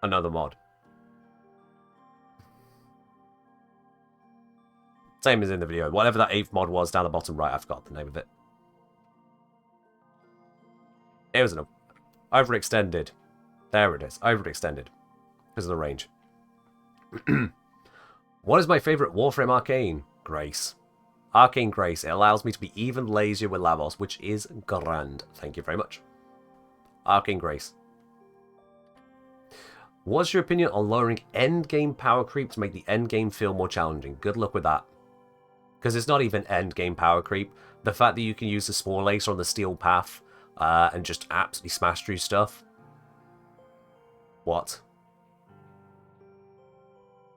another mod. Same as in the video. Whatever that 8th mod was down the bottom right, I forgot the name of it. It was an overextended. There it is. Overextended. Because of the range. What is my favourite Warframe Arcane? Grace. Arcane Grace. It allows me to be even lazier with Lavos, which is grand. Thank you very much. Arcane Grace. What's your opinion on lowering endgame power creep to make the endgame feel more challenging? Good luck with that. Because it's not even endgame power creep. The fact that you can use the Spore Lacer on the Steel Path and just absolutely smash through stuff. What?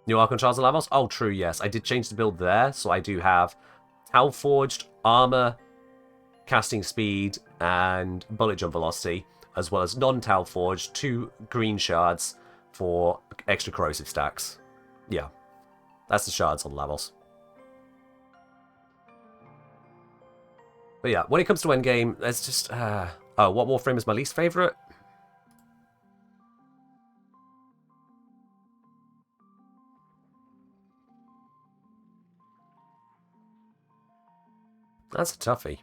New Archon Shards of Lavos? Oh, true, yes. I did change the build there, so I do have Tau Forged, Armor, Casting Speed, and Bullet Jump Velocity, as well as non-Tau Forged, 2 green shards for extra corrosive stacks. Yeah, that's the shards on Lavos. But yeah, when it comes to endgame, there's just... oh, what Warframe is my least favourite? That's a toughie.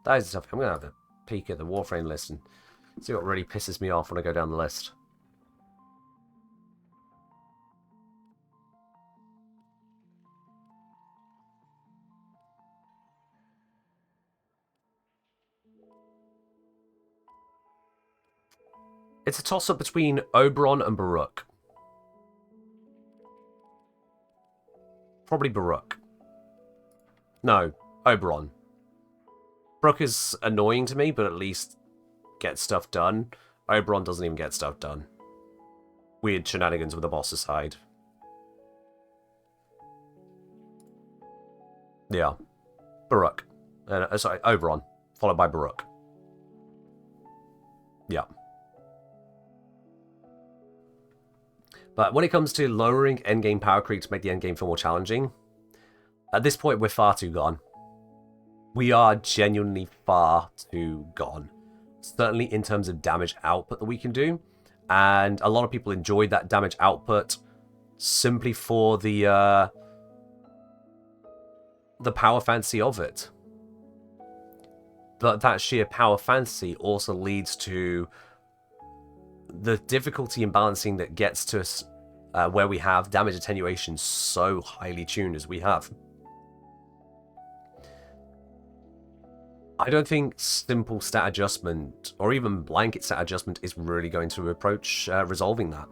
That is a toughie. I'm going to have a peek at the Warframe list and see what really pisses me off when I go down the list. It's a toss-up between Oberon and Baruch. Probably Baruch. No, Oberon. Baruch is annoying to me, but at least gets stuff done. Oberon doesn't even get stuff done. Weird shenanigans with the boss aside. Yeah. Baruch. Sorry, Oberon. Followed by Baruch. Yeah. But when it comes to lowering endgame power creep to make the endgame feel more challenging, at this point we're far too gone. We are genuinely far too gone. Certainly in terms of damage output that we can do. And a lot of people enjoyed that damage output simply for the power fantasy of it. But that sheer power fantasy also leads to the difficulty in balancing that gets to us where we have damage attenuation so highly tuned as we have. I don't think simple stat adjustment or even blanket stat adjustment is really going to approach resolving that.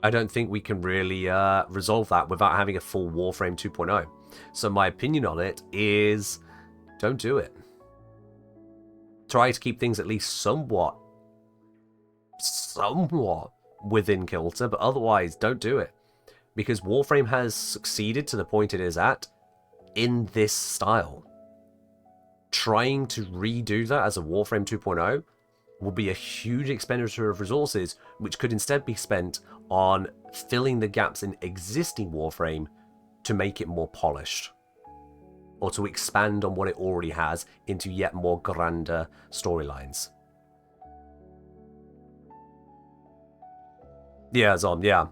I don't think we can really resolve that without having a full Warframe 2.0. So my opinion on it is don't do it. Try to keep things at least somewhat within kilter, but otherwise don't do it. Because Warframe has succeeded to the point it is at in this style. Trying to redo that as a Warframe 2.0 will be a huge expenditure of resources, which could instead be spent on filling the gaps in existing Warframe to make it more polished, or to expand on what it already has into yet more grander storylines. Yeah, Zon, yeah.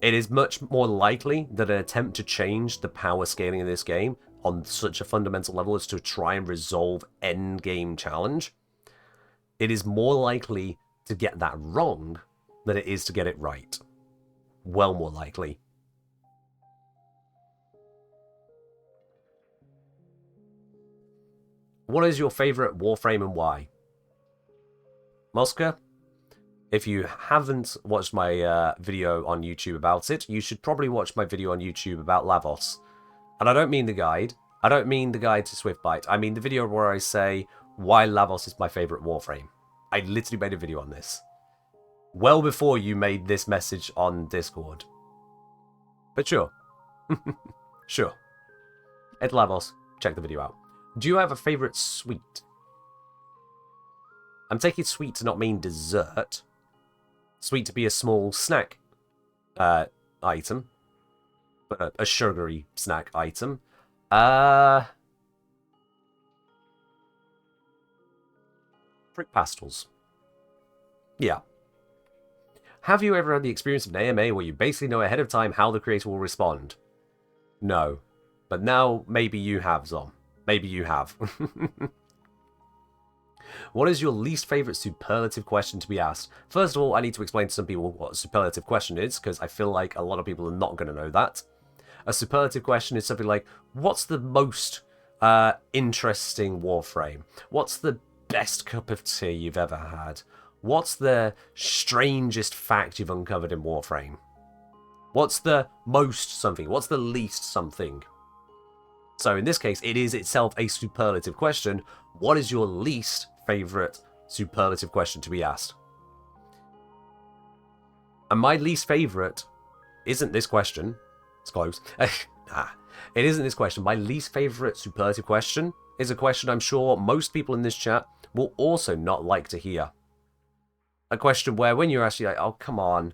It is much more likely that an attempt to change the power scaling in this game on such a fundamental level as to try and resolve endgame challenge, it is more likely to get that wrong than it is to get it right. Well more likely. What is your favourite Warframe and why? Moska? If you haven't watched my video on YouTube about it, you should probably watch my video on YouTube about Lavos. And I don't mean the guide. I don't mean the guide to Swiftbite. I mean the video where I say why Lavos is my favourite Warframe. I literally made a video on this. Well before you made this message on Discord. But sure. Sure. Ed Lavos, check the video out. Do you have a favourite sweet? I'm taking sweet to not mean dessert. Sweet to be a small snack item. But a sugary snack item. Fruit pastels. Yeah. Have you ever had the experience of an AMA where you basically know ahead of time how the creator will respond? No. But now, maybe you have, Zom. Maybe you have. What is your least favourite superlative question to be asked? First of all, I need to explain to some people what a superlative question is, because I feel like a lot of people are not going to know that. A superlative question is something like, what's the most interesting Warframe? What's the best cup of tea you've ever had? What's the strangest fact you've uncovered in Warframe? What's the most something? What's the least something? So in this case, it is itself a superlative question. What is your least favourite superlative question to be asked? And my least favourite isn't this question. It's close. It isn't this question. My least favourite superlative question is a question I'm sure most people in this chat will also not like to hear. A question where when you're actually like, oh, come on.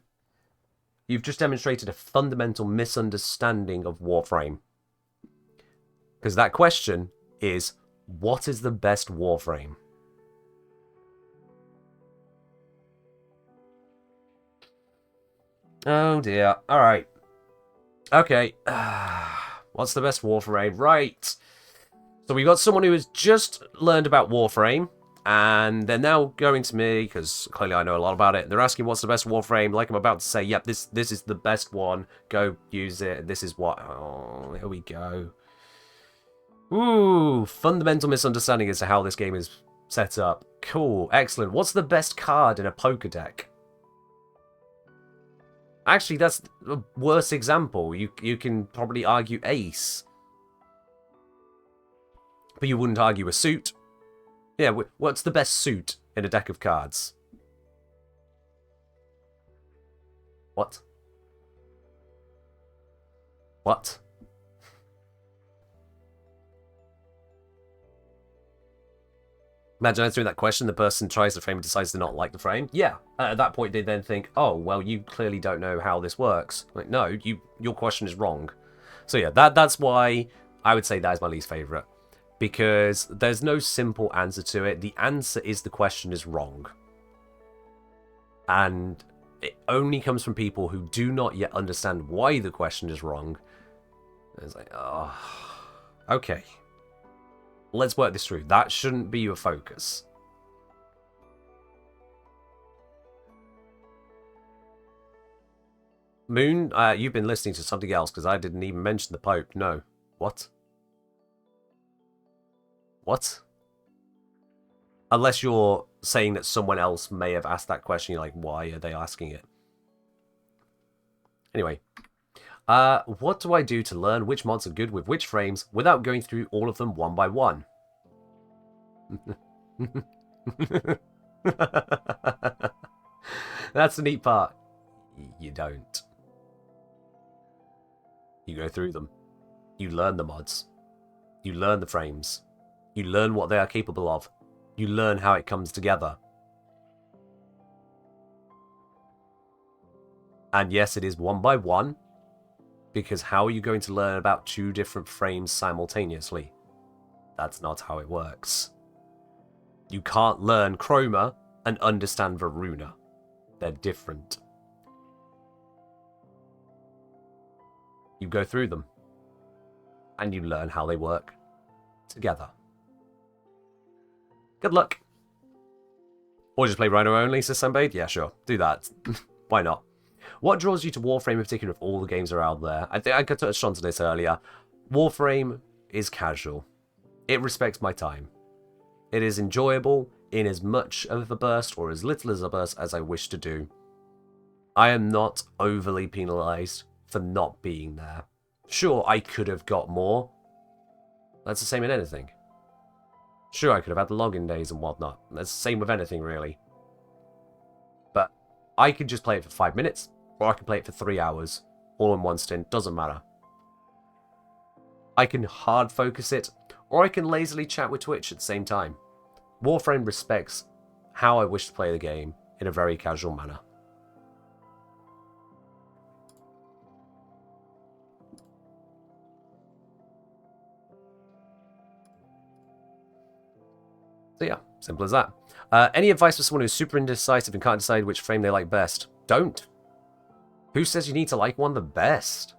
You've just demonstrated a fundamental misunderstanding of Warframe. Because that question is, what is the best Warframe? Oh dear. Alright. Okay. What's the best Warframe? Right. So we've got someone who has just learned about Warframe. And they're now going to me, because clearly I know a lot about it. They're asking what's the best Warframe. Like I'm about to say, yep, this is the best one. Go use it. This is what... Oh, here we go. Ooh, fundamental misunderstanding as to how this game is set up. Cool, excellent. What's the best card in a poker deck? Actually, that's a worse example. You can probably argue ace. But you wouldn't argue a suit. Yeah, what's the best suit in a deck of cards? What? What? Imagine answering that question, the person tries the frame and decides to not like the frame. Yeah, at that point they then think, oh, well, you clearly don't know how this works. Like, no, your question is wrong. So yeah, that's why I would say that is my least favourite. Because there's no simple answer to it. The answer is the question is wrong. And it only comes from people who do not yet understand why the question is wrong. It's like, oh, okay. Let's work this through. That shouldn't be your focus. Moon, you've been listening to something else because I didn't even mention the Pope. No. What? What? Unless you're saying that someone else may have asked that question, you're like, why are they asking it? Anyway. What do I do to learn which mods are good with which frames without going through all of them one by one? That's the neat part. You don't. You go through them. You learn the mods. You learn the frames. You learn what they are capable of. You learn how it comes together. And yes, it is one by one. Because how are you going to learn about two different frames simultaneously? That's not how it works. You can't learn Chroma and understand Varuna. They're different. You go through them. And you learn how they work together. Good luck. Or just play Rhino only, says Sunbathe? Yeah, sure. Do that. Why not? What draws you to Warframe in particular if all the games are out there? I think I touched on this earlier. Warframe is casual. It respects my time. It is enjoyable in as much of a burst or as little as a burst as I wish to do. I am not overly penalised for not being there. Sure, I could have got more. That's the same in anything. Sure, I could have had the login days and whatnot. That's the same with anything, really. But I could just play it for 5 minutes, or I can play it for 3 hours, all in one stint, doesn't matter. I can hard focus it, or I can lazily chat with Twitch at the same time. Warframe respects how I wish to play the game in a very casual manner. So yeah, simple as that. Any advice for someone who's super indecisive and can't decide which frame they like best? Don't. Who says you need to like one the best?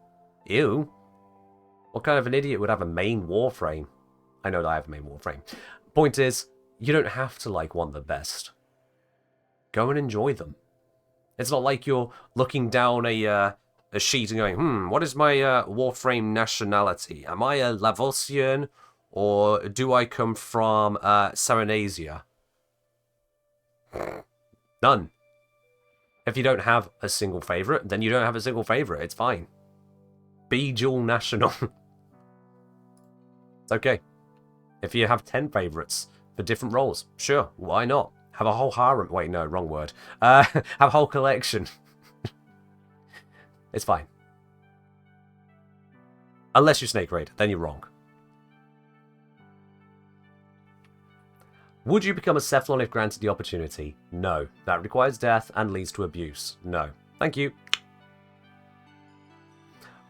Ew. What kind of an idiot would have a main Warframe? I know that I have a main Warframe. Point is, you don't have to like one the best. Go and enjoy them. It's not like you're looking down a sheet and going, what is my Warframe nationality? Am I a Lavosian? Or do I come from Serenasia? None. If you don't have a single favourite, then you don't have a single favourite. It's fine. Be dual national. It's okay. If you have 10 favourites for different roles, sure, why not? Have a whole harem. Wait, no, wrong word. Have a whole collection. It's fine. Unless you're Snake Raid, then you're wrong. Would you become a Cephalon if granted the opportunity? No. That requires death and leads to abuse. No. Thank you.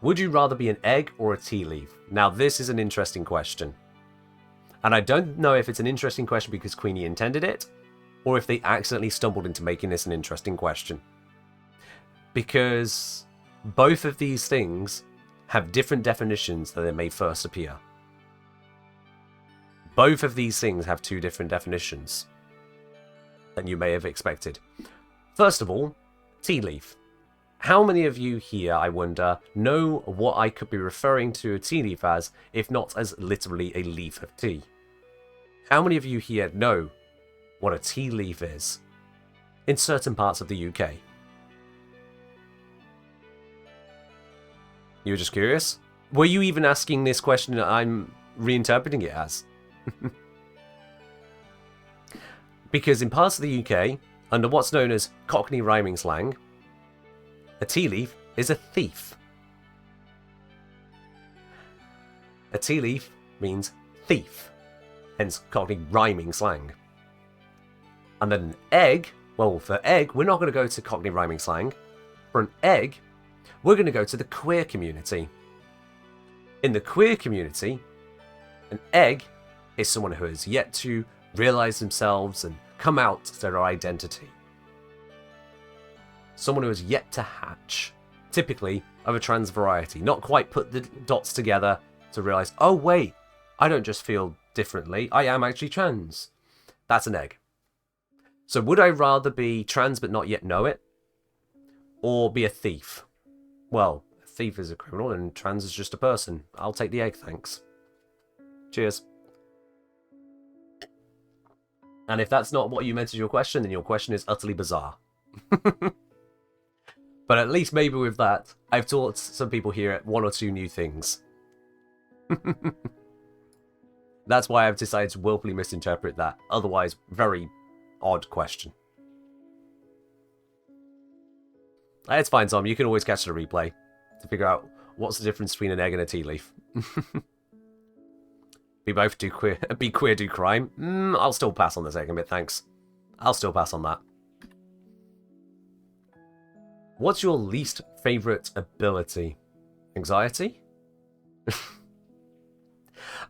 Would you rather be an egg or a tea leaf? Now, this is an interesting question. And I don't know if it's an interesting question because Queenie intended it, or if they accidentally stumbled into making this an interesting question. Because both of these things have different definitions than they may first appear. Both of these things have two different definitions than you may have expected. First of all, tea leaf. How many of you here, I wonder, know what I could be referring to a tea leaf as, if not as literally a leaf of tea? How many of you here know what a tea leaf is in certain parts of the UK? You were just curious? Were you even asking this question that I'm reinterpreting it as? Because in parts of the UK, under what's known as Cockney rhyming slang, a tea leaf is a thief. A tea leaf means thief, hence Cockney rhyming slang. And then an egg, well, for egg, we're not going to go to Cockney rhyming slang. For an egg, we're going to go to the queer community. In the queer community, an egg is someone who has yet to realize themselves and come out to their identity. Someone who has yet to hatch, typically of a trans variety, not quite put the dots together to realize, oh wait, I don't just feel differently, I am actually trans. That's an egg. So would I rather be trans but not yet know it? Or be a thief? Well, a thief is a criminal and trans is just a person. I'll take the egg, thanks. Cheers. And if that's not what you meant as your question, then your question is utterly bizarre. But at least maybe with that, I've taught some people here one or two new things. That's why I've decided to willfully misinterpret that otherwise very odd question. It's fine, Tom. You can always catch the replay to figure out what's the difference between an egg and a tea leaf. Be queer, do crime. I'll still pass on the second bit, thanks. I'll still pass on that. What's your least favourite ability? Anxiety?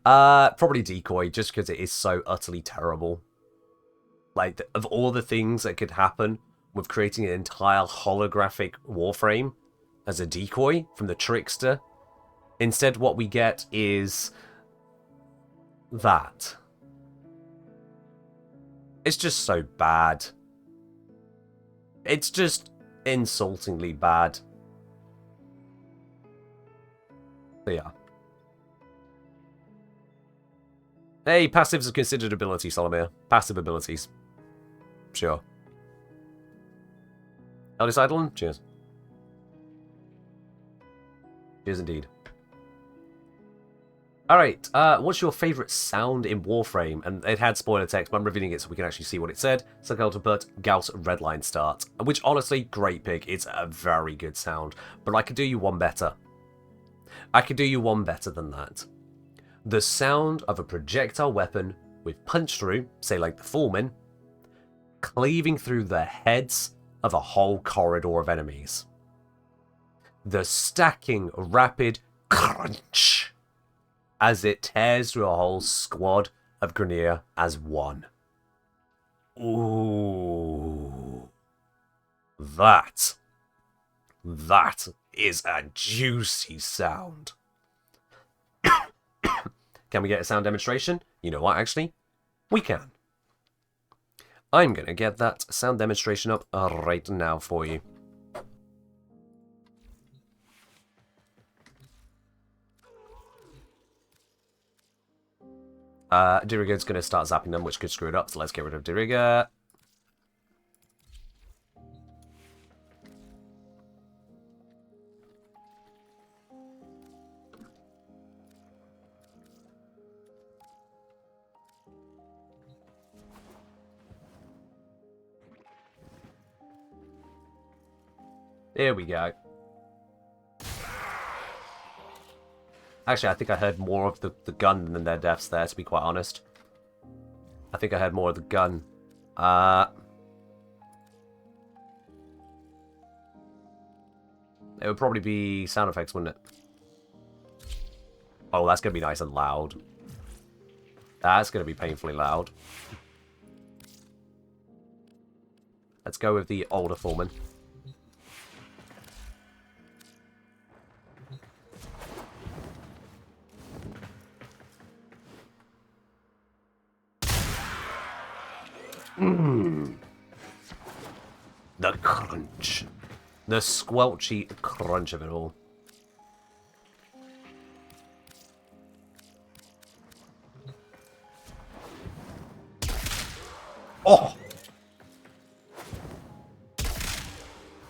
Probably decoy, just because it is so utterly terrible. Like, of all the things that could happen with creating an entire holographic Warframe as a decoy from the Trickster, instead what we get is that. It's just so bad. It's just insultingly bad. So yeah. Hey, passives are considered abilities, Solomir. Passive abilities. Sure. Eldest Eidolon? Cheers. Cheers indeed. Alright, what's your favourite sound in Warframe? And it had spoiler text, but I'm revealing it so we can actually see what it said. So I'll put Gauss Redline Start. Which, honestly, great pick. It's a very good sound. But I could do you one better. I could do you one better than that. The sound of a projectile weapon with punch through, say like the Foreman, cleaving through the heads of a whole corridor of enemies. The stacking rapid crunch as it tears through a whole squad of Grineer as one. Ooh. That is a juicy sound. Can we get a sound demonstration? You know what, actually? We can. I'm going to get that sound demonstration up right now for you. Diriga's going to start zapping them, which could screw it up, so let's get rid of Diriga. There we go. Actually, I think I heard more of the gun than their deaths there, to be quite honest. I think I heard more of the gun. It would probably be sound effects, wouldn't it? Oh, that's going to be nice and loud. That's going to be painfully loud. Let's go with the older Foreman. The crunch. The squelchy crunch of it all. Oh!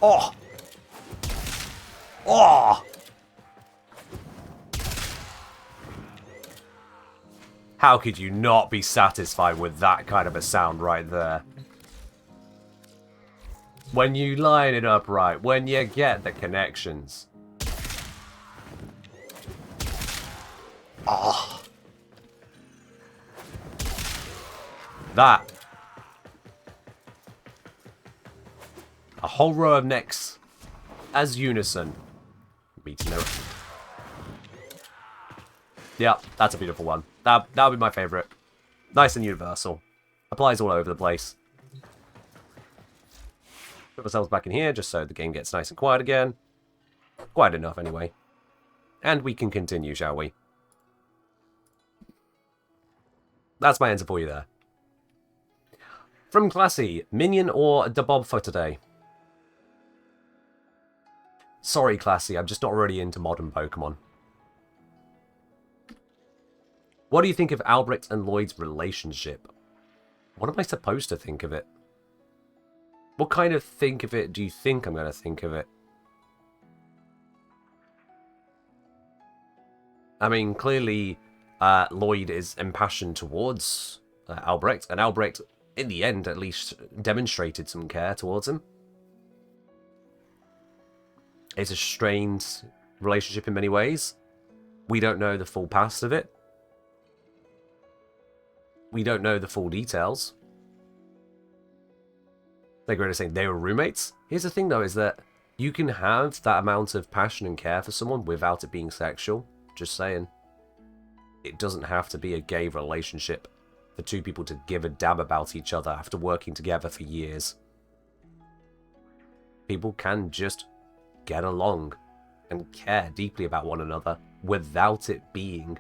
Oh! Oh! How could you not be satisfied with that kind of a sound right there? When you line it up right, when you get the connections. Oh. That. A whole row of necks as unison. Beating their... Yeah, that's a beautiful one. That would be my favourite. Nice and universal. Applies all over the place. Put ourselves back in here just so the game gets nice and quiet again. Quiet enough anyway. And we can continue, shall we? That's my answer for you there. From Classy, Minion or Dabob for today? Sorry, Classy, I'm just not really into modern Pokemon. What do you think of Albrecht and Lloyd's relationship? What am I supposed to think of it? What kind of think of it do you think I'm going to think of it? I mean, clearly, Lloyd is impassioned towards Albrecht, and Albrecht, in the end, at least, demonstrated some care towards him. It's a strained relationship in many ways. We don't know the full past of it. We don't know the full details. They're going to say they were roommates. Here's the thing, though, is that you can have that amount of passion and care for someone without it being sexual. Just saying. It doesn't have to be a gay relationship for two people to give a damn about each other after working together for years. People can just get along and care deeply about one another without it being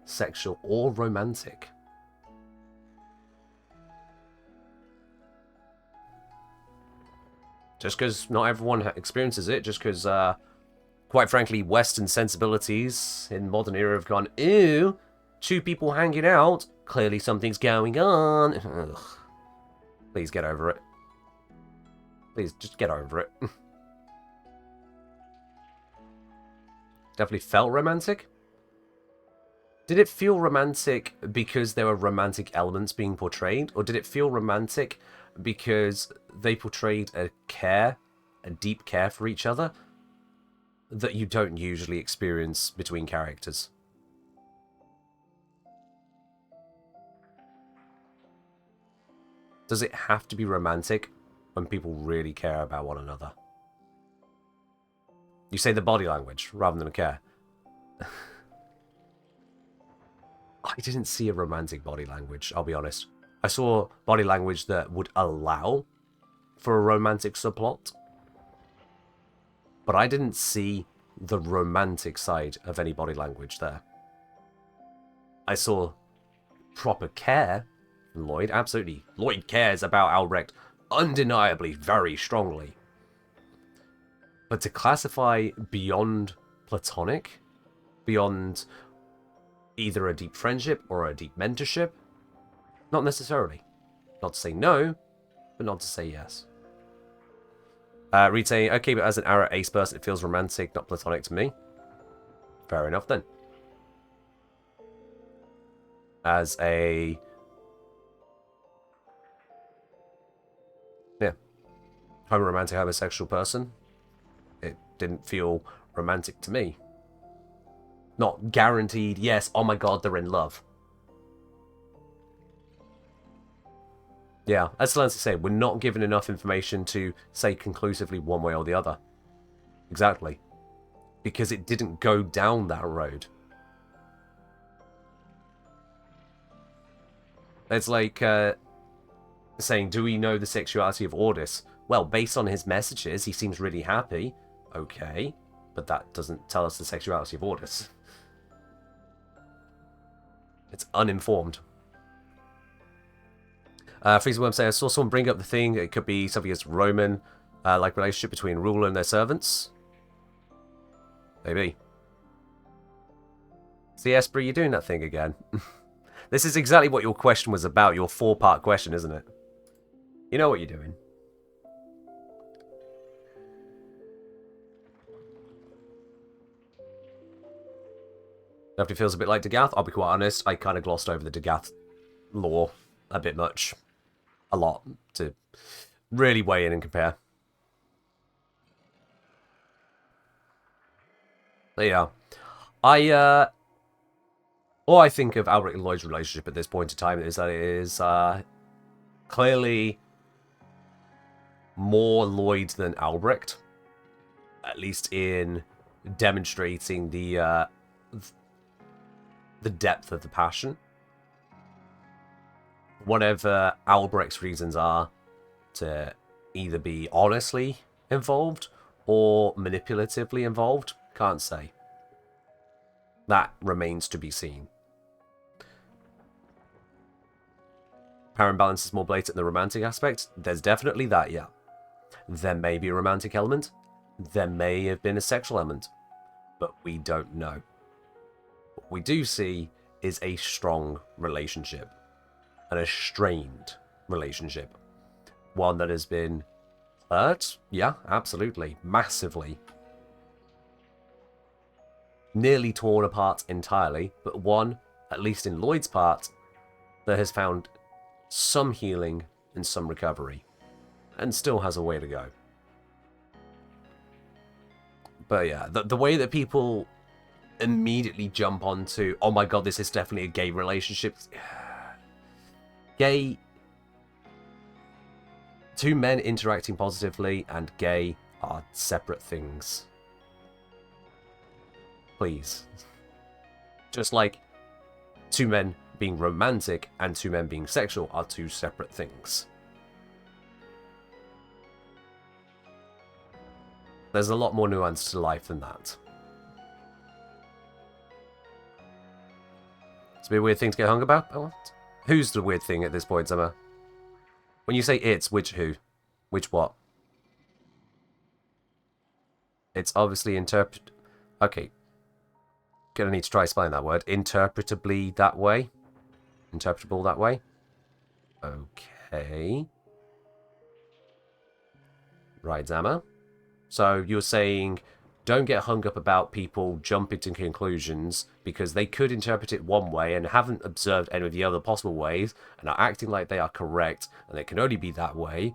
sexual or romantic. Just because not everyone experiences it, just because, quite frankly, Western sensibilities in modern era have gone, ew, two people hanging out, clearly something's going on. Ugh. Please get over it. Please, just get over it. Definitely felt romantic. Did it feel romantic because there were romantic elements being portrayed? Or did it feel romantic because they portrayed a deep care for each other that you don't usually experience between characters? Does it have to be romantic when people really care about one another? You say the body language rather than care. I didn't see a romantic body language, I'll be honest. I saw body language that would allow for a romantic subplot. But I didn't see the romantic side of any body language there. I saw proper care from Lloyd, absolutely. Lloyd cares about Albrecht undeniably very strongly. But to classify beyond platonic, beyond either a deep friendship or a deep mentorship, not necessarily. Not to say no, but not to say yes. Reed saying, okay, but as an Ara Ace person, it feels romantic, not platonic to me. Fair enough then. As a... yeah. Homo-romantic, homosexual person, it didn't feel romantic to me. Not guaranteed, yes, oh my god, they're in love. Yeah, as Lancy said, we're not given enough information to say conclusively one way or the other. Exactly. Because it didn't go down that road. It's like saying, do we know the sexuality of Ordis? Well, based on his messages, he seems really happy. Okay, but that doesn't tell us the sexuality of Ordis. It's uninformed. Freezer Worm saying, I saw someone bring up the thing. It could be something as Roman, like relationship between ruler and their servants. Maybe. See, Esper, you're doing that thing again. This is exactly what your question was about. Your 4-part question, isn't it? You know what you're doing. Definitely feels a bit like Dagath. I'll be quite honest. I kind of glossed over the Dagath lore a bit much. A lot. To really weigh in and compare. But yeah. All I think of Albrecht and Lloyd's relationship at this point in time is that it is clearly more Lloyd than Albrecht. At least in demonstrating the depth of the passion. Whatever Albrecht's reasons are to either be honestly involved or manipulatively involved, can't say. That remains to be seen. Power imbalance is more blatant in the romantic aspect. There's definitely that, yeah. There may be a romantic element. There may have been a sexual element. But we don't know. What we do see is a strong relationship. An a strained relationship. One that has been hurt? Yeah, absolutely. Massively. Nearly torn apart entirely, but one, at least in Lloyd's part, that has found some healing and some recovery. And still has a way to go. But yeah, the way that people immediately jump onto, oh my god, this is definitely a gay relationship. Gay... Two men interacting positively and gay are separate things. Please. Just like two men being romantic and two men being sexual are two separate things. There's a lot more nuance to life than that. It's a bit weird thing to get hung about. What? Who's the weird thing at this point, Emma? When you say it's, which who? Which what? It's obviously okay. Gonna need to try spelling that word. Interpretably that way. Interpretable that way. Okay. Right, Zama. So you're saying don't get hung up about people jumping to conclusions because they could interpret it one way and haven't observed any of the other possible ways and are acting like they are correct and it can only be that way.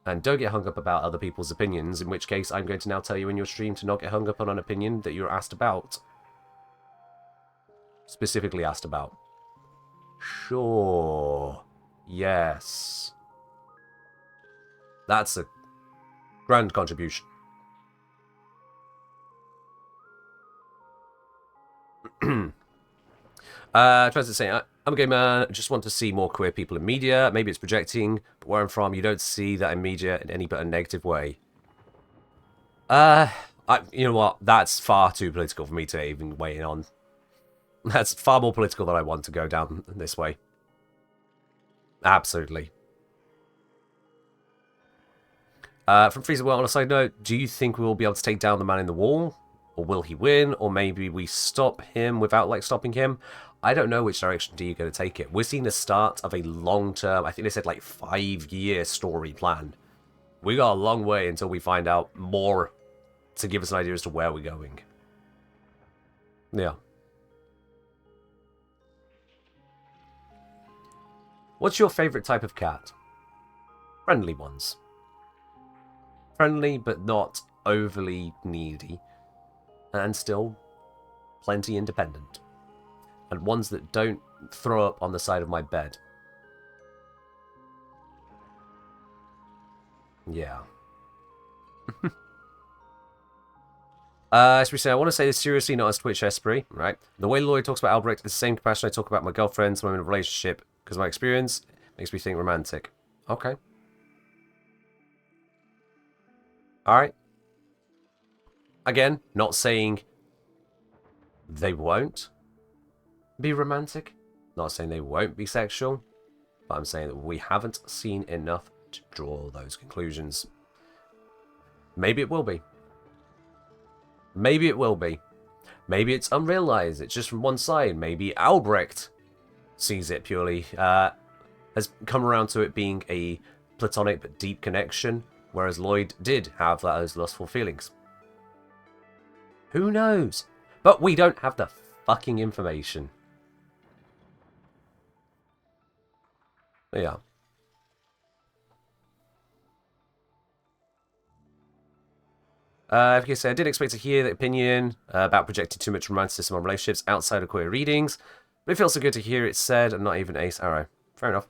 And don't get hung up about other people's opinions, in which case I'm going to now tell you in your stream to not get hung up on an opinion that you're asked about. Specifically asked about. Sure. Yes. That's a grand contribution. Tries to say, I'm a gay man, I just want to see more queer people in media. Maybe it's projecting, but where I'm from, you don't see that in media in any but a negative way. You know what? That's far too political for me to even weigh in on. That's far more political than I want to go down this way. Absolutely. From Freezer, well, on a side note, do you think we will be able to take down the man in the wall? Or will he win? Or maybe we stop him without, like, stopping him? I don't know which direction do you going to take it. We're seeing the start of a long-term, I think they said, like, 5-year story plan. We got a long way until we find out more to give us an idea as to where we're going. Yeah. What's your favourite type of cat? Friendly ones. Friendly, but not overly needy. And still plenty independent. And ones that don't throw up on the side of my bed. Yeah. Esprit say, I want to say this seriously, not as Twitch Esprit, right? The way Lloyd talks about Albrecht is the same compassion I talk about my girlfriends when I'm in a relationship, because my experience makes me think romantic. Okay. Alright. Again, not saying they won't be romantic. Not saying they won't be sexual. But I'm saying that we haven't seen enough to draw those conclusions. Maybe it will be. Maybe it will be. Maybe it's unrealized. It's just from one side. Maybe Albrecht sees it purely. Has come around to it being a platonic but deep connection. Whereas Lloyd did have those lustful feelings. Who knows? But we don't have the fucking information. Yeah. If you say, I did expect to hear the opinion about projecting too much romanticism on relationships outside of queer readings, but it feels so good to hear it said and not even Ace Arrow. Fair enough.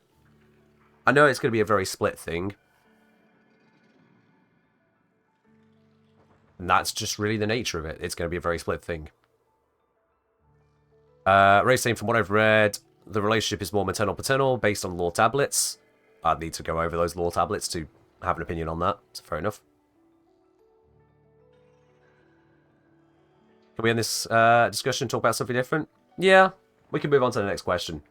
I know it's going to be a very split thing. And that's just really the nature of it. It's going to be a very split thing. Ray's saying, from what I've read, the relationship is more maternal-paternal based on lore tablets. I'd need to go over those lore tablets to have an opinion on that. So fair enough. Can we end this discussion and talk about something different? Yeah, we can move on to the next question.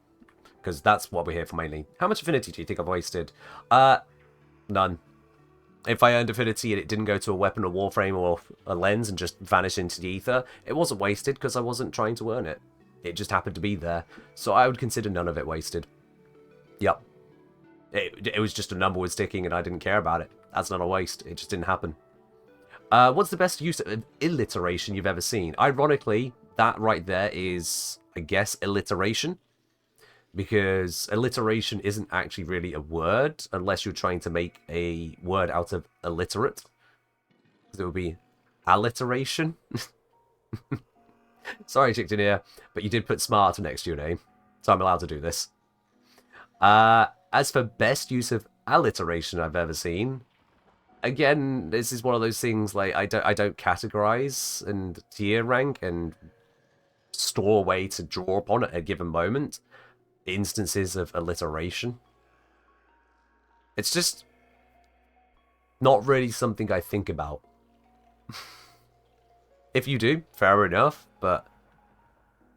Because that's what we're here for mainly. How much affinity do you think I've wasted? None. If I earned affinity and it didn't go to a weapon or warframe or a lens and just vanish into the ether, it wasn't wasted because I wasn't trying to earn it. It just happened to be there. So I would consider none of it wasted. Yep. It was just a number was ticking and I didn't care about it. That's not a waste. It just didn't happen. What's the best use of alliteration you've ever seen? Ironically, that right there is, I guess, alliteration. Because alliteration isn't actually really a word unless you're trying to make a word out of illiterate. It would be alliteration. Sorry, Chicktoneer, but you did put smart next to your name, so I'm allowed to do this. As for best use of alliteration I've ever seen, again, this is one of those things like I don't categorize and tier rank and store a way to draw upon at a given moment instances of alliteration. It's just not really something I think about. If you do, fair enough, but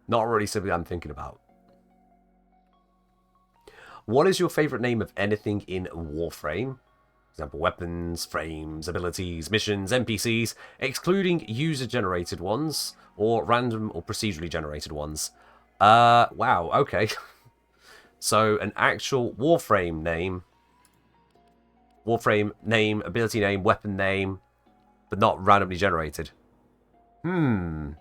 not really something I'm thinking about. What is your favorite name of anything in Warframe? For example, weapons, frames, abilities, missions, NPCs, excluding user-generated ones, or random or procedurally generated ones. Wow, okay. So, an actual Warframe name, ability name, weapon name, but not randomly generated. Alright.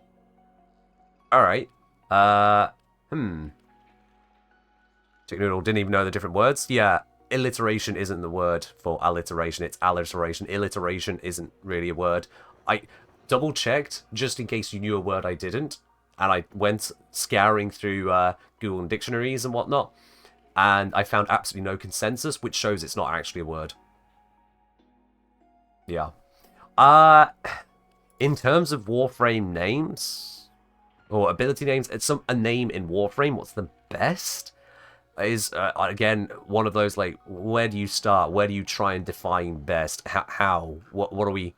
Chicken Noodle didn't even know the different words. Yeah, alliteration isn't the word for alliteration. It's alliteration. Alliteration isn't really a word. I double-checked, just in case you knew a word I didn't. And I went scouring through Google dictionaries and whatnot. And I found absolutely no consensus, which shows it's not actually a word. Yeah. In terms of Warframe names, or ability names, it's a name in Warframe. What's the best? Is, again, one of those, like, where do you start? Where do you try and define best? How? What are we...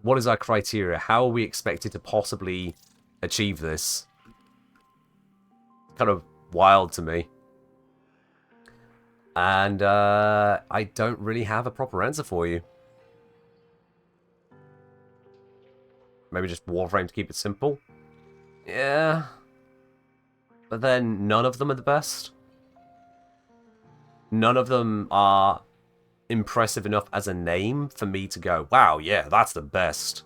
What is our criteria? How are we expected to possibly achieve this? Kind of wild to me. And, I don't really have a proper answer for you. Maybe just Warframe to keep it simple? Yeah. But then none of them are the best. None of them are impressive enough as a name for me to go, wow, yeah, that's the best.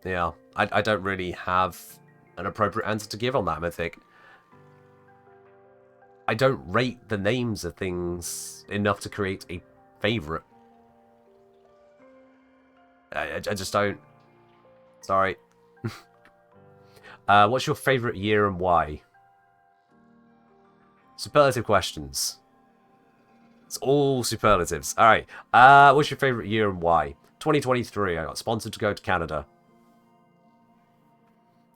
Yeah, I don't really have an appropriate answer to give on that, Mythic. I don't rate the names of things enough to create a favourite. I just don't. Sorry. What's your favourite year and why? Superlative questions. It's all superlatives. Alright. What's your favourite year and why? 2023. I got sponsored to go to Canada.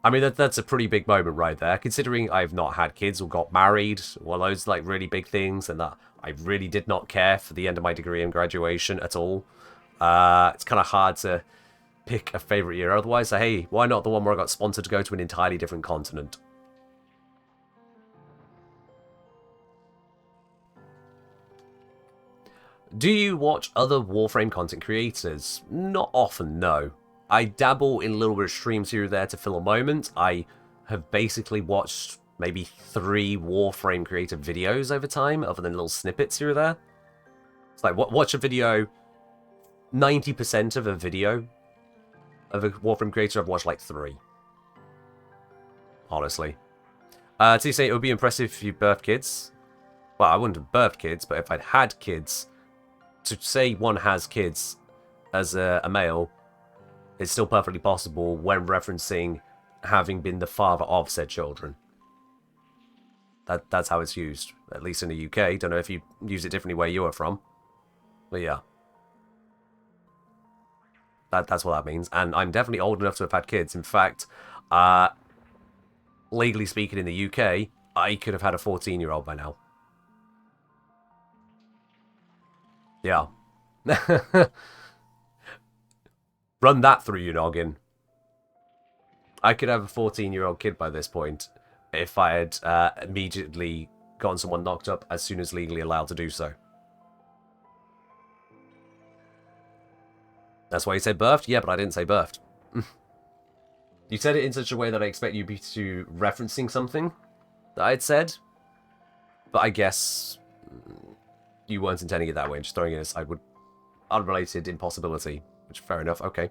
I mean, that's a pretty big moment right there, considering I've not had kids or got married, one of those, like, really big things, and that I really did not care for the end of my degree and graduation at all. It's kind of hard to pick a favourite year. Otherwise, hey, why not the one where I got sponsored to go to an entirely different continent? Do you watch other Warframe content creators? Not often, no. I dabble in a little bit of streams here or there to fill a moment. I have basically watched maybe 3 Warframe creator videos over time, other than little snippets here or there. It's like, watch a video, 90% of a video of a Warframe creator, I've watched like 3. Honestly. So you say it would be impressive if you birthed kids? Well, I wouldn't have birthed kids, but if I'd had kids, to say one has kids as a male, it's still perfectly possible when referencing having been the father of said children. That's how it's used, at least in the UK. Don't know if you use it differently where you are from. But yeah. That's what that means. And I'm definitely old enough to have had kids. In fact, legally speaking in the UK, I could have had a 14-year-old by now. Yeah. Run that through your noggin. I could have a 14-year-old kid by this point if I had immediately gotten someone knocked up as soon as legally allowed to do so. That's why you said birthed? Yeah, but I didn't say birthed. You said it in such a way that I expect you to referencing something that I had said. But I guess you weren't intending it that way, just throwing it as unrelated impossibility. Which, fair enough, okay.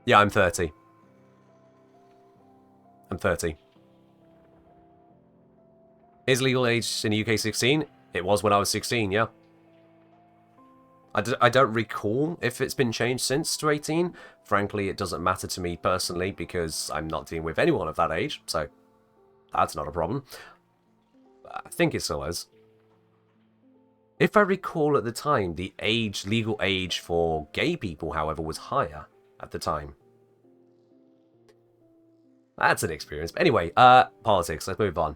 Yeah, I'm 30. I'm 30. Is legal age in the UK 16? It was when I was 16, yeah. I don't recall if it's been changed since to 18. Frankly, it doesn't matter to me personally because I'm not dealing with anyone of that age, so that's not a problem. I think it still is. If I recall at the time, the legal age for gay people, however, was higher at the time. That's an experience. But anyway, politics. Let's move on.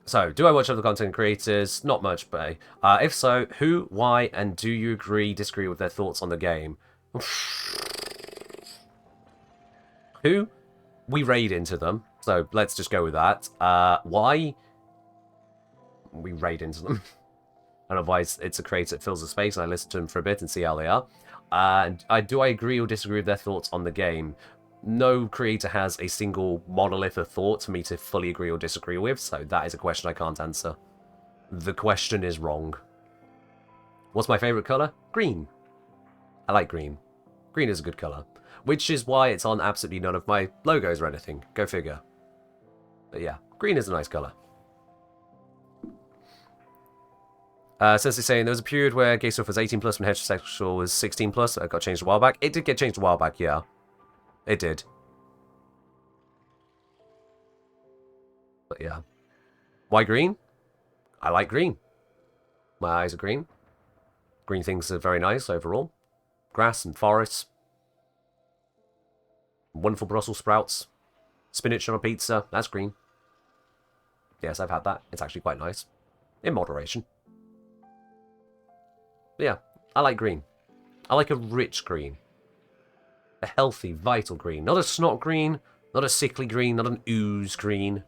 So, do I watch other content creators? Not much, but if so, who, why, and do you agree, disagree with their thoughts on the game? Who? We raid into them, so let's just go with that. Why? We raid into them. And otherwise, it's a creator that fills a space, and I listen to them for a bit and see how they are. And do I agree or disagree with their thoughts on the game? No creator has a single monolith of thought for me to fully agree or disagree with, so that is a question I can't answer. The question is wrong. What's my favorite color? Green. I like green. Green is a good color. Which is why it's on absolutely none of my logos or anything. Go figure. But yeah, green is a nice color. Sensei saying, there was a period where gay stuff was 18 plus when heterosexual was 16 plus. It got changed a while back. It did get changed a while back, yeah. It did. But yeah. Why green? I like green. My eyes are green. Green things are very nice overall. Grass and forests. Wonderful Brussels sprouts. Spinach on a pizza. That's green. Yes, I've had that. It's actually quite nice. In moderation. But yeah, I like green. I like a rich green. A healthy, vital green. Not a snot green. Not a sickly green. Not an ooze green.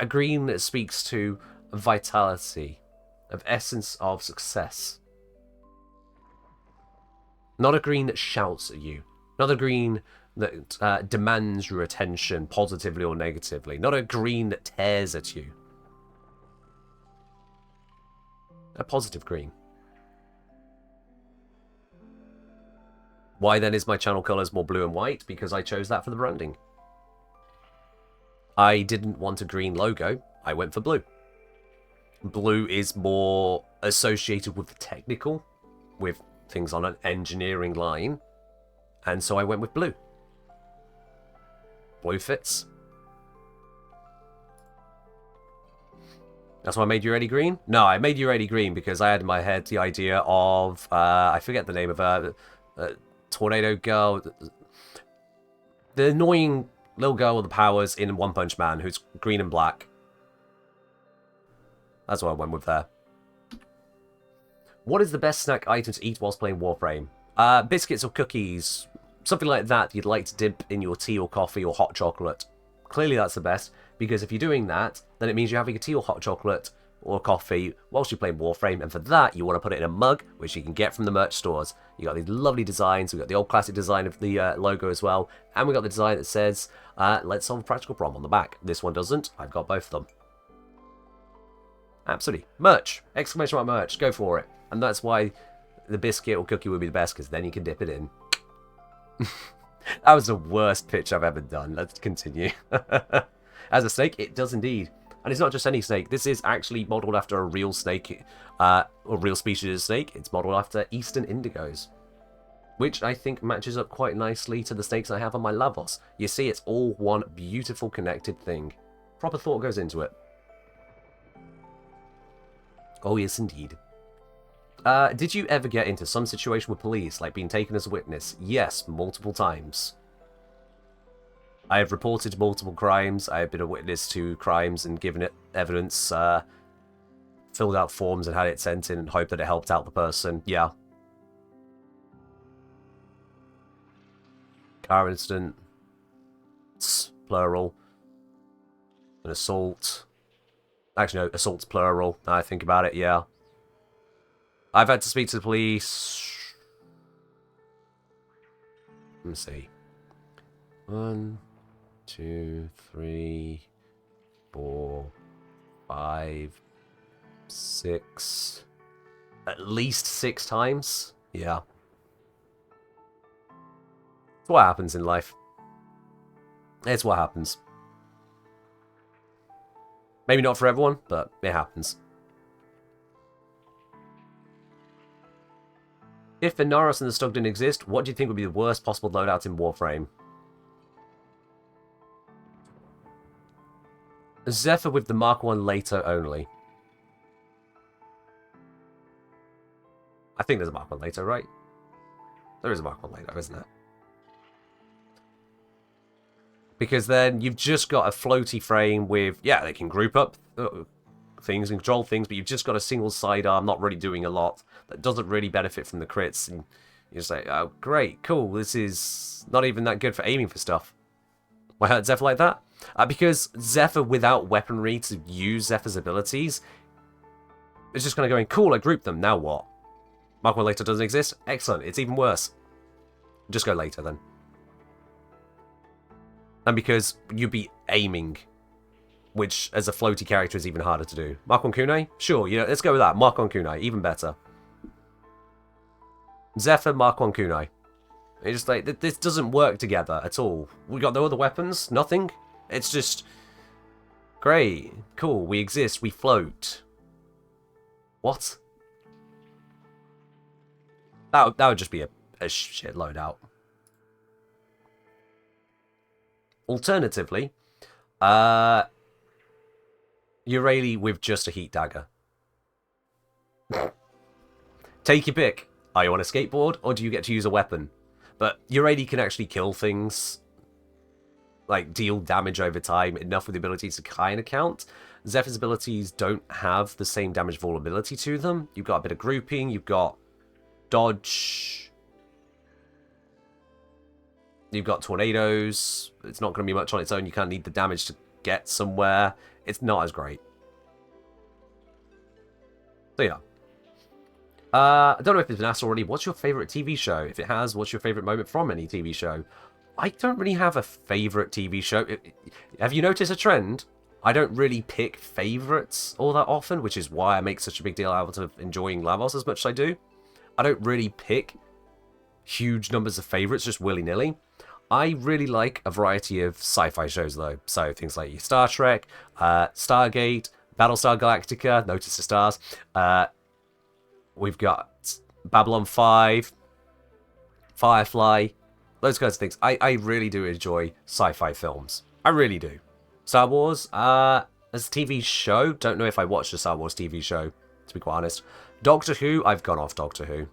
A green that speaks to vitality. Of essence of success. Not a green that shouts at you. Not a green that demands your attention positively or negatively. Not a green that tears at you. A positive green. Why then is my channel colours more blue and white? Because I chose that for the branding. I didn't want a green logo. I went for blue. Blue is more associated with the technical, with things on an engineering line. And so I went with blue. Blue fits. That's why I made you ready green? No, I made you ready green because I had in my head the idea of, I forget the name of her, Tornado Girl. The annoying little girl with the powers in One Punch Man who's green and black. That's what I went with there. What is the best snack item to eat whilst playing Warframe? Biscuits or cookies. Something like that you'd like to dip in your tea or coffee or hot chocolate. Clearly that's the best, because if you're doing that, then it means you're having a tea or hot chocolate or coffee whilst you're playing Warframe, and for that you want to put it in a mug, which you can get from the merch stores. You got these lovely designs. We've got the old classic design of the logo as well, and we got the design that says, let's solve a practical problem on the back. This one doesn't. I've got both of them. Absolutely. Merch! Exclamation mark merch. Go for it. And that's why the biscuit or cookie would be the best, because then you can dip it in. That was the worst pitch I've ever done. Let's continue. As a snake, it does indeed. And it's not just any snake. This is actually modelled after a real snake, or real species of snake. It's modelled after eastern indigos, which I think matches up quite nicely to the snakes I have on my Lavos. You see, it's all one beautiful connected thing. Proper thought goes into it. Oh yes, indeed. Did you ever get into some situation with police, like being taken as a witness? Yes, multiple times. I have reported multiple crimes. I have been a witness to crimes and given it evidence, filled out forms and had it sent in and hoped that it helped out the person. Yeah. Car incident. It's plural. An assault. Actually, no, assault's plural. Now I think about it, yeah. I've had to speak to the police. Let me see. 1, 2, 3, 4, 5, 6. At least 6 times. Yeah. It's what happens in life. It's what happens. Maybe not for everyone, but it happens. If Inaros and the Stug didn't exist, what do you think would be the worst possible loadouts in Warframe? Zephyr with the Mark 1 later only. I think there's a Mark 1 later, right? There is a Mark 1 later, isn't there? Because then you've just got a floaty frame with, yeah, they can group up things and control things, but you've just got a single sidearm not really doing a lot, that doesn't really benefit from the crits, and you're just like, oh, great, cool, this is not even that good for aiming for stuff. Why hurt Zephyr like that? Because Zephyr without weaponry to use Zephyr's abilities, it's just kind of going, cool, I grouped them, now what? Mark 1 later doesn't exist? Excellent, it's even worse. Just go later then. And because you'd be aiming which as a floaty character is even harder to do. Mark-on Kunai? Sure, let's go with that. Mark-on Kunai, even better. Zephyr, Mark-on Kunai. It's just like, this doesn't work together at all. We got no other weapons, nothing. It's just, great, cool, we exist, we float. What? That would just be a shit loadout. Alternatively, Eurali with just a heat dagger. Take your pick. Are you on a skateboard, or do you get to use a weapon? But Eurali can actually kill things, like deal damage over time, enough with the abilities to kind of count. Zephyr's abilities don't have the same damage vulnerability to them. You've got a bit of grouping, you've got dodge, you've got tornadoes. It's not going to be much on its own. You kind of need the damage to get somewhere. It's not as great. So yeah. I don't know if it's been asked already, what's your favourite TV show? If it has, what's your favourite moment from any TV show? I don't really have a favourite TV show. Have you noticed a trend? I don't really pick favourites all that often, which is why I make such a big deal out of enjoying Lavos as much as I do. I don't really pick huge numbers of favourites just willy-nilly. I really like a variety of sci-fi shows, though. So things like your Star Trek, Stargate, Battlestar Galactica, Notice the Stars. We've got Babylon 5, Firefly, those kinds of things. I really do enjoy sci-fi films. I really do. Star Wars, as a TV show, don't know if I watched a Star Wars TV show, to be quite honest. Doctor Who, I've gone off Doctor Who.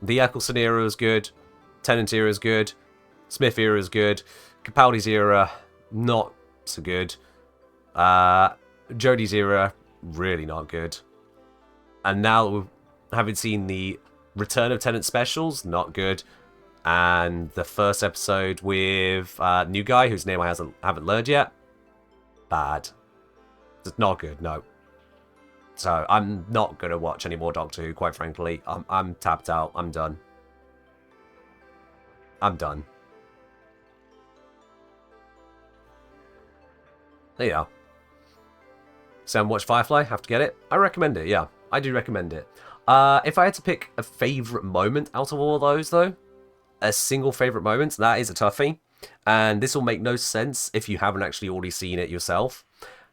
The Eccleston era is good. Tennant era is good. Smith era is good. Capaldi's era, not so good. Jodie's era, really not good. And now, having seen the Return of Tennant specials, not good. And the first episode with new guy, whose name I haven't learned yet, bad. It's not good, no. So I'm not going to watch any more Doctor Who, quite frankly. I'm tapped out. I'm done. I'm done. There you are. So watch Firefly, have to get it. I recommend it, yeah. I do recommend it. If I had to pick a favourite moment out of all of those, though, a single favourite moment, that is a toughie. And this will make no sense if you haven't actually already seen it yourself.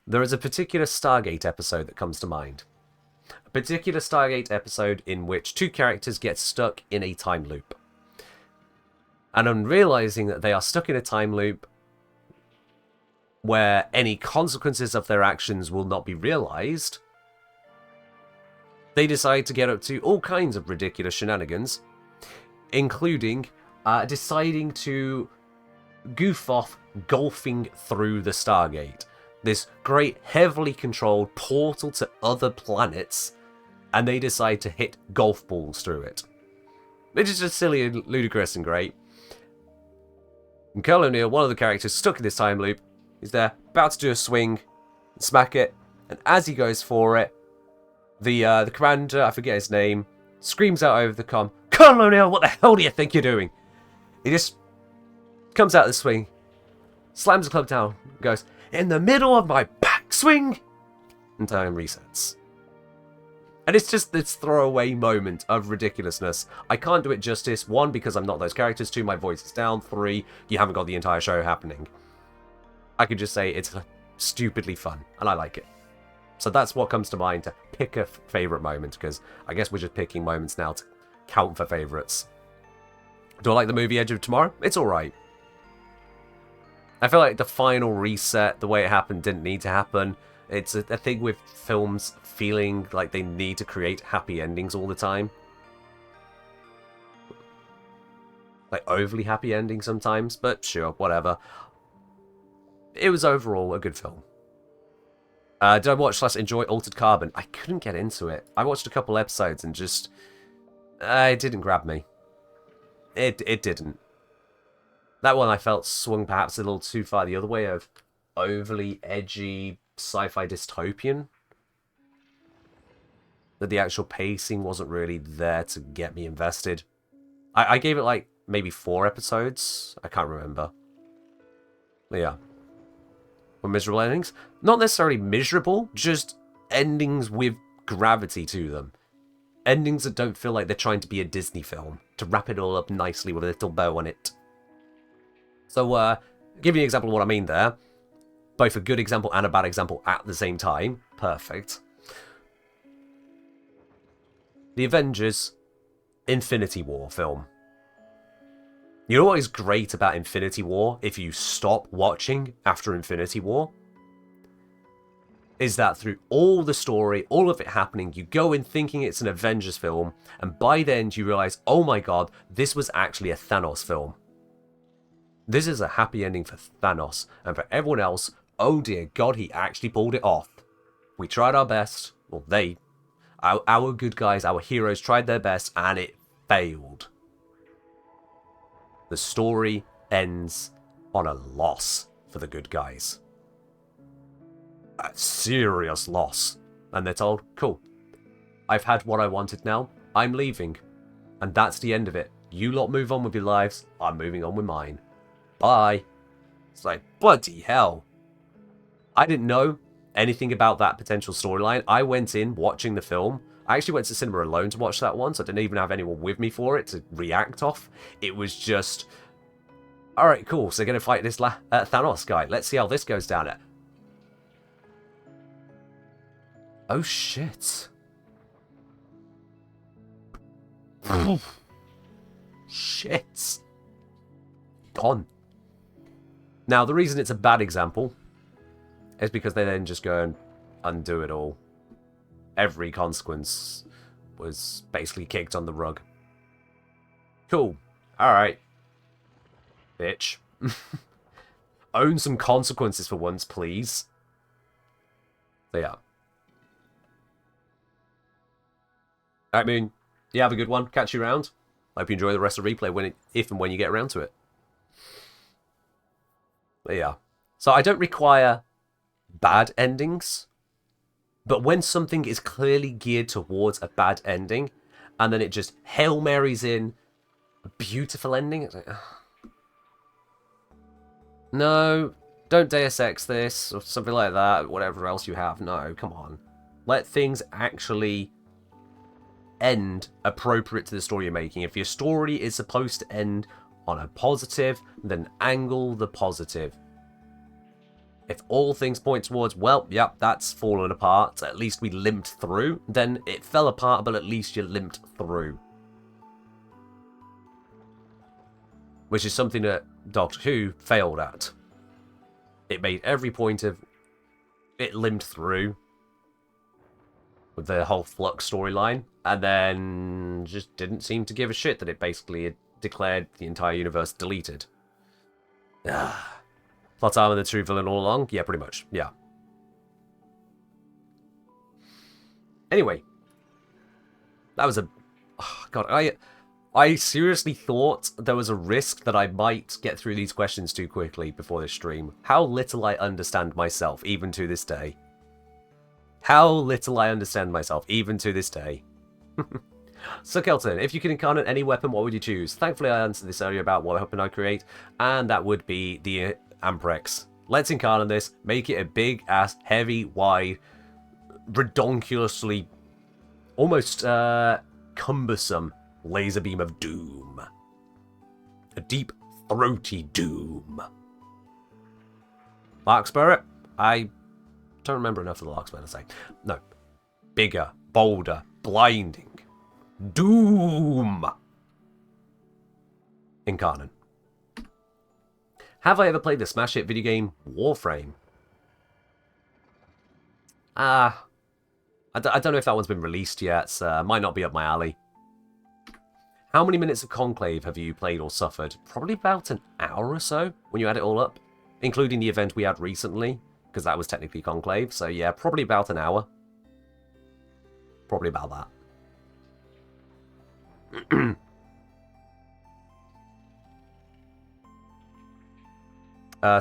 There is a particular Stargate episode that comes to mind. A particular Stargate episode in which two characters get stuck in a time loop. And on realising that they are stuck in a time loop where any consequences of their actions will not be realised, they decide to get up to all kinds of ridiculous shenanigans, including deciding to goof off golfing through the Stargate. This great, heavily controlled portal to other planets, and they decide to hit golf balls through it. Which is just silly and ludicrous and great. And Curl O'Neill, one of the characters stuck in this time loop, is there, about to do a swing, and smack it, and as he goes for it, the commander, I forget his name, screams out over the comm, "Colonel O'Neill, what the hell do you think you're doing?" He just comes out of the swing, slams the club down, goes, "In the middle of my backswing," and time resets. And it's just this throwaway moment of ridiculousness. I can't do it justice. 1, because I'm not those characters. 2, my voice is down. 3, you haven't got the entire show happening. I could just say it's stupidly fun, and I like it. So that's what comes to mind to pick a favourite moment, because I guess we're just picking moments now to count for favourites. Do I like the movie Edge of Tomorrow? It's alright. I feel like the final reset, the way it happened, didn't need to happen. It's a thing with films feeling like they need to create happy endings all the time. Like overly happy endings sometimes, but sure, whatever. It was overall a good film. Did I watch / enjoy Altered Carbon? I couldn't get into it. I watched a couple episodes and just... it didn't grab me. It didn't. That one I felt swung perhaps a little too far the other way of overly edgy sci-fi dystopian. That the actual pacing wasn't really there to get me invested. I gave it like maybe 4 episodes. I can't remember. But yeah. were miserable endings. Not necessarily miserable, just endings with gravity to them. Endings that don't feel like they're trying to be a Disney film, to wrap it all up nicely with a little bow on it. So, give you an example of what I mean there. Both a good example and a bad example at the same time. Perfect. The Avengers Infinity War film. You know what is great about Infinity War, if you stop watching after Infinity War? Is that through all the story, all of it happening, you go in thinking it's an Avengers film, and by the end you realise, oh my god, this was actually a Thanos film. This is a happy ending for Thanos, and for everyone else, oh dear god, he actually pulled it off. We tried our best, well they, our good guys, our heroes tried their best, and it failed. The story ends on a loss for the good guys. A serious loss. And they're told, cool, I've had what I wanted now, I'm leaving. And that's the end of it. You lot move on with your lives, I'm moving on with mine. Bye. It's like, bloody hell. I didn't know anything about that potential storyline. I went in watching the film. I actually went to cinema alone to watch that one, so I didn't even have anyone with me for it to react off. It was just, alright, cool, so they're going to fight this Thanos guy. Let's see how this goes down. Oh, shit. Shit. Gone. Now, the reason it's a bad example is because they then just go and undo it all. Every consequence was basically kicked on the rug. Cool. Alright. Bitch. Own some consequences for once, please. So yeah. I mean, you have a good one. Catch you around. Hope you enjoy the rest of the replay if and when you get around to it. But yeah. So I don't require bad endings. But when something is clearly geared towards a bad ending, and then it just Hail Marys in a beautiful ending, it's like, no, don't Deus Ex this, or something like that, whatever else you have. No, come on. Let things actually end appropriate to the story you're making. If your story is supposed to end on a positive, then angle the positive. If all things point towards, well, yep, that's fallen apart, at least we limped through, then it fell apart, but at least you limped through. Which is something that Doctor Who failed at. It made every point of it limped through with the whole Flux storyline, and then just didn't seem to give a shit that it basically had declared the entire universe deleted. Plot armor the true villain all along? Yeah, pretty much. Yeah. Anyway. That was a... Oh, God, I seriously thought there was a risk that I might get through these questions too quickly before this stream. How little I understand myself, even to this day. How little I understand myself, even to this day. So Kelton, if you could incarnate any weapon, what would you choose? Thankfully I answered this earlier about what weapon I'd create, and that would be the Amprex. Let's incarnate this, make it a big ass, heavy, wide, redonkulously, almost cumbersome laser beam of doom. A deep, throaty doom. Larkspur? I don't remember enough of the Larkspur to say. No. Bigger, bolder, blinding. Doom! Incarnate. Have I ever played the smash hit video game Warframe? I don't know if that one's been released yet, so might not be up my alley. How many minutes of Conclave have you played or suffered? Probably about an hour or so, when you add it all up. Including the event we had recently, because that was technically Conclave, so yeah, probably about an hour. Probably about that.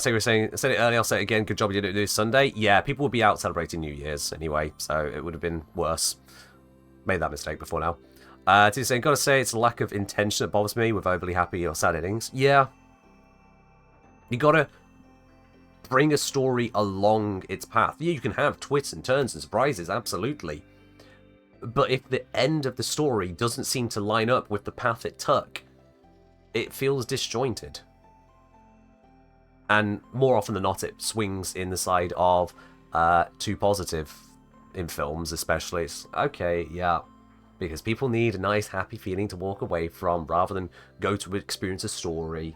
So you were saying, I said it earlier, I'll say it again, good job you didn't do this Sunday. Yeah, people would be out celebrating New Year's anyway, so it would have been worse. Made that mistake before now. T's saying, gotta say, it's a lack of intention that bothers me with overly happy or sad endings. Yeah. You gotta... bring a story along its path. Yeah, you can have twists and turns and surprises, absolutely. But if the end of the story doesn't seem to line up with the path it took, it feels disjointed. And more often than not, it swings in the side of too positive in films, especially. It's okay, yeah, because people need a nice, happy feeling to walk away from rather than go to experience a story.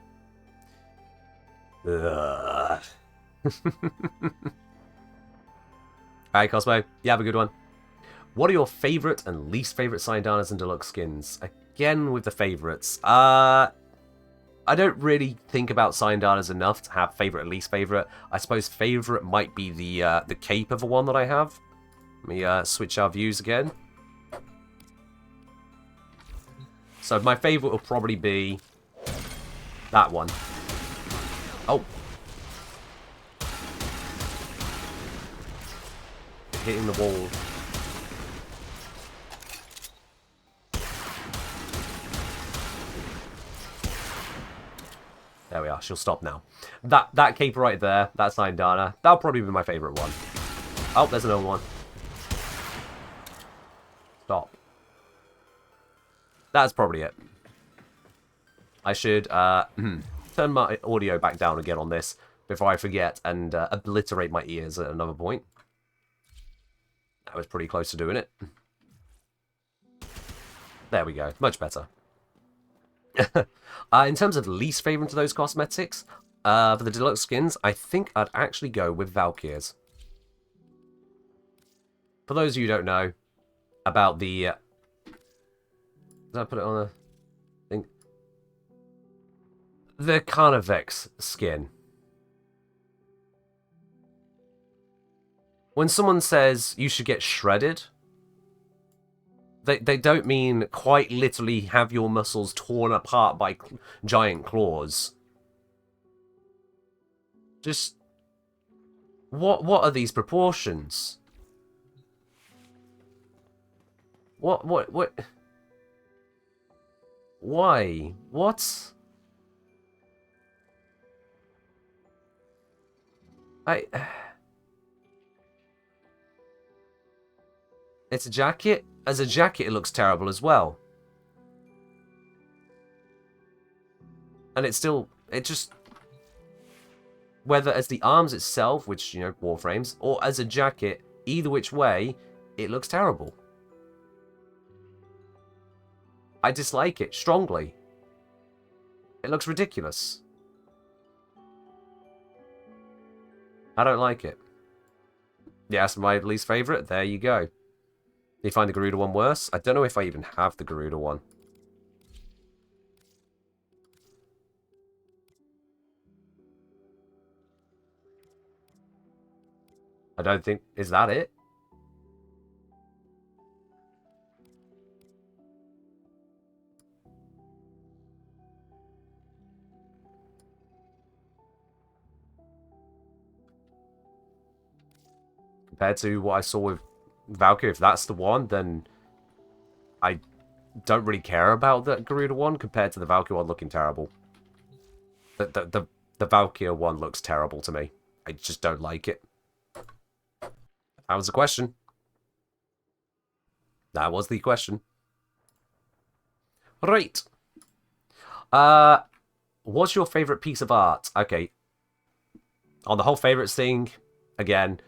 Ugh. Alright, Cosmo, you have a good one. What are your favourite and least favourite Syndanas and Deluxe skins? Again, with the favourites. I don't really think about Syndanas enough to have favourite and least favourite. I suppose favourite might be the cape of the one that I have. Let me switch our views again. So my favourite will probably be that one. Oh. Hitting the wall. There we are. She'll stop now. That cape right there, that Syndana, that'll probably be my favourite one. Oh, there's another one. Stop. That's probably it. I should turn my audio back down again on this before I forget and obliterate my ears at another point. That was pretty close to doing it. There we go. Much better. In terms of least favourite of those cosmetics, for the deluxe skins, I think I'd actually go with Valkyries. For those of you who don't know about the... did I put it on a thing? The Carnivix skin. When someone says you should get shredded, they don't mean quite literally have your muscles torn apart by giant claws. Just... What are these proportions? What? Why? What? It's a jacket. As a jacket, it looks terrible as well. And it just... Whether as the arms itself, which, you know, Warframes, or as a jacket, either which way, it looks terrible. I dislike it strongly. It looks ridiculous. I don't like it. Yeah, that's my least favourite. There you go. Do you find the Garuda one worse? I don't know if I even have the Garuda one. I don't think... Is that it? Compared to what I saw with Valkyrie, if that's the one, then I don't really care about the Garuda one compared to the Valkyrie one looking terrible. The Valkyrie one looks terrible to me. I just don't like it. That was the question. That was the question. Right. What's your favourite piece of art? Okay. On the whole favourites thing, again,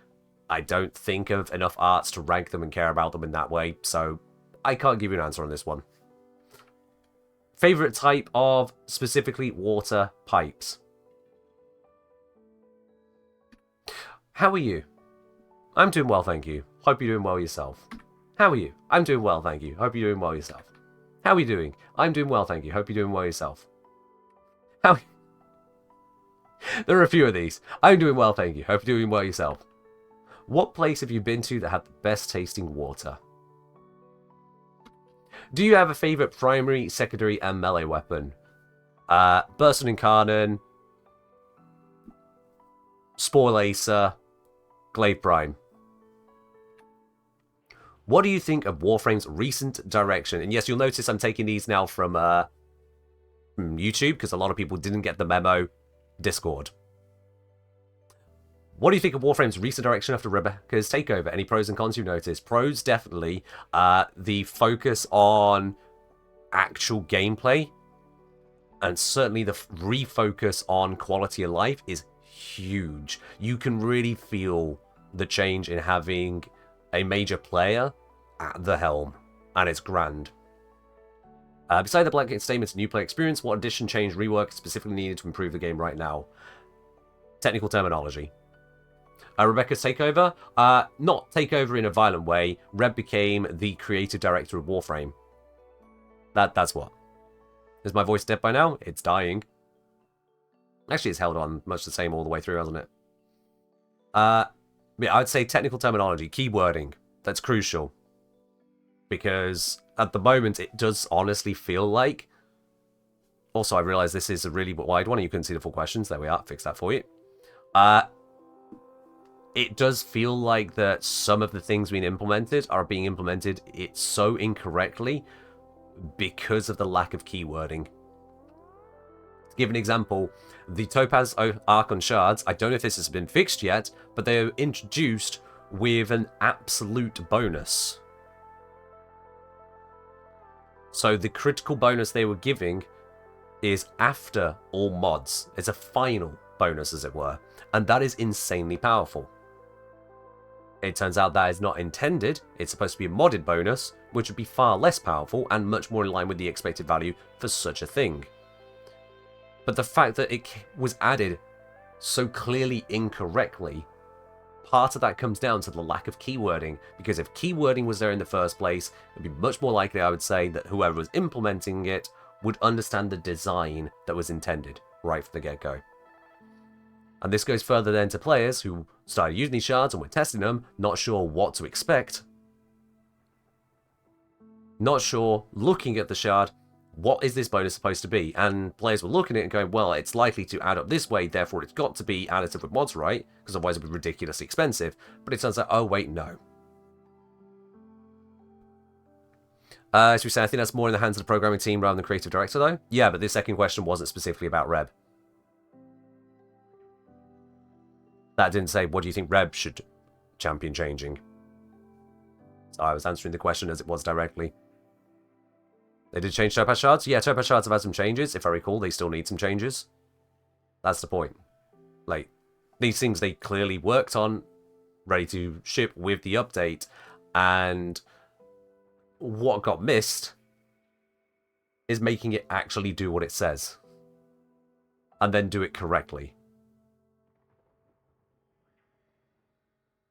I don't think of enough arts to rank them and care about them in that way, so I can't give you an answer on this one. Favourite type of, specifically, water pipes. How are you? I'm doing well, thank you. Hope you're doing well yourself. How are you? I'm doing well, thank you. Hope you're doing well yourself. How are you doing? I'm doing well, thank you. Hope you're doing well yourself. How... There are a few of these. I'm doing well, thank you. Hope you're doing well yourself. What place have you been to that had the best tasting water? Do you have a favourite primary, secondary, and melee weapon? Bursting Incarnon, Spore Lacer, Glaive Prime. What do you think of Warframe's recent direction? And yes, you'll notice I'm taking these now from YouTube, because a lot of people didn't get the memo. Discord. What do you think of Warframe's recent direction after Rebecca's takeover? Any pros and cons you've noticed? Pros, definitely. The focus on actual gameplay, and certainly the refocus on quality of life is huge. You can really feel the change in having a major player at the helm, and it's grand. Beside the blanket statements, new player experience, what addition, change, rework is specifically needed to improve the game right now? Technical terminology. Rebecca's takeover? Not takeover in a violent way. Reb became the creative director of Warframe. That's what. Is my voice dead by now? It's dying. Actually, it's held on much the same all the way through, hasn't it? Yeah, I'd say technical terminology, keywording. That's crucial. Because at the moment, it does honestly feel like... Also, I realise this is a really wide one, and you couldn't see the full questions. There we are. Fix that for you. It does feel like that some of the things being implemented are being implemented so incorrectly because of the lack of keywording. To give an example, the Topaz Archon shards, I don't know if this has been fixed yet, but they are introduced with an absolute bonus. So the critical bonus they were giving is after all mods. It's a final bonus, as it were, and that is insanely powerful. It turns out that is not intended. It's supposed to be a modded bonus, which would be far less powerful and much more in line with the expected value for such a thing. But the fact that it was added so clearly incorrectly, part of that comes down to the lack of keywording, because if keywording was there in the first place, it would be much more likely, I would say, that whoever was implementing it would understand the design that was intended right from the get-go. And this goes further then to players who started using these shards and were testing them, not sure what to expect. Not sure, looking at the shard, what is this bonus supposed to be? And players were looking at it and going, well, it's likely to add up this way, therefore it's got to be additive with mods, right? Because otherwise it would be ridiculously expensive. But it turns out, oh wait, no. As we say, I think that's more in the hands of the programming team rather than the creative director, though. Yeah, but this second question wasn't specifically about Reb. That didn't say, what do you think Reb should champion changing? So I was answering the question as it was directly. They did change Topaz shards? Yeah, Topaz shards have had some changes. If I recall, they still need some changes. That's the point. Like, these things they clearly worked on, ready to ship with the update, and what got missed is making it actually do what it says. And then do it correctly.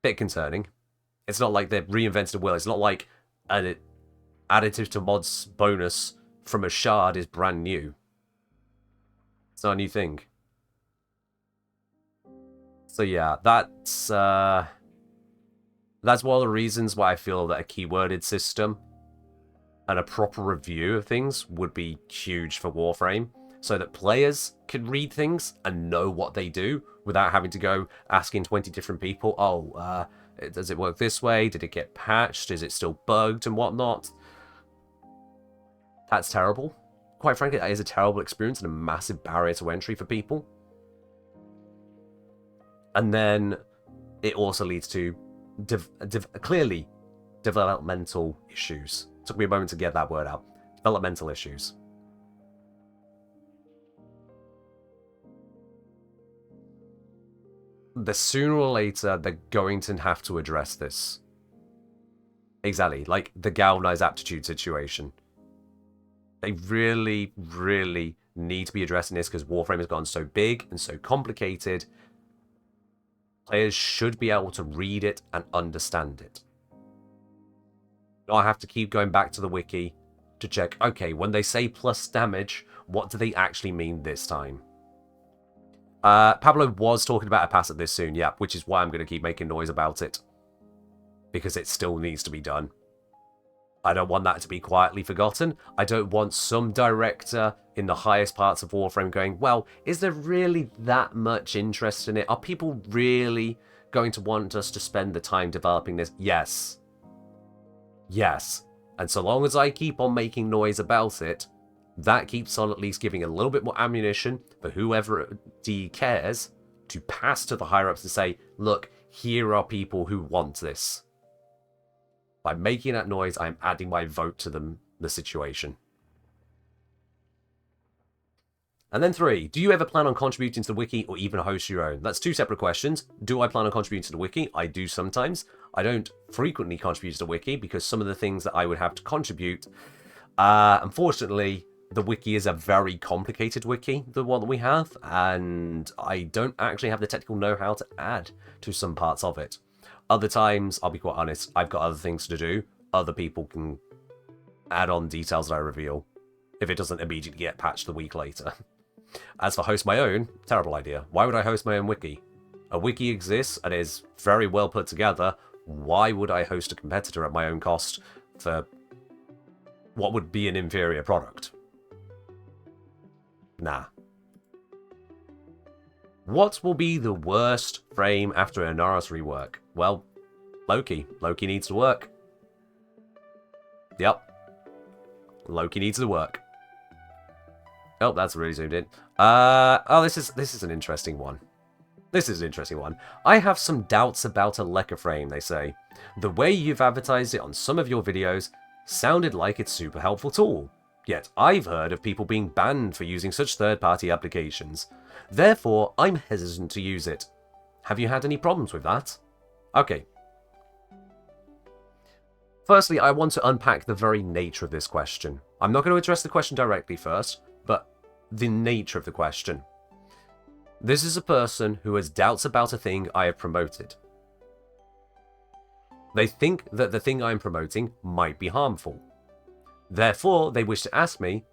Bit concerning. It's not like they've reinvented the wheel. It's not like an additive to mods bonus from a shard is brand new. It's not a new thing. So yeah, that's one of the reasons why I feel that a keyworded system and a proper review of things would be huge for Warframe, so that players can read things and know what they do without having to go asking 20 different people, oh, does it work this way? Did it get patched? Is it still bugged and whatnot? That's terrible. Quite frankly, that is a terrible experience and a massive barrier to entry for people. And then it also leads to clearly developmental issues. It took me a moment to get that word out. Developmental issues. The sooner or later, they're going to have to address this. Exactly, like the galvanized aptitude situation. They really, really need to be addressing this because Warframe has gone so big and so complicated. Players should be able to read it and understand it. I have to keep going back to the wiki to check, okay, when they say plus damage, what do they actually mean this time? Pablo was talking about a pass at this soon, yeah, which is why I'm going to keep making noise about it. Because it still needs to be done. I don't want that to be quietly forgotten. I don't want some director in the highest parts of Warframe going, well, is there really that much interest in it? Are people really going to want us to spend the time developing this? Yes. Yes. And so long as I keep on making noise about it, that keeps on at least giving a little bit more ammunition for whoever cares to pass to the higher-ups to say, look, here are people who want this. By making that noise, I'm adding my vote to the situation. And then 3, do you ever plan on contributing to the wiki or even host your own? That's 2 separate questions. Do I plan on contributing to the wiki? I do sometimes. I don't frequently contribute to the wiki because some of the things that I would have to contribute, unfortunately, the wiki is a very complicated wiki, the one that we have, and I don't actually have the technical know-how to add to some parts of it. Other times, I'll be quite honest, I've got other things to do. Other people can add on details that I reveal if it doesn't immediately get patched the week later. As for host my own, terrible idea. Why would I host my own wiki? A wiki exists and is very well put together. Why would I host a competitor at my own cost for what would be an inferior product? Nah. What will be the worst frame after a Naros rework? Well, Loki. Loki needs to work. Yep. Loki needs to work. Oh, that's really zoomed in. Oh, this is an interesting one. This is an interesting one. I have some doubts about a Leca frame, they say. The way you've advertised it on some of your videos sounded like it's a super helpful tool. Yet I've heard of people being banned for using such third-party applications. Therefore, I'm hesitant to use it. Have you had any problems with that? Okay. Firstly, I want to unpack the very nature of this question. I'm not going to address the question directly first, but the nature of the question. This is a person who has doubts about a thing I have promoted. They think that the thing I'm promoting might be harmful. Therefore, they wish to ask me,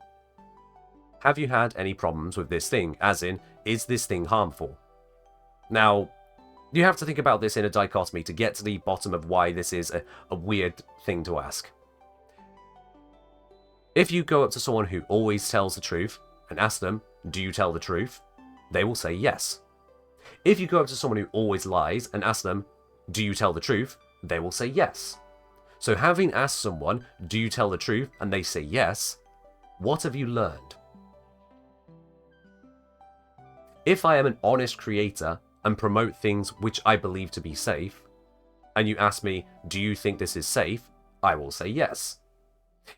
have you had any problems with this thing? As in, is this thing harmful? Now, you have to think about this in a dichotomy to get to the bottom of why this is a weird thing to ask. If you go up to someone who always tells the truth and ask them, do you tell the truth? They will say yes. If you go up to someone who always lies and ask them, do you tell the truth? They will say yes. So having asked someone, do you tell the truth? And they say yes, what have you learned? If I am an honest creator and promote things which I believe to be safe, and you ask me, do you think this is safe? I will say yes.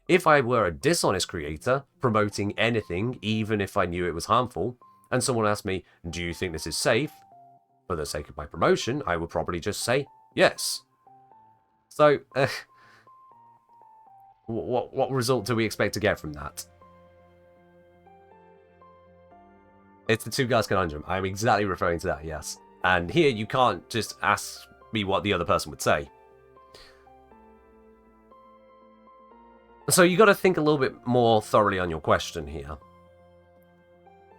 If I were a dishonest creator, promoting anything, even if I knew it was harmful, and someone asked me, do you think this is safe? For the sake of my promotion, I would probably just say yes. So, what result do we expect to get from that? It's the two guys conundrum. I'm exactly referring to that, yes. And here you can't just ask me what the other person would say. So you got to think a little bit more thoroughly on your question here.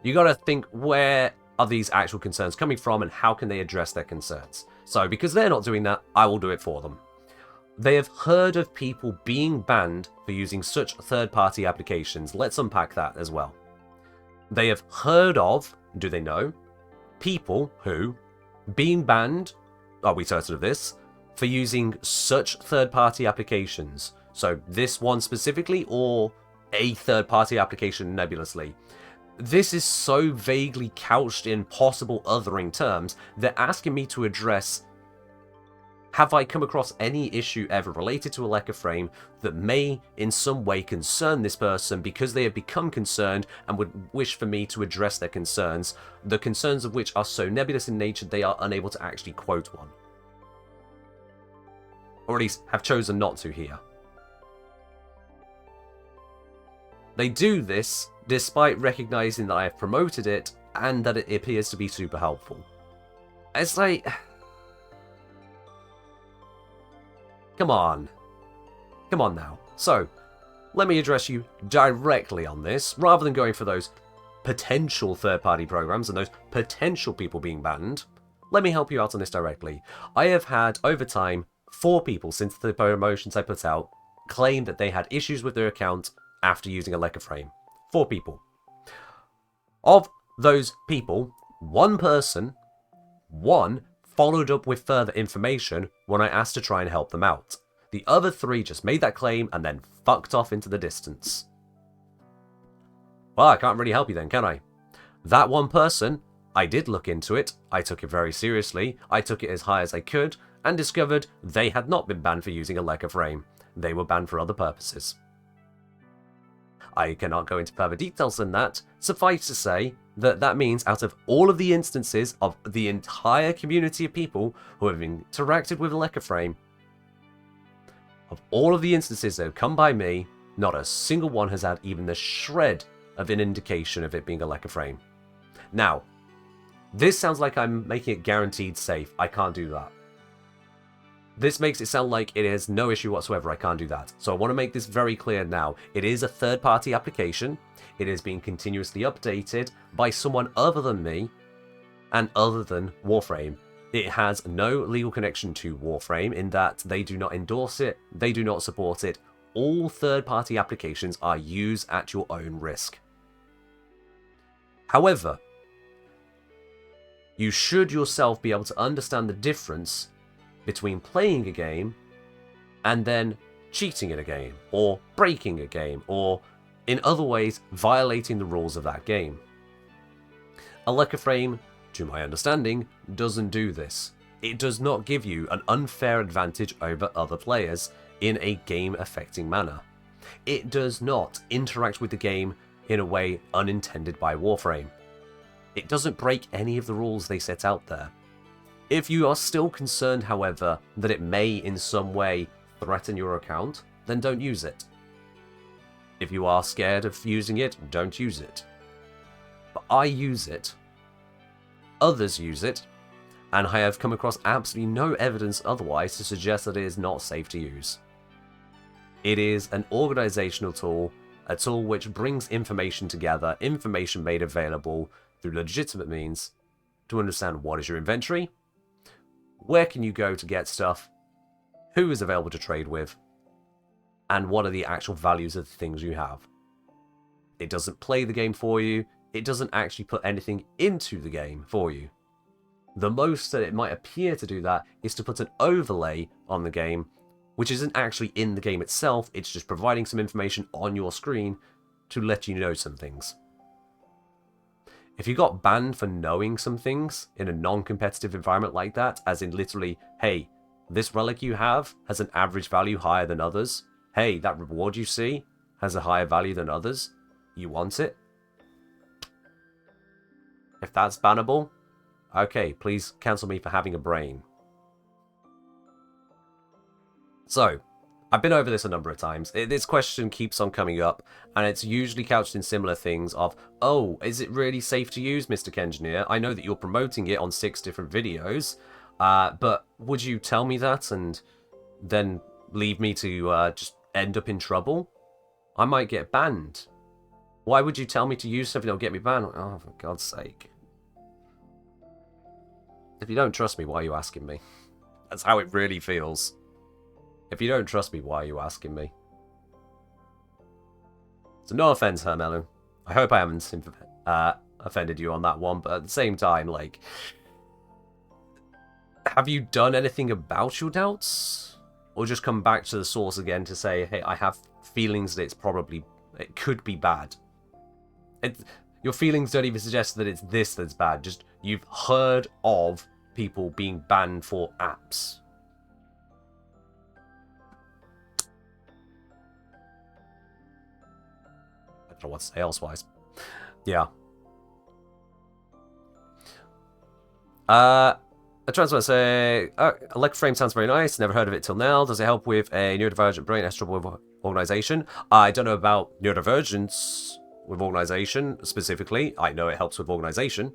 You got to think, where are these actual concerns coming from and how can they address their concerns? So because they're not doing that, I will do it for them. They have heard of people being banned for using such third-party applications. Let's unpack that as well. They have heard of, do they know, people who, being banned, are we certain of this, for using such third-party applications. So this one specifically, or a third-party application nebulously. This is so vaguely couched in possible othering terms, they're asking me to address, have I come across any issue ever related to a Leca frame that may in some way concern this person because they have become concerned and would wish for me to address their concerns, the concerns of which are so nebulous in nature they are unable to actually quote one. Or at least have chosen not to here. They do this despite recognizing that I have promoted it and that it appears to be super helpful. It's like, come on. Come on now. So, let me address you directly on this, rather than going for those potential third-party programs and those potential people being banned. Let me help you out on this directly. I have had, over time, 4 people since the promotions I put out claim that they had issues with their account after using a Leca frame. 4 people. Of those people, one person, followed up with further information when I asked to try and help them out. The other 3 just made that claim and then fucked off into the distance. Well, I can't really help you then, can I? That one person I did look into it, I took it very seriously, I took it as high as I could, and discovered they had not been banned for using a Lecker frame. They were banned for other purposes. I cannot go into further details than that. Suffice to say that that means out of all of the instances of the entire community of people who have interacted with a Lecker frame, of all of the instances that have come by me, not a single one has had even the shred of an indication of it being a Lecker frame. Now, this sounds like I'm making it guaranteed safe. I can't do that. This makes it sound like it is no issue whatsoever. I can't do that. So I want to make this very clear now. It is a third-party application. It is being continuously updated by someone other than me and other than Warframe. It has no legal connection to Warframe in that they do not endorse it, they do not support it. All third-party applications are used at your own risk. However, you should yourself be able to understand the difference between playing a game and then cheating in a game, or breaking a game, or in other ways violating the rules of that game. A Lecker frame, to my understanding, doesn't do this. It does not give you an unfair advantage over other players in a game-affecting manner. It does not interact with the game in a way unintended by Warframe. It doesn't break any of the rules they set out there. If you are still concerned, however, that it may in some way threaten your account, then don't use it. If you are scared of using it, don't use it. But I use it, others use it, and I have come across absolutely no evidence otherwise to suggest that it is not safe to use. It is an organizational tool, a tool which brings information together, information made available through legitimate means to understand what is your inventory, where can you go to get stuff, who is available to trade with, and what are the actual values of the things you have. It doesn't play the game for you, it doesn't actually put anything into the game for you. The most that it might appear to do that is to put an overlay on the game, which isn't actually in the game itself, it's just providing some information on your screen to let you know some things. If you got banned for knowing some things in a non-competitive environment like that, as in literally, hey, this relic you have has an average value higher than others. Hey, that reward you see has a higher value than others. You want it? If that's bannable, okay, please cancel me for having a brain. So, I've been over this a number of times. This question keeps on coming up, and it's usually couched in similar things of, oh, is it really safe to use, Mr. Kengineer? I know that you're promoting it on 6 different videos, but would you tell me that and then leave me to just end up in trouble? I might get banned. Why would you tell me to use something that'll get me banned? Oh, for God's sake. If you don't trust me, why are you asking me? That's how it really feels. If you don't trust me, why are you asking me? So no offense, Hermelu. I hope I haven't offended you on that one, but at the same time, like, have you done anything about your doubts? Or just come back to the source again to say, hey, I have feelings that it could be bad. Your feelings don't even suggest that it's this that's bad, just you've heard of people being banned for apps. I don't know what to say elsewise. Yeah. I try to say, Lecker frame sounds very nice. Never heard of it till now. Does it help with a neurodivergent brain? Has trouble with organization? I don't know about neurodivergence with organization specifically. I know it helps with organization.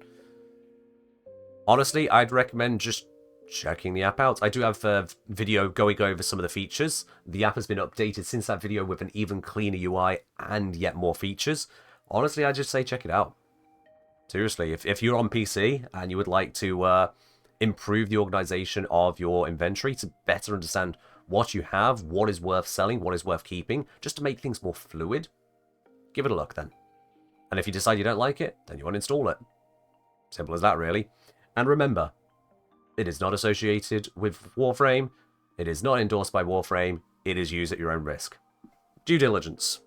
Honestly, I'd recommend just checking the app out. I do have a video going over some of the features. The app has been updated since that video with an even cleaner UI and yet more features. Honestly, I just say check it out. Seriously, if you're on PC and you would like to improve the organization of your inventory to better understand what you have, what is worth selling, what is worth keeping, just to make things more fluid, give it a look then. And if you decide you don't like it, then you uninstall it. Simple as that, really. And remember, it is not associated with Warframe. It is not endorsed by Warframe. It is used at your own risk. Due diligence.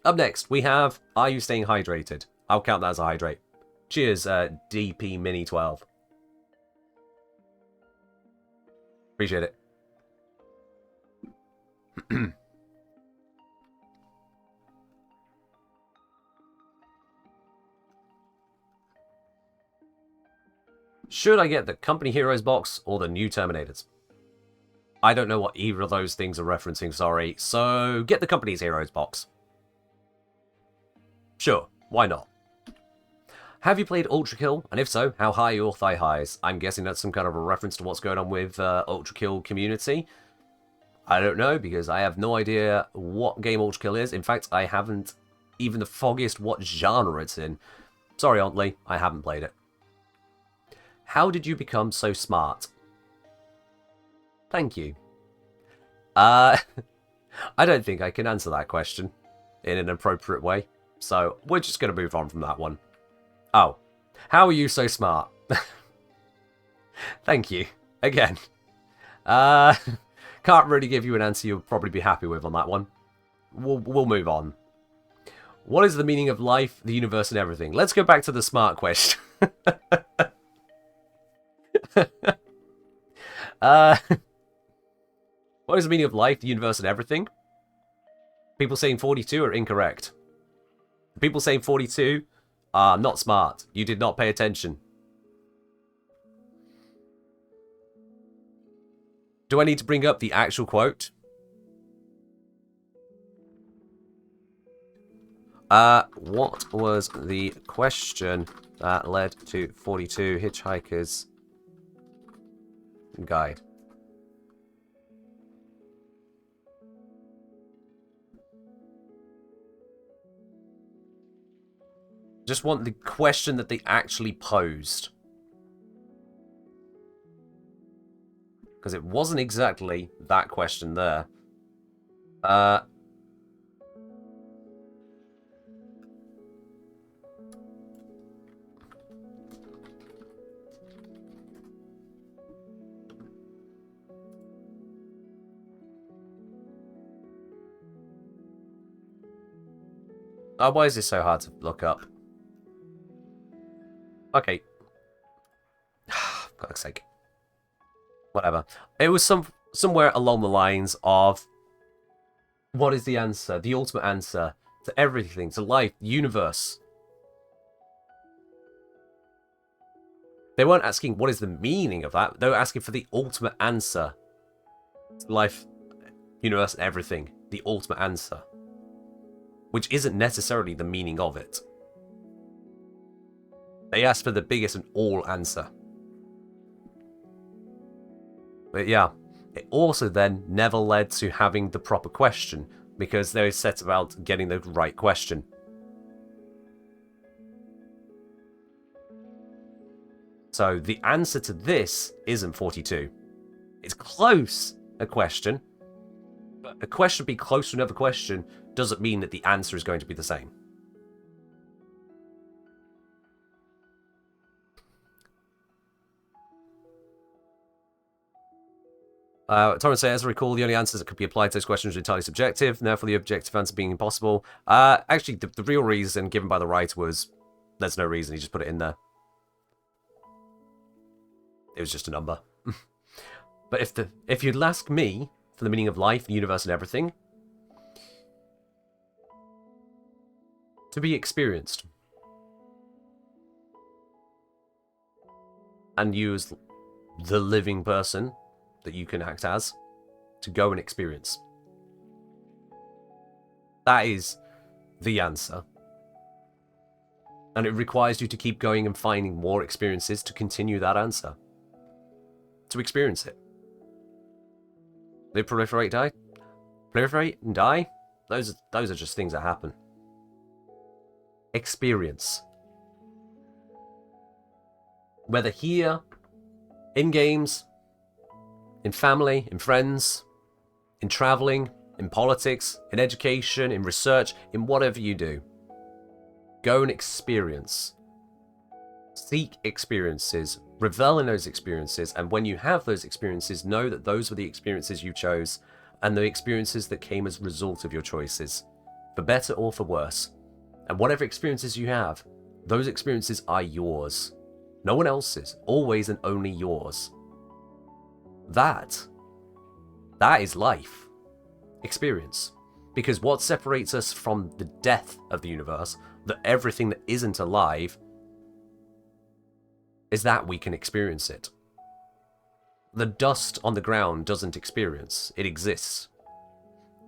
Up next, we have, are you staying hydrated? I'll count that as a hydrate. Cheers, DP Mini 12. Appreciate it. Should I get the Company Heroes box or the new Terminators? I don't know what either of those things are referencing, sorry. So, get the Company's Heroes box. Sure, why not? Have you played Ultra Kill? And if so, how high are your thigh highs? I'm guessing that's some kind of a reference to what's going on with Ultra Kill community. I don't know, because I have no idea what game Ultra Kill is. In fact, I haven't even the foggiest what genre it's in. Sorry, Aunt Lee, I haven't played it. How did you become so smart? Thank you. I don't think I can answer that question in an appropriate way. So, we're just going to move on from that one. Oh. How are you so smart? Thank you. Again. Can't really give you an answer you'll probably be happy with on that one. We'll move on. What is the meaning of life, the universe, and everything? Let's go back to the smart question. What is the meaning of life, the universe, and everything? People saying 42 are incorrect. People saying 42 are not smart. You did not pay attention. Do I need to bring up the actual quote? What was the question that led to 42 Hitchhiker's Guide? Just want the question that they actually posed. Because it wasn't exactly that question there. Oh, why is this so hard to look up? Okay. For God's sake. Whatever. It was somewhere along the lines of, what is the answer? The ultimate answer to everything, to life, the universe. They weren't asking what is the meaning of that. They were asking for the ultimate answer. To life, universe, and everything. The ultimate answer. Which isn't necessarily the meaning of it. They asked for the biggest and all answer. But yeah, it also then never led to having the proper question, because they set about getting the right question. So the answer to this isn't 42. It's close a question, but a question being close to another question doesn't mean that the answer is going to be the same. Torrent says, as I recall, the only answers that could be applied to those questions are entirely subjective, and therefore the objective answer being impossible. Actually, the real reason given by the writer was, there's no reason, he just put it in there. It was just a number. But if you'd ask me for the meaning of life, the universe, and everything, to be experienced. And use the living person that you can act as to go and experience. That is the answer. And it requires you to keep going and finding more experiences to continue that answer. To experience it. Live, proliferate, die? Proliferate and die? Those are just things that happen. Experience. Whether here, in games, in family, in friends, in traveling, in politics, in education, in research, in whatever you do. Go and experience. Seek experiences. Revel in those experiences. And when you have those experiences, know that those were the experiences you chose and the experiences that came as a result of your choices. For better or for worse. And whatever experiences you have, Those experiences are yours. No one else's. Always and only yours. That is life. Experience. Because what separates us from the death of the universe, that everything that isn't alive, is that we can experience it. The dust on the ground doesn't experience. It exists.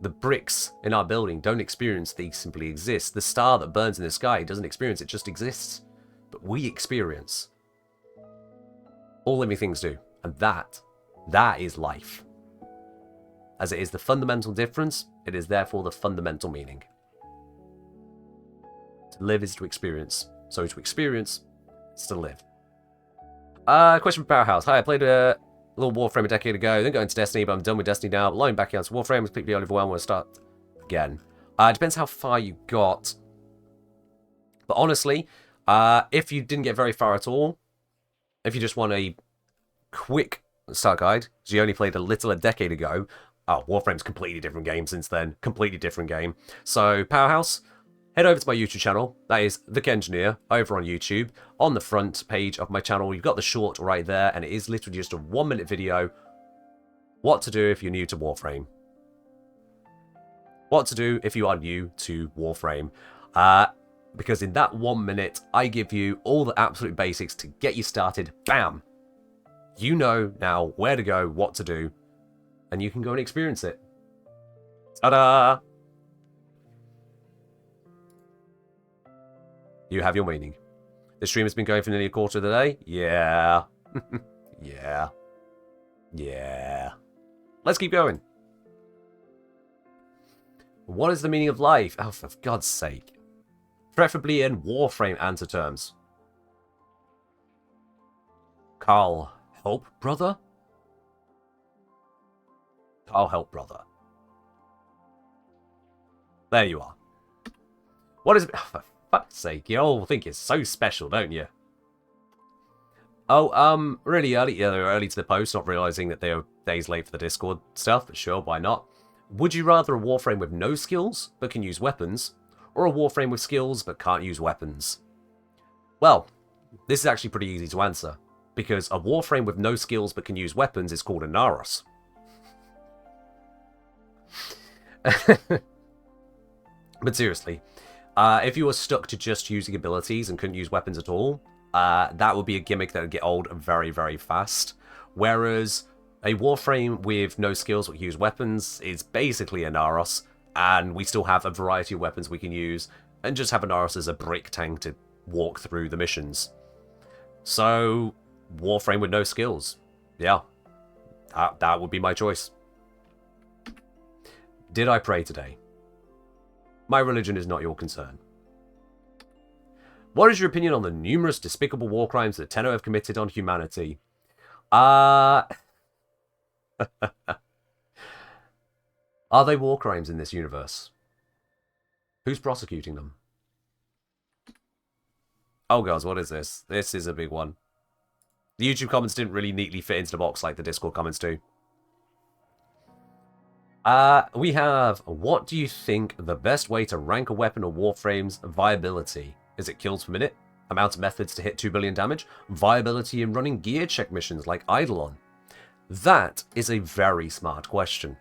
The bricks in our building don't experience, they simply exist. The star that burns in the sky doesn't experience, it just exists. But we experience. All living things do. And that is life. As it is the fundamental difference, it is therefore the fundamental meaning. To live is to experience. So to experience is to live. Question from Powerhouse. Hi, I played a little Warframe a decade ago, then got into Destiny, but I'm done with Destiny now. Lying back into Warframe, was completely overwhelmed when I start again. Depends how far you got. But honestly, if you didn't get very far at all, if you just want a quick start guide, because you only played a little a decade ago, Warframe's a completely different game since then. Completely different game. So, Powerhouse, head over to my YouTube channel. That is The Kengineer over on YouTube. On the front page of my channel, you've got the short right there, and it is literally just a 1-minute video. What to do if you're new to Warframe. What to do if you are new to Warframe. Because in that 1 minute, I give you all the absolute basics to get you started. Bam! You know now where to go, what to do, and you can go and experience it. Ta-da! You have your meaning. The stream has been going for nearly a quarter of the day? Yeah. Yeah. Yeah. Let's keep going. What is the meaning of life? Oh, for God's sake. Preferably in Warframe answer terms. Carl, help, brother? Carl, help, brother. There you are. What is it? Oh, for fuck's sake, you all think it's so special, don't you? Oh, really early. Yeah, they were early to the post, not realizing that they were days late for the Discord stuff, but sure, why not? Would you rather a Warframe with no skills, but can use weapons, or a Warframe with skills, but can't use weapons? Well, this is actually pretty easy to answer, because a Warframe with no skills, but can use weapons is called a Naros. But seriously, if you were stuck to just using abilities and couldn't use weapons at all, that would be a gimmick that would get old very, very fast. Whereas a Warframe with no skills but use weapons is basically a Naros, and we still have a variety of weapons we can use, and just have a Naros as a brick tank to walk through the missions. So, Warframe with no skills. Yeah, that would be my choice. Did I pray today? My religion is not your concern. What is your opinion on the numerous despicable war crimes that Tenno have committed on humanity? Are they war crimes in this universe? Who's prosecuting them? Oh gods, what is this? This is a big one. The YouTube comments didn't really neatly fit into the box like the Discord comments do. We have, what do you think the best way to rank a weapon or Warframe's viability? Is it kills per minute? Amount of methods to hit 2 billion damage? Viability in running gear check missions like Eidolon? That is a very smart question.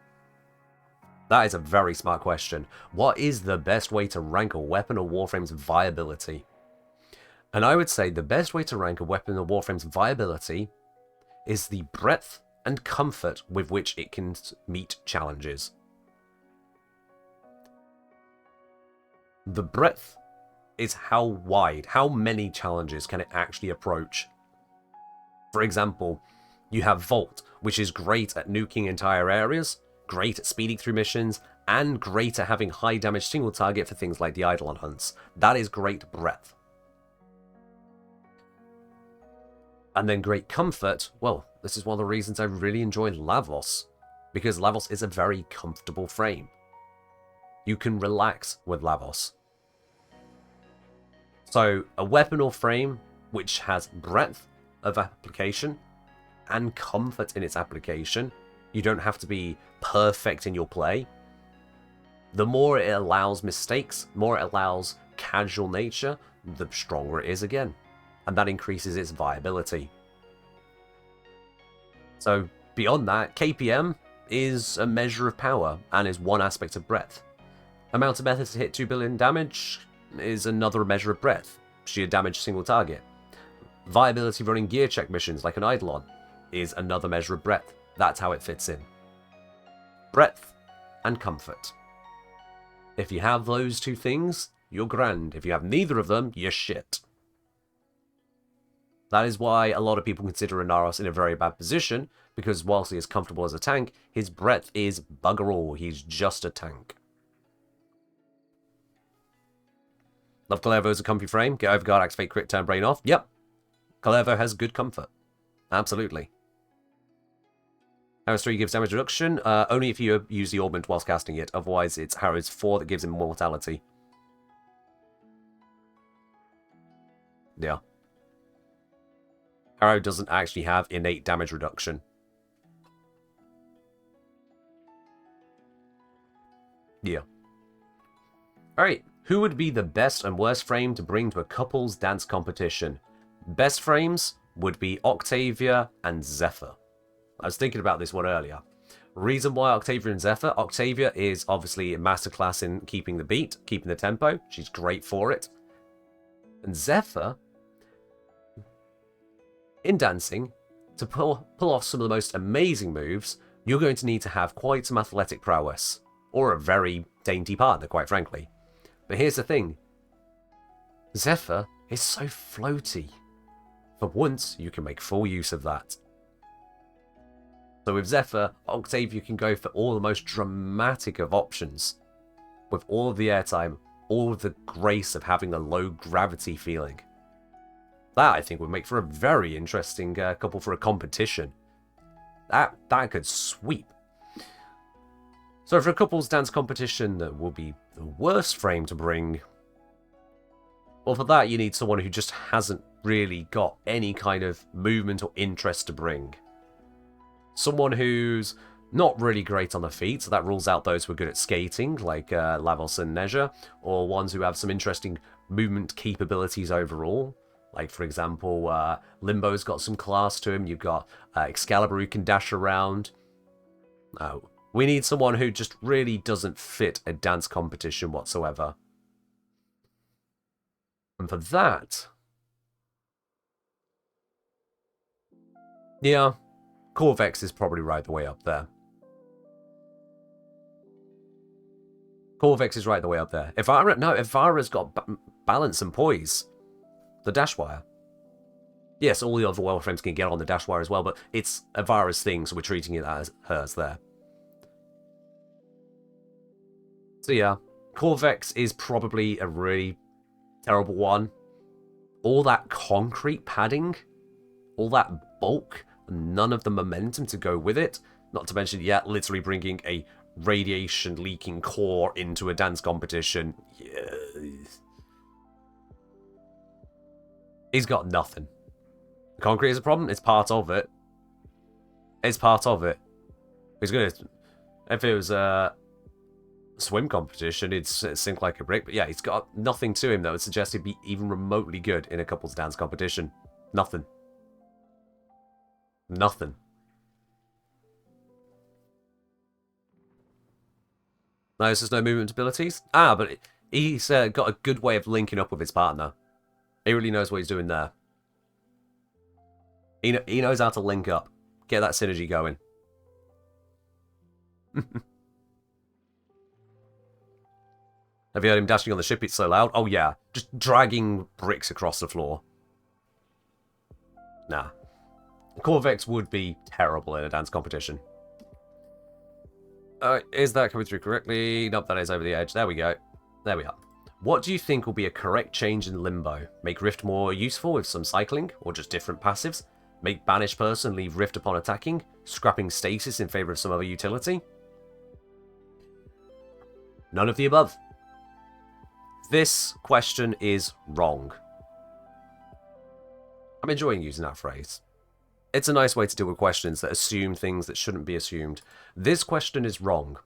That is a very smart question. What is the best way to rank a weapon or Warframe's viability? And I would say the best way to rank a weapon or Warframe's viability is the breadth and comfort with which it can meet challenges. The breadth is how wide, how many challenges can it actually approach. For example, you have Vault, which is great at nuking entire areas, great at speeding through missions, and great at having high damage single target for things like the Eidolon hunts. That is great breadth. And then great comfort, well, this is one of the reasons I really enjoy Lavos, because Lavos is a very comfortable frame. You can relax with Lavos. So, a weapon or frame which has breadth of application and comfort in its application, you don't have to be perfect in your play. The more it allows mistakes, the more it allows casual nature, the stronger it is again. And that increases its viability. So, beyond that, KPM is a measure of power and is one aspect of breadth. Amount of methods to hit 2 billion damage is another measure of breadth. Sheer damage single target. Viability running gear check missions like an Eidolon is another measure of breadth. That's how it fits in. Breadth and comfort. If you have those two things, you're grand. If you have neither of them, you're shit. That is why a lot of people consider Inaros in a very bad position, because whilst he is comfortable as a tank, his breadth is bugger all. He's just a tank. Love Kalervo as a comfy frame. Get overguard, activate crit, turn brain off. Yep. Kalervo has good comfort. Absolutely. Harrow's 3 gives damage reduction, only if you use the augment whilst casting it. Otherwise, it's Harrow's 4 that gives him immortality. Yeah. Harrow doesn't actually have innate damage reduction. Yeah. Alright, who would be the best and worst frame to bring to a couples dance competition? Best frames would be Octavia and Zephyr. I was thinking about this one earlier. Reason why Octavia and Zephyr? Octavia is obviously a masterclass in keeping the beat, keeping the tempo. She's great for it. And Zephyr, in dancing, to pull off some of the most amazing moves, you're going to need to have quite some athletic prowess. Or a very dainty partner, quite frankly. But here's the thing. Zephyr is so floaty. For once, you can make full use of that. So with Zephyr, Octavia can go for all the most dramatic of options. With all of the airtime, all of the grace of having a low gravity feeling. That, I think, would make for a very interesting couple for a competition. That could sweep. So for a couples dance competition that will be the worst frame to bring, well, for that you need someone who just hasn't really got any kind of movement or interest to bring. Someone who's not really great on the feet, so that rules out those who are good at skating, like Lavos and Nezha, or ones who have some interesting movement capabilities overall. Like, for example, Limbo's got some class to him. You've got Excalibur who can dash around. We need someone who just really doesn't fit a dance competition whatsoever. And for that... yeah, Corvex is probably right the way up there. Corvex is right the way up there. Ivara's got balance and poise. The dash wire. Yes, all the other Warframes can get on the dash wire as well, but it's Ivara's thing, so we're treating it as hers there. So yeah, Corvex is probably a really terrible one. All that concrete padding, all that bulk, and none of the momentum to go with it. Not to mention, yeah, literally bringing a radiation-leaking core into a dance competition. Yeah. He's got nothing. Concrete is a problem. It's part of it. It's part of it. He's gonna... if it was a swim competition, it'd sink like a brick. But yeah, he's got nothing to him that would suggest he'd be even remotely good in a couples dance competition. Nothing. Nothing. No, there's no movement abilities. But he's got a good way of linking up with his partner. He really knows what he's doing there. He knows how to link up. Get that synergy going. Have you heard him dashing on the ship? It's so loud. Oh yeah, just dragging bricks across the floor. Nah. Corvex would be terrible in a dance competition. Is that coming through correctly? Nope, that is over the edge. There we go. There we are. What do you think will be a correct change in Limbo? Make Rift more useful with some cycling, or just different passives? Make Banish Person leave Rift upon attacking? Scrapping Stasis in favor of some other utility? None of the above. This question is wrong. I'm enjoying using that phrase. It's a nice way to deal with questions that assume things that shouldn't be assumed. This question is wrong.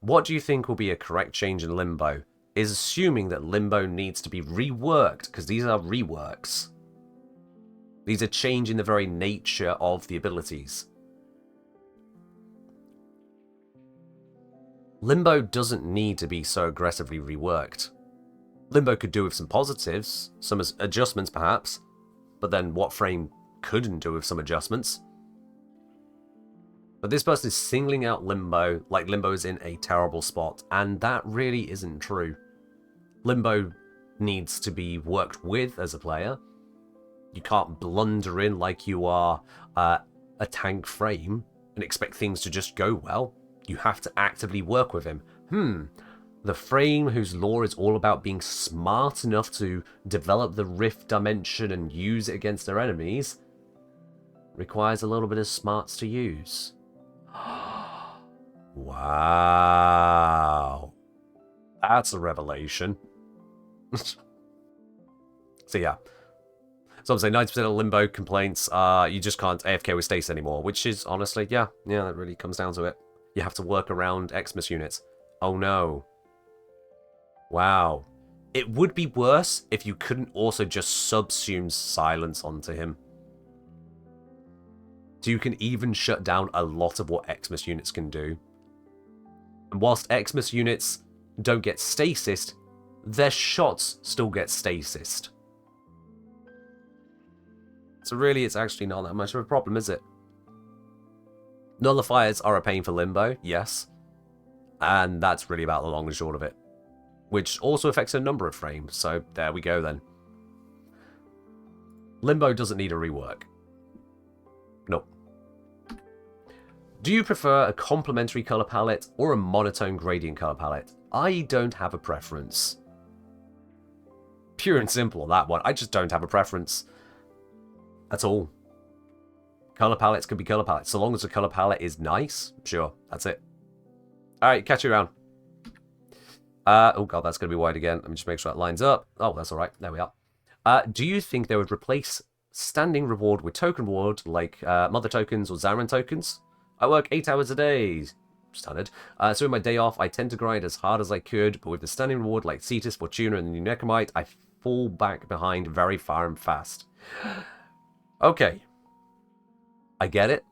What do you think will be a correct change in Limbo? is assuming that Limbo needs to be reworked, because these are reworks. These are changing the very nature of the abilities. Limbo doesn't need to be so aggressively reworked. Limbo could do with some positives, some adjustments perhaps, but then Warframe couldn't do with some adjustments. But this person is singling out Limbo like Limbo is in a terrible spot, and that really isn't true. Limbo needs to be worked with as a player. You can't blunder in like you are a tank frame and expect things to just go well. You have to actively work with him. The frame whose lore is all about being smart enough to develop the rift dimension and use it against their enemies requires a little bit of smarts to use. Wow. That's a revelation. So yeah. So I'm saying 90% of Limbo complaints are you just can't AFK with stasis anymore, which is honestly, yeah, that really comes down to it. You have to work around Xmas units. Oh no. Wow. It would be worse if you couldn't also just subsume silence onto him. So you can even shut down a lot of what Xmas units can do. And whilst Xmas units don't get stasised, their shots still get stasised. So really, it's actually not that much of a problem, is it? Nullifiers are a pain for Limbo, yes. And that's really about the long and short of it. Which also affects a number of frames, so there we go then. Limbo doesn't need a rework. Nope. Do you prefer a complementary color palette or a monotone gradient color palette? I don't have a preference. Pure and simple on that one. I just don't have a preference. At all. Color palettes can be color palettes. So long as the color palette is nice, sure, that's it. Alright, catch you around. Oh god, that's going to be wide again. Let me just make sure that lines up. Oh, that's alright. There we are. Do you think they would replace standing reward with token reward, like Mother tokens or Zaran tokens? I work 8 hours a day. Standard. So in my day off, I tend to grind as hard as I could, but with the standing reward like Cetus, Fortuna, and the new Necromite, I fall back behind very far and fast. Okay. I get it.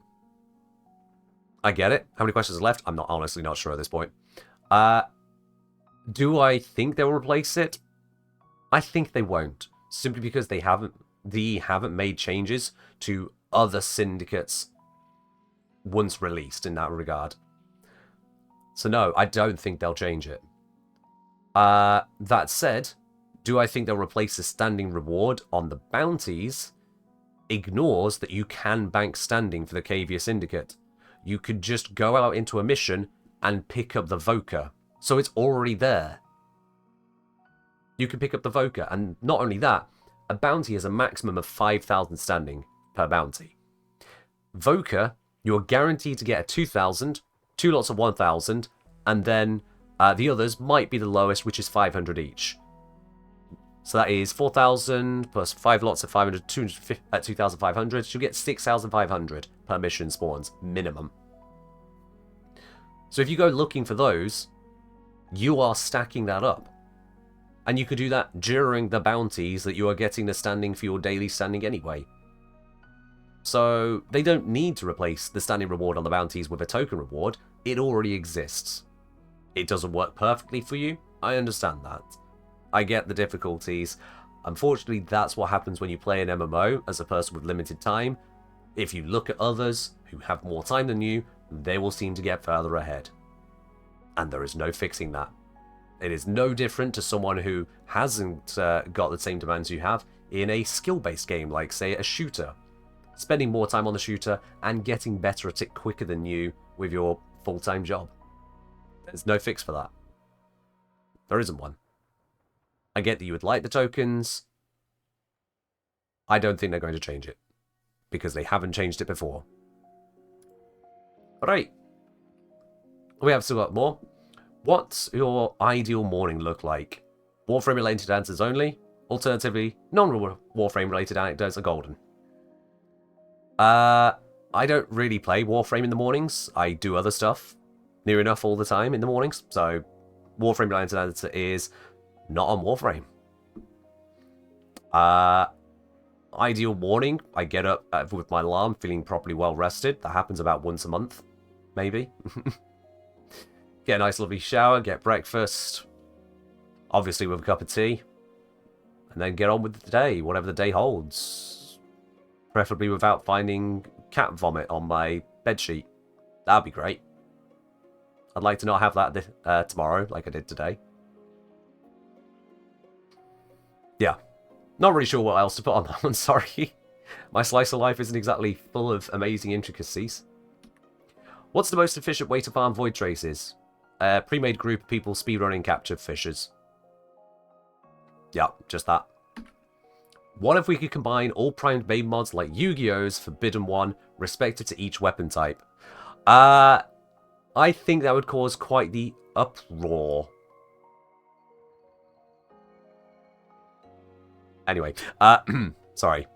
I get it. How many questions are left? I'm honestly not sure at this point. Do I think they'll replace it? I think they won't. Simply because they haven't made changes to other syndicates once released in that regard. So no, I don't think they'll change it. That said, do I think they'll replace the standing reward on the bounties? Ignores that you can bank standing for the Cavia Syndicate. You could just go out into a mission and pick up the Voker. So it's already there. You can pick up the Voker, and not only that, a bounty has a maximum of 5,000 standing per bounty. Voker, you're guaranteed to get a 2,000, 2 lots of 1,000, and then the others might be the lowest, which is 500 each. So that is 4,000 plus 5 lots of 500, 2,500. So you get 6,500 per mission spawns, minimum. So if you go looking for those, you are stacking that up. And you could do that during the bounties that you are getting the standing for your daily standing anyway. So they don't need to replace the standing reward on the bounties with a token reward. It already exists. It doesn't work perfectly for you. I understand that. I get the difficulties. Unfortunately, that's what happens when you play an MMO as a person with limited time. If you look at others who have more time than you, they will seem to get further ahead. And there is no fixing that. It is no different to someone who hasn't got the same demands you have in a skill-based game, like, say, a shooter. Spending more time on the shooter and getting better at it quicker than you with your full-time job. There's no fix for that. There isn't one. I get that you would like the tokens. I don't think they're going to change it. Because they haven't changed it before. Alright. We have still got more. What's your ideal morning look like? Warframe related answers only. Alternatively, non-Warframe related anecdotes are golden. I don't really play Warframe in the mornings. I do other stuff near enough all the time in the mornings. So Warframe related answer is not on Warframe. Ideal morning, I get up with my alarm feeling properly well rested. That happens about once a month, maybe. Get a nice lovely shower, get breakfast, obviously with a cup of tea, and then get on with the day, whatever the day holds. Preferably without finding cat vomit on my bedsheet. That'd be great. I'd like to not have that tomorrow like I did today. Yeah. Not really sure what else to put on that one, sorry. My slice of life isn't exactly full of amazing intricacies. What's the most efficient way to farm void traces? Pre-made group of people speedrunning captured fishes. Yeah, just that. What if we could combine all primed main mods like Yu-Gi-Oh's Forbidden One, respective to each weapon type? I think that would cause quite the uproar. Anyway, sorry.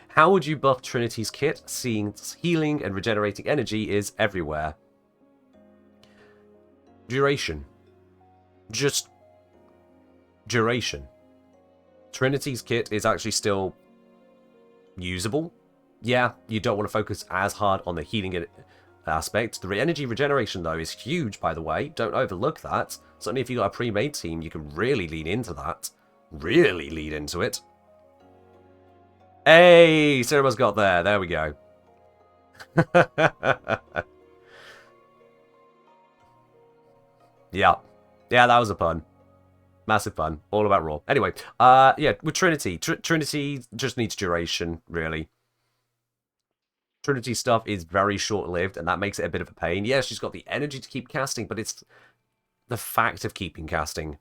How would you buff Trinity's kit, seeing healing and regenerating energy is everywhere? Duration. Just duration. Trinity's kit is actually still usable. Yeah, you don't want to focus as hard on the healing aspect. The energy regeneration, though, is huge, by the way. Don't overlook that. Certainly if you've got a pre-made team, you can really lean into that. Really lead into it. Hey, Cinema's got there. There we go. Yeah. Yeah, that was a pun. Massive pun. All about Raw. Anyway, yeah, with Trinity. Trinity just needs duration, really. Trinity stuff is very short-lived, and that makes it a bit of a pain. Yeah, she's got the energy to keep casting, but it's the fact of keeping casting.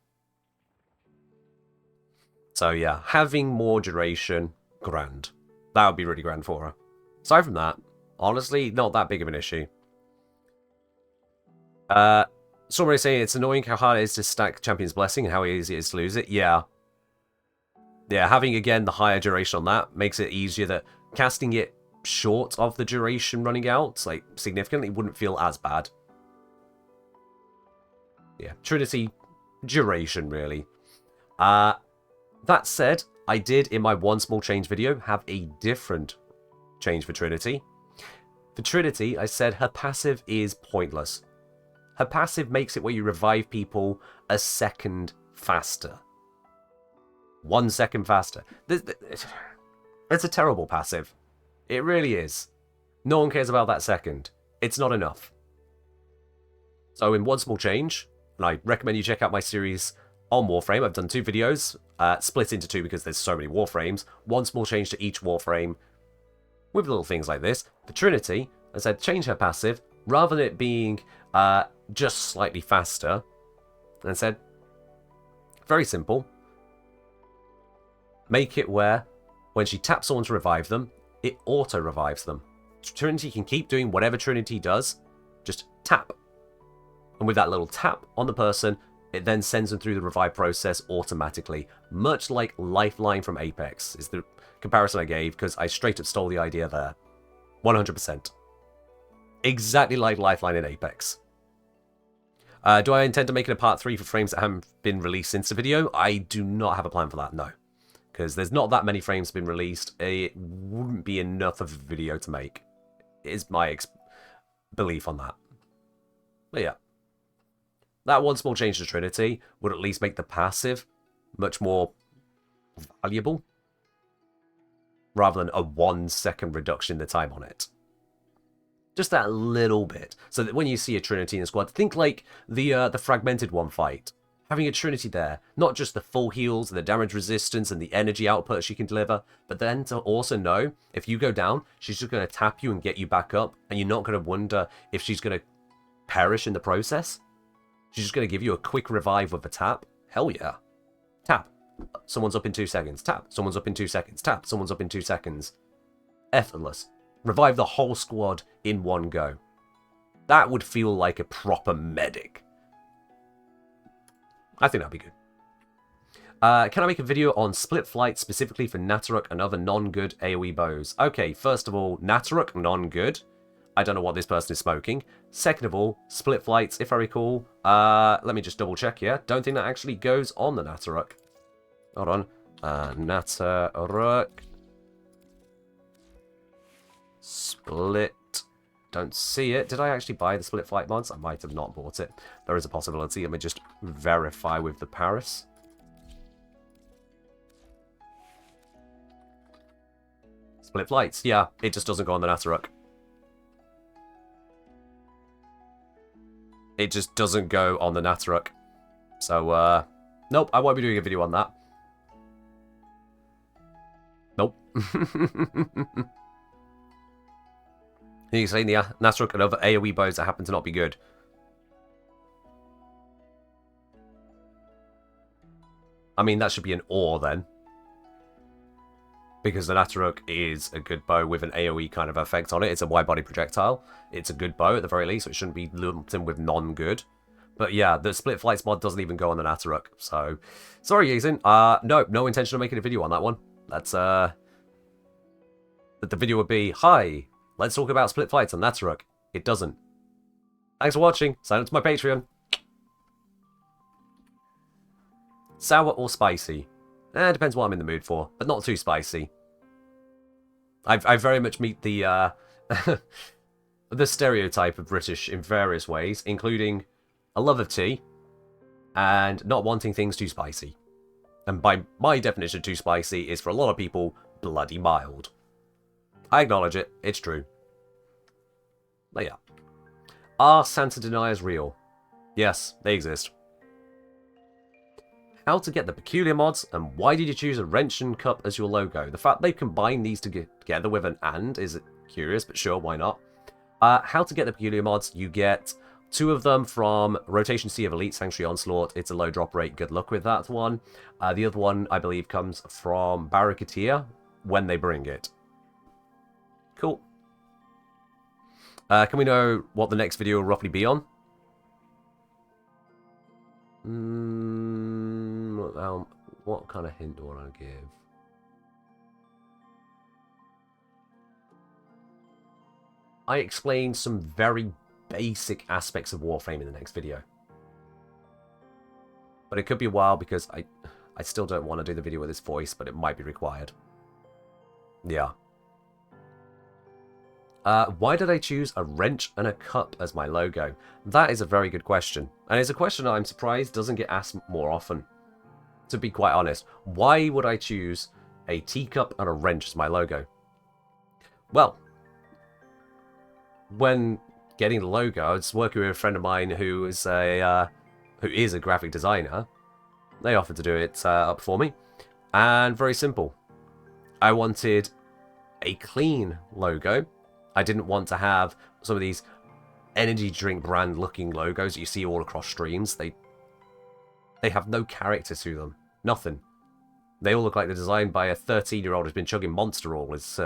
So yeah, having more duration, grand. That would be really grand for her. Aside from that, honestly, not that big of an issue. Somebody saying it's annoying how hard it is to stack Champion's Blessing and how easy it is to lose it. Yeah. Yeah, having, again, the higher duration on that makes it easier that casting it short of the duration running out, like, significantly, wouldn't feel as bad. Yeah, Trinity, duration, really. That said, I did, in my one small change video, have a different change for Trinity. For Trinity, I said her passive is pointless. Her passive makes it where you revive people a second faster. 1 second faster. It's a terrible passive. It really is. No one cares about that second. It's not enough. So in one small change, and I recommend you check out my series on Warframe. I've done 2 videos, split into 2 because there's so many Warframes. One small change to each Warframe with little things like this. For Trinity, I said change her passive, rather than it being just slightly faster. And I said, very simple. Make it where, when she taps someone to revive them, it auto-revives them. Trinity can keep doing whatever Trinity does, just tap. And with that little tap on the person, it then sends them through the revive process automatically. Much like Lifeline from Apex is the comparison I gave, because I straight up stole the idea there. 100%. Exactly like Lifeline in Apex. Do I intend to make it a part 3 for frames that haven't been released since the video? I do not have a plan for that, no. Because there's not that many frames been released. It wouldn't be enough of a video to make. Is my belief on that. But yeah. That one small change to Trinity would at least make the passive much more valuable. Rather than a 1 second reduction in the time on it. Just that little bit. So that when you see a Trinity in a squad, think like the Fragmented One fight. Having a Trinity there, not just the full heals, and the damage resistance, and the energy output she can deliver, but then to also know, if you go down, she's just going to tap you and get you back up, and you're not going to wonder if she's going to perish in the process. She's just going to give you a quick revive with a tap. Hell yeah. Tap. Someone's up in 2 seconds. Tap. Someone's up in 2 seconds. Tap. Someone's up in 2 seconds. Effortless. Revive the whole squad in one go. That would feel like a proper medic. I think that'd be good. Can I make a video on split flight specifically for Nataruk and other non-good AoE bows? Okay, first of all, Nataruk, non-good. I don't know what this person is smoking. Second of all, split flights, if I recall. Let me just double check here. Don't think that actually goes on the Natteruk. Hold on. Natteruk. Split. Don't see it. Did I actually buy the split flight mods? I might have not bought it. There is a possibility. Let me just verify with the Paris. Split flights. Yeah, it just doesn't go on the Natteruk. It just doesn't go on the Natteruk. So, nope, I won't be doing a video on that. Nope. You're saying the Natteruk and other AoE bows that happen to not be good. I mean, that should be an or then. Because the Natteruk is a good bow with an AoE kind of effect on it. It's a wide-body projectile. It's a good bow at the very least, so it shouldn't be lumped in with non-good. But yeah, the Split Flights mod doesn't even go on the Natteruk. So, sorry, Yasin. No intention of making a video on that one. That's, the video would be, hi, let's talk about Split Flights on Natteruk. It doesn't. Thanks for watching. Sign up to my Patreon. Sour or spicy? Depends what I'm in the mood for, but not too spicy. I very much meet the the stereotype of British in various ways, including a love of tea and not wanting things too spicy. And by my definition, too spicy is for a lot of people bloody mild. I acknowledge it. It's true. But yeah. Are Santa deniers real? Yes, they exist. How to get the peculiar mods, and why did you choose a wrench and cup as your logo? The fact they've combined these together with an and is curious, but sure, why not? How to get the peculiar mods, you get 2 of them from Rotation Sea of Elite Sanctuary Onslaught. It's a low drop rate, good luck with that one. The other one, I believe, comes from Barracutia when they bring it. Cool. Can we know what the next video will roughly be on? What kind of hint do I want to give? I explain some very basic aspects of Warframe in the next video. But it could be a while because I still don't want to do the video with this voice, but it might be required. Yeah. Why did I choose a wrench and a cup as my logo? That is a very good question. And it's a question I'm surprised doesn't get asked more often. To be quite honest, why would I choose a teacup and a wrench as my logo? Well, when getting the logo, I was working with a friend of mine who is a graphic designer. They offered to do it up for me. And very simple. I wanted a clean logo. I didn't want to have some of these energy drink brand looking logos that you see all across streams. They have no character to them. Nothing. They all look like they're designed by a 13-year-old who's been chugging Monster all his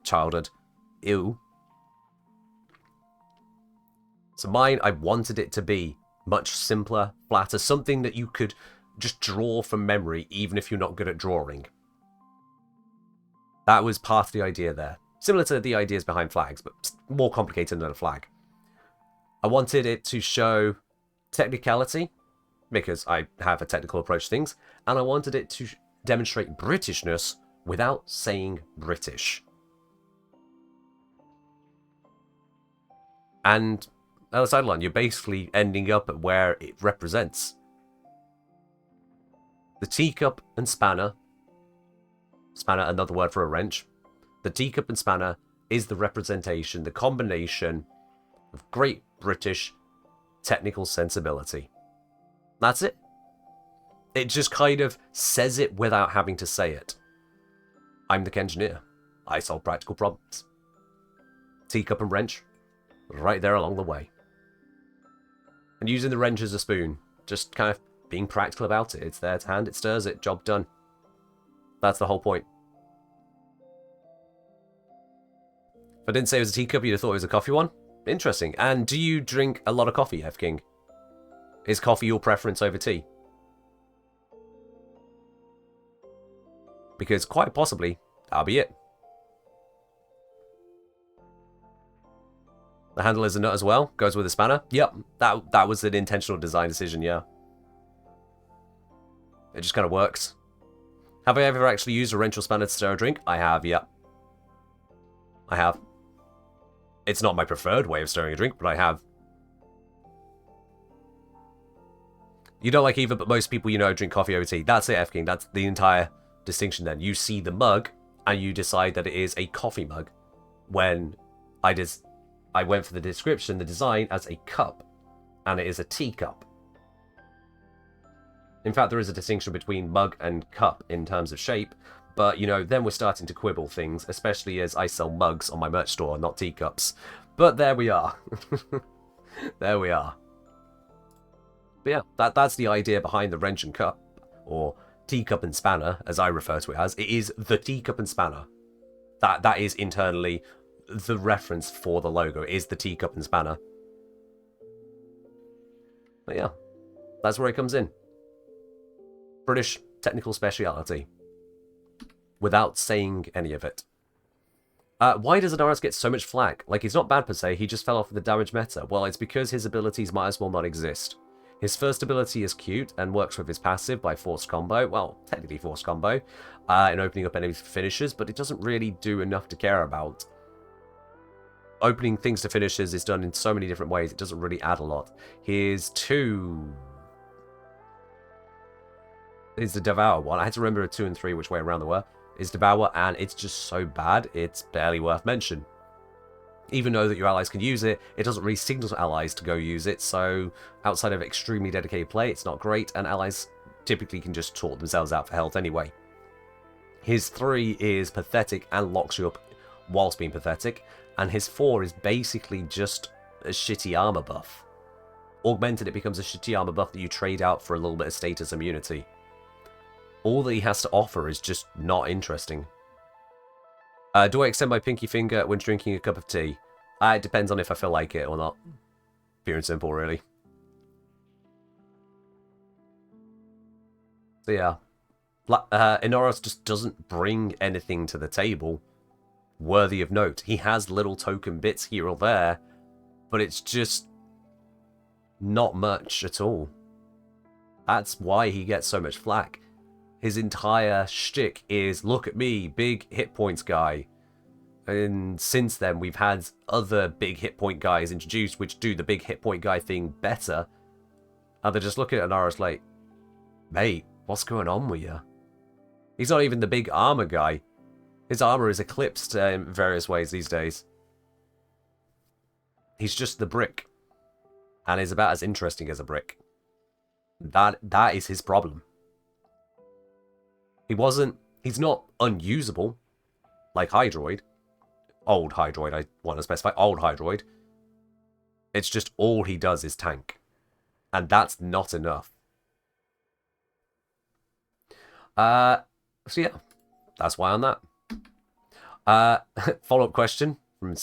childhood. Ew. So mine, I wanted it to be much simpler, flatter, something that you could just draw from memory even if you're not good at drawing. That was part of the idea there. Similar to the ideas behind flags, but more complicated than a flag. I wanted it to show technicality, because I have a technical approach to things, and I wanted it to demonstrate Britishness without saying British. And on the sideline, you're basically ending up at where it represents. The teacup and spanner, another word for a wrench, the teacup and spanner is the representation, the combination of great British technical sensibility. That's it. It just kind of says it without having to say it. I'm the engineer. I solve practical problems. Teacup and wrench, right there along the way. And using the wrench as a spoon, just kind of being practical about it. It's there to hand, it stirs it, job done. That's the whole point. If I didn't say it was a teacup, you'd have thought it was a coffee one. Interesting. And do you drink a lot of coffee, F King? Is coffee your preference over tea? Because quite possibly, that'll be it. The handle is a nut as well. Goes with a spanner. Yep, that was an intentional design decision, yeah. It just kind of works. Have I ever actually used a wrench or spanner to stir a drink? I have, yep. I have. It's not my preferred way of stirring a drink, but I have. You don't like either, but most people you know drink coffee over tea. That's it, F-King. That's the entire distinction then. You see the mug, and you decide that it is a coffee mug. When I went for the description, the design, as a cup. And it is a teacup. In fact, there is a distinction between mug and cup in terms of shape. But, you know, then we're starting to quibble things, especially as I sell mugs on my merch store, not teacups. But there we are. There we are. But yeah, that's the idea behind the wrench and cup, or teacup and spanner, as I refer to it as. It is the teacup and spanner. That is internally the reference for the logo. It is the teacup and spanner. But yeah, that's where it comes in. British technical speciality. Without saying any of it. Why does Anaris get so much flack? Like, he's not bad per se, he just fell off with the damage meta. Well, it's because his abilities might as well not exist. His first ability is cute and works with his passive by forced combo. Well, technically forced combo. In opening up enemies for finishes, but it doesn't really do enough to care about. Opening things to finishes is done in so many different ways, it doesn't really add a lot. Here's two... Is the Devour one. I had to remember 2 and 3 which way around they were. Is Devour, and it's just so bad, it's barely worth mention. Even though that your allies can use it, it doesn't really signal to allies to go use it, so outside of extremely dedicated play, it's not great, and allies typically can just sort themselves out for health anyway. His 3 is pathetic and locks you up whilst being pathetic, and his 4 is basically just a shitty armor buff. Augmented, it becomes a shitty armor buff that you trade out for a little bit of status immunity. All that he has to offer is just not interesting. Do I extend my pinky finger when drinking a cup of tea? It depends on if I feel like it or not. Pure and simple, really. So yeah. Inoros just doesn't bring anything to the table worthy of note. He has little token bits here or there, but it's just not much at all. That's why he gets so much flack. His entire shtick is, look at me, big hit points guy. And since then, we've had other big hit point guys introduced which do the big hit point guy thing better. And they're just looking at Anaris like, mate, what's going on with you? He's not even the big armor guy. His armor is eclipsed in various ways these days. He's just the brick. And is about as interesting as a brick. That is his problem. He's not unusable, like Hydroid. Old Hydroid, I want to specify, old Hydroid. It's just all he does is tank. And that's not enough. So yeah, that's why on that. Follow-up question from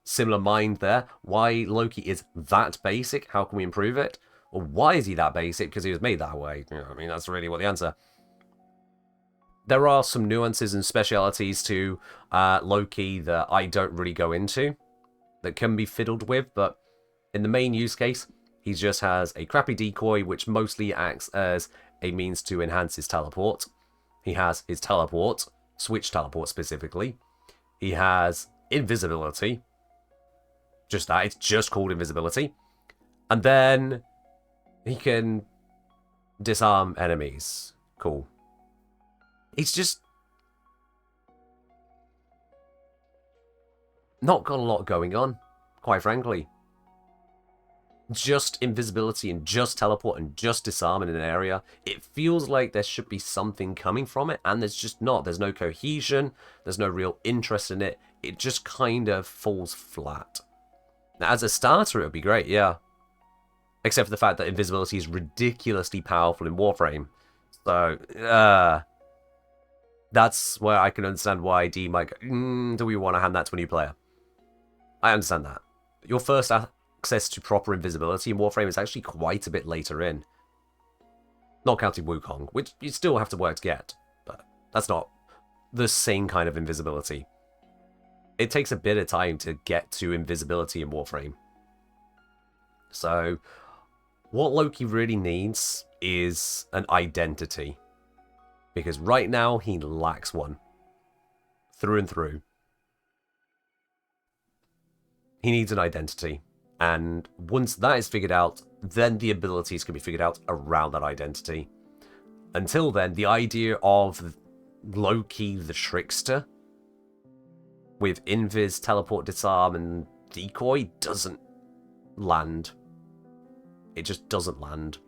similar mind there. Why Loki is that basic? How can we improve it? Or why is he that basic? Because he was made that way. You know, I mean, that's really what the answer. There are some nuances and specialities to Loki that I don't really go into that can be fiddled with, but in the main use case, he just has a crappy decoy which mostly acts as a means to enhance his teleport. He has his teleport, switch teleport specifically. He has invisibility. Just that, it's just called invisibility. And then he can disarm enemies. Cool. He's just not got a lot going on, quite frankly. Just invisibility and just teleport and just disarm in an area. It feels like there should be something coming from it, and there's just not. There's no cohesion, there's no real interest in it. It just kind of falls flat. Now, as a starter, it would be great, yeah. Except for the fact that invisibility is ridiculously powerful in Warframe. So, that's where I can understand why D might go, do we want to hand that to a new player? I understand that. Your first access to proper invisibility in Warframe is actually quite a bit later in. Not counting Wukong, which you still have to work to get, but that's not the same kind of invisibility. it takes a bit of time to get to invisibility in Warframe. So, what Loki really needs is an identity. Because right now, he lacks one. Through and through. He needs an identity. And once that is figured out, then the abilities can be figured out around that identity. Until then, the idea of Loki the Trickster with Invis, Teleport, Disarm, and Decoy doesn't land. It just doesn't land.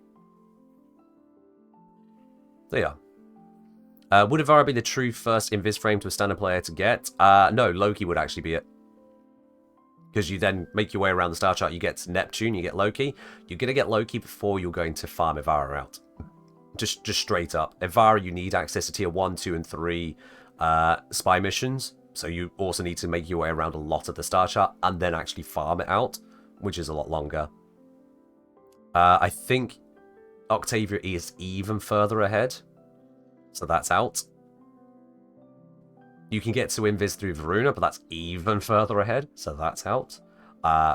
So yeah. Would Avara be the true first Invis frame to a standard player to get? No, Loki would actually be it. Because you then make your way around the star chart, you get Neptune, you get Loki. You're going to get Loki before you're going to farm Ivara out. Just straight up. Ivara, you need access to tier 1, 2, and 3 spy missions. So you also need to make your way around a lot of the star chart and then actually farm it out, which is a lot longer. I think Octavia is even further ahead. So that's out. You can get to Invis through Varuna, but that's even further ahead, so that's out.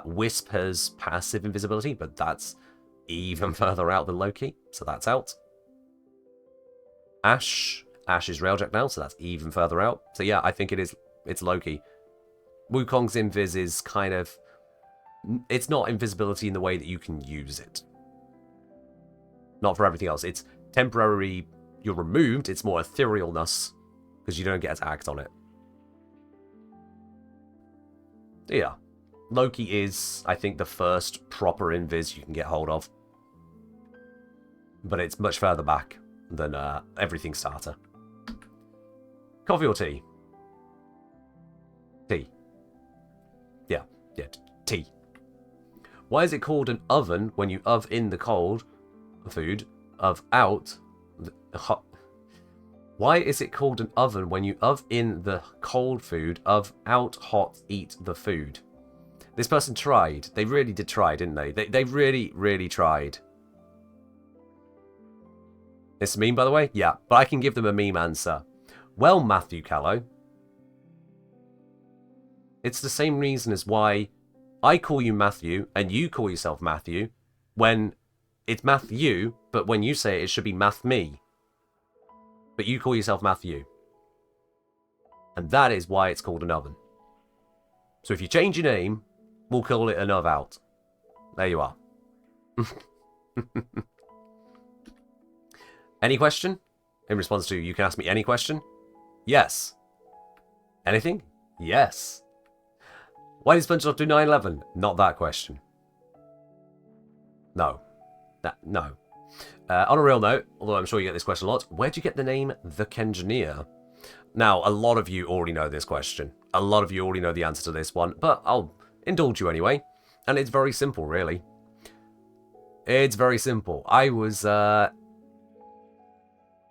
Wisp has passive invisibility, but that's even further out than Loki, so that's out. Ash is Railjack now, so that's even further out. So yeah, I think it's Loki. Wukong's Invis is kind of... It's not invisibility in the way that you can use it. Not for everything else. It's temporary, you're removed, it's more etherealness. Because you don't get attacked on it. Yeah. Loki is, I think, the first proper invis you can get hold of. But it's much further back than everything starter. Coffee or tea? Tea. Yeah, tea. Why is it called an oven when you ove in the cold food, of out the hot? Why is it called an oven when you ove in the cold food, of out hot eat the food? This person tried. They really did try, didn't they? They really, really tried. It's a meme, by the way? Yeah, but I can give them a meme answer. Well, Matthew Callow, it's the same reason as why I call you Matthew and you call yourself Matthew when it's Matthew, but when you say it, it should be Math me. But you call yourself Matthew. And that is why it's called an oven. So if you change your name, we'll call it an ov out. There you are. Any question? In response to, you can ask me any question? Yes. Anything? Yes. Why did SpongeBob do 9/11? Not that question. No. No. On a real note, although I'm sure you get this question a lot, where'd you get the name The Kengineer? Now, a lot of you already know this question. A lot of you already know the answer to this one, but I'll indulge you anyway. And it's very simple, really. It's very simple. I was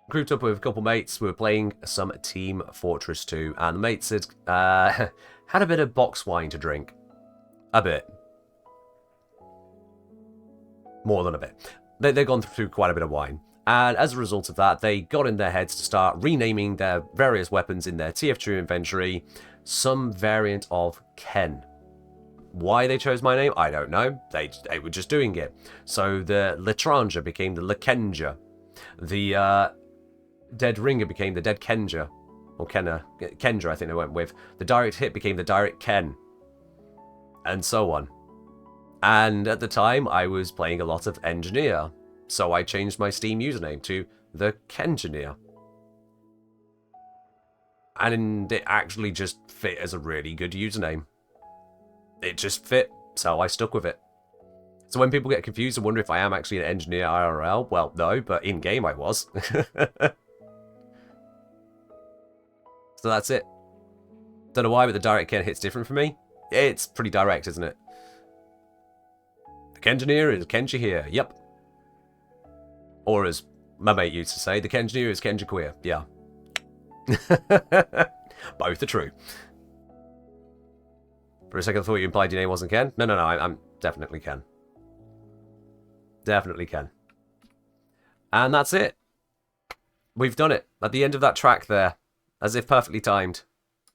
grouped up with a couple mates. We were playing some Team Fortress 2, and the mates had had a bit of box wine to drink. A bit. More than a bit. They've gone through quite a bit of wine. And as a result of that, they got in their heads to start renaming their various weapons in their TF2 inventory some variant of Ken. Why they chose my name, I don't know. They were just doing it. So the L'étranger became the Lekenja. The Dead Ringer became the Dead Kenja. Or Kendra, I think they went with. The Direct Hit became the Direct Ken. And so on. And at the time, I was playing a lot of Engineer, so I changed my Steam username to The Kengineer. And it actually just fit as a really good username. It just fit, so I stuck with it. So when people get confused and wonder if I am actually an engineer IRL, well, no, but in-game I was. So that's it. Don't know why, but the Direct Ken hit's different for me. It's pretty direct, isn't it? The Kengineer is Kenji here. Yep. Or as my mate used to say, the Kengineer is Kenji queer. Yeah. Both are true. For a second I thought you implied your name wasn't Ken. No, I'm definitely Ken. Definitely Ken. And that's it. We've done it. At the end of that track there. As if perfectly timed.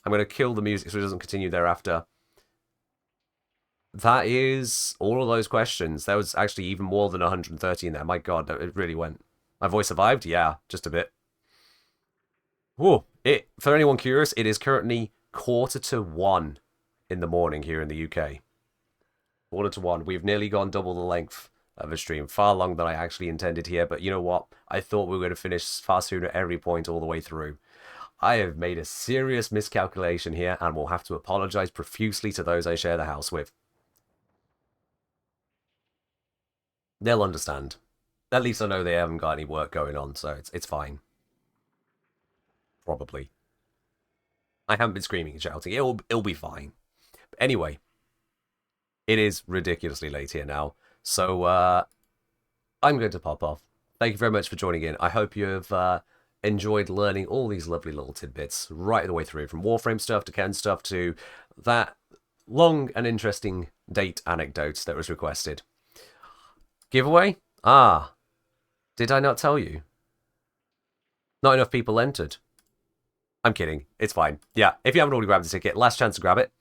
I'm going to kill the music so it doesn't continue thereafter. That is all of those questions. There was actually even more than 130 in there. My god, it really went. My voice survived? Yeah, just a bit. Whoa. For anyone curious, it is currently 1:45 in the morning here in the UK. 1:45. We've nearly gone double the length of a stream. Far longer than I actually intended here, but you know what? I thought we were going to finish far sooner at every point all the way through. I have made a serious miscalculation here and will have to apologize profusely to those I share the house with. They'll understand. At least I know they haven't got any work going on, so it's fine. Probably. I haven't been screaming and shouting. It'll be fine. But anyway, it is ridiculously late here now, so I'm going to pop off. Thank you very much for joining in. I hope you have enjoyed learning all these lovely little tidbits right the way through, from Warframe stuff to Ken stuff to that long and interesting date anecdote that was requested. Giveaway? Ah, did I not tell you? Not enough people entered. I'm kidding. It's fine. Yeah, if you haven't already grabbed a ticket, last chance to grab it.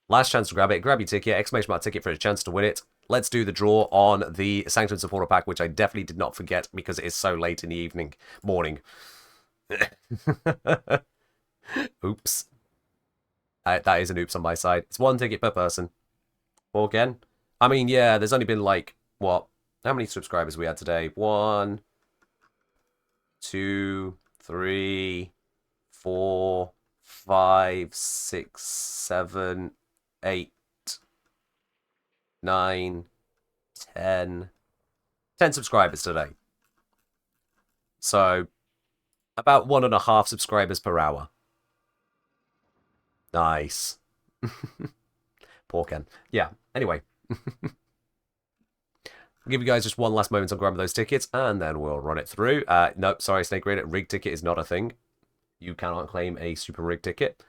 Last chance to grab it. Grab your ticket, exclamation mark ticket for a chance to win it. Let's do the draw on the Sanctum Supporter Pack, which I definitely did not forget because it is so late in the morning. Oops. That is an oops on my side. It's 1 ticket per person. Or again. I mean, yeah, there's only been like, what? How many subscribers we had today? 1, 2, 3, 4, 5, 6, 7, 8, 9, 10. 10 subscribers today. So, about 1.5 subscribers per hour. Nice. Poor Ken. Yeah, anyway. I'll give you guys just one last moment on grabbing those tickets, and then we'll run it through. Nope, sorry, Snake Raider. Rig ticket is not a thing. You cannot claim a super rig ticket.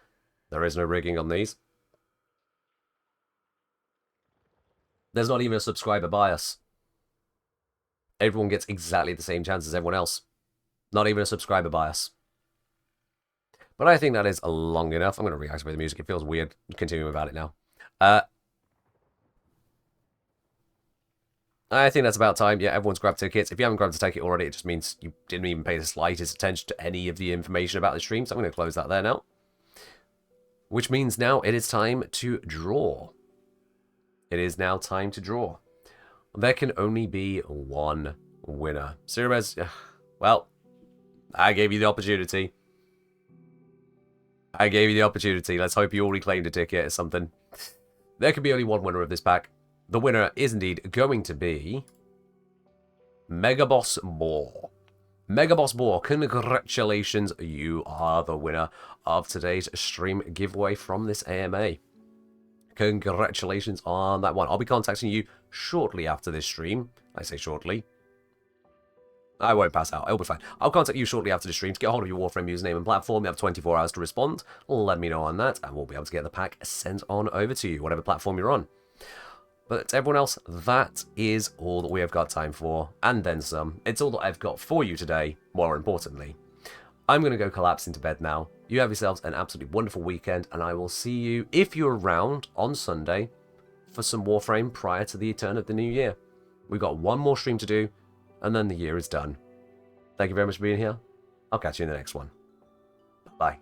There is no rigging on these. There's not even a subscriber bias. Everyone gets exactly the same chance as everyone else. Not even a subscriber bias. But I think that is long enough. I'm going to reactivate the music. It feels weird continuing about it now. I think that's about time. Yeah, everyone's grabbed tickets. If you haven't grabbed a ticket already, it just means you didn't even pay the slightest attention to any of the information about the stream. So I'm going to close that there now. Which means now it is time to draw. It is now time to draw. There can only be one winner. Siribez, well, I gave you the opportunity. I gave you the opportunity. Let's hope you already claimed a ticket or something. There can be only one winner of this pack. The winner is indeed going to be Megaboss Boar. Megaboss Boar, congratulations. You are the winner of today's stream giveaway from this AMA. Congratulations on that one. I'll be contacting you shortly after this stream. I say shortly. I won't pass out. It'll be fine. I'll contact you shortly after the stream to get hold of your Warframe username and platform. You have 24 hours to respond. Let me know on that, and we'll be able to get the pack sent on over to you, whatever platform you're on. But everyone else, that is all that we have got time for, and then some. It's all that I've got for you today, more importantly. I'm going to go collapse into bed now. You have yourselves an absolutely wonderful weekend, and I will see you, if you're around, on Sunday for some Warframe prior to the turn of the new year. We've got one more stream to do, and then the year is done. Thank you very much for being here. I'll catch you in the next one. Bye.